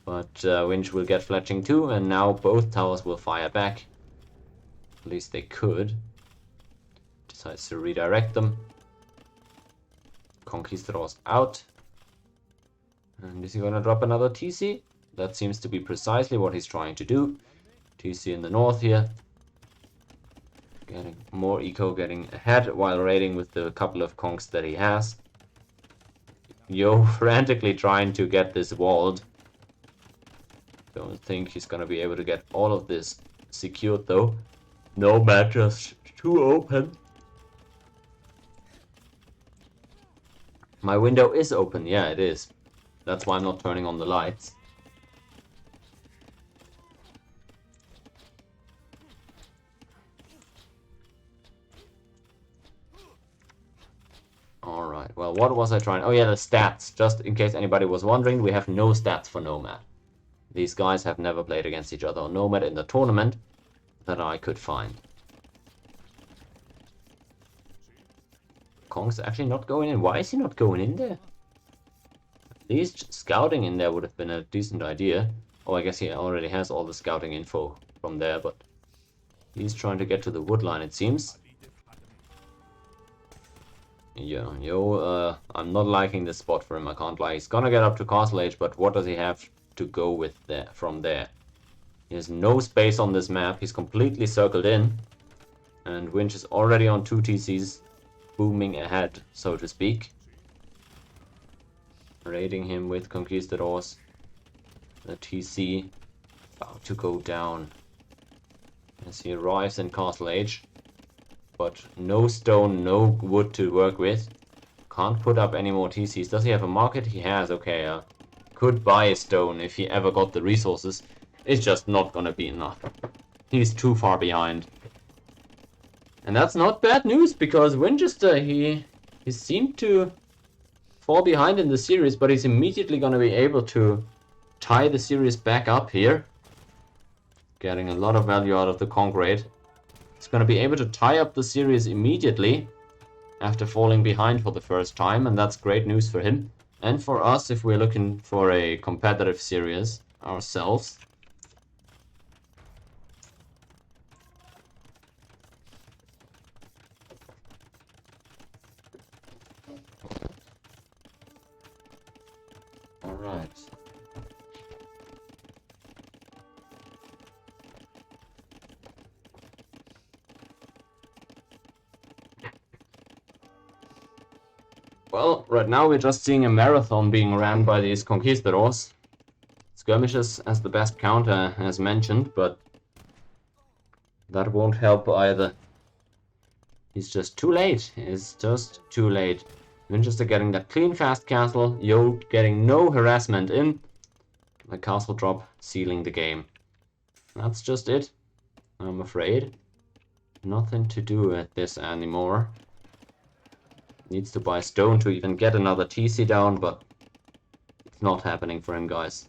But Winch will get fletching too, and now both towers will fire back. At least they could. Decides to redirect them. Conquistadors out. And is he gonna drop another TC? That seems to be precisely what he's trying to do. TC in the north here. Getting more eco, getting ahead while raiding with the couple of conks that he has. Yo frantically trying to get this walled. Don't think he's gonna be able to get all of this secured though. No mattress, too open. My window is open, yeah it is. That's why I'm not turning on the lights. Alright, well what was I trying? Oh yeah, the stats. Just in case anybody was wondering, we have no stats for Nomad. These guys have never played against each other on Nomad in the tournament that I could find. Kong's actually not going in. Why is he not going in there? At least scouting in there would have been a decent idea. Oh, I guess he already has all the scouting info from there, but he's trying to get to the wood line, it seems. Yeah, Yo, I'm not liking this spot for him, I can't lie. He's gonna get up to Castle Age, but what does he have to go with there from there? He has no space on this map. He's completely circled in. And Winch is already on 2 TCs, booming ahead, so to speak. Raiding him with conquistadors. The TC about to go down as he arrives in Castle Age. But no stone, no wood to work with. Can't put up any more TCs. Does he have a market? He has, okay. Could buy a stone if he ever got the resources. It's just not gonna be enough. He's too far behind. And that's not bad news, because Winchester, he seemed to fall behind in the series, but he's immediately gonna be able to tie the series back up here. Getting a lot of value out of the Concrete. He's going to be able to tie up the series immediately after falling behind for the first time, and that's great news for him. And for us, if we're looking for a competitive series ourselves. Alright. Well, right now we're just seeing a marathon being ran by these conquistadors. Skirmishes as the best counter, as mentioned, but that won't help either. He's just too late. It's just too late. Vinchester getting that clean, fast castle. Yo getting no harassment in. The castle drop sealing the game. That's just it. I'm afraid. Nothing to do with this anymore. Needs to buy stone to even get another TC down, but it's not happening for him, guys.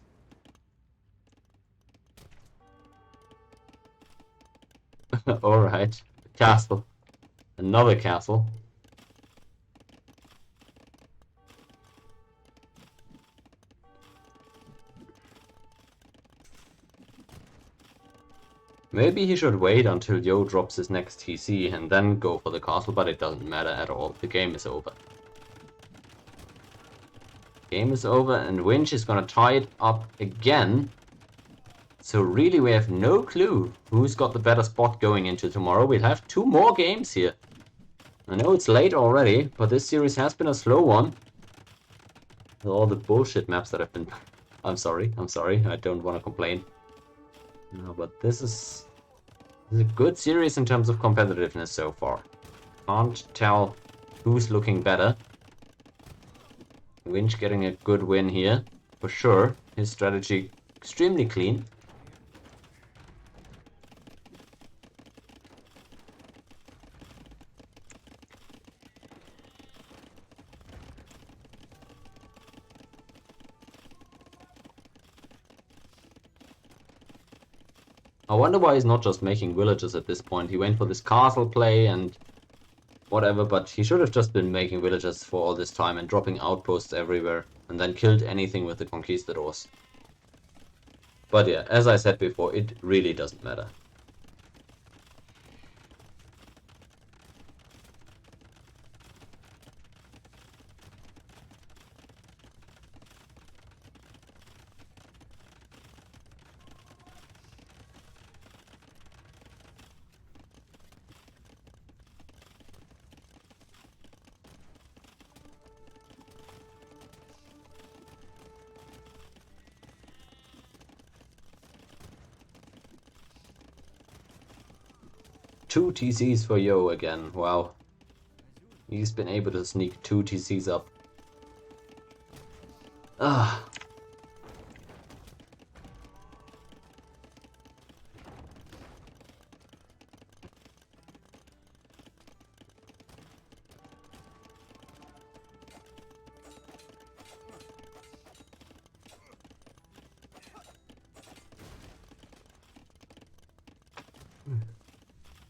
Alright. Castle. Another castle. Maybe he should wait until Yo drops his next TC and then go for the castle, but it doesn't matter at all. The game is over. Game is over and Winch is gonna tie it up again. So really we have no clue who's got the better spot going into tomorrow. We'll have 2 more games here. I know it's late already, but this series has been a slow one. With all the bullshit maps that have been... I'm sorry, I don't want to complain. No, but this is a good series in terms of competitiveness so far. Can't tell who's looking better. Winch getting a good win here, for sure. His strategy extremely clean. I wonder why he's not just making villages at this point. He went for this castle play and whatever, but he should have just been making villages for all this time and dropping outposts everywhere and then killed anything with the conquistadors. But yeah, as I said before, it really doesn't matter. Two TCs for Yo again, wow. He's been able to sneak 2 TCs up. Ah.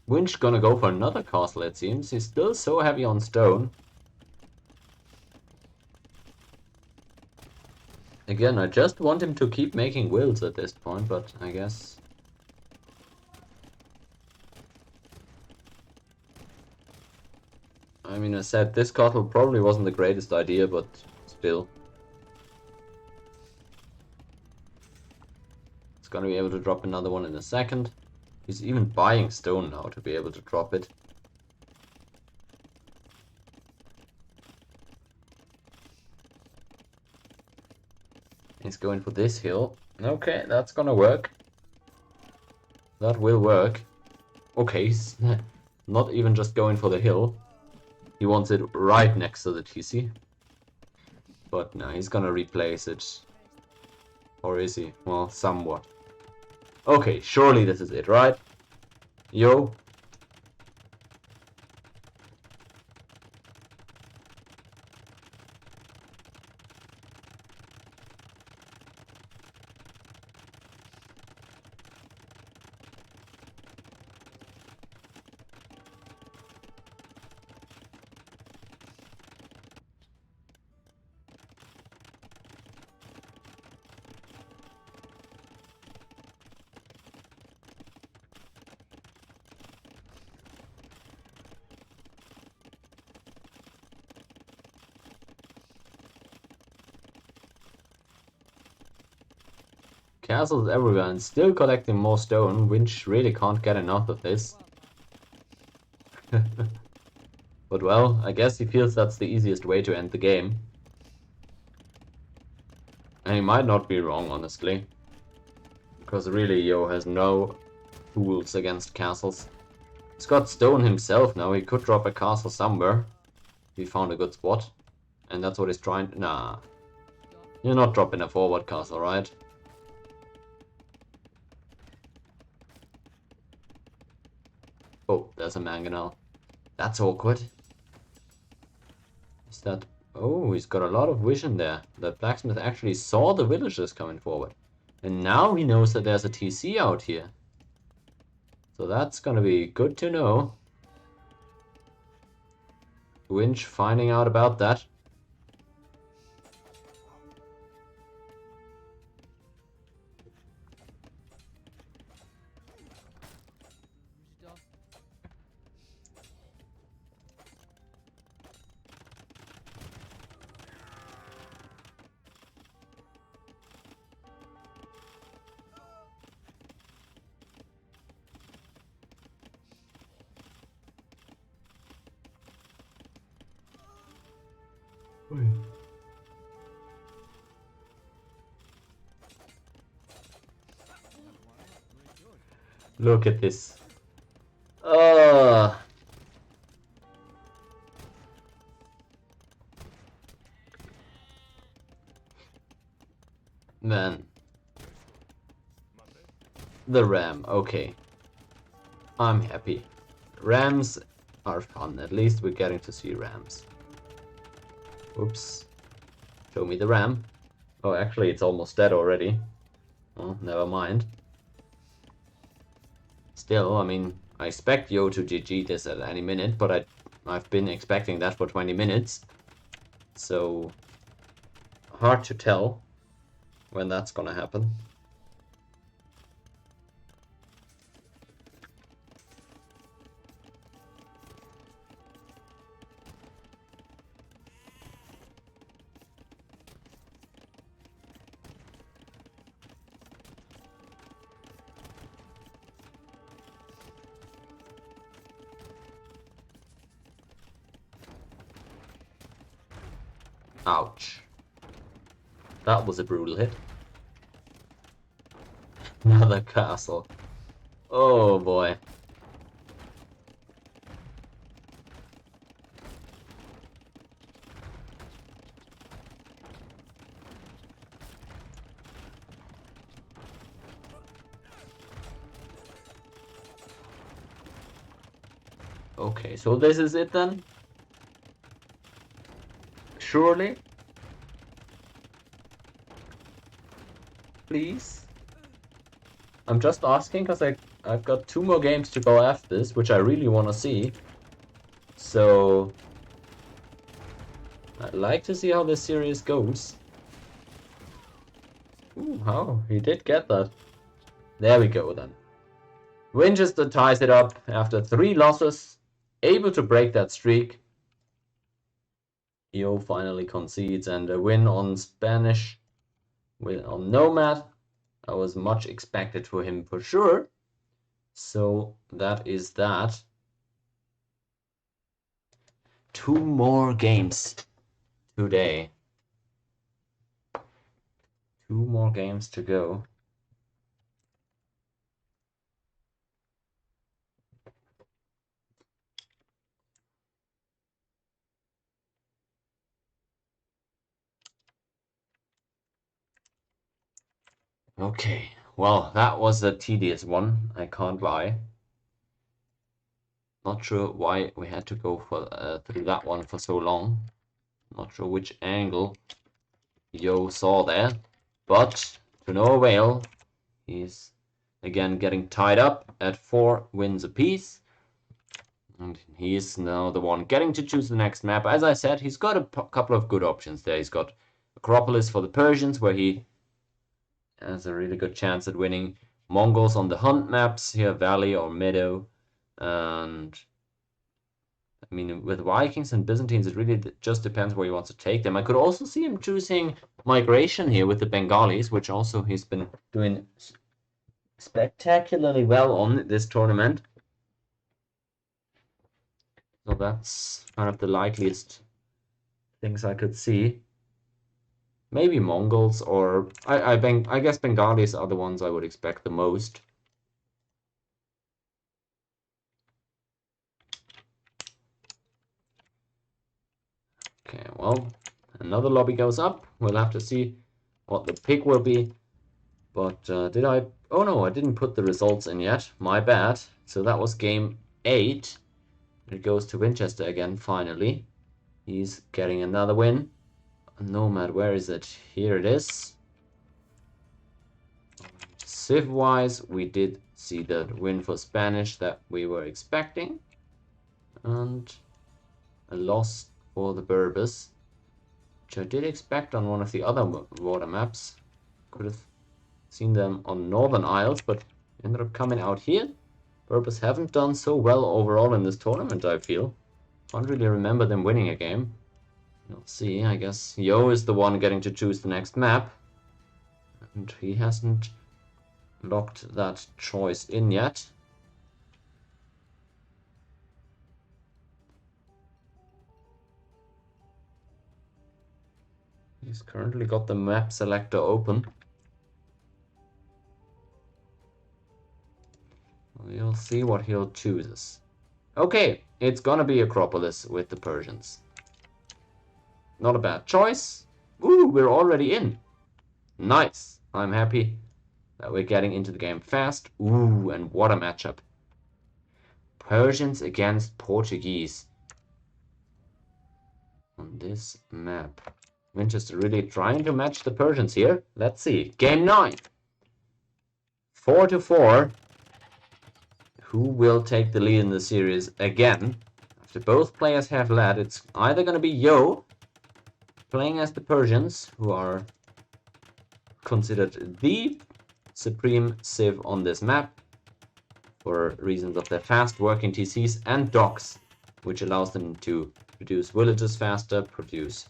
Winch gonna go for another castle, it seems. He's still so heavy on stone. Again, I just want him to keep making wills at this point, but I guess... I mean, I said this castle probably wasn't the greatest idea, but still. It's gonna be able to drop another one in a second. He's even buying stone now to be able to drop it. He's going for this hill. Okay, that's gonna work. That will work. Okay, he's not even just going for the hill. He wants it right next to the TC. But no, he's gonna replace it. Or is he? Well, somewhat. Okay, surely this is it, right? Yo. Castles everywhere and still collecting more stone. Winch really can't get enough of this. But But well, I guess he feels that's the easiest way to end the game. And he might not be wrong, honestly. Because really, Yo has no tools against castles. He's got stone himself now. He could drop a castle somewhere. He found a good spot. And that's what he's trying. Nah. You're not dropping a forward castle, right? Oh, there's a mangonel. That's awkward. Is that... Oh, he's got a lot of vision there. The blacksmith actually saw the villagers coming forward. And now he knows that there's a TC out here. So that's gonna be good to know. Winch finding out about that. Look at this. Man. The ram, okay. I'm happy. Rams are fun. At least we're getting to see rams. Oops. Show me the ram. Oh, actually, it's almost dead already. Oh, never mind. Still, I mean, I expect Yo to GG this at any minute, but I've been expecting that for 20 minutes. So, hard to tell when that's gonna happen. Ouch. That was a brutal hit. Another castle. Oh boy. Okay, so this is it then? Surely? Please? I'm just asking because I've got 2 more games to go after this, which I really want to see. So I'd like to see how this series goes. Ooh, how? He did get that. There we go then. Winchester ties it up after 3 losses, able to break that streak. Yo finally concedes, and a win on Spanish, win on Nomad. That was much expected for him for sure. So that is that. 2 more games today. 2 more games to go. Okay, well, that was a tedious one, I can't lie. Not sure why we had to go for through that one for so long. Not sure which angle Yo saw there, but to no avail. He's again getting tied up at 4 wins apiece. And he is now the one getting to choose the next map. As I said, he's got a couple of good options there. He's got Acropolis for the Persians, where he has a really good chance at winning. Mongols on the Hunt maps here, Valley or Meadow. And I mean, with Vikings and Byzantines, it really just depends where he wants to take them. I could also see him choosing Migration here with the Bengalis, which also he's been doing spectacularly well on this tournament. So that's kind of the likeliest things I could see. Maybe Mongols, or I guess Bengalis are the ones I would expect the most. Okay, well, another lobby goes up. We'll have to see what the pick will be. But did I? Oh no, I didn't put the results in yet. My bad. So that was game 8. It goes to Vinchester again, finally. He's getting another win. Nomad, where is it? Here it is. Civ-wise, we did see the win for Spanish that we were expecting. And a loss for the Berbers, which I did expect on one of the other water maps. Could have seen them on Northern Isles, but ended up coming out here. Berbers haven't done so well overall in this tournament, I feel. Can't really remember them winning a game. We'll see. I guess Yo is the one getting to choose the next map. And he hasn't locked that choice in yet. He's currently got the map selector open. We'll see what he'll choose. Okay, it's gonna be Acropolis with the Persians. Not a bad choice. Ooh, we're already in. Nice. I'm happy that we're getting into the game fast. Ooh, and what a matchup. Persians against Portuguese on this map. Vinchester really trying to match the Persians here. Let's see. Game 9. 4-4. Who will take the lead in the series again? After both players have led, it's either going to be Yo playing as the Persians, who are considered the supreme civ on this map for reasons of their fast working TCs, and docks, which allows them to produce villages faster, produce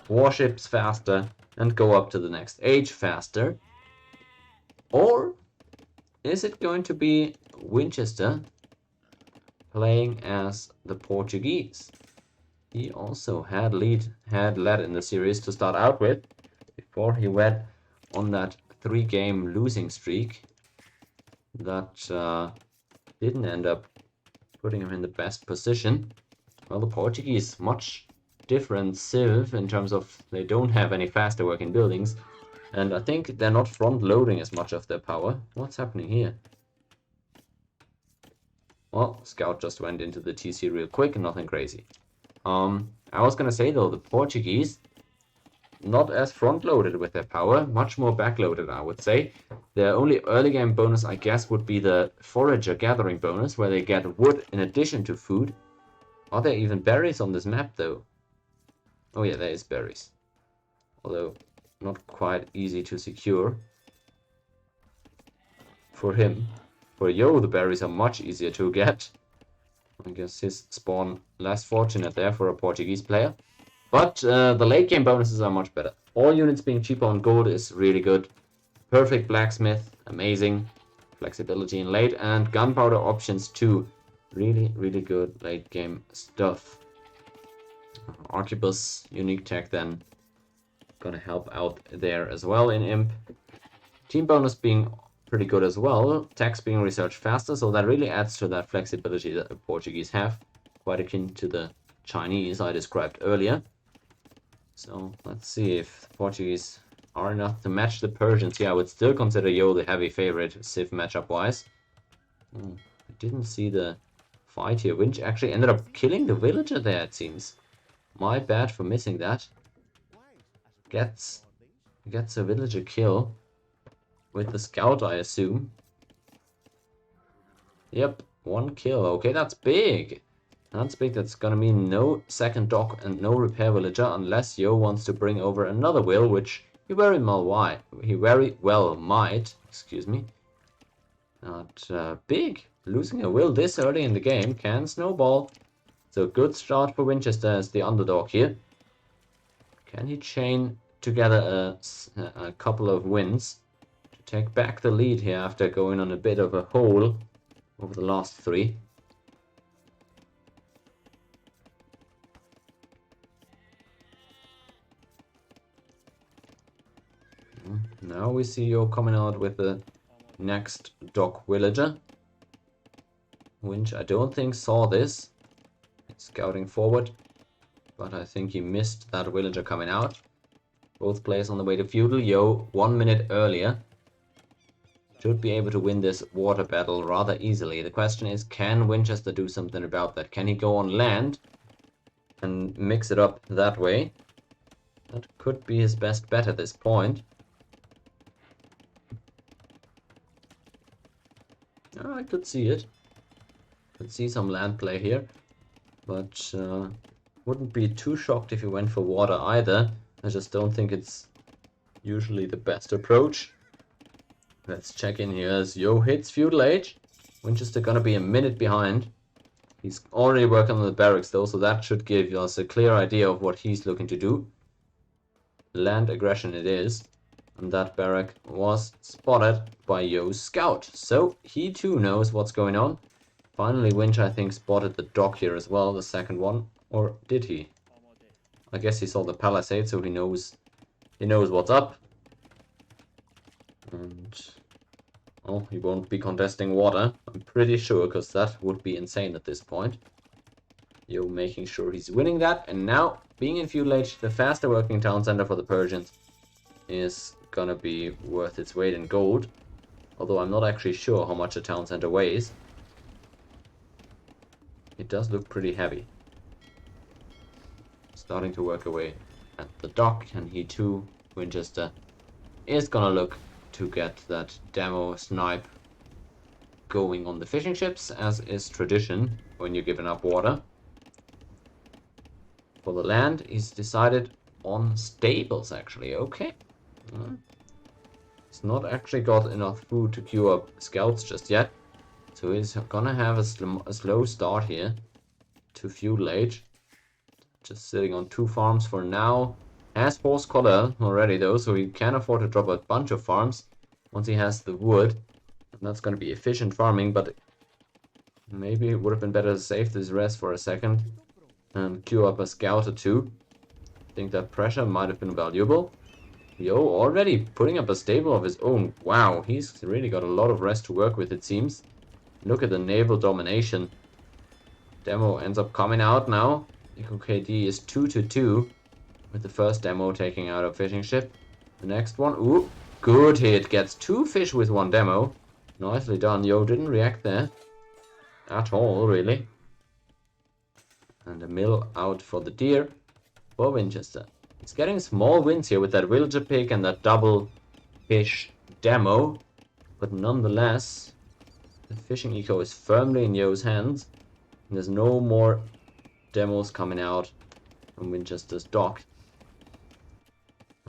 warships faster, and go up to the next age faster. Or is it going to be Vinchester playing as the Portuguese? He also had led in the series to start out with, before he went on that 3-game losing streak that didn't end up putting him in the best position. Well, the Portuguese, much different civ in terms of they don't have any faster working buildings, and I think they're not front-loading as much of their power. What's happening here? Well, Scout just went into the TC real quick, nothing crazy. I was gonna say though, the Portuguese, not as front-loaded with their power, much more back-loaded, I would say. Their only early game bonus, I guess, would be the Forager Gathering bonus, where they get wood in addition to food. Are there even berries on this map though? Oh yeah, there is berries. Although, not quite easy to secure. For him. For Yo, the berries are much easier to get. I guess his spawn less fortunate there for a Portuguese player. But the late game bonuses are much better. All units being cheaper on gold is really good. Perfect blacksmith, amazing. Flexibility in late, and gunpowder options too. Really, really good late game stuff. Arquebus, unique tech then. Gonna help out there as well in Imp. Team bonus being pretty good as well. Techs being researched faster, so that really adds to that flexibility that the Portuguese have. Quite akin to the Chinese I described earlier. So let's see if the Portuguese are enough to match the Persians. Yeah, I would still consider Yo the heavy favorite, Civ matchup-wise. I didn't see the fight here. Winch actually ended up killing the villager there, it seems. My bad for missing that. Gets a villager kill. With the scout, I assume. Yep, 1 kill. Okay, that's big. That's big. That's gonna mean no second dock and no repair villager unless Yo wants to bring over another will, which he very well might. Excuse me. Not big. Losing a will this early in the game can snowball. So good start for Vinchester as the underdog here. Can he chain together a couple of wins? Take back the lead here after going on a bit of a hole over the last 3. Now we see Yo coming out with the next dock villager. Winch, I don't think, saw this. He's scouting forward, but I think he missed that villager coming out. Both players on the way to feudal. Yo, 1 minute earlier. Should be able to win this water battle rather easily. The question is, can Winchester do something about that? Can he go on land and mix it up that way? That could be his best bet at this point. I could see it. Could see some land play here. But wouldn't be too shocked if he went for water either. I just don't think it's usually the best approach. Let's check in here as Yo hits feudal age. Winchester gonna be a minute behind. He's already working on the barracks though, so that should give us a clear idea of what he's looking to do. Land aggression it is. And that barrack was spotted by Yo's scout. So he too knows what's going on. Finally, Winch, I think, spotted the dock here as well, the second one. Or did he? I guess he saw the palisade, so he knows what's up. And oh, he won't be contesting water, I'm pretty sure, because that would be insane at this point. Yo making sure he's winning that, and now, being in feudal age, the faster working town center for the Persians is gonna be worth its weight in gold. Although I'm not actually sure how much a town center weighs. It does look pretty heavy. Starting to work away at the dock, and he too, Winchester, is gonna look to get that demo snipe going on the fishing ships, as is tradition when you're giving up water. For the land, he's decided on stables actually. Okay. He's not actually got enough food to queue up scouts just yet. So he's gonna have a slow start here to feudal age. Just sitting on 2 farms for now. Has horse collar already though, so he can afford to drop a bunch of farms once he has the wood. And that's gonna be efficient farming, but maybe it would have been better to save this rest for a second and queue up a scout or 2. I think that pressure might have been valuable. Yo, already putting up a stable of his own. Wow, he's really got a lot of rest to work with, it seems. Look at the naval domination. Demo ends up coming out now. Eco KD is 2-2 with the first demo taking out a fishing ship. The next one, ooh, good hit. Gets 2 fish with 1 demo. Nicely done. Yo didn't react there at all, really. And a mill out for the deer for Winchester. He's getting small wins here with that villager pick and that double fish demo. But nonetheless, the fishing eco is firmly in Yo's hands. And there's no more demos coming out from Winchester's dock.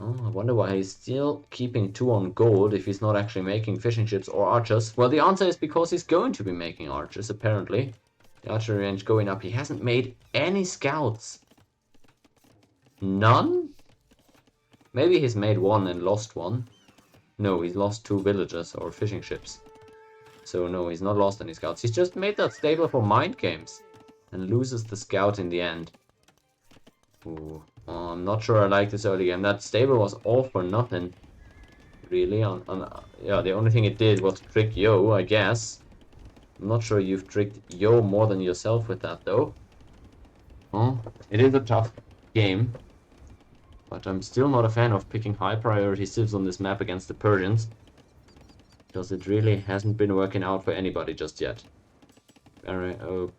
Oh, I wonder why he's still keeping 2 on gold if he's not actually making fishing ships or archers. Well, the answer is because he's going to be making archers, apparently. The archery range going up. He hasn't made any scouts. None? Maybe he's made 1 and lost 1. No, he's lost 2 villagers or fishing ships. So no, he's not lost any scouts. He's just made that stable for mind games. And loses the scout in the end. Ooh. Oh, I'm not sure I like this early game. That stable was all for nothing. Really? Yeah, the only thing it did was trick Yo, I guess. I'm not sure you've tricked Yo more than yourself with that, though. Oh, it is a tough game. But I'm still not a fan of picking high priority civs on this map against the Persians. Because it really hasn't been working out for anybody just yet.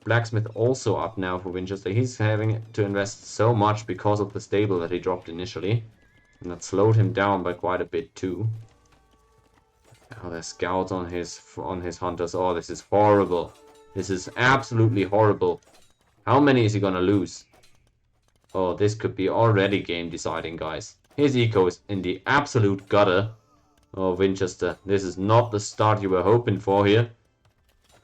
Blacksmith also up now for Winchester. He's having to invest so much because of the stable that he dropped initially. And that slowed him down by quite a bit too. Oh, there's scouts on his hunters. Oh, this is horrible. This is absolutely horrible. How many is he gonna lose? Oh, this could be already game deciding, guys. His eco is in the absolute gutter. Oh, Winchester, this is not the start you were hoping for here.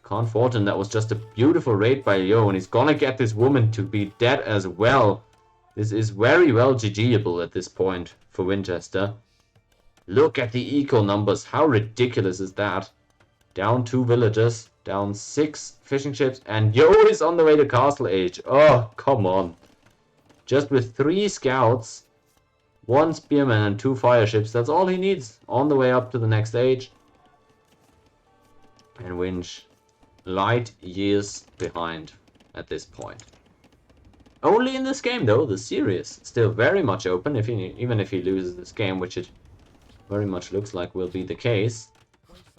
Can't fault him. That was just a beautiful raid by Yo, and he's gonna get this woman to be dead as well. This is very well GGable at this point for Winchester. Look at the eco numbers. How ridiculous is that? Down 2 villagers, down 6 fishing ships, and Yo is on the way to Castle Age. Oh, come on. Just with 3 scouts, 1 spearman and 2 fire ships. That's all he needs on the way up to the next stage. And Winch light years behind at this point. Only in this game though, the series still very much open, even if he loses this game, which it very much looks like will be the case.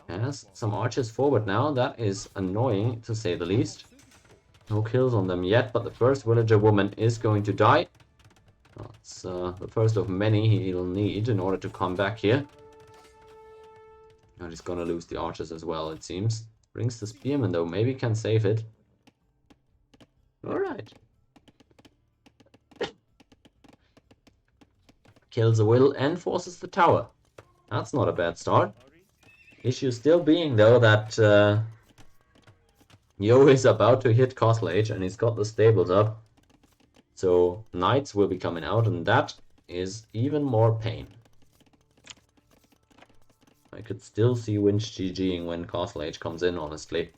Has some archers forward now, that is annoying to say the least. No kills on them yet, but the first villager woman is going to die. That's the first of many he'll need in order to come back here. And he's gonna lose the archers as well, it seems. Brings the spearman though, maybe can save it. Alright. Kills a will and forces the tower. That's not a bad start. Issue still being though that Yo is about to hit Castle Age and he's got the stables up. So knights will be coming out and that is even more pain. I could still see Winch GGing when Castle Age comes in, honestly.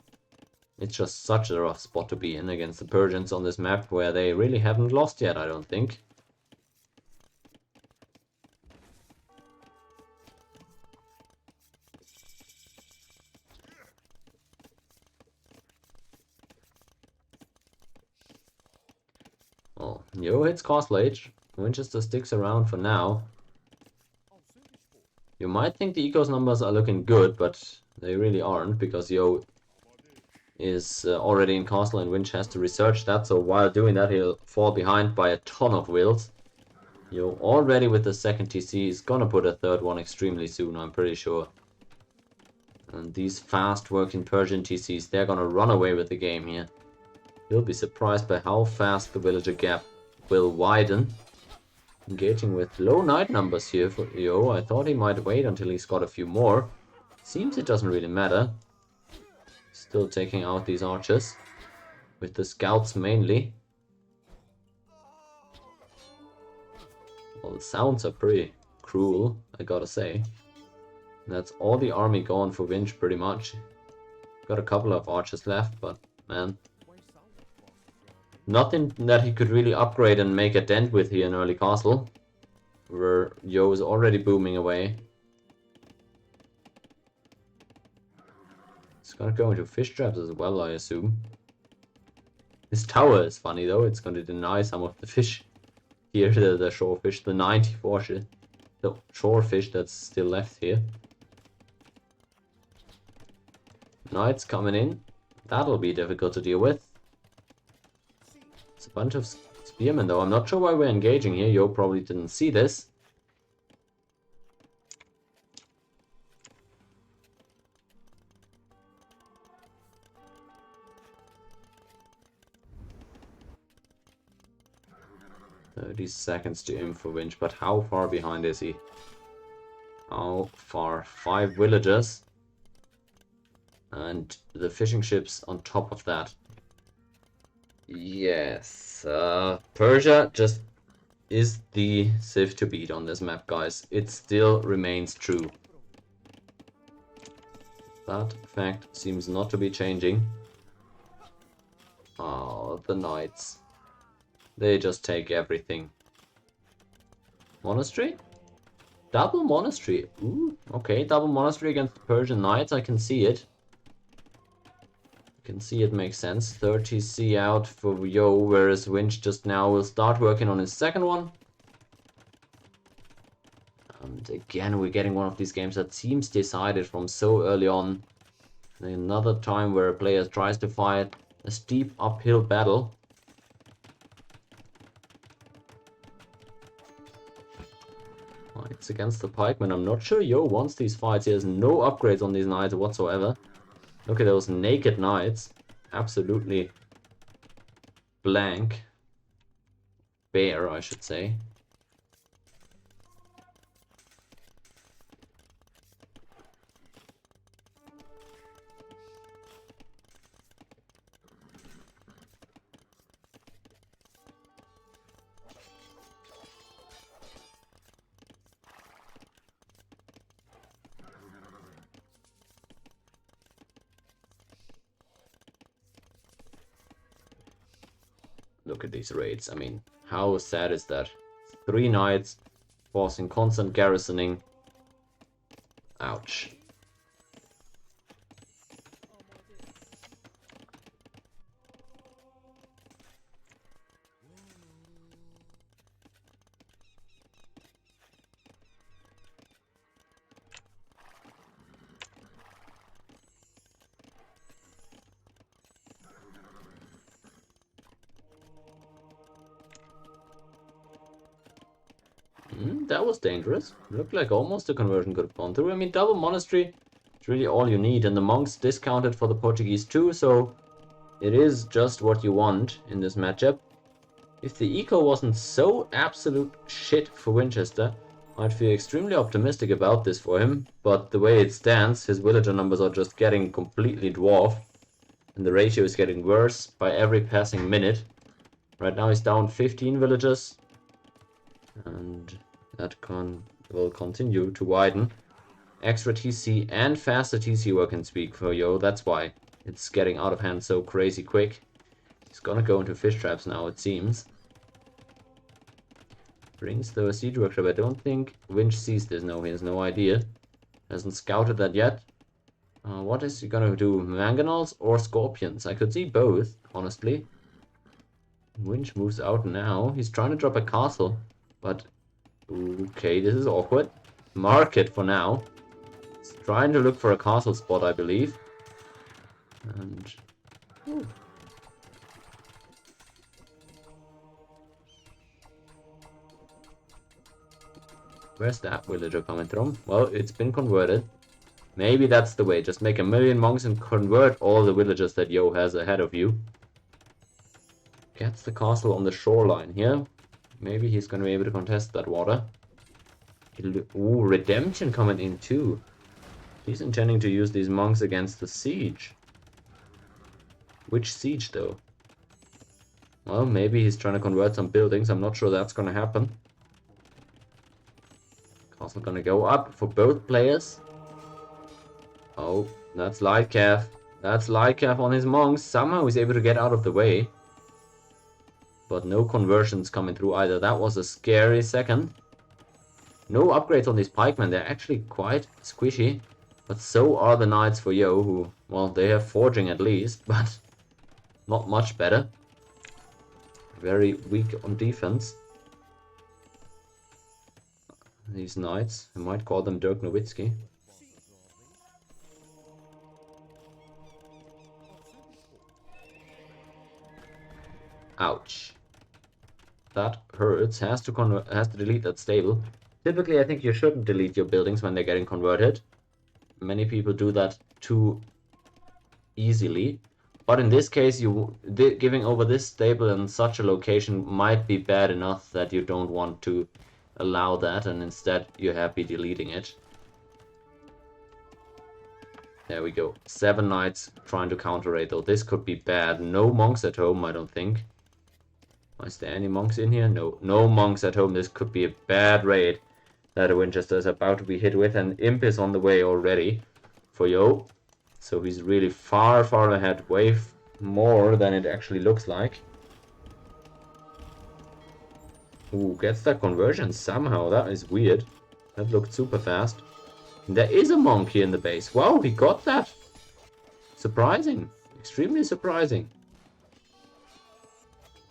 It's just such a rough spot to be in against the Persians on this map where they really haven't lost yet, I don't think. Well, Yo hits Castle Age. Winchester sticks around for now. You might think the ecos numbers are looking good, but they really aren't, because Yo is already in castle and Winch has to research that, so while doing that he'll fall behind by a ton of wills. Yo already with the second TC is gonna put a third one extremely soon, I'm pretty sure. And these fast working Persian TCs, they're gonna run away with the game here. You'll be surprised by how fast the villager gap will widen. Engaging with low knight numbers here for Yo. I thought he might wait until he's got a few more. Seems it doesn't really matter. Still taking out these archers. With the scouts mainly. Well, the sounds are pretty cruel, I gotta say. That's all the army gone for Winch pretty much. Got a couple of archers left, but man. Nothing that he could really upgrade and make a dent with here in early castle. Where Yo is already booming away. It's gonna go into fish traps as well, I assume. This tower is funny though, it's gonna deny some of the fish. Here, the shore fish, the 94 the shore fish that's still left here. Knights coming in. That'll be difficult to deal with. It's a bunch of spearmen though. I'm not sure why we're engaging here. Yo probably didn't see this. Seconds to aim for Winch, but how far behind is he? How far? 5 villagers. And the fishing ships on top of that. Yes, Persia just is the civ to beat on this map, guys. It still remains true. That fact seems not to be changing. Oh, the knights. They just take everything. Monastery? Double monastery. Ooh, okay, double monastery against the Persian knights. I can see it. I can see it makes sense. 30C out for Yo, whereas Winch just now will start working on his second one. And again, we're getting one of these games that seems decided from so early on. Another time where a player tries to fight a steep uphill battle. It's against the pikemen. I'm not sure Yo wants these fights. He has no upgrades on these knights whatsoever. Look at those naked knights. Absolutely blank. Bare, I should say. Look at these raids. I mean, how sad is that? 3 knights, forcing constant garrisoning. Ouch. That was dangerous. Looked like almost a conversion could have gone through. I mean, double monastery is really all you need, and the monks discounted for the Portuguese too, so it is just what you want in this matchup. If the eco wasn't so absolute shit for Winchester, I'd feel extremely optimistic about this for him, but the way it stands, his villager numbers are just getting completely dwarfed, and the ratio is getting worse by every passing minute. Right now he's down 15 villagers, and that will continue to widen. Extra TC and faster TC work can speak for Yo, that's why it's getting out of hand so crazy quick. He's gonna go into fish traps now, it seems. Brings the siege workshop. I don't think Winch sees this. No, he has no idea. Hasn't scouted that yet. What is he gonna do? Mangonels or scorpions? I could see both, honestly. Winch moves out now. He's trying to drop a castle, but okay, this is awkward. Market for now. He's trying to look for a castle spot, I believe. And where's that villager coming from? Well, it's been converted. Maybe that's the way. Just make 1,000,000 monks and convert all the villagers that Yo has ahead of you. Gets the castle on the shoreline here. Maybe he's going to be able to contest that water. Ooh, redemption coming in too. He's intending to use these monks against the siege. Which siege though? Well, maybe he's trying to convert some buildings. I'm not sure that's going to happen. Castle going to go up for both players. Oh, that's Lightcalf. That's Lightcalf on his monks. Somehow he's able to get out of the way. But no conversions coming through either. That was a scary second. No upgrades on these pikemen. They're actually quite squishy. But so are the knights for Yo, who, well, they have forging at least, but not much better. Very weak on defense. These knights, I might call them Dirk Nowitzki. Ouch. That hurts. Has to delete that stable. Typically, I think you shouldn't delete your buildings when they're getting converted. Many people do that too easily. But in this case, giving over this stable in such a location might be bad enough that you don't want to allow that, and instead you're happy deleting it. There we go. 7 knights trying to counter raid though. This could be bad. No monks at home, I don't think. Is there any monks in here? No. No monks at home. This could be a bad raid that Winchester is about to be hit with, and Imp is on the way already for Yo. So he's really far, far ahead. Way more than it actually looks like. Ooh, gets that conversion somehow. That is weird. That looked super fast. And there is a monk here in the base. Wow, he got that. Surprising. Extremely surprising.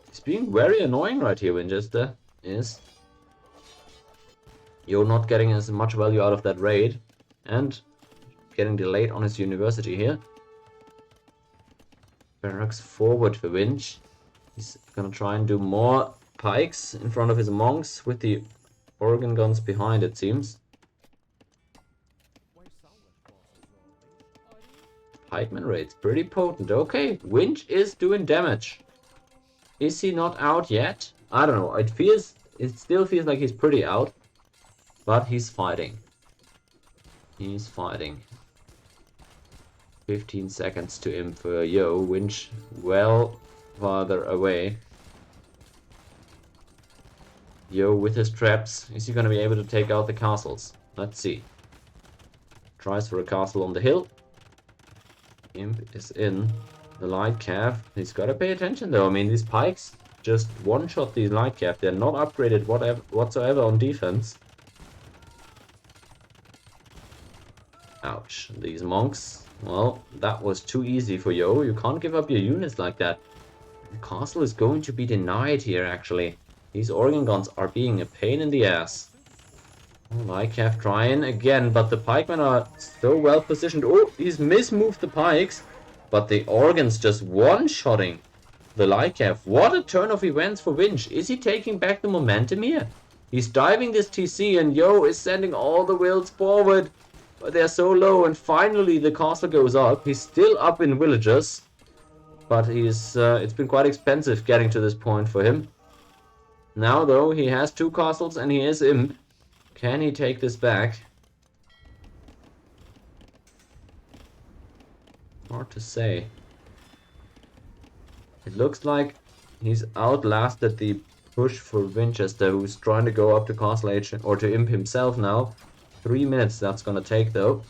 It's being very annoying right here, Winchester is. You're not getting as much value out of that raid. And getting delayed on his university here. Barracks forward for Winch. He's gonna try and do more pikes in front of his monks with the organ guns behind, it seems. Pikeman raid's pretty potent. Okay, Winch is doing damage. Is he not out yet? I don't know. It still feels like he's pretty out. But he's fighting. He's fighting. 15 seconds to him for Yo. Winch well farther away. Yo with his traps. Is he going to be able to take out the castles? Let's see. Tries for a castle on the hill. Imp is in. The light calf. He's got to pay attention though. I mean, these pikes just one-shot these light calf. They're not upgraded whatsoever on defense. Ouch. These monks. Well, that was too easy for Yo. You can't give up your units like that. The castle is going to be denied here, actually. These organ guns are being a pain in the ass. Lycav trying again, but the pikemen are so well positioned. Oh, he's mismoved the pikes, but the organs just one-shotting the Lycav. What a turn of events for Vinch. Is he taking back the momentum here? He's diving this TC, and Yo is sending all the wills forward, but they're so low, and finally the castle goes up. He's still up in villagers, but it's been quite expensive getting to this point for him. Now, though, he has 2 castles, and he is imp. Can he take this back? Hard to say. It looks like he's outlasted the push for Vinchester, who's trying to go up to Castle Age or to imp himself now. 3 minutes that's gonna take, though.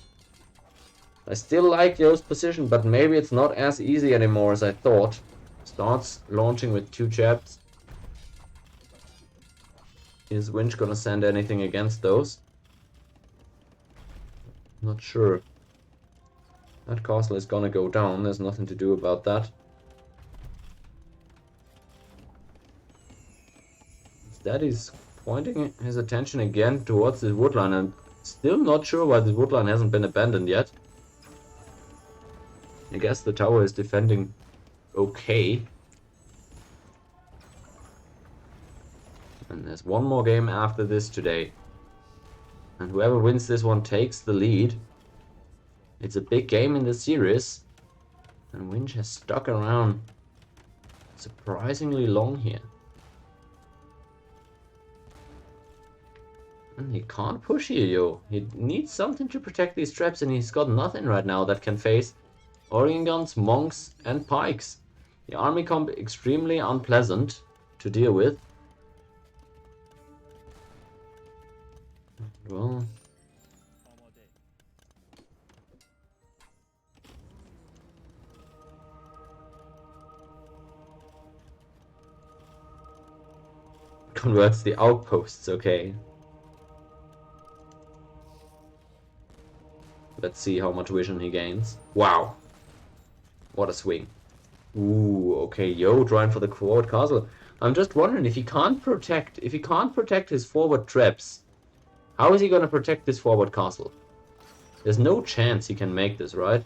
I still like Yo's position, but maybe it's not as easy anymore as I thought. Starts launching with 2 chaps. Is Winch gonna send anything against those? Not sure. That castle is gonna go down, there's nothing to do about that. Instead he's pointing his attention again towards this woodline, and still not sure why this woodline hasn't been abandoned yet. I guess the tower is defending okay. And there's one more game after this today. And whoever wins this one takes the lead. It's a big game in the series. And Winch has stuck around surprisingly long here. And he can't push here, Yo. He needs something to protect these traps, and he's got nothing right now that can face organ guns, monks, and pikes. The army comp extremely unpleasant to deal with. Well, converts the outposts, okay. Let's see how much vision he gains. Wow. What a swing. Ooh, okay, Yo trying for the forward castle. I'm just wondering if he can't protect his forward traps. How is he gonna protect this forward castle? There's no chance he can make this, right?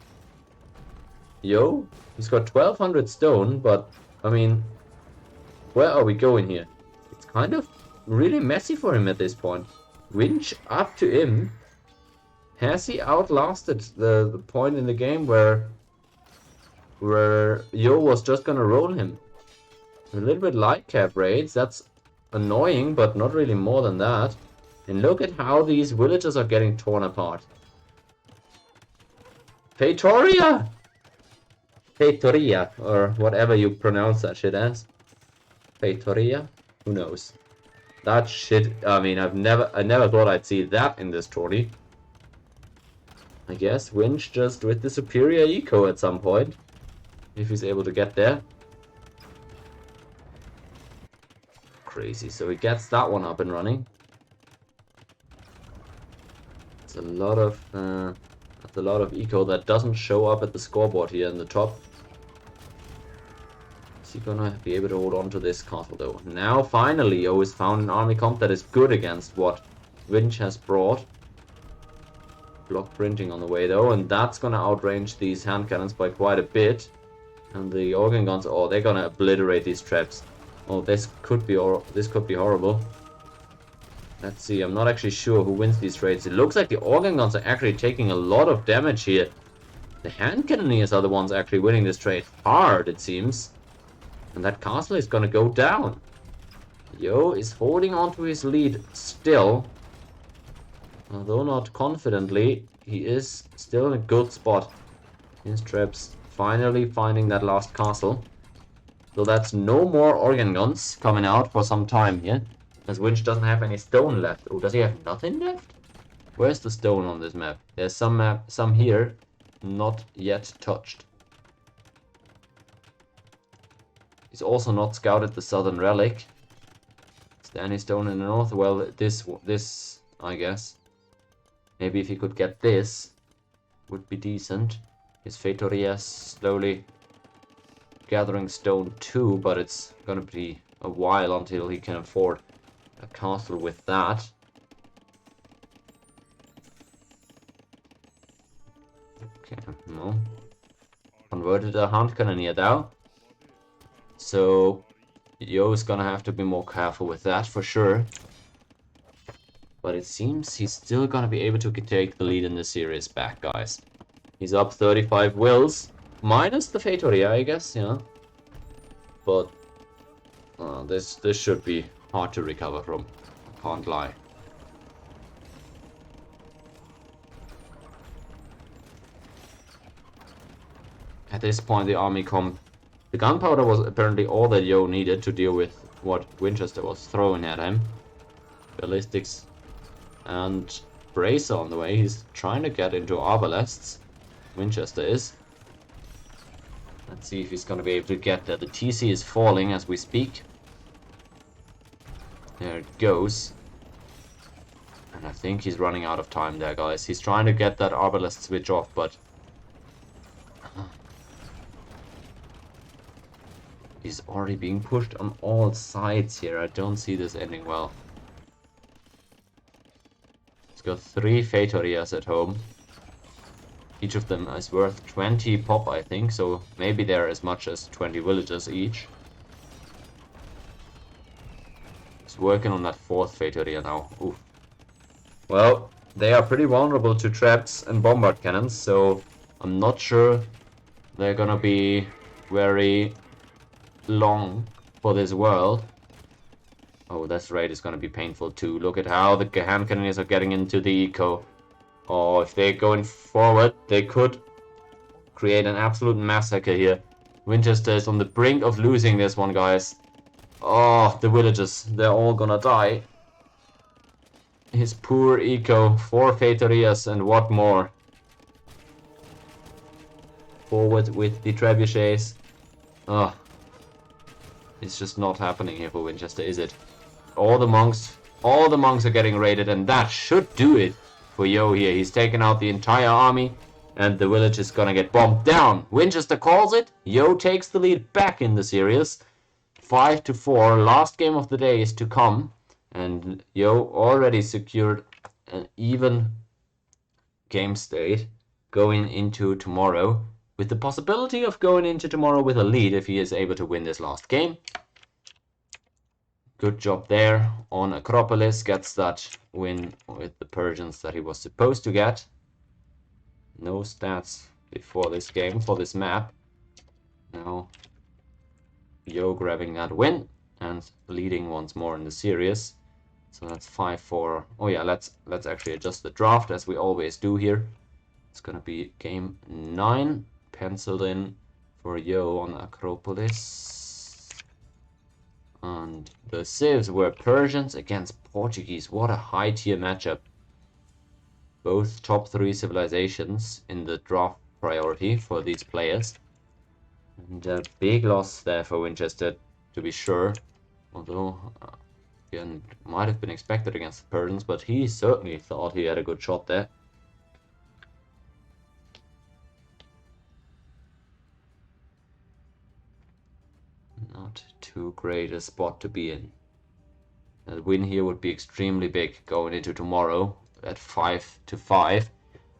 Yo, he's got 1200 stone, but, I mean, where are we going here? It's kind of really messy for him at this point. Winch up to him. Has he outlasted the point in the game where Yo was just gonna roll him? A little bit light cap raids, that's annoying, but not really more than that. And look at how these villages are getting torn apart. Feitoria! Feitoria, or whatever you pronounce that shit as. Feitoria? Who knows? That shit, I mean, I never thought I'd see that in this tourney. I guess Winch just with the superior eco at some point. If he's able to get there. Crazy, so he gets that one up and running. It's a lot of eco that doesn't show up at the scoreboard here in the top. Is he gonna be able to hold on to this castle though? Now finally Yo has found an army comp that is good against what Winch has brought. Block printing on the way though, and that's gonna outrange these hand cannons by quite a bit. And the organ guns, oh, they're gonna obliterate these traps. Oh, this could be horrible. Let's see, I'm not actually sure who wins these trades. It looks like the organ guns are actually taking a lot of damage here. The hand cannoneers are the ones actually winning this trade hard, it seems. And that castle is gonna go down. Yo is holding on to his lead still. Although not confidently, he is still in a good spot. His traps finally finding that last castle. So that's no more organ guns coming out for some time here. As Winch doesn't have any stone left. Oh, does he have nothing left? Where's the stone on this map? There's some here, not yet touched. He's also not scouted the southern relic. Is there any stone in the north? Well, this, I guess. Maybe if he could get this. would be decent. His Feitoria slowly gathering stone too, but it's gonna be a while until he can afford a castle with that. Okay, no. Converted a hand cannoneer though. So Yo's gonna have to be more careful with that for sure. But it seems he's still gonna be able to take the lead in the series back, guys. He's up 35 wills. Minus the Feitoria, I guess, yeah. But this should be hard to recover from. I can't lie. At this point, the gunpowder was apparently all that Yo needed to deal with what Vinchester was throwing at him. Ballistics and Bracer on the way. He's trying to get into arbalests. Vinchester is. Let's see if he's going to be able to get there. The TC is falling as we speak. There it goes. And I think he's running out of time there, guys. He's trying to get that arbalest switch off, but he's already being pushed on all sides here. I don't see this ending well. He's got 3 Feitorias at home. Each of them is worth 20 pop, I think, so maybe they're as much as 20 villagers each. He's working on that 4th Feitoria now. Oof. Well, they are pretty vulnerable to traps and bombard cannons, so I'm not sure they're gonna be very long for this world. Oh, this raid is gonna be painful too. Look at how the hand cannons are getting into the eco. Oh, if they're going forward, they could create an absolute massacre here. Vinchester is on the brink of losing this one, guys. Oh, the villagers, they're all gonna die. His poor eco, 4 Feitorias and what more. Forward with the trebuchets. Oh, it's just not happening here for Vinchester, is it? All the monks are getting raided, and that should do it for Yo here. He's taken out the entire army, and the village is gonna get bombed down. Vinchester calls it. Yo takes the lead back in the series. 5-4. Last game of the day is to come, and Yo already secured an even game state going into tomorrow, with the possibility of going into tomorrow with a lead if he is able to win this last game. Good job there on Acropolis. Gets that win with the Persians that he was supposed to get. No stats before this game for this map. Now Yo grabbing that win and leading once more in the series. So that's 5-4. Oh yeah, let's actually adjust the draft as we always do here. It's gonna be game 9 penciled in for Yo on Acropolis. And the civs were Persians against Portuguese. What a high tier matchup. Both top 3 civilizations in the draft priority for these players. And a big loss there for Vinchester, to be sure. Although, again, might have been expected against the Persians, but he certainly thought he had a good shot there. Not too great a spot to be in. A win here would be extremely big going into tomorrow at 5-5.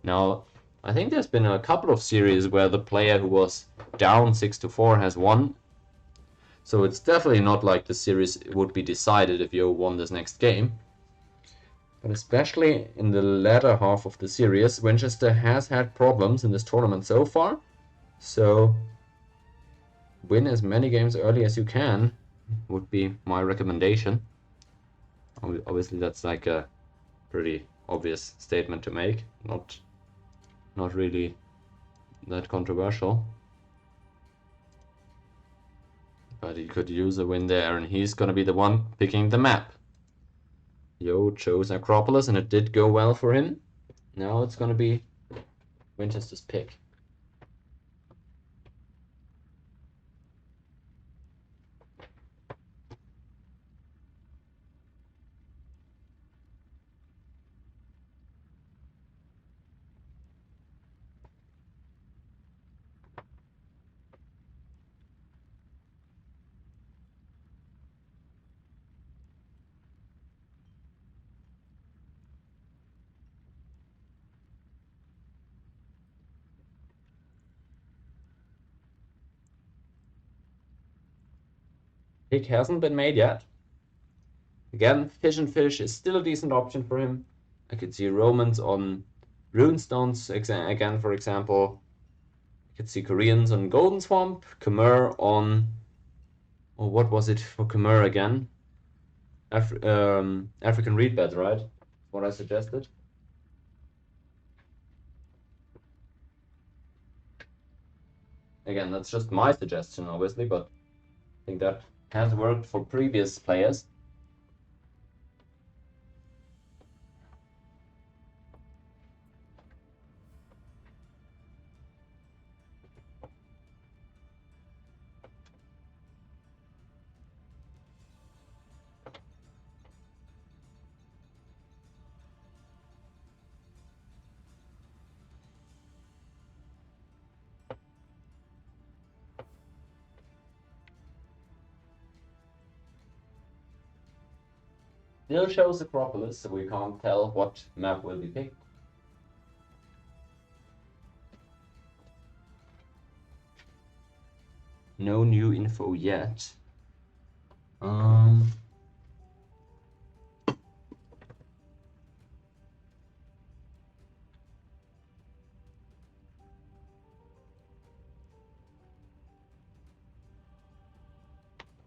Now, I think there's been a couple of series where the player who was down 6-4 has won. So it's definitely not like the series would be decided if Yo won this next game. But especially in the latter half of the series, Vinchester has had problems in this tournament so far. So win as many games early as you can would be my recommendation. Obviously that's like a pretty obvious statement to make, not really that controversial. But he could use a win there, and he's gonna be the one picking the map. Yo chose Acropolis, and it did go well for him. Now it's gonna be Vinchester's pick. Pick hasn't been made yet. Again, Fish and Fish is still a decent option for him. I could see Romans on Runestones again, for example. I could see Koreans on Golden Swamp, Khmer on... Oh, what was it for Khmer again? African Reedbed, right? What I suggested. Again, that's just my suggestion, obviously, but I think that has worked for previous players. Still shows Acropolis, so we can't tell what map will be picked. No new info yet.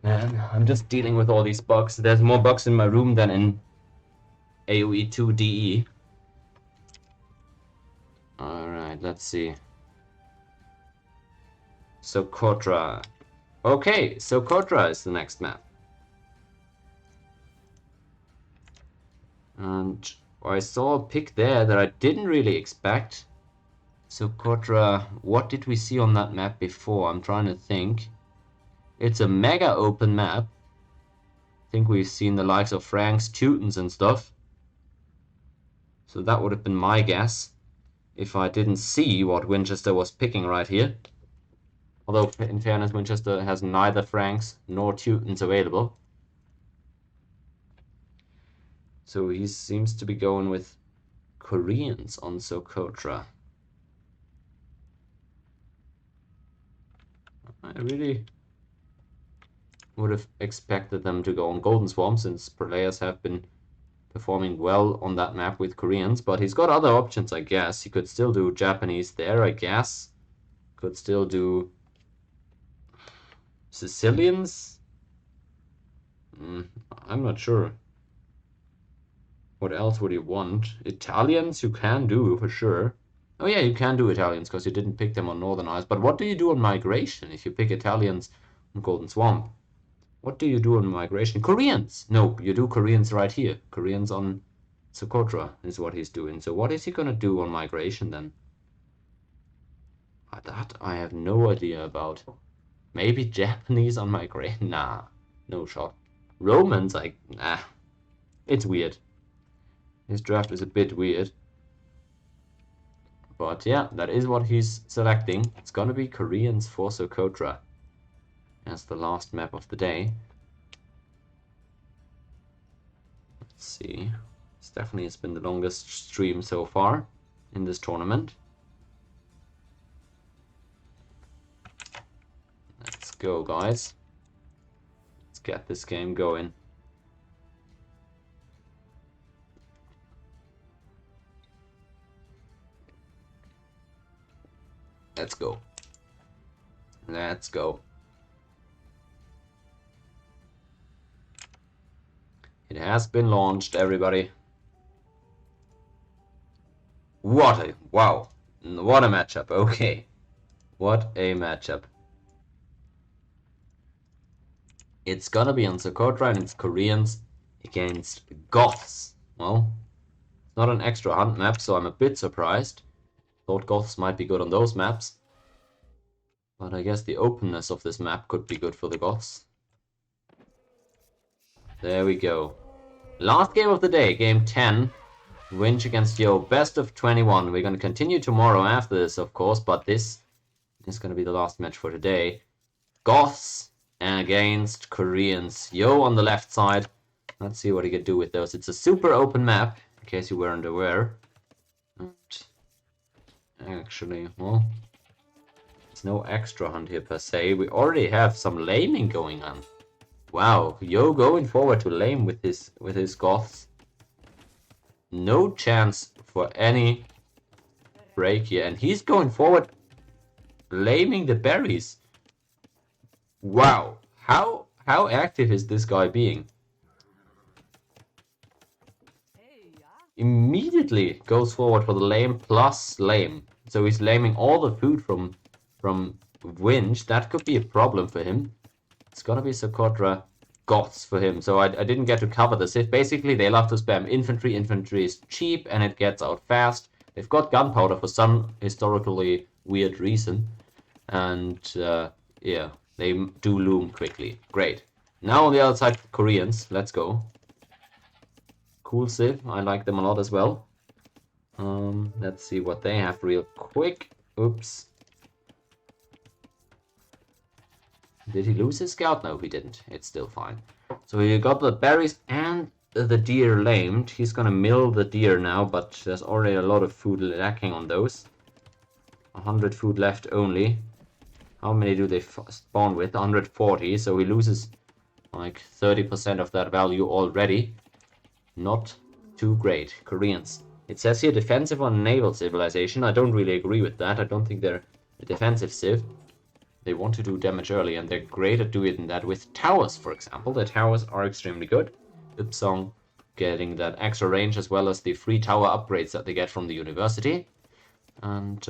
Man, I'm just dealing with all these bugs. There's more bugs in my room than in AOE2 DE. Alright, let's see. Socotra. Okay, Socotra is the next map. And I saw a pick there that I didn't really expect. Socotra, what did we see on that map before? I'm trying to think. It's a mega open map. I think we've seen the likes of Franks, Teutons and stuff. So that would have been my guess if I didn't see what Vinchester was picking right here. Although, in fairness, Vinchester has neither Franks nor Teutons available. So he seems to be going with Koreans on Socotra. I really would have expected them to go on Golden Swamp, since players have been performing well on that map with Koreans, but he's got other options, I guess. He could still do Japanese there, I guess. Could still do Sicilians? I'm not sure. What else would he want? Italians you can do, for sure. Oh yeah, you can do Italians, because you didn't pick them on Northern Isles. But what do you do on Migration if you pick Italians on Golden Swamp? What do you do on Migration? Koreans! No, you do Koreans right here. Koreans on Socotra is what he's doing. So what is he gonna do on Migration then? That I have no idea about. Maybe Japanese on Migration? Nah, no shot. Romans, nah. It's weird. His draft is a bit weird. But yeah, that is what he's selecting. It's gonna be Koreans for Socotra as the last map of the day. Let's see. This definitely has been the longest stream so far in this tournament. Let's go, guys. Let's get this game going. Let's go. Let's go. It has been launched, everybody. Wow. What a matchup. Okay. What a matchup. It's gonna be on Socotra and it's Koreans against Goths. Well, it's not an extra hunt map, so I'm a bit surprised. Thought Goths might be good on those maps. But I guess the openness of this map could be good for the Goths. There we go. Last game of the day, game 10. Winch against Yo, best of 21. We're going to continue tomorrow after this, of course, but this is going to be the last match for today. Goths against Koreans. Yo on the left side. Let's see what he can do with those. It's a super open map, in case you weren't aware. Actually, well, there's no extra hunt here per se. We already have some laming going on. Wow, Yo going forward to lame with his Goths. No chance for any break here, and he's going forward, laming the berries. Wow, how active is this guy being? Immediately goes forward for the lame plus lame. So he's laming all the food from Winch. That could be a problem for him. It's gonna be Socotra Goths for him. So I didn't get to cover this. If basically they love to spam infantry. Infantry is cheap and it gets out fast. They've got gunpowder for some historically weird reason. And yeah, they do loom quickly. Great. Now on the other side, Koreans. Let's go. Cool Civ. I like them a lot as well. Let's see what they have real quick. Oops. Did he lose his scout? No, he didn't. It's still fine. So he got the berries and the deer lamed. He's gonna mill the deer now, but there's already a lot of food lacking on those. 100 food left only. How many do they spawn with? 140, so he loses like 30% of that value already. Not too great. Koreans. It says here defensive on naval civilization. I don't really agree with that. I don't think they're a defensive civ. They want to do damage early, and they're great at doing that with towers, for example. The towers are extremely good. Ipsong getting that extra range as well as the free tower upgrades that they get from the university. And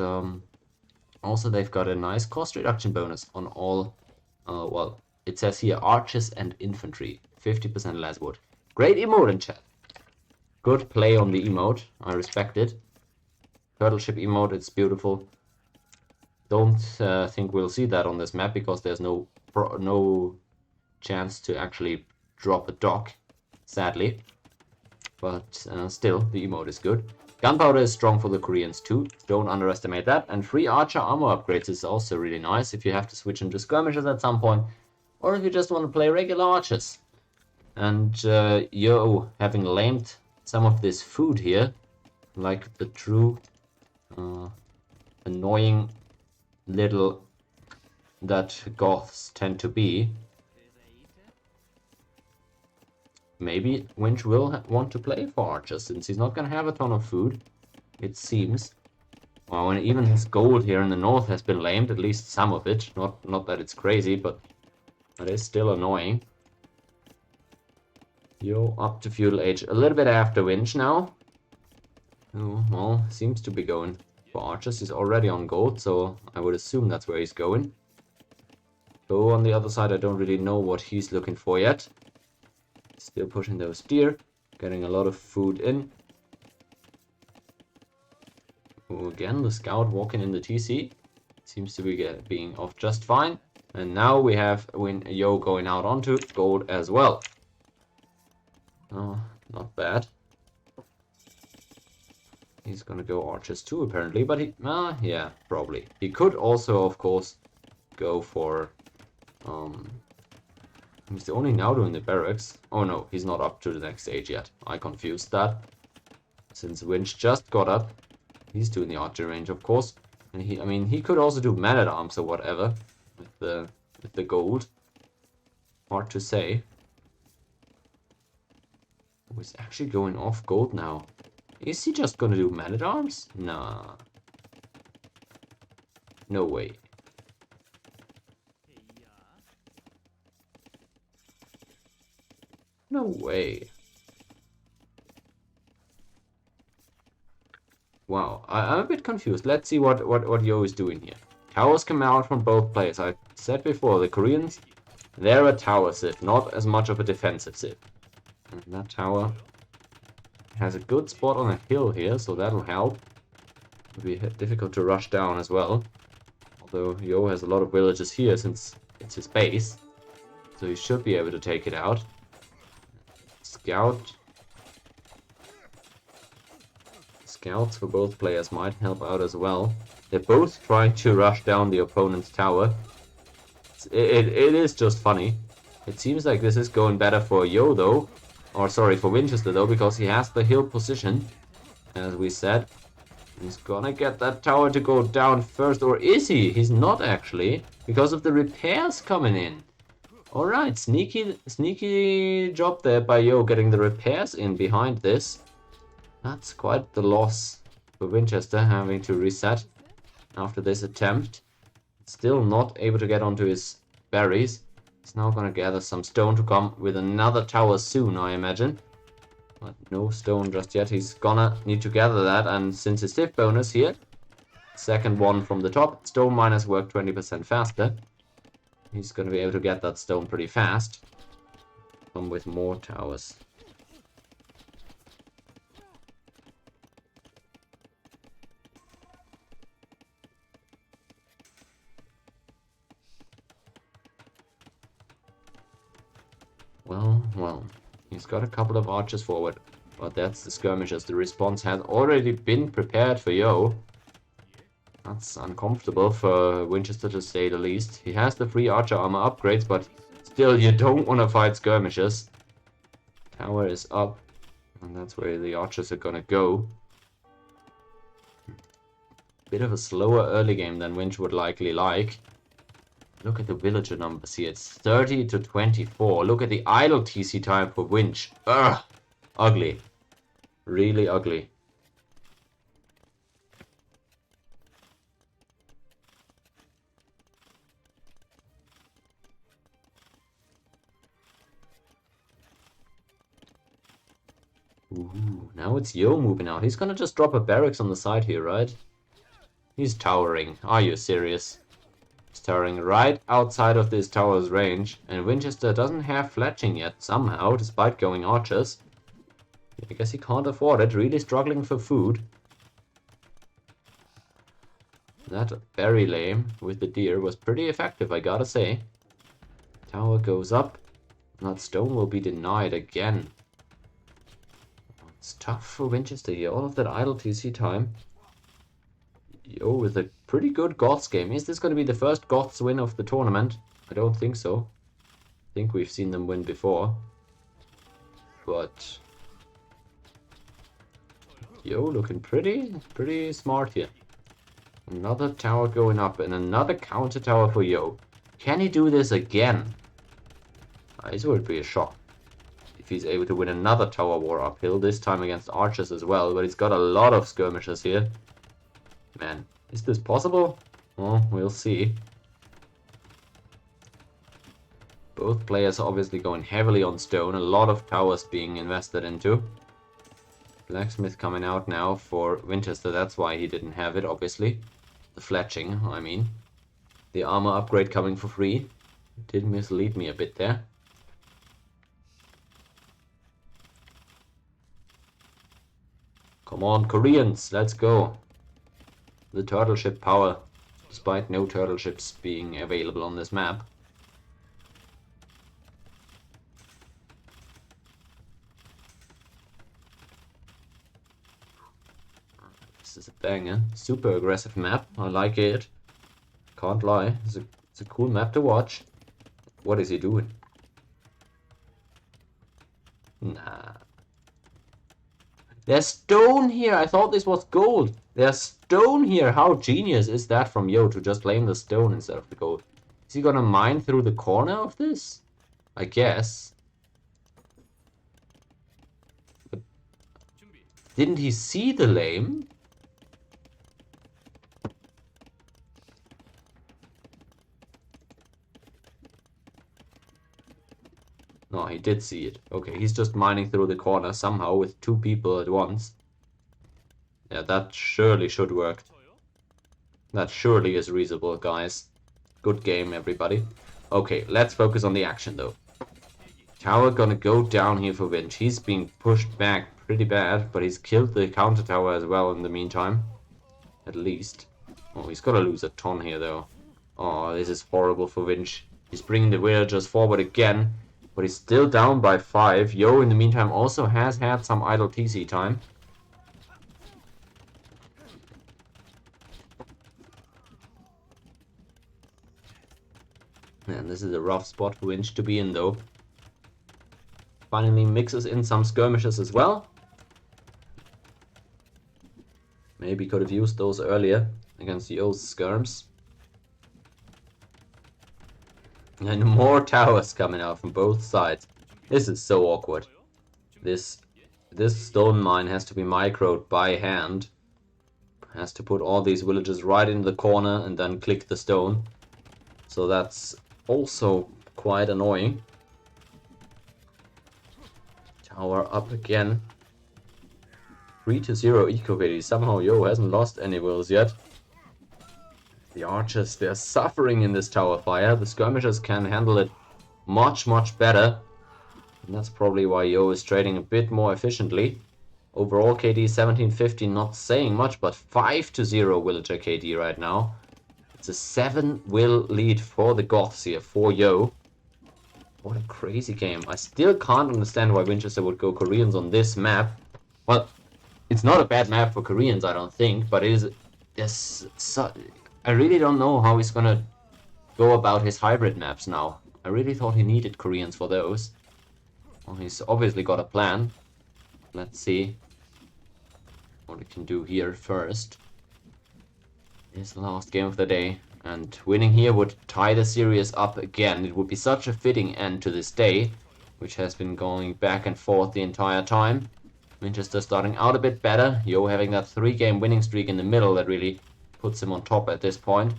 also they've got a nice cost reduction bonus on all, well, it says here archers and infantry. 50% less wood. Great emote in chat. Good play on the emote. I respect it. Turtle ship emote, it's beautiful. Don't think we'll see that on this map because there's no chance to actually drop a dock, sadly. But still, the emote is good. Gunpowder is strong for the Koreans too. Don't underestimate that. And free archer armor upgrades is also really nice if you have to switch into skirmishers at some point, or if you just want to play regular archers. And Yo having lamed some of this food here, like the true annoying little that Goths tend to be. Maybe Winch will want to play for archers since he's not going to have a ton of food, it seems. Well, and even his gold here in the north has been lamed, at least some of it. Not that it's crazy, but it is still annoying. Yo up to feudal age a little bit after Winch now. Oh, well, seems to be going for archers. He's already on gold, so I would assume that's where he's going. So on the other side, I don't really know what he's looking for yet. Still pushing those deer, getting a lot of food in. Oh, again, the scout walking in the TC. Seems to be being off just fine. And now we have Yo going out onto gold as well. Oh, not bad. He's gonna go archers too, apparently, but yeah, probably. He could also, of course, go for, he's only now doing the barracks. Oh no, he's not up to the next stage yet. I confused that. Since Winch just got up, he's doing the archer range, of course. And he could also do man-at-arms or whatever with the gold. Hard to say. Oh, he's actually going off gold now. Is he just gonna do man-at-arms? Nah. No way. No way. Wow, I'm a bit confused. Let's see what Yo is doing here. Towers come out from both players. I said before, the Koreans, they're a tower civ, not as much of a defensive civ. And that tower has a good spot on a hill here, so that'll help. It'll be difficult to rush down as well. Although Yo has a lot of villages here since it's his base. So he should be able to take it out. Scouts for both players might help out as well. They're both trying to rush down the opponent's tower. It is just funny. It seems like this is going better for Yo though. Or sorry, for Vinchester though, because he has the hill position, as we said. He's gonna get that tower to go down first, or is he? He's not actually, because of the repairs coming in. Alright, sneaky job there by Yo getting the repairs in behind this. That's quite the loss for Vinchester having to reset after this attempt. Still not able to get onto his berries. He's now gonna gather some stone to come with another tower soon, I imagine. But no stone just yet. He's gonna need to gather that, and since his diff bonus here, second one from the top, stone miners work 20% faster. He's gonna be able to get that stone pretty fast. Come with more towers. Well, he's got a couple of archers forward, but that's the skirmishers. The response has already been prepared for Yo. That's uncomfortable for Winchester to say the least. He has the free archer armor upgrades, but still you don't want to fight skirmishers. Tower is up, and that's where the archers are gonna go. Bit of a slower early game than Winch would likely like. Look at the villager numbers here. It's 30 to 24. Look at the idle TC time for Winch. Ugh! Ugly. Really ugly. Ooh, now it's Yo moving out. He's gonna just drop a barracks on the side here, right? He's towering. Are you serious? He's towering right outside of this tower's range, and Winchester doesn't have fletching yet, somehow, despite going archers. I guess he can't afford it, really struggling for food. That berry lame with the deer was pretty effective, I gotta say. Tower goes up, that stone will be denied again. It's tough for Winchester here, all of that idle TC time. Yo, with a pretty good Goths game. Is this going to be the first Goths win of the tournament? I don't think so. I think we've seen them win before. But Yo, looking pretty smart here. Another tower going up and another counter tower for Yo. Can he do this again? This would be a shock if he's able to win another tower war uphill, this time against archers as well, but he's got a lot of skirmishers here. Man, is this possible? Well, we'll see. Both players are obviously going heavily on stone, a lot of towers being invested into. Blacksmith coming out now for Winchester, that's why he didn't have it, obviously. The fletching, I mean. The armor upgrade coming for free. Did mislead me a bit there. Come on, Koreans, let's go. The turtle ship power, despite no turtle ships being available on this map. This is a banger. Super aggressive map. I like it. Can't lie. It's a cool map to watch. What is he doing? Nah. There's stone here. I thought this was gold. There's stone here. How genius is that from Yo to just claim the stone instead of the gold? Is he gonna mine through the corner of this? I guess. But didn't he see the lame? No, he did see it. Okay, he's just mining through the corner somehow with two people at once. Yeah, that surely should work. That surely is reasonable, guys. Good game, everybody. Okay, let's focus on the action, though. Tower gonna go down here for Vinch. He's being pushed back pretty bad, but he's killed the counter tower as well in the meantime. At least. Oh, he's gonna lose a ton here, though. Oh, this is horrible for Vinch. He's bringing the villagers forward again. But he's still down by 5. Yo, in the meantime, also has had some idle TC time. And this is a rough spot for Winch to be in, though. Finally mixes in some skirmishes as well. Maybe could have used those earlier against Yo's skirms. And more towers coming out from both sides. This is so awkward. This stone mine has to be microed by hand. Has to put all these villages right in the corner and then click the stone. So that's also quite annoying. Tower up again. 3-0 eco-pity. Somehow Yo hasn't lost any wills yet. The archers, they're suffering in this tower fire. The skirmishers can handle it much better. And that's probably why Yo is trading a bit more efficiently. Overall KD 1750, not saying much, but 5-0 villager KD right now. It's a 7-will lead for the Goths here, for Yo. What a crazy game. I still can't understand why Winchester would go Koreans on this map. Well, it's not a bad map for Koreans, I don't think, but it is... I really don't know how he's gonna go about his hybrid maps now. I really thought he needed Koreans for those. Well, he's obviously got a plan. Let's see what we can do here first. It's the last game of the day, and winning here would tie the series up again. It would be such a fitting end to this day, which has been going back and forth the entire time. Vinchester starting out a bit better. Yo having that 3-game winning streak in the middle that really puts him on top at this point.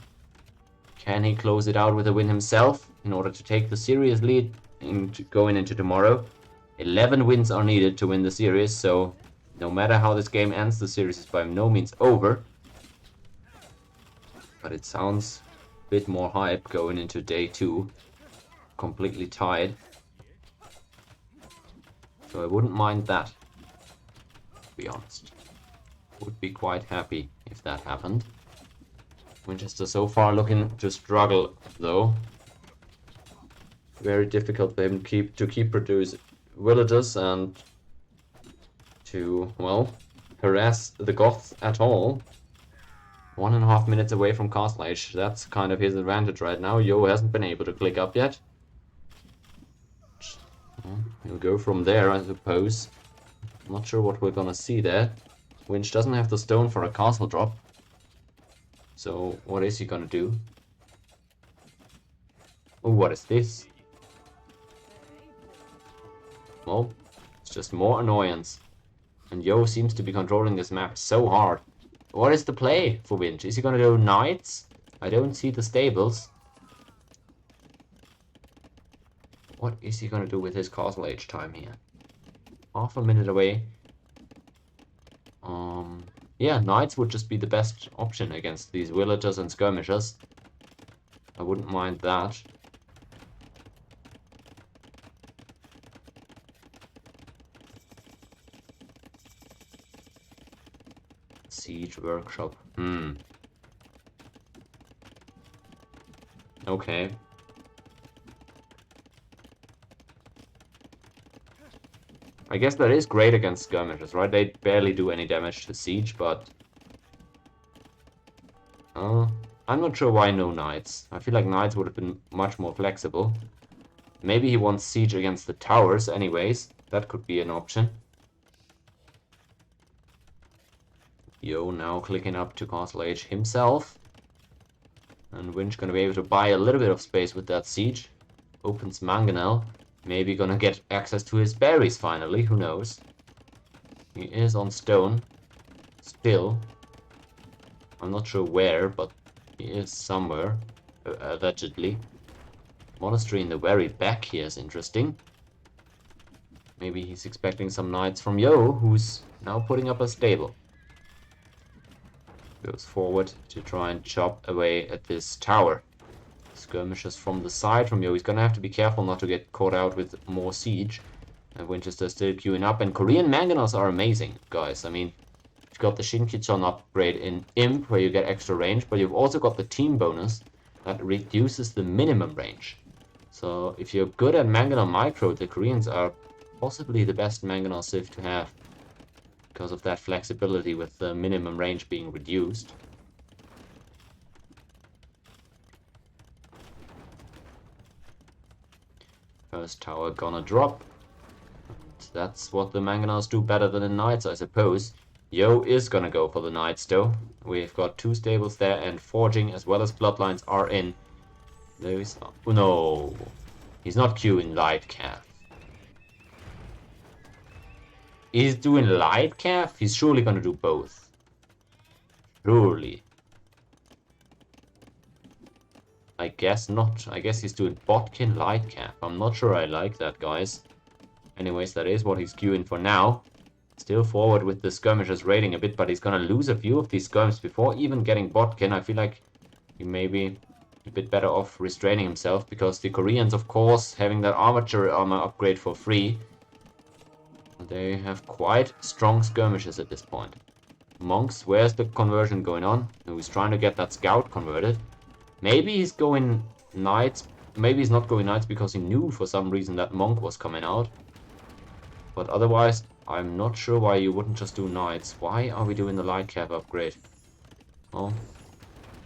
Can he close it out with a win himself in order to take the series lead going into tomorrow? 11 wins are needed to win the series, so no matter how this game ends, the series is by no means over. But it sounds a bit more hype going into day 2. Completely tied. So I wouldn't mind that, to be honest. Would be quite happy if that happened. Winchester so far looking to struggle, though. Very difficult for him to keep producing villagers and to, well, harass the Goths at all. 1.5 minutes away from Castle Age. That's kind of his advantage right now. Yo hasn't been able to click up yet. Well, he'll go from there, I suppose. Not sure what we're gonna see there. Winch doesn't have the stone for a castle drop. So, what is he gonna do? Oh, what is this? Well, it's just more annoyance. And Yo seems to be controlling this map so hard. What is the play for Winch? Is he gonna do knights? I don't see the stables. What is he gonna do with his castle age time here? Half a minute away. Yeah, knights would just be the best option against these villagers and skirmishers. I wouldn't mind that. Siege workshop. Okay. I guess that is great against skirmishers, right? They barely do any damage to siege, but... I'm not sure why no knights. I feel like knights would have been much more flexible. Maybe he wants siege against the towers anyways. That could be an option. Yo now clicking up to Castle Age himself. And Winch gonna be able to buy a little bit of space with that siege. Opens Mangonel. Maybe gonna get access to his berries finally, who knows. He is on stone. Still. I'm not sure where, but he is somewhere. Allegedly. Monastery in the very back here is interesting. Maybe he's expecting some knights from Yo, who's now putting up a stable. Goes forward to try and chop away at this tower. Skirmishes from the side from Yo. He's gonna have to be careful not to get caught out with more siege. And Winchester still queuing up. And Korean mangonels are amazing, guys. I mean, you've got the Shinkichon upgrade in Imp, where you get extra range, but you've also got the team bonus that reduces the minimum range. So if you're good at mangonel micro, the Koreans are possibly the best mangonel civ to have, because of that flexibility with the minimum range being reduced. First tower gonna drop. And that's what the mangonels do better than the knights, I suppose. Yo is gonna go for the knights though. We've got 2 stables there, and forging as well as bloodlines are in. There is... Oh, no. He's not queuing light calf. He's doing light calf? He's surely gonna do both. Surely. I guess not. I guess he's doing botkin light calf. I'm not sure I like that, guys. Anyways, that is what he's queuing for now. Still forward with the skirmishers raiding a bit, but he's gonna lose a few of these skirms before even getting botkin. I feel like he may be a bit better off restraining himself, because the Koreans, of course, having that armature armor upgrade for free, they have quite strong skirmishers at this point. Monks, where's the conversion going on? He's trying to get that scout converted. Maybe he's going knights. Maybe he's not going knights because he knew for some reason that monk was coming out. But otherwise, I'm not sure why you wouldn't just do knights. Why are we doing the light cap upgrade? Well,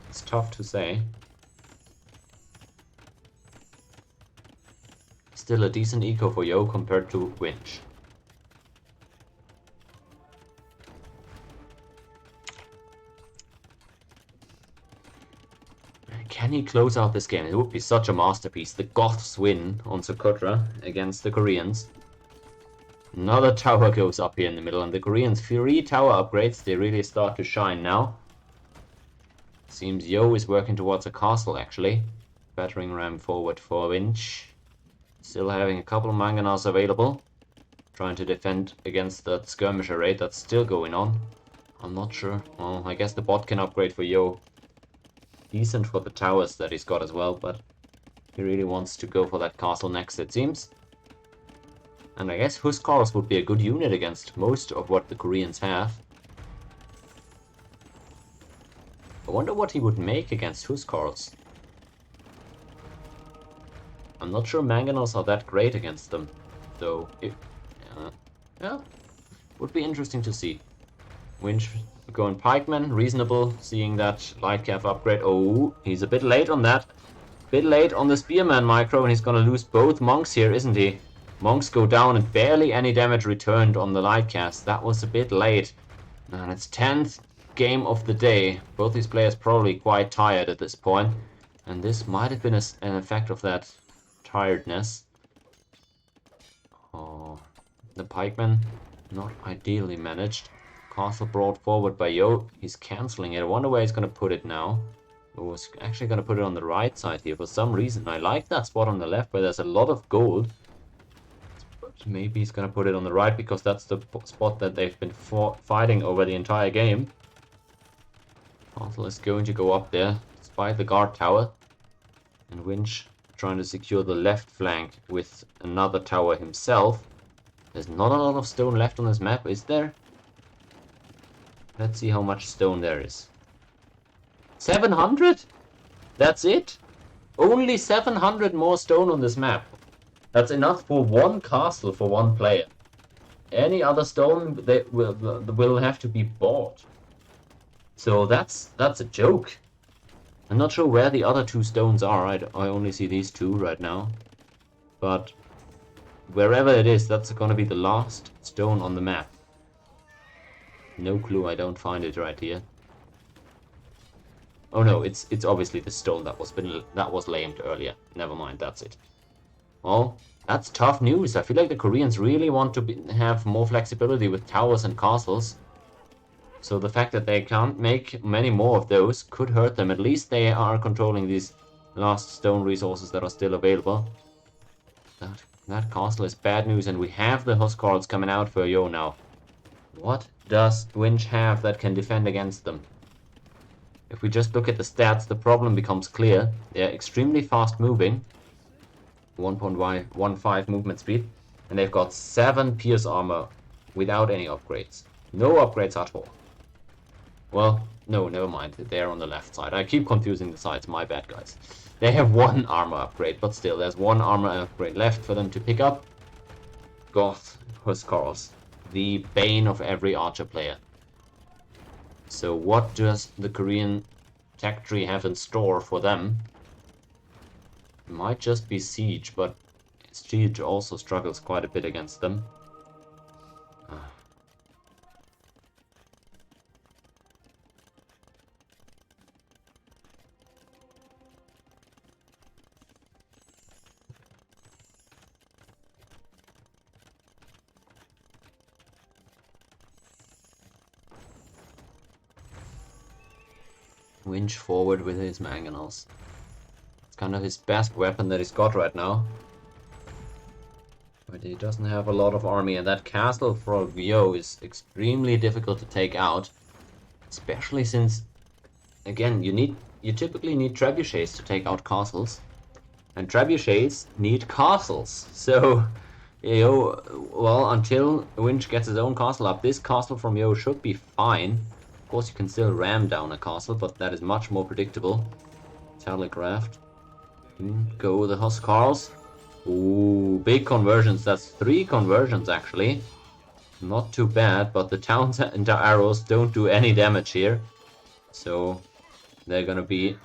it's tough to say. Still a decent eco for Yo compared to Winch. Can he close out this game? It would be such a masterpiece. The Goths win on Socotra against the Koreans. Another tower goes up here in the middle, and the Koreans' 3 tower upgrades, they really start to shine now. Seems Yo is working towards a castle, actually. Battering ram forward for Winch. Still having a couple of mangonels available. Trying to defend against that skirmisher raid that's still going on. I'm not sure. Well, I guess the bot can upgrade for Yo. Decent for the towers that he's got as well, but he really wants to go for that castle next, it seems. And I guess Huskarls would be a good unit against most of what the Koreans have. I wonder what he would make against Huskarls. I'm not sure mangonels are that great against them, though. Yeah, would be interesting to see. Winch going pikeman, reasonable, seeing that light calf upgrade. Oh, he's a bit late on that. Bit late on the spearman micro, and he's gonna lose both monks here, isn't he? Monks go down and barely any damage returned on the light cast. That was a bit late. And it's 10th game of the day. Both these players probably quite tired at this point. And this might have been an effect of that tiredness. Oh, the pikeman not ideally managed. Castle brought forward by Yo. He's cancelling it. I wonder where he's going to put it now. I was actually going to put it on the right side here for some reason. I like that spot on the left where there's a lot of gold. But maybe he's going to put it on the right because that's the spot that they've been fighting over the entire game. Castle is going to go up there despite the guard tower. And Winch trying to secure the left flank with another tower himself. There's not a lot of stone left on this map, is there? Let's see how much stone there is. 700? That's it? Only 700 more stone on this map. That's enough for one castle for one player. Any other stone they will have to be bought. So that's a joke. I'm not sure where the other 2 stones are. I only see these 2 right now. But wherever it is, that's gonna be the last stone on the map. No clue, I don't find it right here. Oh no, it's obviously the stone that was lamed earlier. Never mind, that's it. Well, that's tough news. I feel like the Koreans really want to have more flexibility with towers and castles. So the fact that they can't make many more of those could hurt them. At least they are controlling these last stone resources that are still available. That castle is bad news, and we have the Huskarls coming out for Yo now. What does Winch have that can defend against them? If we just look at the stats, the problem becomes clear. They're extremely fast moving. 1.15 movement speed. And they've got 7 pierce armor without any upgrades. No upgrades at all. Well, no, never mind. They're on the left side. I keep confusing the sides. My bad, guys. They have 1 armor upgrade, but still, there's 1 armor upgrade left for them to pick up. Goth Huskarls. The bane of every archer player. So what does the Korean tech tree have in store for them? It might just be Siege, but Siege also struggles quite a bit against them. Winch forward with his mangonels. It's kind of his best weapon that he's got right now. But he doesn't have a lot of army, and that castle for Vio is extremely difficult to take out. Especially since, again, you typically need trebuchets to take out castles. And trebuchets need castles. So, Yo, well, until Winch gets his own castle up, this castle from Yo should be fine. Of course, you can still ram down a castle, but that is much more predictable. Telegraphed. Go the Huskarls. Ooh, big conversions. That's 3 conversions, actually. Not too bad, but the towns and the arrows don't do any damage here. So, they're gonna be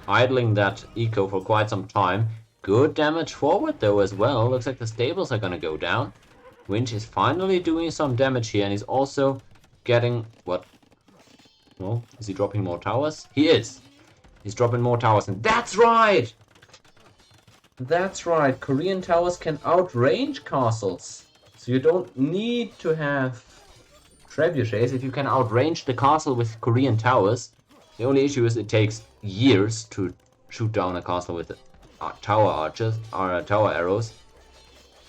idling that eco for quite some time. Good damage forward, though, as well. Looks like the stables are gonna go down. Winch is finally doing some damage here, and he's also getting... what? Well, is he dropping more towers? He is! He's dropping more towers, and that's right! That's right, Korean towers can outrange castles. So you don't need to have trebuchets if you can outrange the castle with Korean towers. The only issue is it takes years to shoot down a castle with tower archers or tower arrows.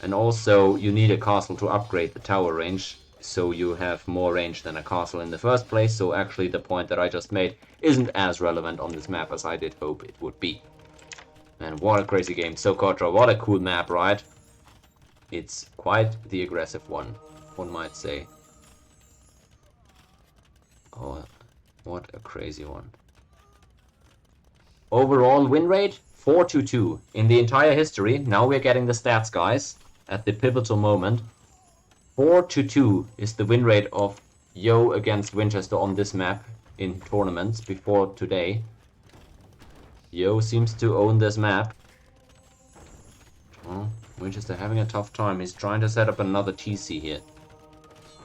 And also you need a castle to upgrade the tower range, so you have more range than a castle in the first place. So actually the point that I just made isn't as relevant on this map as I did hope it would be. And what a crazy game. Socotra, what a cool map, right? It's quite the aggressive one might say. Oh, what a crazy one. Overall win rate, 4-2 in the entire history. Now we're getting the stats, guys, at the pivotal moment. 4-2 is the win rate of Yo against Vinchester on this map in tournaments before today. Yo seems to own this map. Oh, Vinchester having a tough time. He's trying to set up another TC here.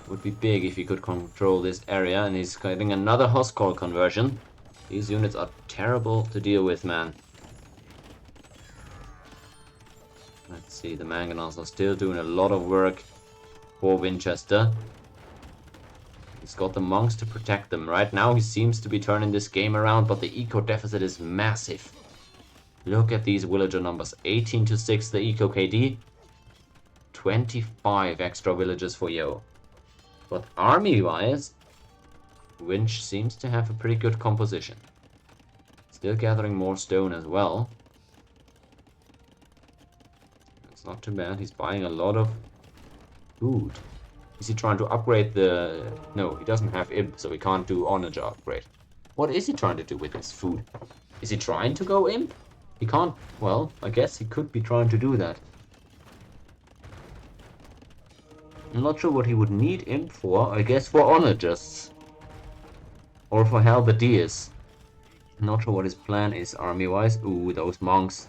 Would be big if he could control this area, and he's getting another Huskarl conversion. These units are terrible to deal with, man. Let's see, the mangonels are still doing a lot of work for Vinchester. He's got the monks to protect them. Right now he seems to be turning this game around, but the eco deficit is massive. Look at these villager numbers. 18-6 the eco KD. 25 extra villagers for Yo. But army-wise, Winch seems to have a pretty good composition. Still gathering more stone as well. It's not too bad. He's buying a lot of food. Is he trying to upgrade the... No, he doesn't have imp, so he can't do onager upgrade. What is he trying to do with his food? Is he trying to go imp? He can't... Well, I guess he could be trying to do that. I'm not sure what he would need imp for. I guess for onagers. Or for halberdiers. Not sure what his plan is army-wise. Ooh, those monks.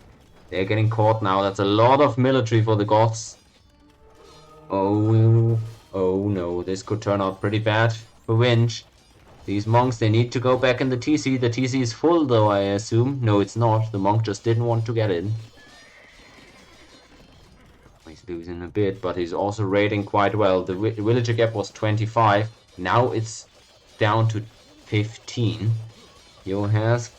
They're getting caught now. That's a lot of military for the Goths. Oh no. This could turn out pretty bad for Winch. These monks, they need to go back in the TC. The TC is full though, I assume. No, it's not. The monk just didn't want to get in. He's losing a bit, but he's also raiding quite well. The villager gap was 25. Now it's down to 15. Yo has...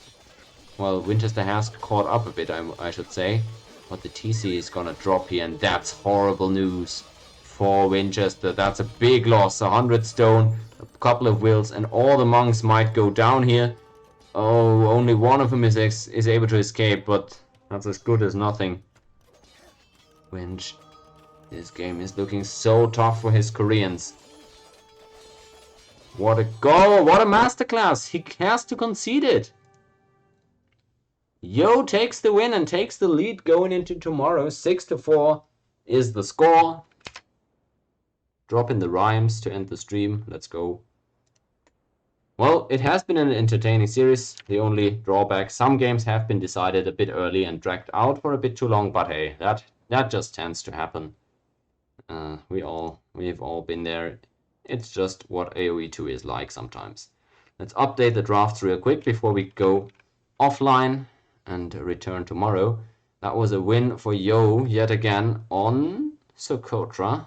Well, Vinchester has caught up a bit, I should say. But the TC is gonna drop here, and that's horrible news for Vinchester. That's a big loss. 100 stone, a couple of wills, and all the monks might go down here. Oh, only one of them is able to escape, but that's as good as nothing. Winch. This game is looking so tough for his Koreans. What a goal! What a masterclass! He has to concede it. Yo takes the win and takes the lead going into tomorrow. 6-4 is the score. Drop in the rhymes to end the stream. Let's go. Well, it has been an entertaining series. The only drawback, some games have been decided a bit early and dragged out for a bit too long, but hey, that just tends to happen. We've all been there. It's just what AOE2 is like sometimes. Let's update the drafts real quick before we go offline and return tomorrow. That was a win for Yo yet again on Socotra.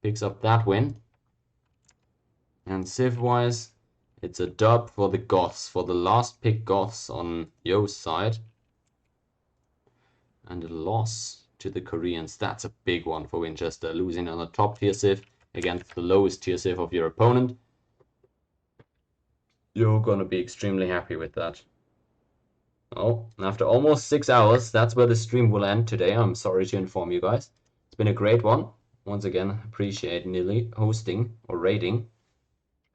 Picks up that win. And Civ-wise, It's a dub for the Goths, for the last pick Goths on Yo's side. And a loss to the Koreans. That's a big one for Winchester, losing on a top tier civ against the lowest tier civ of your opponent. You're gonna be extremely happy with that. Oh, after almost 6 hours, that's where the stream will end today. I'm sorry to inform you guys. It's been a great one. Once again, appreciate Nilly hosting or raiding.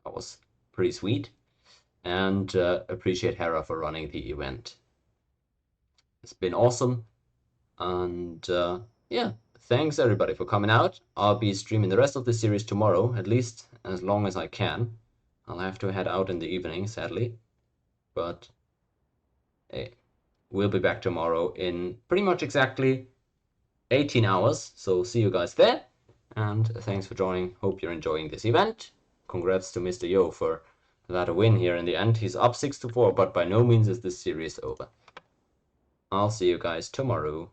That was pretty sweet. And appreciate Hera for running the event. It's been awesome. And yeah, thanks everybody for coming out. I'll be streaming the rest of the series tomorrow, at least as long as I can. I'll have to head out in the evening, sadly. But hey, we'll be back tomorrow in pretty much exactly 18 hours. So see you guys there. And thanks for joining. Hope you're enjoying this event. Congrats to Mr. Yo for that win here in the end. He's up 6-4, but by no means is this series over. I'll see you guys tomorrow.